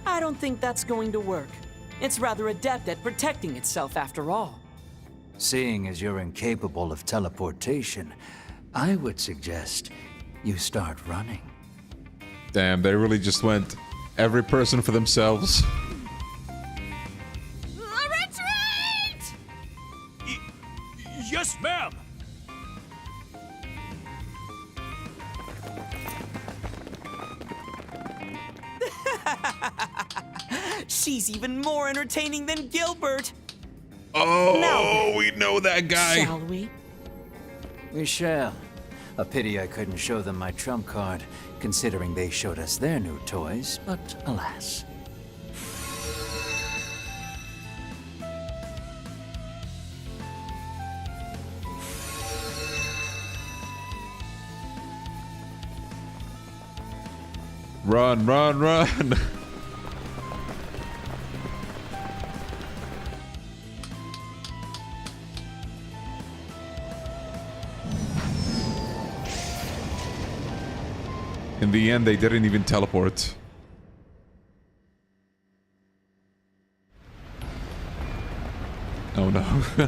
I don't think that's going to work. It's rather adept at protecting itself after all. Seeing as you're incapable of teleportation, I would suggest you start running. Damn, they really just went every person for themselves. Retreat! Yes, ma'am! She's even more entertaining than Gilbert. Oh, now, we know that guy. Shall we? We shall. A pity I couldn't show them my trump card, considering they showed us their new toys, but alas. Run, run, run! In the end, they didn't even teleport. Oh no. You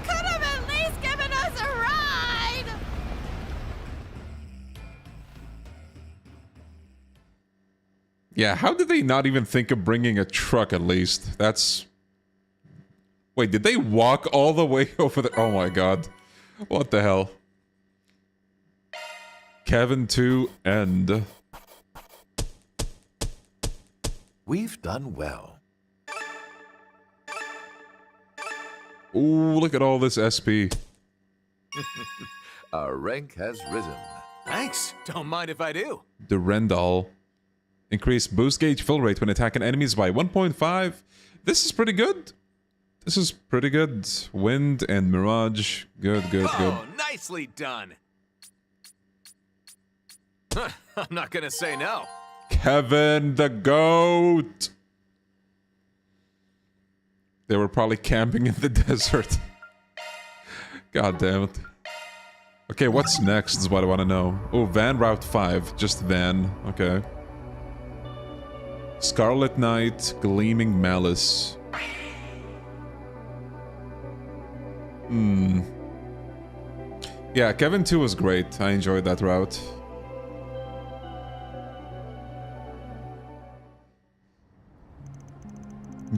could have at least given us a ride! Yeah, how did they not even think of bringing a truck at least? That's... Wait, did they walk all the way over there? Oh my god. What the hell? Kevin 2 end. We've done well. Ooh, look at all this SP. Our rank has risen. Thanks. Don't mind if I do. The Rendall. Increased boost gauge fill rate when attacking enemies by 1.5. This is pretty good. This is pretty good. Wind and Mirage. Good, good, good. Oh, nicely done. I'm not gonna say no. Kevin the GOAT! They were probably camping in the desert. God damn it. Okay, what's next is what I want to know. Oh, Van Route 5. Just Van. Okay. Scarlet Knight, Gleaming Malice. Hmm. Yeah, Kevin 2 was great. I enjoyed that route.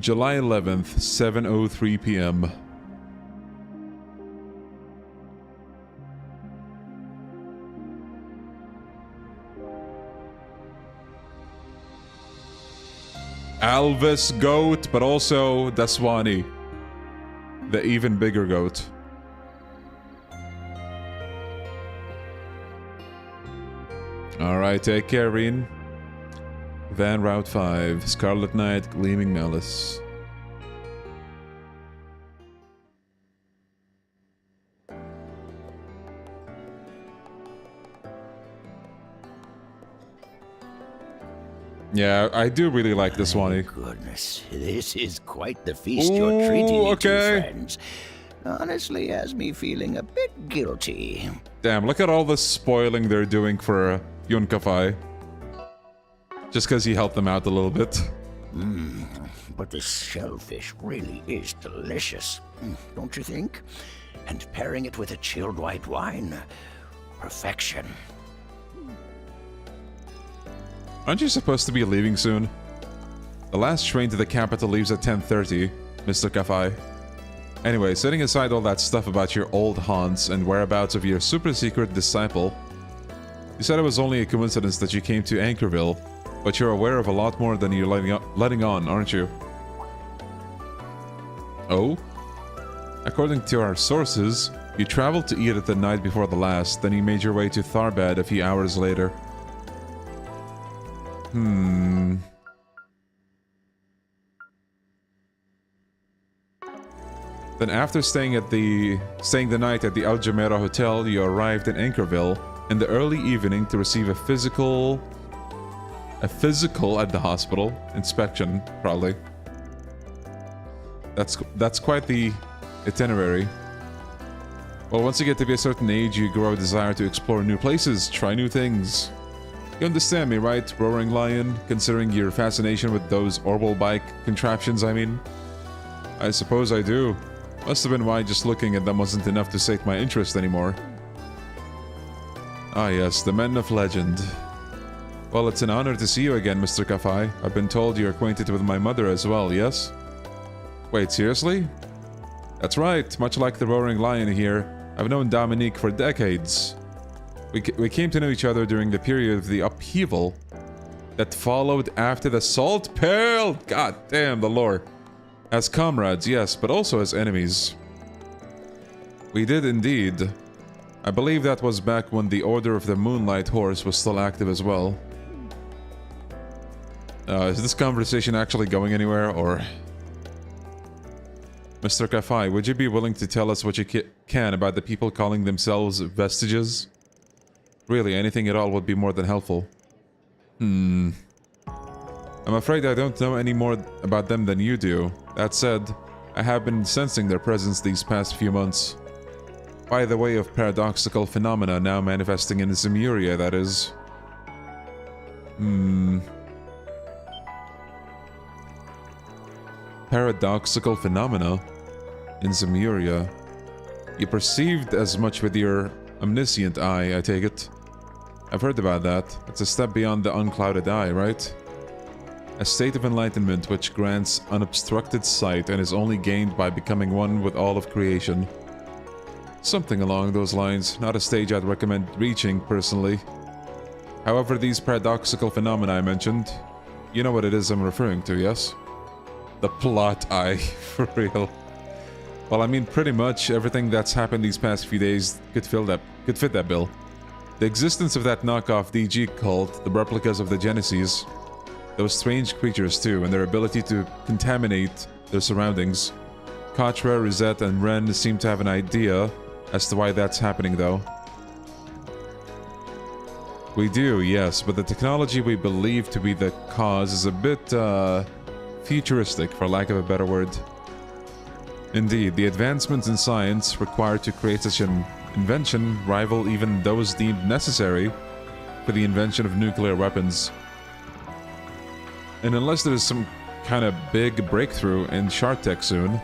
July 11th, 7:03 p.m. Alvis goat, but also Daswani, the even bigger goat. Alright, take care, Reen. Van Route 5, Scarlet Knight, Gleaming Malice. Yeah, I do really like this one. Goodness, this is quite the feast you're treating me to, friends. Honestly, has me feeling a bit guilty. Damn, look at all the spoiling they're doing for Yunkafai. Just because he helped them out a little bit. But this shellfish really is delicious, don't you think? And pairing it with a chilled white wine, perfection. Aren't you supposed to be leaving soon? The last train to the capital leaves at 10:30, Mr. Kafai. Anyway, setting aside all that stuff about your old haunts and whereabouts of your super secret disciple, you said it was only a coincidence that you came to Anchorville, but you're aware of a lot more than you're letting on, aren't you? Oh? According to our sources, you traveled to Edith the night before the last, then you made your way to Tharbad a few hours later. Then after staying the night at the Al Jumeirah Hotel, you arrived in Anchorville in the early evening to receive a physical at the hospital inspection, probably. That's quite the itinerary. Well, once you get to be a certain age, you grow a desire to explore new places, try new things. You understand me, right, Roaring Lion, considering your fascination with those orbital bike contraptions, I mean? I suppose I do. Must have been why just looking at them wasn't enough to sate my interest anymore. Ah yes, the men of legend. Well, it's an honor to see you again, Mr. Kafai. I've been told you're acquainted with my mother as well, yes? Wait, seriously? That's right, much like the Roaring Lion here, I've known Dominique for decades. We came to know each other during the period of the upheaval that followed after the Salt Pail. God damn, the lore. As comrades, yes, but also as enemies. We did indeed. I believe that was back when the Order of the Moonlight Horse was still active as well. Is this conversation actually going anywhere, or... Mr. Kafai, would you be willing to tell us what you can about the people calling themselves Vestiges? Really, anything at all would be more than helpful. I'm afraid I don't know any more about them than you do. That said, I have been sensing their presence these past few months. By the way of paradoxical phenomena now manifesting in Zemuria, that is. Paradoxical phenomena in Zemuria. You perceived as much with your omniscient eye, I take it. I've heard about that. It's a step beyond the unclouded eye, right? A state of enlightenment which grants unobstructed sight and is only gained by becoming one with all of creation. Something along those lines, not a stage I'd recommend reaching, personally. However, these paradoxical phenomena I mentioned, you know what it is I'm referring to, yes? The plot eye, for real. Well, I mean, pretty much everything that's happened these past few days could fit that bill. The existence of that knockoff DG cult, the replicas of the Genesis, those strange creatures too, and their ability to contaminate their surroundings. Katra, Rosette, and Ren seem to have an idea as to why that's happening, though. We do, yes, but the technology we believe to be the cause is a bit, futuristic, for lack of a better word. Indeed, the advancements in science required to create such an invention rival even those deemed necessary for the invention of nuclear weapons. And unless there's some kind of big breakthrough in Shark Tech soon,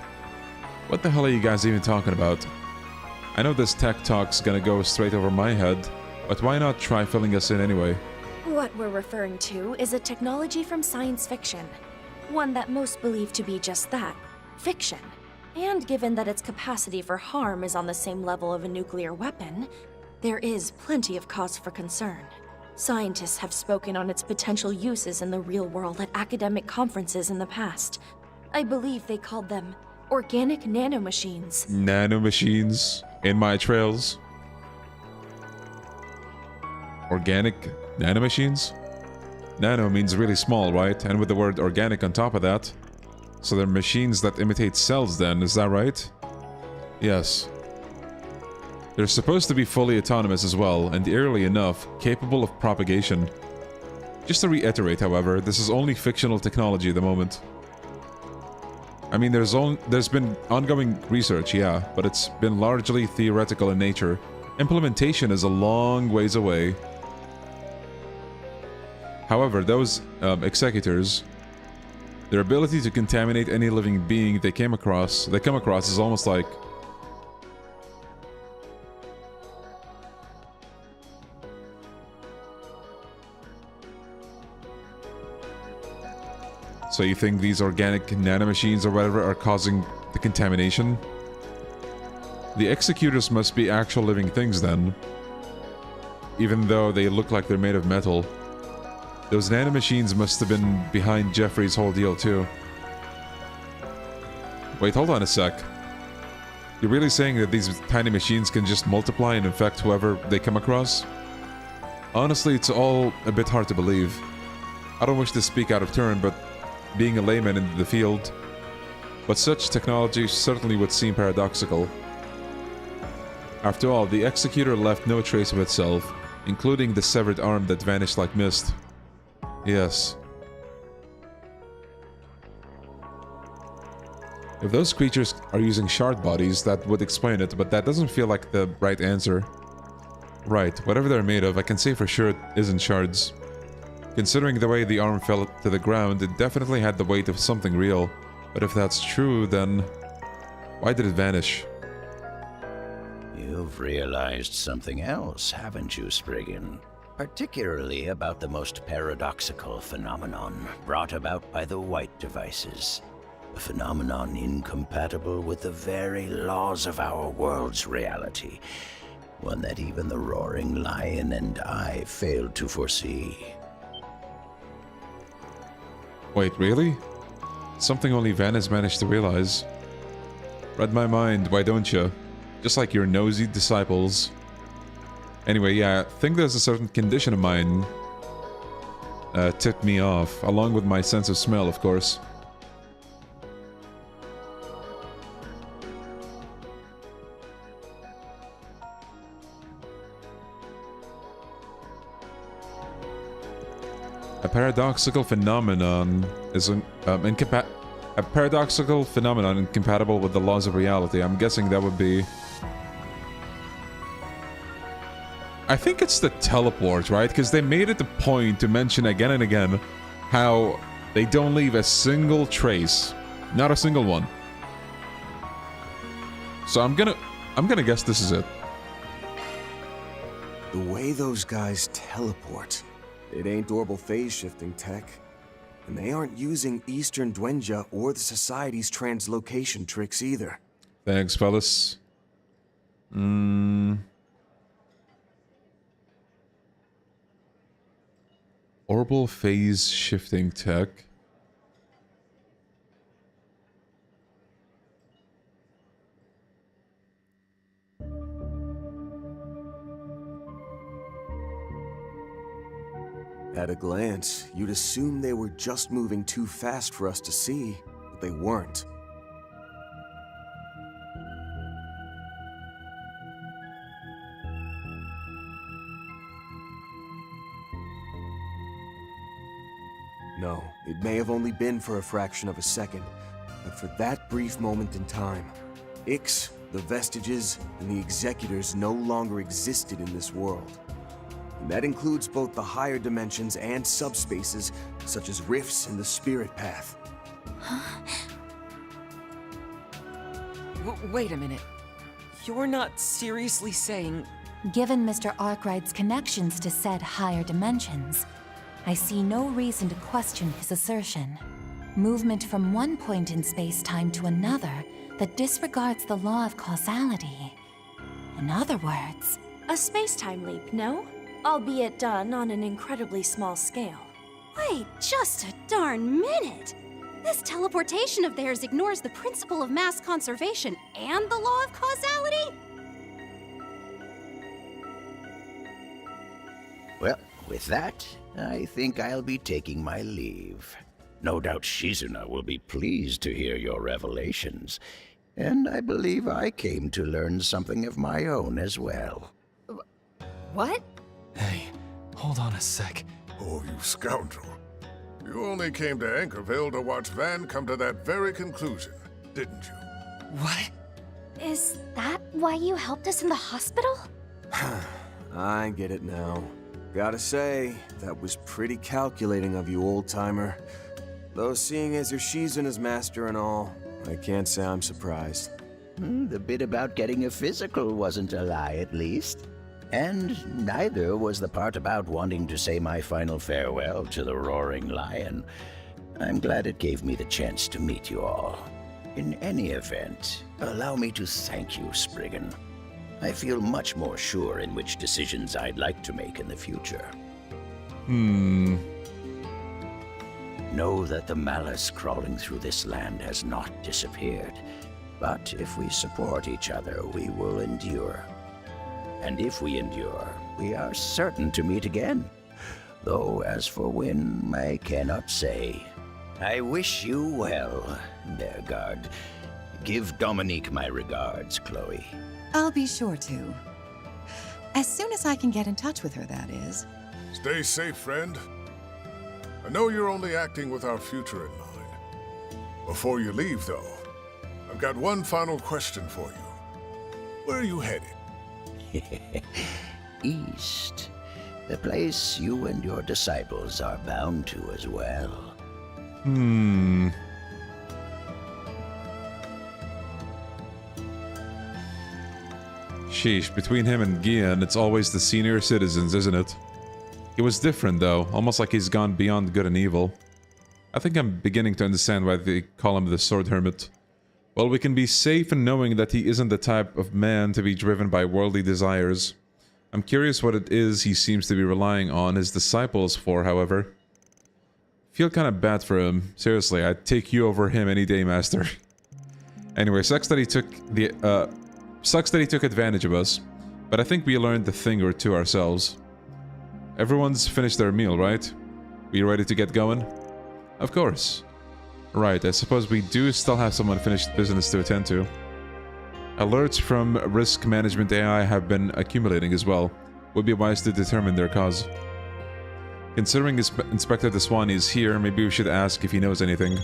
what the hell are you guys even talking about? I know this tech talk's gonna go straight over my head, but why not try filling us in anyway? What we're referring to is a technology from science fiction. One that most believe to be just that, fiction. And given that its capacity for harm is on the same level of a nuclear weapon, there is plenty of cause for concern. Scientists have spoken on its potential uses in the real world at academic conferences in the past. I believe they called them organic nanomachines. Nanomachines in my trails. Organic nanomachines? Nano means really small, right? And with the word organic on top of that. So they're machines that imitate cells then, is that right? Yes. They're supposed to be fully autonomous as well, and early enough, capable of propagation. Just to reiterate, however, this is only fictional technology at the moment. I mean, there's been ongoing research, yeah, but it's been largely theoretical in nature. Implementation is a long ways away. However, those executors, their ability to contaminate any living being they come across is almost like... So you think these organic nanomachines or whatever are causing the contamination? The executors must be actual living things then. Even though they look like they're made of metal. Those nanomachines must have been behind Jeffrey's whole deal too. Wait, hold on a sec. You're really saying that these tiny machines can just multiply and infect whoever they come across? Honestly, it's all a bit hard to believe. I don't wish to speak out of turn, but being a layman in the field, but such technology certainly would seem paradoxical. After all, the executor left no trace of itself, including the severed arm that vanished like mist. Yes. If those creatures are using shard bodies, that would explain it, but that doesn't feel like the right answer. Right, whatever they're made of, I can say for sure it isn't shards. Considering the way the arm fell to the ground, it definitely had the weight of something real. But if that's true, then why did it vanish? You've realized something else, haven't you, Spriggan? Particularly about the most paradoxical phenomenon brought about by the white devices. A phenomenon incompatible with the very laws of our world's reality. One that even the roaring lion and I failed to foresee. Wait, really? Something only Van has managed to realize. Read my mind, why don't you? Just like your nosy disciples. Anyway, yeah, I think there's a certain condition of mine tipped me off, along with my sense of smell, of course. A paradoxical phenomenon is a paradoxical phenomenon incompatible with the laws of reality. I'm guessing that would be... I think it's the teleport, right? Because they made it the point to mention again and again how they don't leave a single trace. Not a single one. So I'm gonna guess this is it. The way those guys teleport, it ain't orbital phase shifting tech. And they aren't using Eastern Dwenja or the Society's translocation tricks either. Thanks, fellas. Orbital phase shifting tech. At a glance, you'd assume they were just moving too fast for us to see, but they weren't. No, it may have only been for a fraction of a second, but for that brief moment in time, Ix, the vestiges, and the executors no longer existed in this world. And that includes both the higher dimensions and subspaces, such as rifts in the spirit path. Wait a minute. You're not seriously saying... Given Mr. Arkwright's connections to said higher dimensions, I see no reason to question his assertion. Movement from one point in space-time to another that disregards the law of causality. In other words... A space-time leap, no? albeit done on an incredibly small scale. Wait just a darn minute! This teleportation of theirs ignores the principle of mass conservation and the law of causality? Well, with that, I think I'll be taking my leave. No doubt Shizuna will be pleased to hear your revelations, and I believe I came to learn something of my own as well. What? Hey, hold on a sec. Oh, you scoundrel. You only came to Anchorville to watch Van come to that very conclusion, didn't you? What? Is that why you helped us in the hospital? I get it now. Gotta say, that was pretty calculating of you, old-timer. Though seeing as you're Shizuna's master and all, I can't say I'm surprised. The bit about getting a physical wasn't a lie, at least. And neither was the part about wanting to say my final farewell to the Roaring Lion. I'm glad it gave me the chance to meet you all. In any event, allow me to thank you, Spriggan. I feel much more sure in which decisions I'd like to make in the future. Know that the malice crawling through this land has not disappeared. But if we support each other, we will endure. And if we endure, we are certain to meet again. Though as for when, I cannot say. I wish you well, Bergard. Give Dominique my regards, Chloe. I'll be sure to. As soon as I can get in touch with her, that is. Stay safe, friend. I know you're only acting with our future in mind. Before you leave, though, I've got one final question for you. Where are you headed? East. The place you and your disciples are bound to as well. Sheesh, between him and Gian, it's always the senior citizens, isn't it? He was different, though, almost like he's gone beyond good and evil. I think I'm beginning to understand why they call him the Sword Hermit. Well, we can be safe in knowing that he isn't the type of man to be driven by worldly desires. I'm curious what it is he seems to be relying on his disciples for, however. Feel kind of bad for him. Seriously, I'd take you over him any day, Master. Anyway, sucks that he took advantage of us, but I think we learned a thing or two ourselves. Everyone's finished their meal, right? We ready to get going? Of course. Right, I suppose we do still have some unfinished business to attend to. Alerts from risk management AI have been accumulating as well. Would be wise to determine their cause. Considering Inspector Deswani is here, maybe we should ask if he knows anything.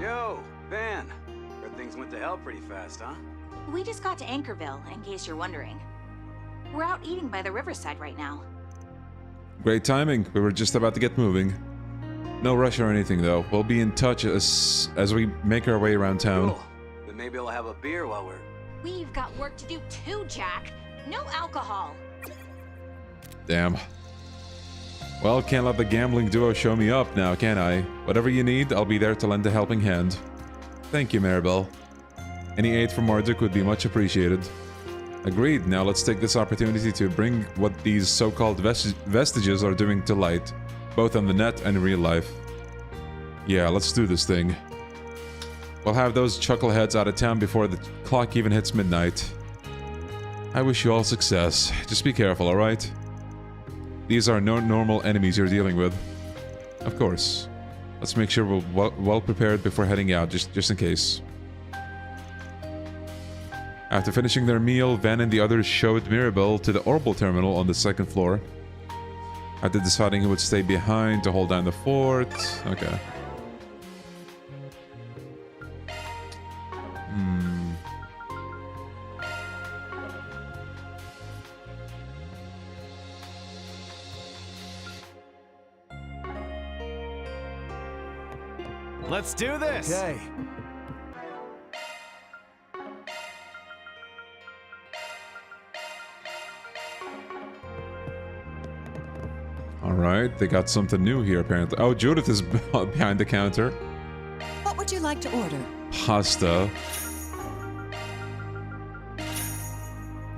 Yo, Van. Heard things went to hell pretty fast, huh? We just got to Anchorville, in case you're wondering. We're out eating by the riverside right now. Great timing. We were just about to get moving. No rush or anything, though. We'll be in touch as we make our way around town. Cool. Then maybe I'll have a beer while we're... We've got work to do too, Jack. No alcohol. Damn. Well, can't let the gambling duo show me up now, can I? Whatever you need, I'll be there to lend a helping hand. Thank you, Maribel. Any aid from Marduk would be much appreciated. Agreed. Now let's take this opportunity to bring what these so-called vestiges are doing to light, both on the net and in real life. Yeah, let's do this thing. We'll have those chuckleheads out of town before the clock even hits midnight. I wish you all success. Just be careful, alright? These are no normal enemies you're dealing with. Of course. Let's make sure we're well prepared before heading out, just in case. After finishing their meal, Van and the others showed Mirabelle to the orbital terminal on the second floor. After deciding who would stay behind to hold down the fort... Okay. Let's do this! Okay. Alright, they got something new here apparently. Oh, Judith is behind the counter. What would you like to order? Pasta.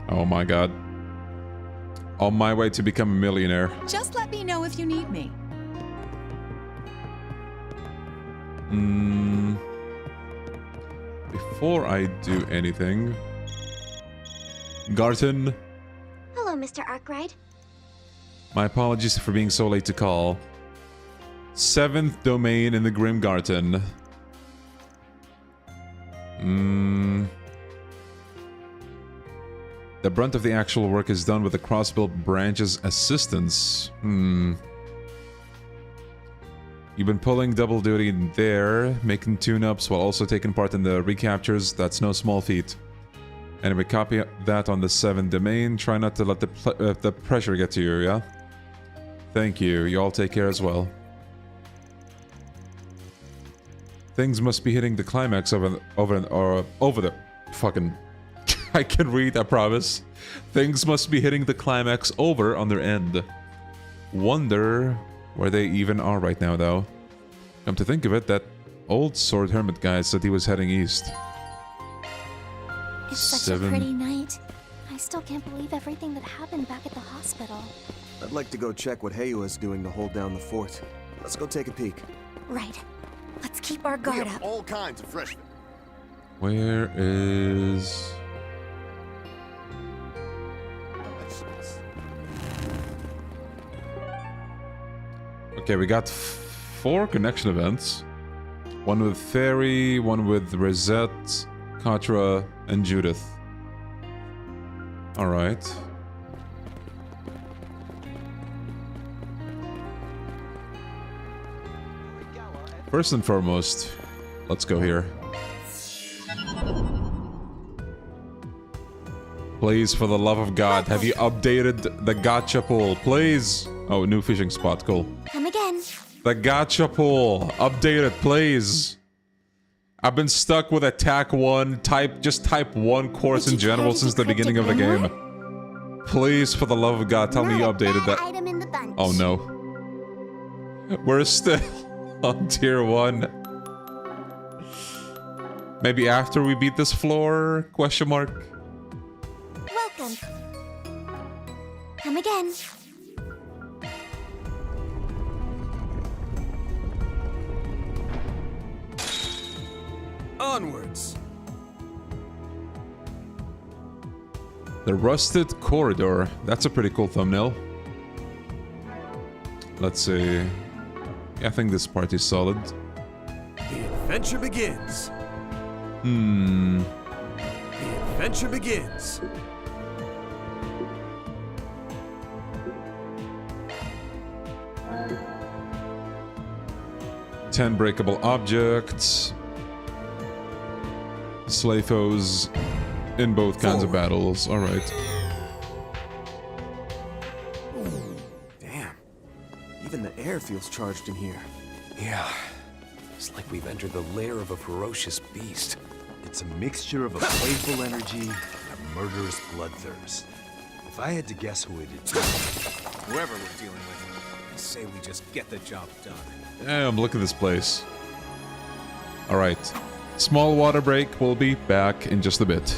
Oh my god. On my way to become a millionaire. Just let me know if you need me. Before I do anything... Garten, Hello, Mr. Arkwright. my apologies for being so late to call. 7th domain in the Grim Garden. The brunt of the actual work is done with the crossbill branch's assistance. You've been pulling double duty in there, making tune-ups while also taking part in the recaptures. That's no small feat. Anyway, copy that on the 7th domain. Try not to let the pressure get to you, yeah? Thank you. You all take care as well. Things must be hitting the climax over the fucking... I can read, I promise. Things must be hitting the climax over on their end. Wonder where they even are right now, though. Come to think of it, that old sword hermit guy said he was heading east. It's such a pretty night. I still can't believe everything that happened back at the hospital. I'd like to go check what Heiwa's doing to hold down the fort. Let's go take a peek. Right. Let's keep our guard up. All kinds of freshmen. Where is... Okay, we got 4 connection events. One with Fairy, one with Rosette, Katra, and Judith. Alright. First and foremost, let's go here. Please, for the love of God, have you updated the gacha pool? Please! Oh, new fishing spot, cool. Come again. The gacha pool, update it, please. I've been stuck with attack 1, just type 1 course in general since the beginning of the game. Please, for the love of God, tell me you updated that. Oh no. We're still on tier 1. Maybe after we beat this floor? Question mark. Welcome. Come again. Onwards. The Rusted Corridor. That's a pretty cool thumbnail. Let's see. Yeah, I think this part is solid. The adventure begins. The adventure begins. Ten breakable objects. Slay foes in both kinds of battles. Alright. Damn. Even the air feels charged in here. Yeah. It's like we've entered the lair of a ferocious beast. It's a mixture of a playful energy and a murderous bloodthirst. If I had to guess who it'd be... Whoever we're dealing with, I say we just get the job done. Damn, look at this place. Alright. Small water break. We'll be back in just a bit.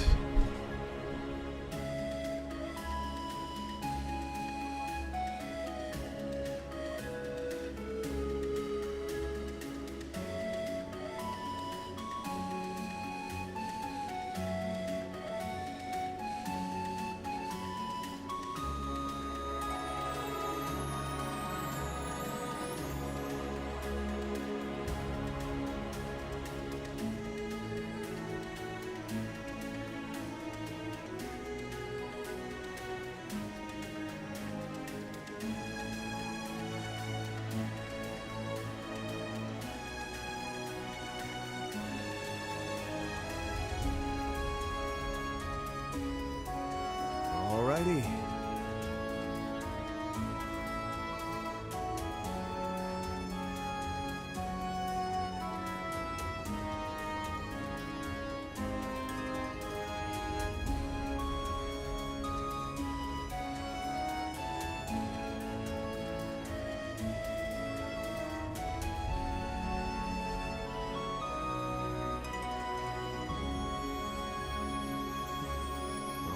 Alrighty.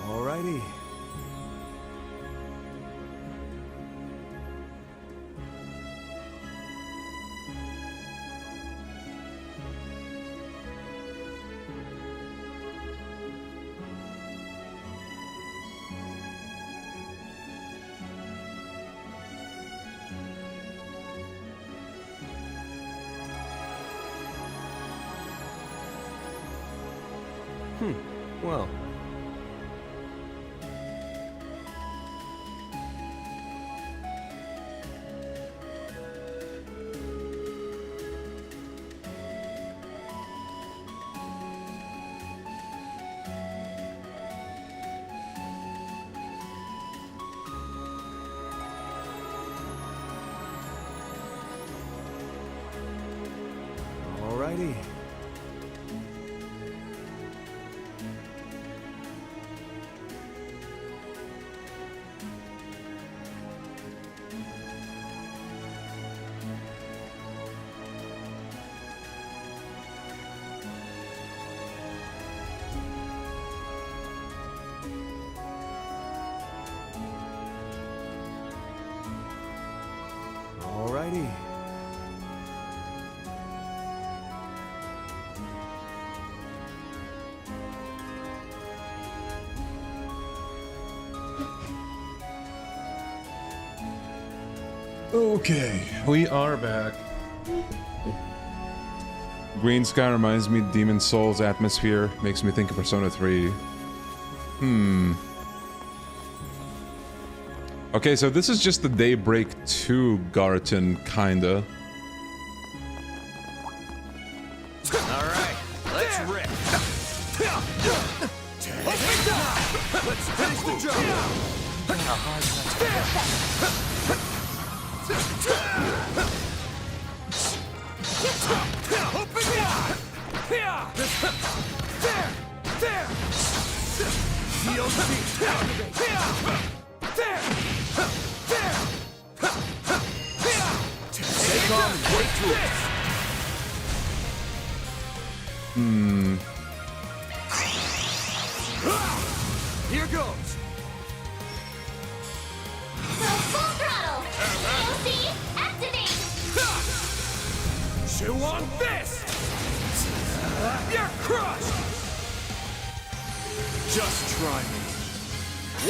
Alrighty. Well, alrighty. Alrighty. Okay, we are back. Green sky reminds me of Demon Souls atmosphere. Makes me think of Persona 3. Okay, so this is just the Daybreak 2 Garten, kinda. Alright, let's rip. Let's finish the job. How hard Take on great tools. Here goes. So full throttle! AOC, activate! Chew on this! You're crushed! Just try me.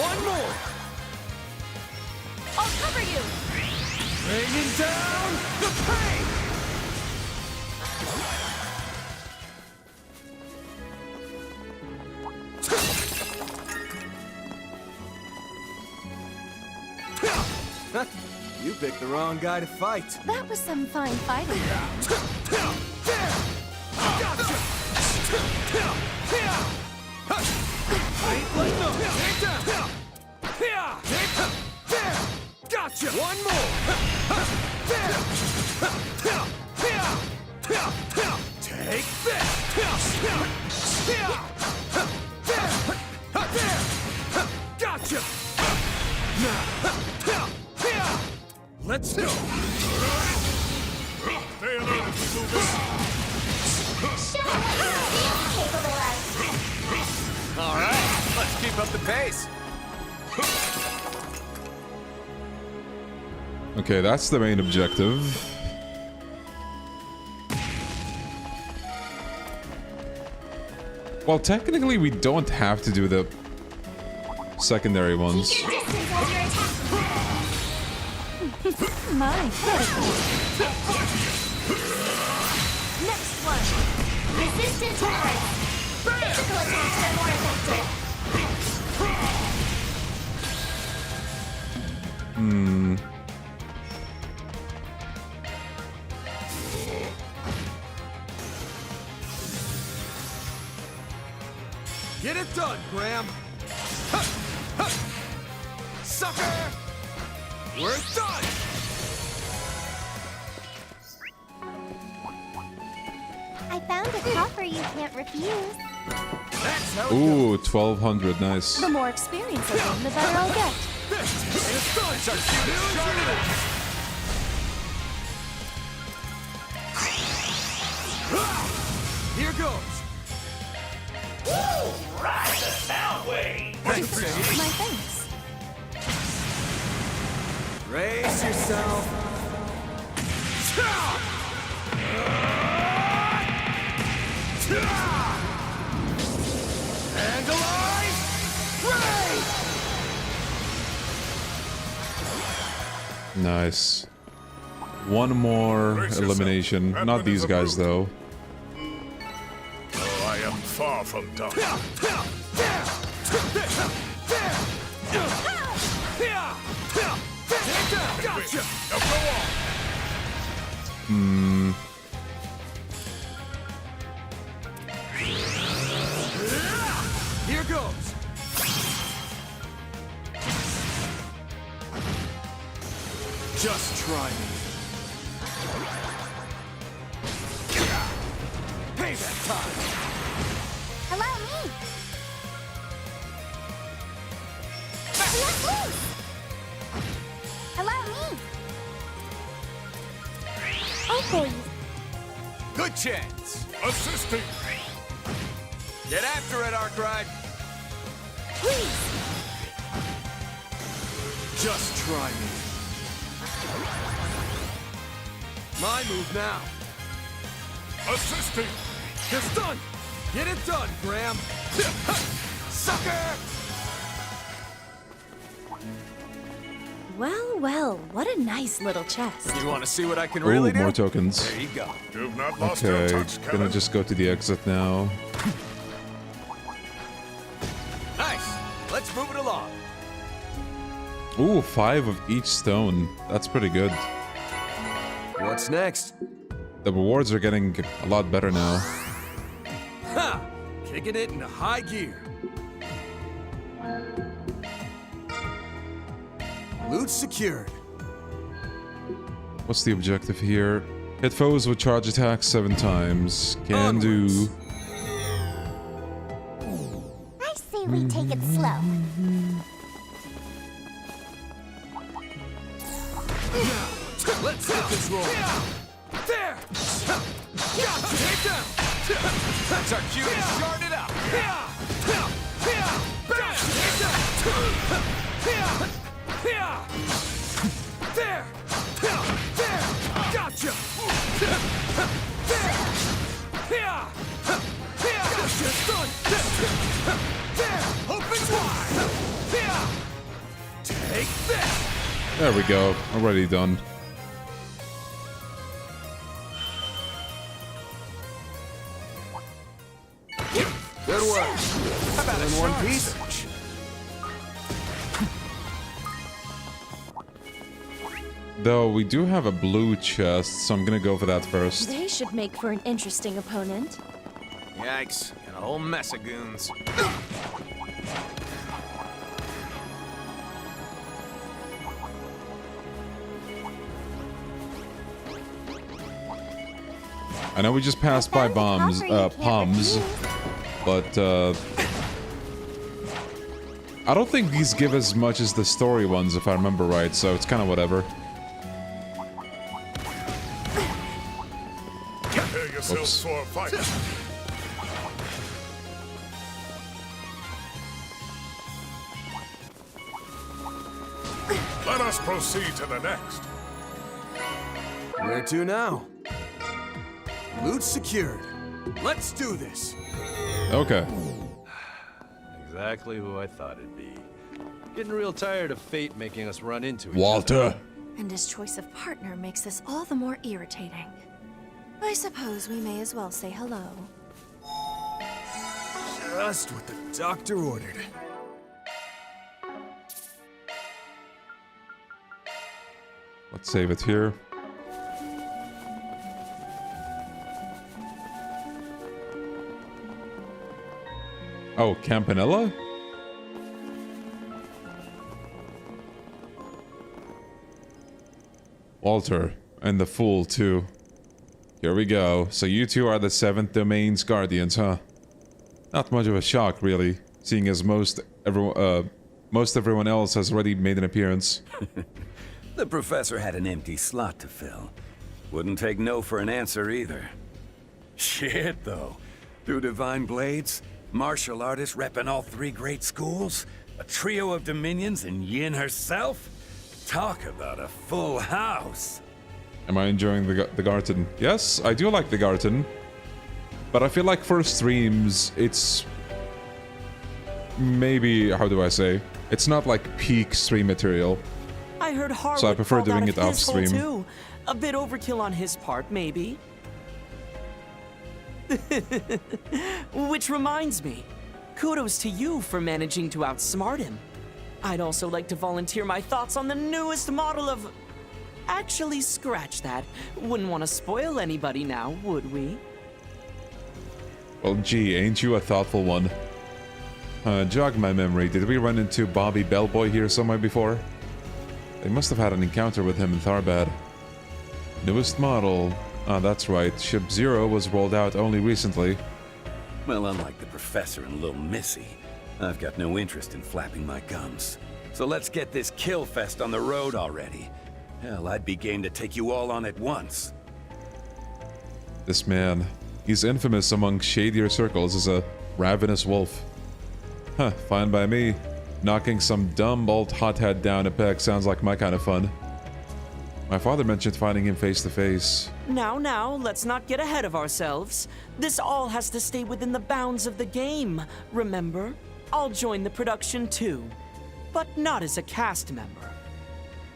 One more! I'll cover you! Bringing down the pain! You picked the wrong guy to fight. That was some fine fighting. Gotcha! One more! Take this! Gotcha! Let's go! Stay alert if we move in. Show me what you're capable of! Alright, let's keep up the pace! Okay, that's the main objective. Well, technically we don't have to do the secondary ones. Keep your distance while you're attacking. My. Next one. Resistant turrets. Physical attacks are more effective. Get it done, Graham! Sucker! We're done! I found a coffer you can't refuse. That's how it Ooh, 1200, nice. The more experience I gain, the better I'll get. It's done! It's our cutest charge! Here goes! Woo! Ride the sound wave! Thanks, Sadie. My thanks. Brace yourself. Vandalize! Ray! Nice. One more elimination. Not these guys, though. Oh, I am far from done. Gotcha! Now go on! Here goes! Just try me. Payback time! Allow me! Let loose! Allow me! Oh, please. Good chance! Assisting! Get after it, Arkwright! Please! Just try me. My move now! Assisting! It's done! Get it done, Graham! Sucker! Well, well, what a nice little chest. You want to see what I can Ooh, really do? more tokens. There you go. You've not lost your Okay, touch, gonna Kevin. just go to the exit now. Nice! Let's move it along. Ooh, 5 of each stone. That's pretty good. What's next? The rewards are getting a lot better now. Ha! Kicking it into high gear. Loot secured. What's the objective here? Hit foes with charge attacks 7 times. Can do. I say we take it slow. Let's get this rolling. There! Gotcha! Take down! That's our cue to start it up! Bam! Take down! There! There! Gotcha! There! Gotcha! Done! There! Open wide! Take this! There we go. Already done. Good work. How about In a one shark piece? search? Though we do have a blue chest, so I'm gonna go for that first. They should make for an interesting opponent. Yikes, and a whole mess of goons. I know we just passed by Palms, but I don't think these give as much as the story ones, if I remember right, so it's kind of whatever. Prepare yourselves for a fight. Let us proceed to the next. Where to now? Loot secured. Let's do this. Okay. Exactly who I thought it'd be. Getting real tired of fate making us run into each Walter. other. And his choice of partner makes this all the more irritating. I suppose we may as well say hello. Just what the doctor ordered. Let's save it here. Oh, Campanella? Walter, and the Fool, too. Here we go. So you two are the 7th Domain's Guardians, huh? Not much of a shock, really, seeing as most everyone else has already made an appearance. The professor had an empty slot to fill. Wouldn't take no for an answer either. Shit, though. 2 divine blades, martial artists repping all 3 great schools, a trio of dominions, and Yin herself? Talk about a full house. Am I enjoying the Garten? Yes, I do like the Garten. But I feel like for streams, it's... maybe, how do I say? It's not like peak stream material. I heard Harwood So I prefer called doing out it of off his hole, stream. too. A bit overkill on his part, maybe. Which reminds me, kudos to you for managing to outsmart him. I'd also like to volunteer my thoughts on the newest model of... Actually, scratch that. Wouldn't want to spoil anybody now, would we? Well, gee, ain't you a thoughtful one? Jog my memory. Did we run into Bobby Bellboy here somewhere before? They must have had an encounter with him in Tharbad. Newest model. Ah, that's right. Ship Zero was rolled out only recently. Well, unlike the Professor and Little Missy, I've got no interest in flapping my gums. So let's get this kill fest on the road already. Hell, I'd be game to take you all on at once. This man, he's infamous among shadier circles as a ravenous wolf. Huh, fine by me. Knocking some dumb old hothead down a peg sounds like my kind of fun. My father mentioned fighting him face to face. Now, let's not get ahead of ourselves. This all has to stay within the bounds of the game, remember? I'll join the production too, but not as a cast member.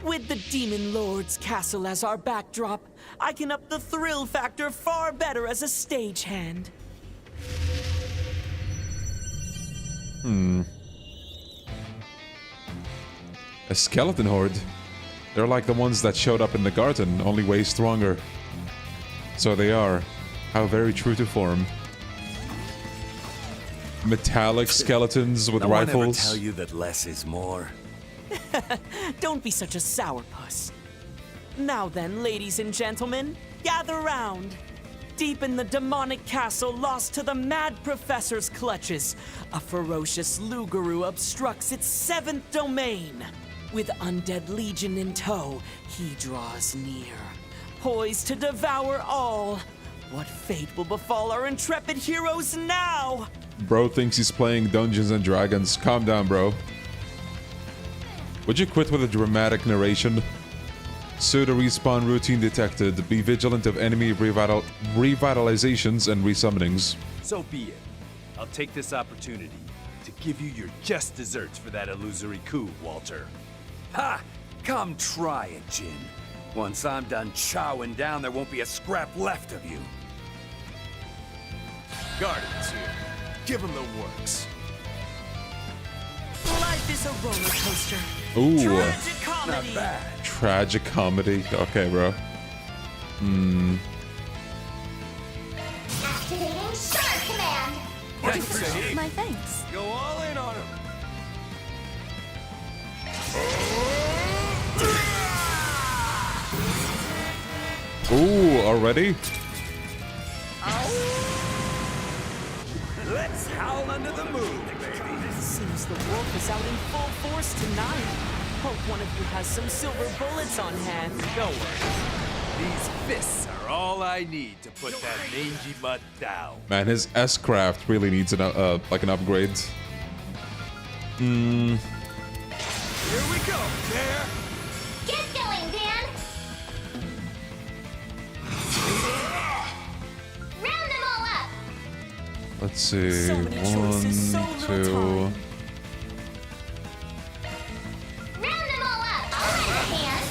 With the Demon Lord's castle as our backdrop, I can up the thrill factor far better as a stagehand. A skeleton horde? They're like the ones that showed up in the garden, only way stronger. So they are. How very true to form. Metallic skeletons with rifles. No one ever tell you that less is more? Don't be such a sourpuss. Now then, ladies and gentlemen, gather round. Deep in the demonic castle lost to the mad professor's clutches, a ferocious Lugaru obstructs its 7th domain. With undead legion in tow, he draws near, poised to devour all. What fate will befall our intrepid heroes now? Bro thinks he's playing Dungeons and Dragons. Calm down, bro. Would you quit with a dramatic narration? Pseudo respawn routine detected. Be vigilant of enemy revitalizations and resummonings. So be it. I'll take this opportunity to give you your just desserts for that illusory coup, Walter. Ha! Come try it, Jin. Once I'm done chowing down, there won't be a scrap left of you. Guardians here. Give them the works. Life is a roller coaster. Ooh. Tragic comedy. Not bad. Tragic comedy. Okay, bro. Activating Shard Command. My thanks. Go all in on him. Ooh, already? Let's howl under the moon, baby. Seems the wolf is out in full force tonight. Hope one of you has some silver bullets on hand. Don't worry. These fists are all I need to put that mangy mutt down. Man, his S-Craft really needs an, like an upgrade. Here we go, there. Get going, Dan. Round them all up. Let's see. So many choices, so 1, little 2. time. Round them all up. All right, Dan.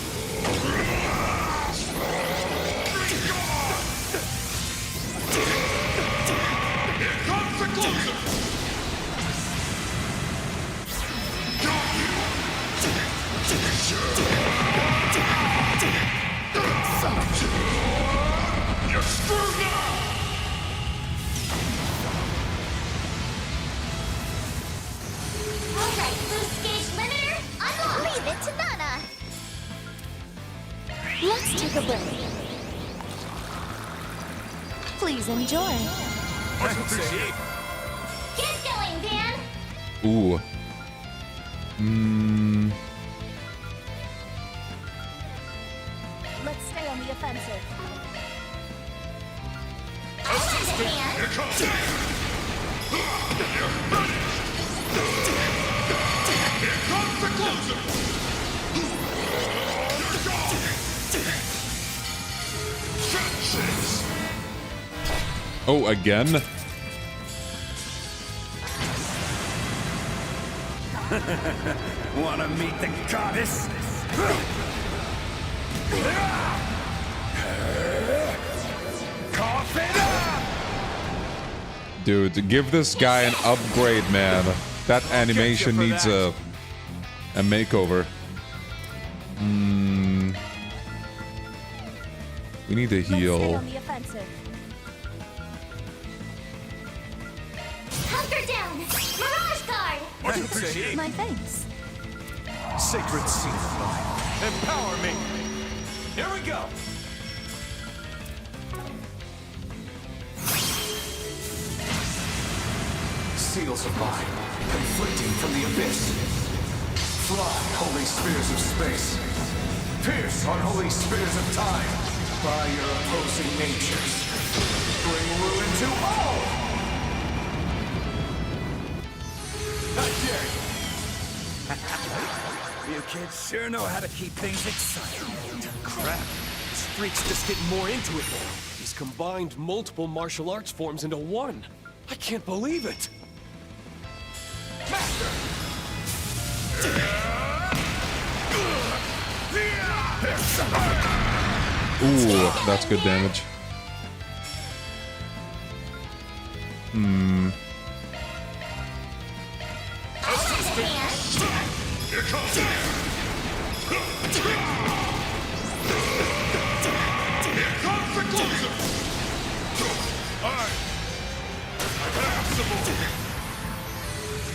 All right, boost gauge limiter, unlock. Leave it to Nana. Let's take a break. Please enjoy. Get going, Dan. Ooh. Let's stay on the offensive. Oh, again? Wanna meet the goddess? Cough it up! Dude, give this guy an upgrade, man. That animation needs a A makeover. We need to heal. Hunker down! Mirage Guard! My thanks. Sacred seal of mine. Empower me! Here we go! Seals of mine, conflicting from the abyss. Fly, holy spears of space. Pierce, unholy spears of time. By your opposing natures. Bring ruin to all! I dare you! You kids sure know how to keep things exciting. Crap. This freak's just getting more into it now. He's combined multiple martial arts forms into one. I can't believe it. Ooh, that's good damage.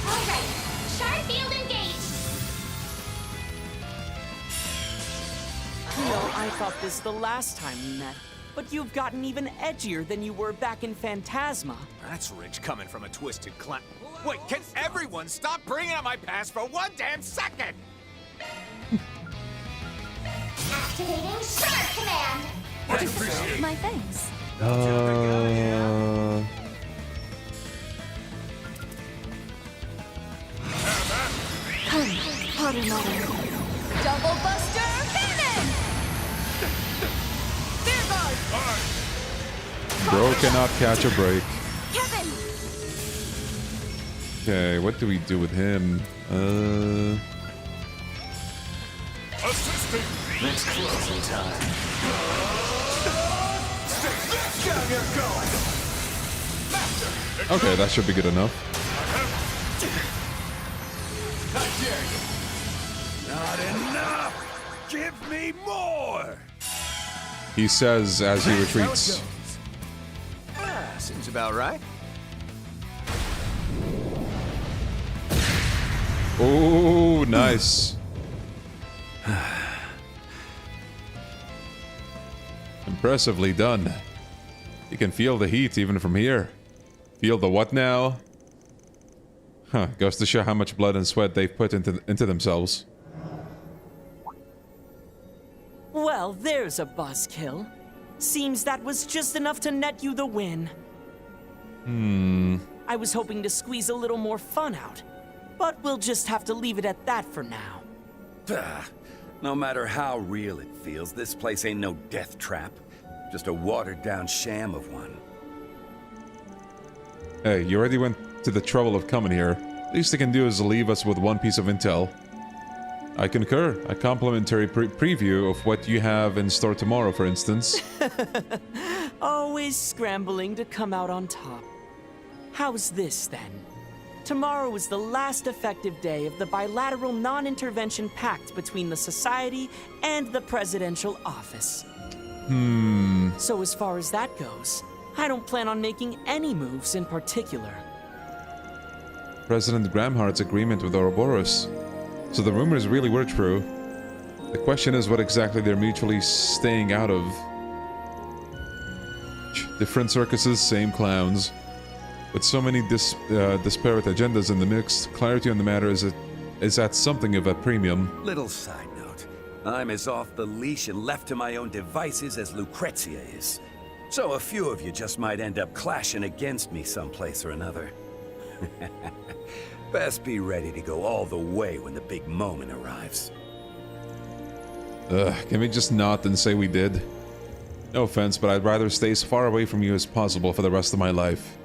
Alright, sharp field engaged! You know, I thought this the last time we met, but you've gotten even edgier than you were back in Phantasma. That's rich coming from a twisted clown. Wait, can everyone stop bringing up my past for one damn second? Activating Sharp Command! My thanks. Come, Potter Mother. Double Buster Cannon! Fear Guard! Bro cannot catch a break. Kevin! Okay, what do we do with him? Assisting! It's closing time. Down you're going! Okay, that should be good enough. I dare you! Not enough! Give me more! He says as he retreats. Seems about right. Oh, nice. Impressively done. You can feel the heat even from here. Feel the what now? Huh, goes to show how much blood and sweat they've put into themselves. Well, there's a buzzkill. Seems that was just enough to net you the win. I was hoping to squeeze a little more fun out, but we'll just have to leave it at that for now. No matter how real it feels, this place ain't no death trap. Just a watered-down sham of one. Hey, you already went to the trouble of coming here. Least they can do is leave us with one piece of intel. I concur. A complimentary preview of what you have in store tomorrow, for instance. Always scrambling to come out on top. How's this, then? Tomorrow is the last effective day of the bilateral non-intervention pact between the Society and the Presidential Office. So as far as that goes, I don't plan on making any moves in particular. President Gramhart's agreement with Ouroboros. So the rumors really were true. The question is what exactly they're mutually staying out of. Different circuses, same clowns. With so many disparate agendas in the mix, clarity on the matter is at something of a premium. Little side note. I'm as off the leash and left to my own devices as Lucrezia is. So a few of you just might end up clashing against me someplace or another. Best be ready to go all the way when the big moment arrives. Can we just not and say we did? No offense, but I'd rather stay as far away from you as possible for the rest of my life.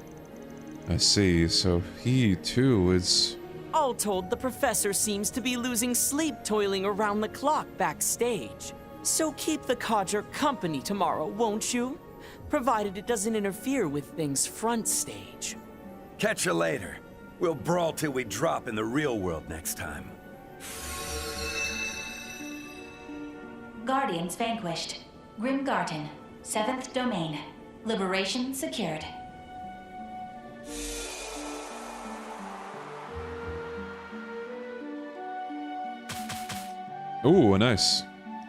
I see, so he, too, is... All told, the professor seems to be losing sleep toiling around the clock backstage. So keep the codger company tomorrow, won't you? Provided it doesn't interfere with things front stage. Catch you later. We'll brawl till we drop in the real world next time. Guardians vanquished. Grimgarten, 7th domain. Liberation secured. Ooh, nice.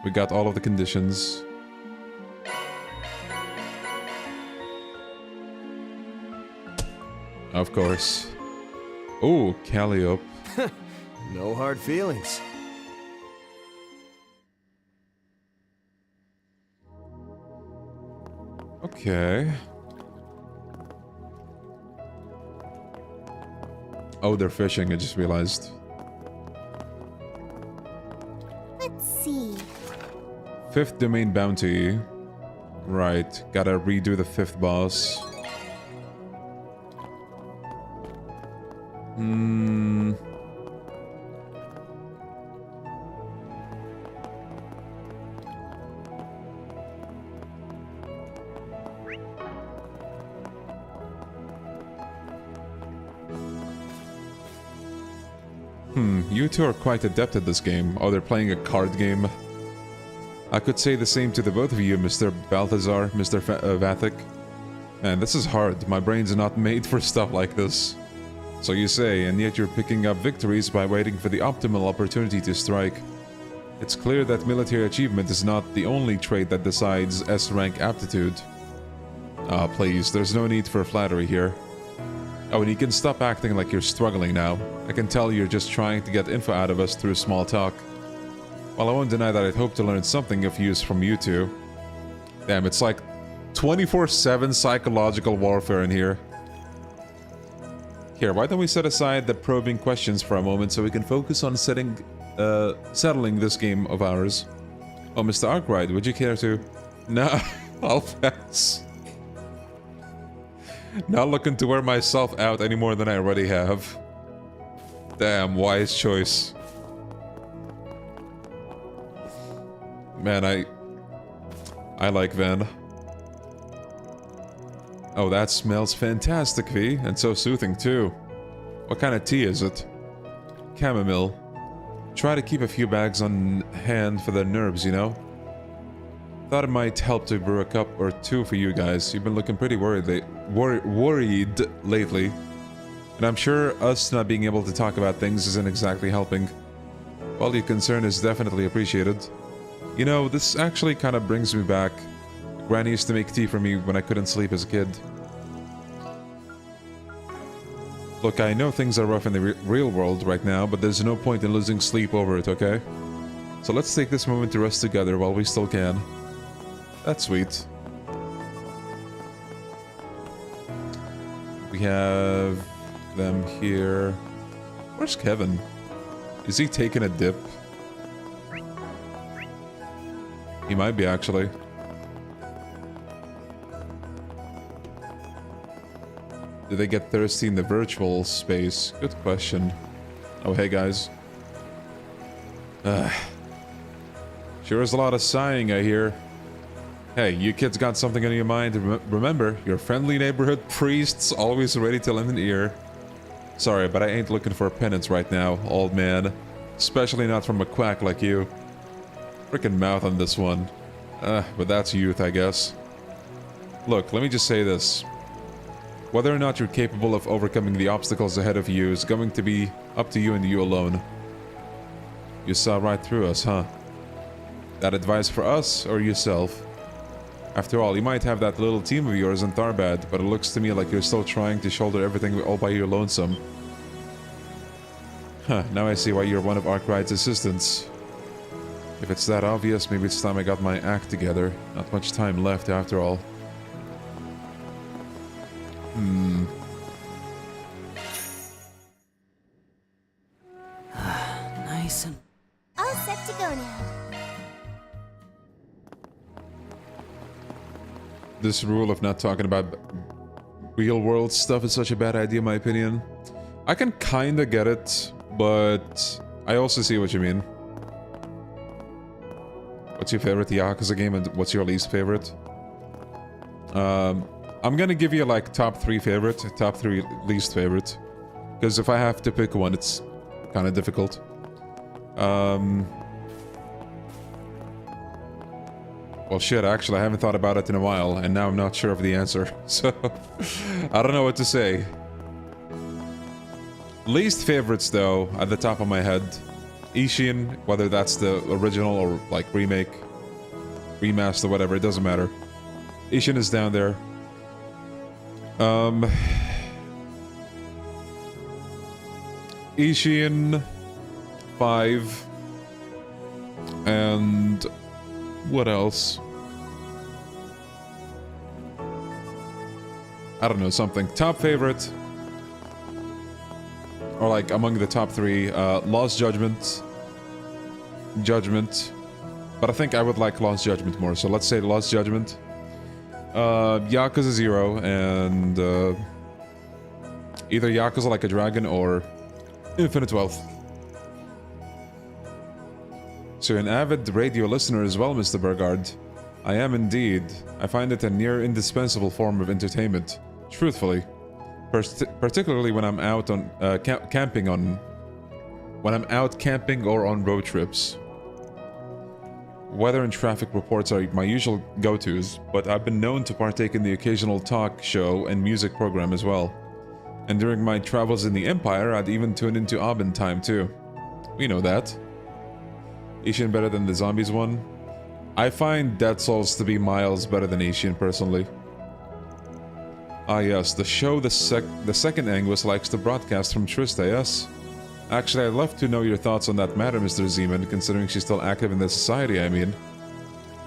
We got all of the conditions. Of course. Ooh, Calliope. No hard feelings. Okay. Oh, they're fishing, I just realized. Let's see. 5th domain bounty. Right, gotta redo the 5th boss. You two are quite adept at this game. Oh, they're playing a card game. I could say the same to the both of you, Mr. Balthazar, Mr. Vathic. Man, this is hard. My brain's not made for stuff like this. So you say, and yet you're picking up victories by waiting for the optimal opportunity to strike. It's clear that military achievement is not the only trait that decides S-rank aptitude. Ah, please, there's no need for flattery here. Oh, and you can stop acting like you're struggling now. I can tell you're just trying to get info out of us through small talk. Well, I won't deny that I'd hope to learn something of use from you two. Damn, it's like 24/7 psychological warfare in here. Here, why don't we set aside the probing questions for a moment so we can focus on settling this game of ours? Oh, Mr. Arkwright, would you care to... Nah, I'll pass. Not looking to wear myself out any more than I already have. Damn, wise choice. Man, I like Van. Oh, that smells fantastic, V, and so soothing too. What kind of tea is it? Chamomile. Try to keep a few bags on hand for the nerves, you know? Thought it might help to brew a cup or two for you guys. You've been looking pretty worried lately. And I'm sure us not being able to talk about things isn't exactly helping. Well, your concern is definitely appreciated. You know, this actually kind of brings me back. Granny used to make tea for me when I couldn't sleep as a kid. Look, I know things are rough in the real world right now, but there's no point in losing sleep over it, okay? So let's take this moment to rest together while we still can. That's sweet. We have them here. Where's Kevin? Is he taking a dip? He might be, actually. Do they get thirsty in the virtual space? Good question. Oh, hey, guys. Sure is a lot of sighing, I hear. Hey, you kids got something on your mind? Remember, your friendly neighborhood priest's always ready to lend an ear. Sorry, but I ain't looking for penance right now, old man. Especially not from a quack like you. Frickin' mouth on this one. But that's youth, I guess. Look, let me just say this. Whether or not you're capable of overcoming the obstacles ahead of you is going to be up to you and you alone. You saw right through us, huh? That advice for us or yourself? After all, you might have that little team of yours in Tharbad, but it looks to me like you're still trying to shoulder everything all by your lonesome. Huh, now I see why you're one of Arkwright's assistants. If it's that obvious, maybe it's time I got my act together. Not much time left after all. Nice and... All set to go now. This rule of not talking about real world stuff is such a bad idea in my opinion. I can kinda get it, but I also see what you mean. What's your favorite Yakuza game and what's your least favorite? I'm gonna give you like top 3 favorite, top 3 least favorite. Because if I have to pick one, it's kind of difficult. Well, shit, actually, I haven't thought about it in a while, and now I'm not sure of the answer. So, I don't know what to say. Least favorites, though, at the top of my head. Ishin, whether that's the original or, like, remake, remaster, whatever, it doesn't matter. Ishin is down there. Ishin 5 and what else? I don't know, something. Top favorite, or like among the top 3, Lost Judgment, but I think I would like Lost Judgment more, so let's say Lost Judgment, Yakuza 0, and either Yakuza Like a Dragon or Infinite Wealth. So you're an avid radio listener as well, Mr. Burgard. I am indeed. I find it a near indispensable form of entertainment, truthfully. Particularly when I'm out on camping or on road trips. Weather and traffic reports are my usual go-tos, but I've been known to partake in the occasional talk show and music program as well. And during my travels in the Empire, I'd even tune into Abend Time too. We know that. Ishin better than the Zombies one? I find Dead Souls to be miles better than Ishin personally. Ah yes, the show the second Anguis likes to broadcast from Trista, yes? Actually, I'd love to know your thoughts on that matter, Mr. Zeman, considering she's still active in the society, I mean.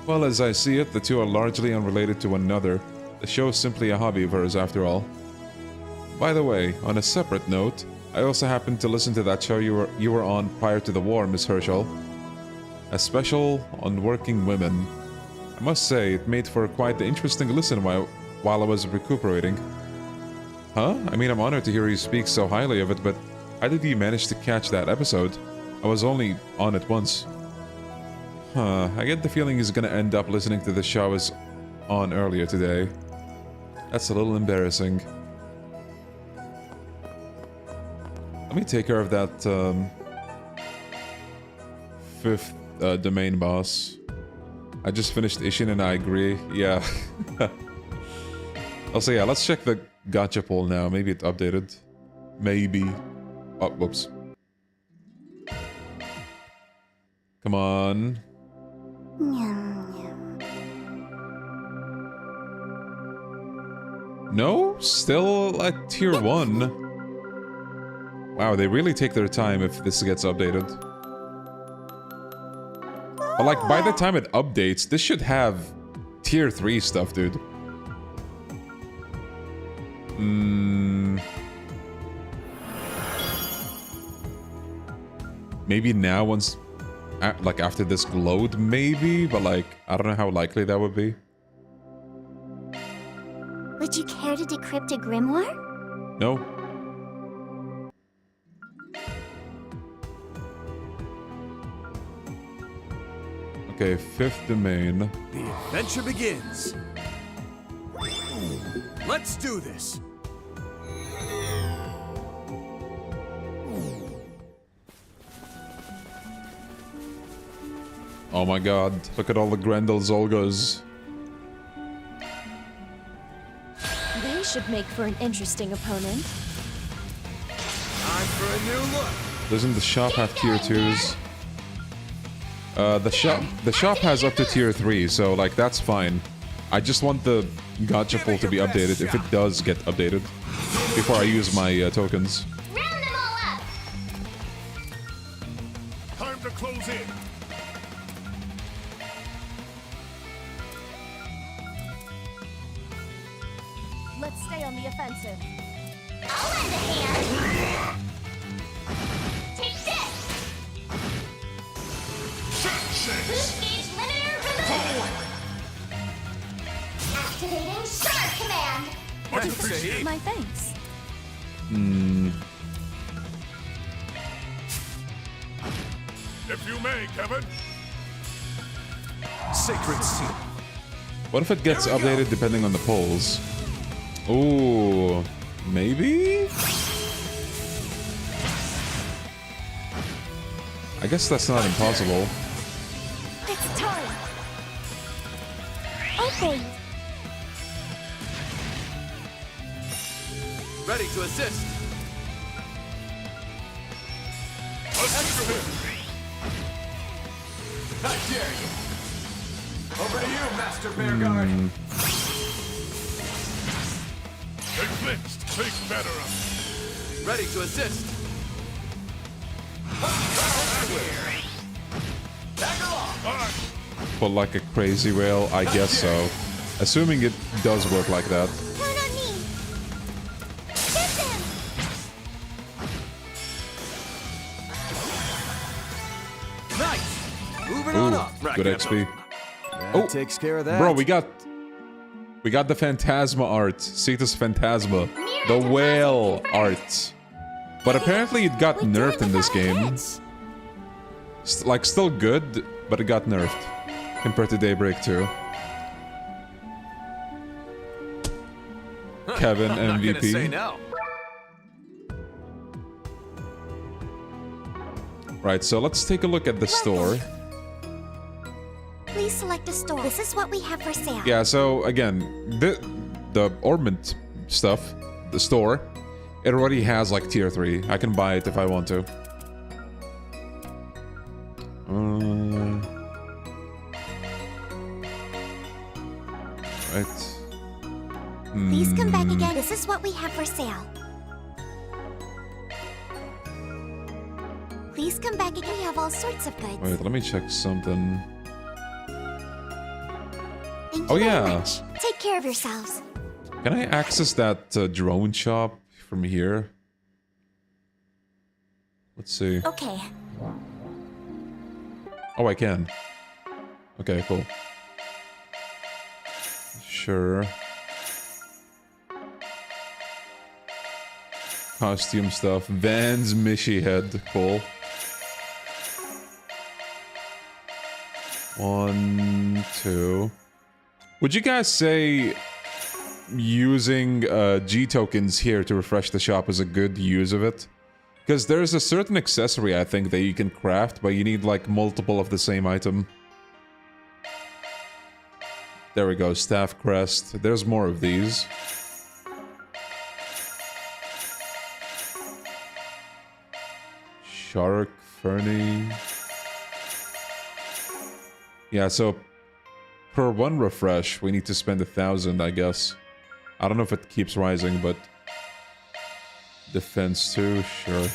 Well, as I see it, the two are largely unrelated to one another. The show is simply a hobby of hers, after all. By the way, on a separate note, I also happened to listen to that show you were on prior to the war, Miss Herschel. A special on working women. I must say, it made for quite the interesting listen while I was recuperating. Huh? I mean, I'm honored to hear you speak so highly of it, but how did you manage to catch that episode? I was only on it once. Huh, I get the feeling he's gonna end up listening to the show I was on earlier today. That's a little embarrassing. Let me take care of that, 5th domain boss. I just finished Ishin and I agree. Yeah. Also, yeah, let's check the gacha poll now. Maybe it updated. Maybe. Oh, whoops. Come on. No? Still at tier 1. Wow, they really take their time if this gets updated. But like, by the time it updates, this should have tier 3 stuff, dude. Maybe now once... like, after this glowed, maybe? But like, I don't know how likely that would be. Would you care to decrypt a grimoire? No. Okay, 5th domain. The adventure begins. Let's do this. Oh my god, look at all the Grendels Olgas. They should make for an interesting opponent. Time for a new look. Doesn't the shop have tier 2s? The shop has up to tier 3, so like that's fine. I just want the gacha pool to be updated if it does get updated before I use my tokens. Round them all up. Time to close in. Let's stay on the offensive. I'll lend a hand. Take this. Boost gauge limiter removed. Activating Shark Command. My thanks. If you may, Kevin. Sacred Seal. What if it gets updated depending on the polls? Ooh, maybe? I guess that's not impossible. It's time. opened. Ready to assist. I dare you. Over to you, Master Bearguard. Take fixed. Take better of Ready to assist. But like a crazy whale, I guess so. Assuming it does work like that. Count on me. Get him. Nice. Moving Ooh, on up. good XP. That takes care of that. Bro, we got the Phantasma art. Cetus Phantasma. The whale art. But apparently it got nerfed in this game. Like, still good, but it got nerfed. Compared to Daybreak 2. Kevin, I'm not gonna MVP. say no. Right, so let's take a look at the store. Please select a store. This is what we have for sale. Yeah, so again, the ornament stuff, the store, it already has like tier 3. I can buy it if I want to. Right. Please come back again. This is what we have for sale. Please come back again. We have all sorts of goods. Wait, let me check something. Thank Oh you very yeah. much. Take care of yourselves. Can I access that drone shop from here? Let's see. Okay. Oh, I can. Okay, cool. Sure. Costume stuff. Vans Mishi head. Cool. 1, 2. Would you guys say using G tokens here to refresh the shop is a good use of it? Because there's a certain accessory I think that you can craft, but you need like multiple of the same item. There we go, staff crest. There's more of these. Shark, Fernie. Yeah, so per one refresh, we need to spend 1,000, I guess. I don't know if it keeps rising, but defense too, sure.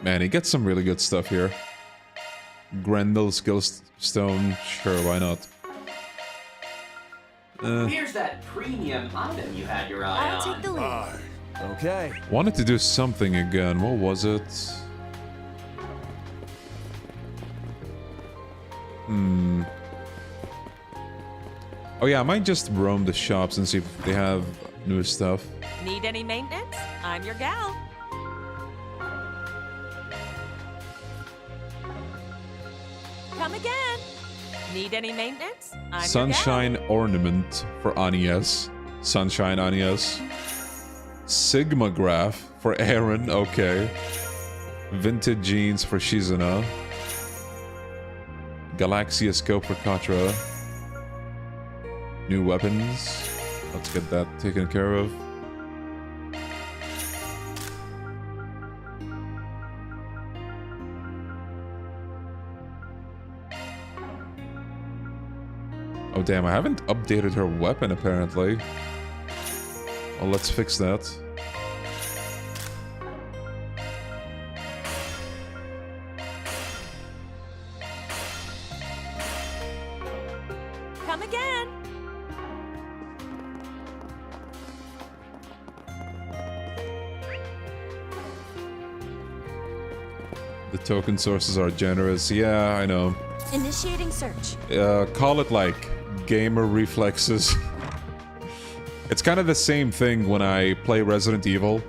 Man, he gets some really good stuff here. Grendel Skillstone, sure, why not? Here's that premium item you had your eye on. I'll take the lead. Okay. Wanted to do something again. What was it? Oh yeah, I might just roam the shops and see if they have new stuff. Need any maintenance? I'm your gal. Come again. Need any maintenance? I'm Sunshine your gal. Ornament for Anies. Sunshine Anies. Sigma Graph for Aaron, okay. Vintage Jeans for Shizuna. Galaxia Scope for Katra. New weapons. Let's get that taken care of. Oh damn, I haven't updated her weapon apparently. Well, let's fix that. Come again. The token sources are generous. Yeah, I know. Initiating search. Call it like gamer reflexes. It's kind of the same thing when I play Resident Evil.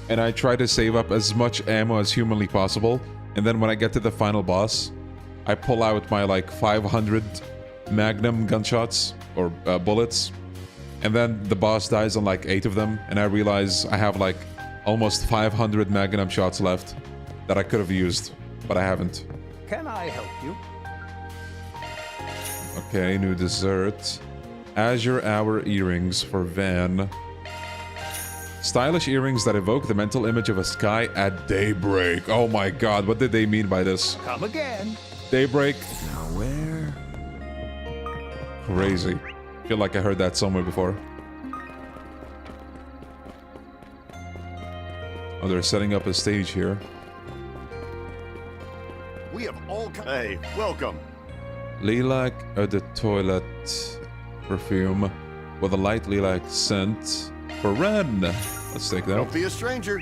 and I try to save up as much ammo as humanly possible. And then when I get to the final boss, I pull out my like 500 Magnum gunshots or bullets. And then the boss dies on like 8 of them. And I realize I have like almost 500 Magnum shots left that I could have used, but I haven't. Can I help you? Okay, new dessert. Azure Hour earrings for Van. Stylish earrings that evoke the mental image of a sky at daybreak. Oh my god, what did they mean by this? Come again. Daybreak? Now where? Crazy. Feel like I heard that somewhere before. Oh, they're setting up a stage here. We have all... Hey, welcome. Lilac Eau de Toilette perfume with a light lilac scent for Ren. Let's take that. Don't be a stranger.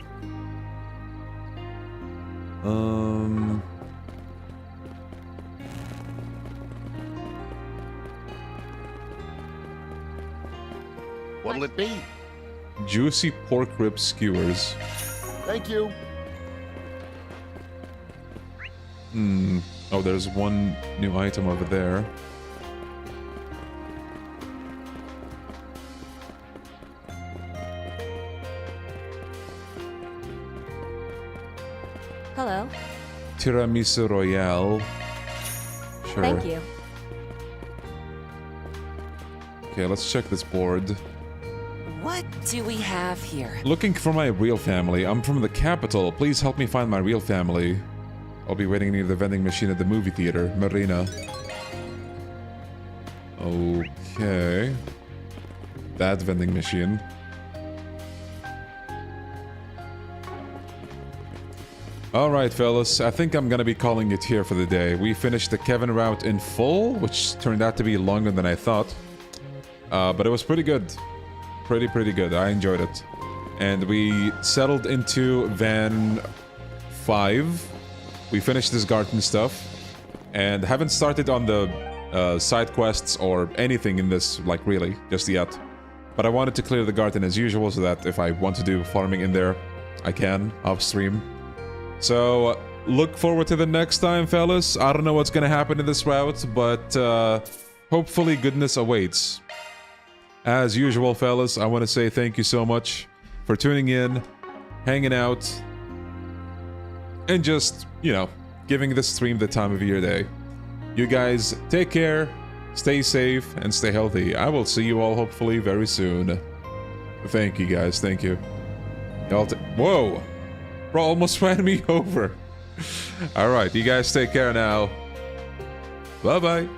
What'll it be? Juicy pork rib skewers. Thank you. Oh, there's one new item over there. Hello. Tiramisu Royale. Sure. Thank you. Okay, let's check this board. What do we have here? Looking for my real family. I'm from the capital. Please help me find my real family. I'll be waiting near the vending machine at the movie theater. Marina. Okay. That vending machine. Alright, fellas. I think I'm gonna be calling it here for the day. We finished the Kevin route in full, which turned out to be longer than I thought. But it was pretty good. Pretty good. I enjoyed it. And we settled into Van 5. We finished this garden stuff. And haven't started on the side quests or anything in this, like, really, just yet. But I wanted to clear the garden as usual so that if I want to do farming in there, I can, off stream. So, look forward to the next time, fellas. I don't know what's gonna happen in this route, but hopefully goodness awaits. As usual, fellas, I want to say thank you so much for tuning in, hanging out, and just, you know, giving this stream the time of your day. You guys, take care, stay safe, and stay healthy. I will see you all hopefully very soon. Thank you, guys. Thank you. Whoa! Bro, almost ran me over. Alright, you guys take care now. Bye-bye.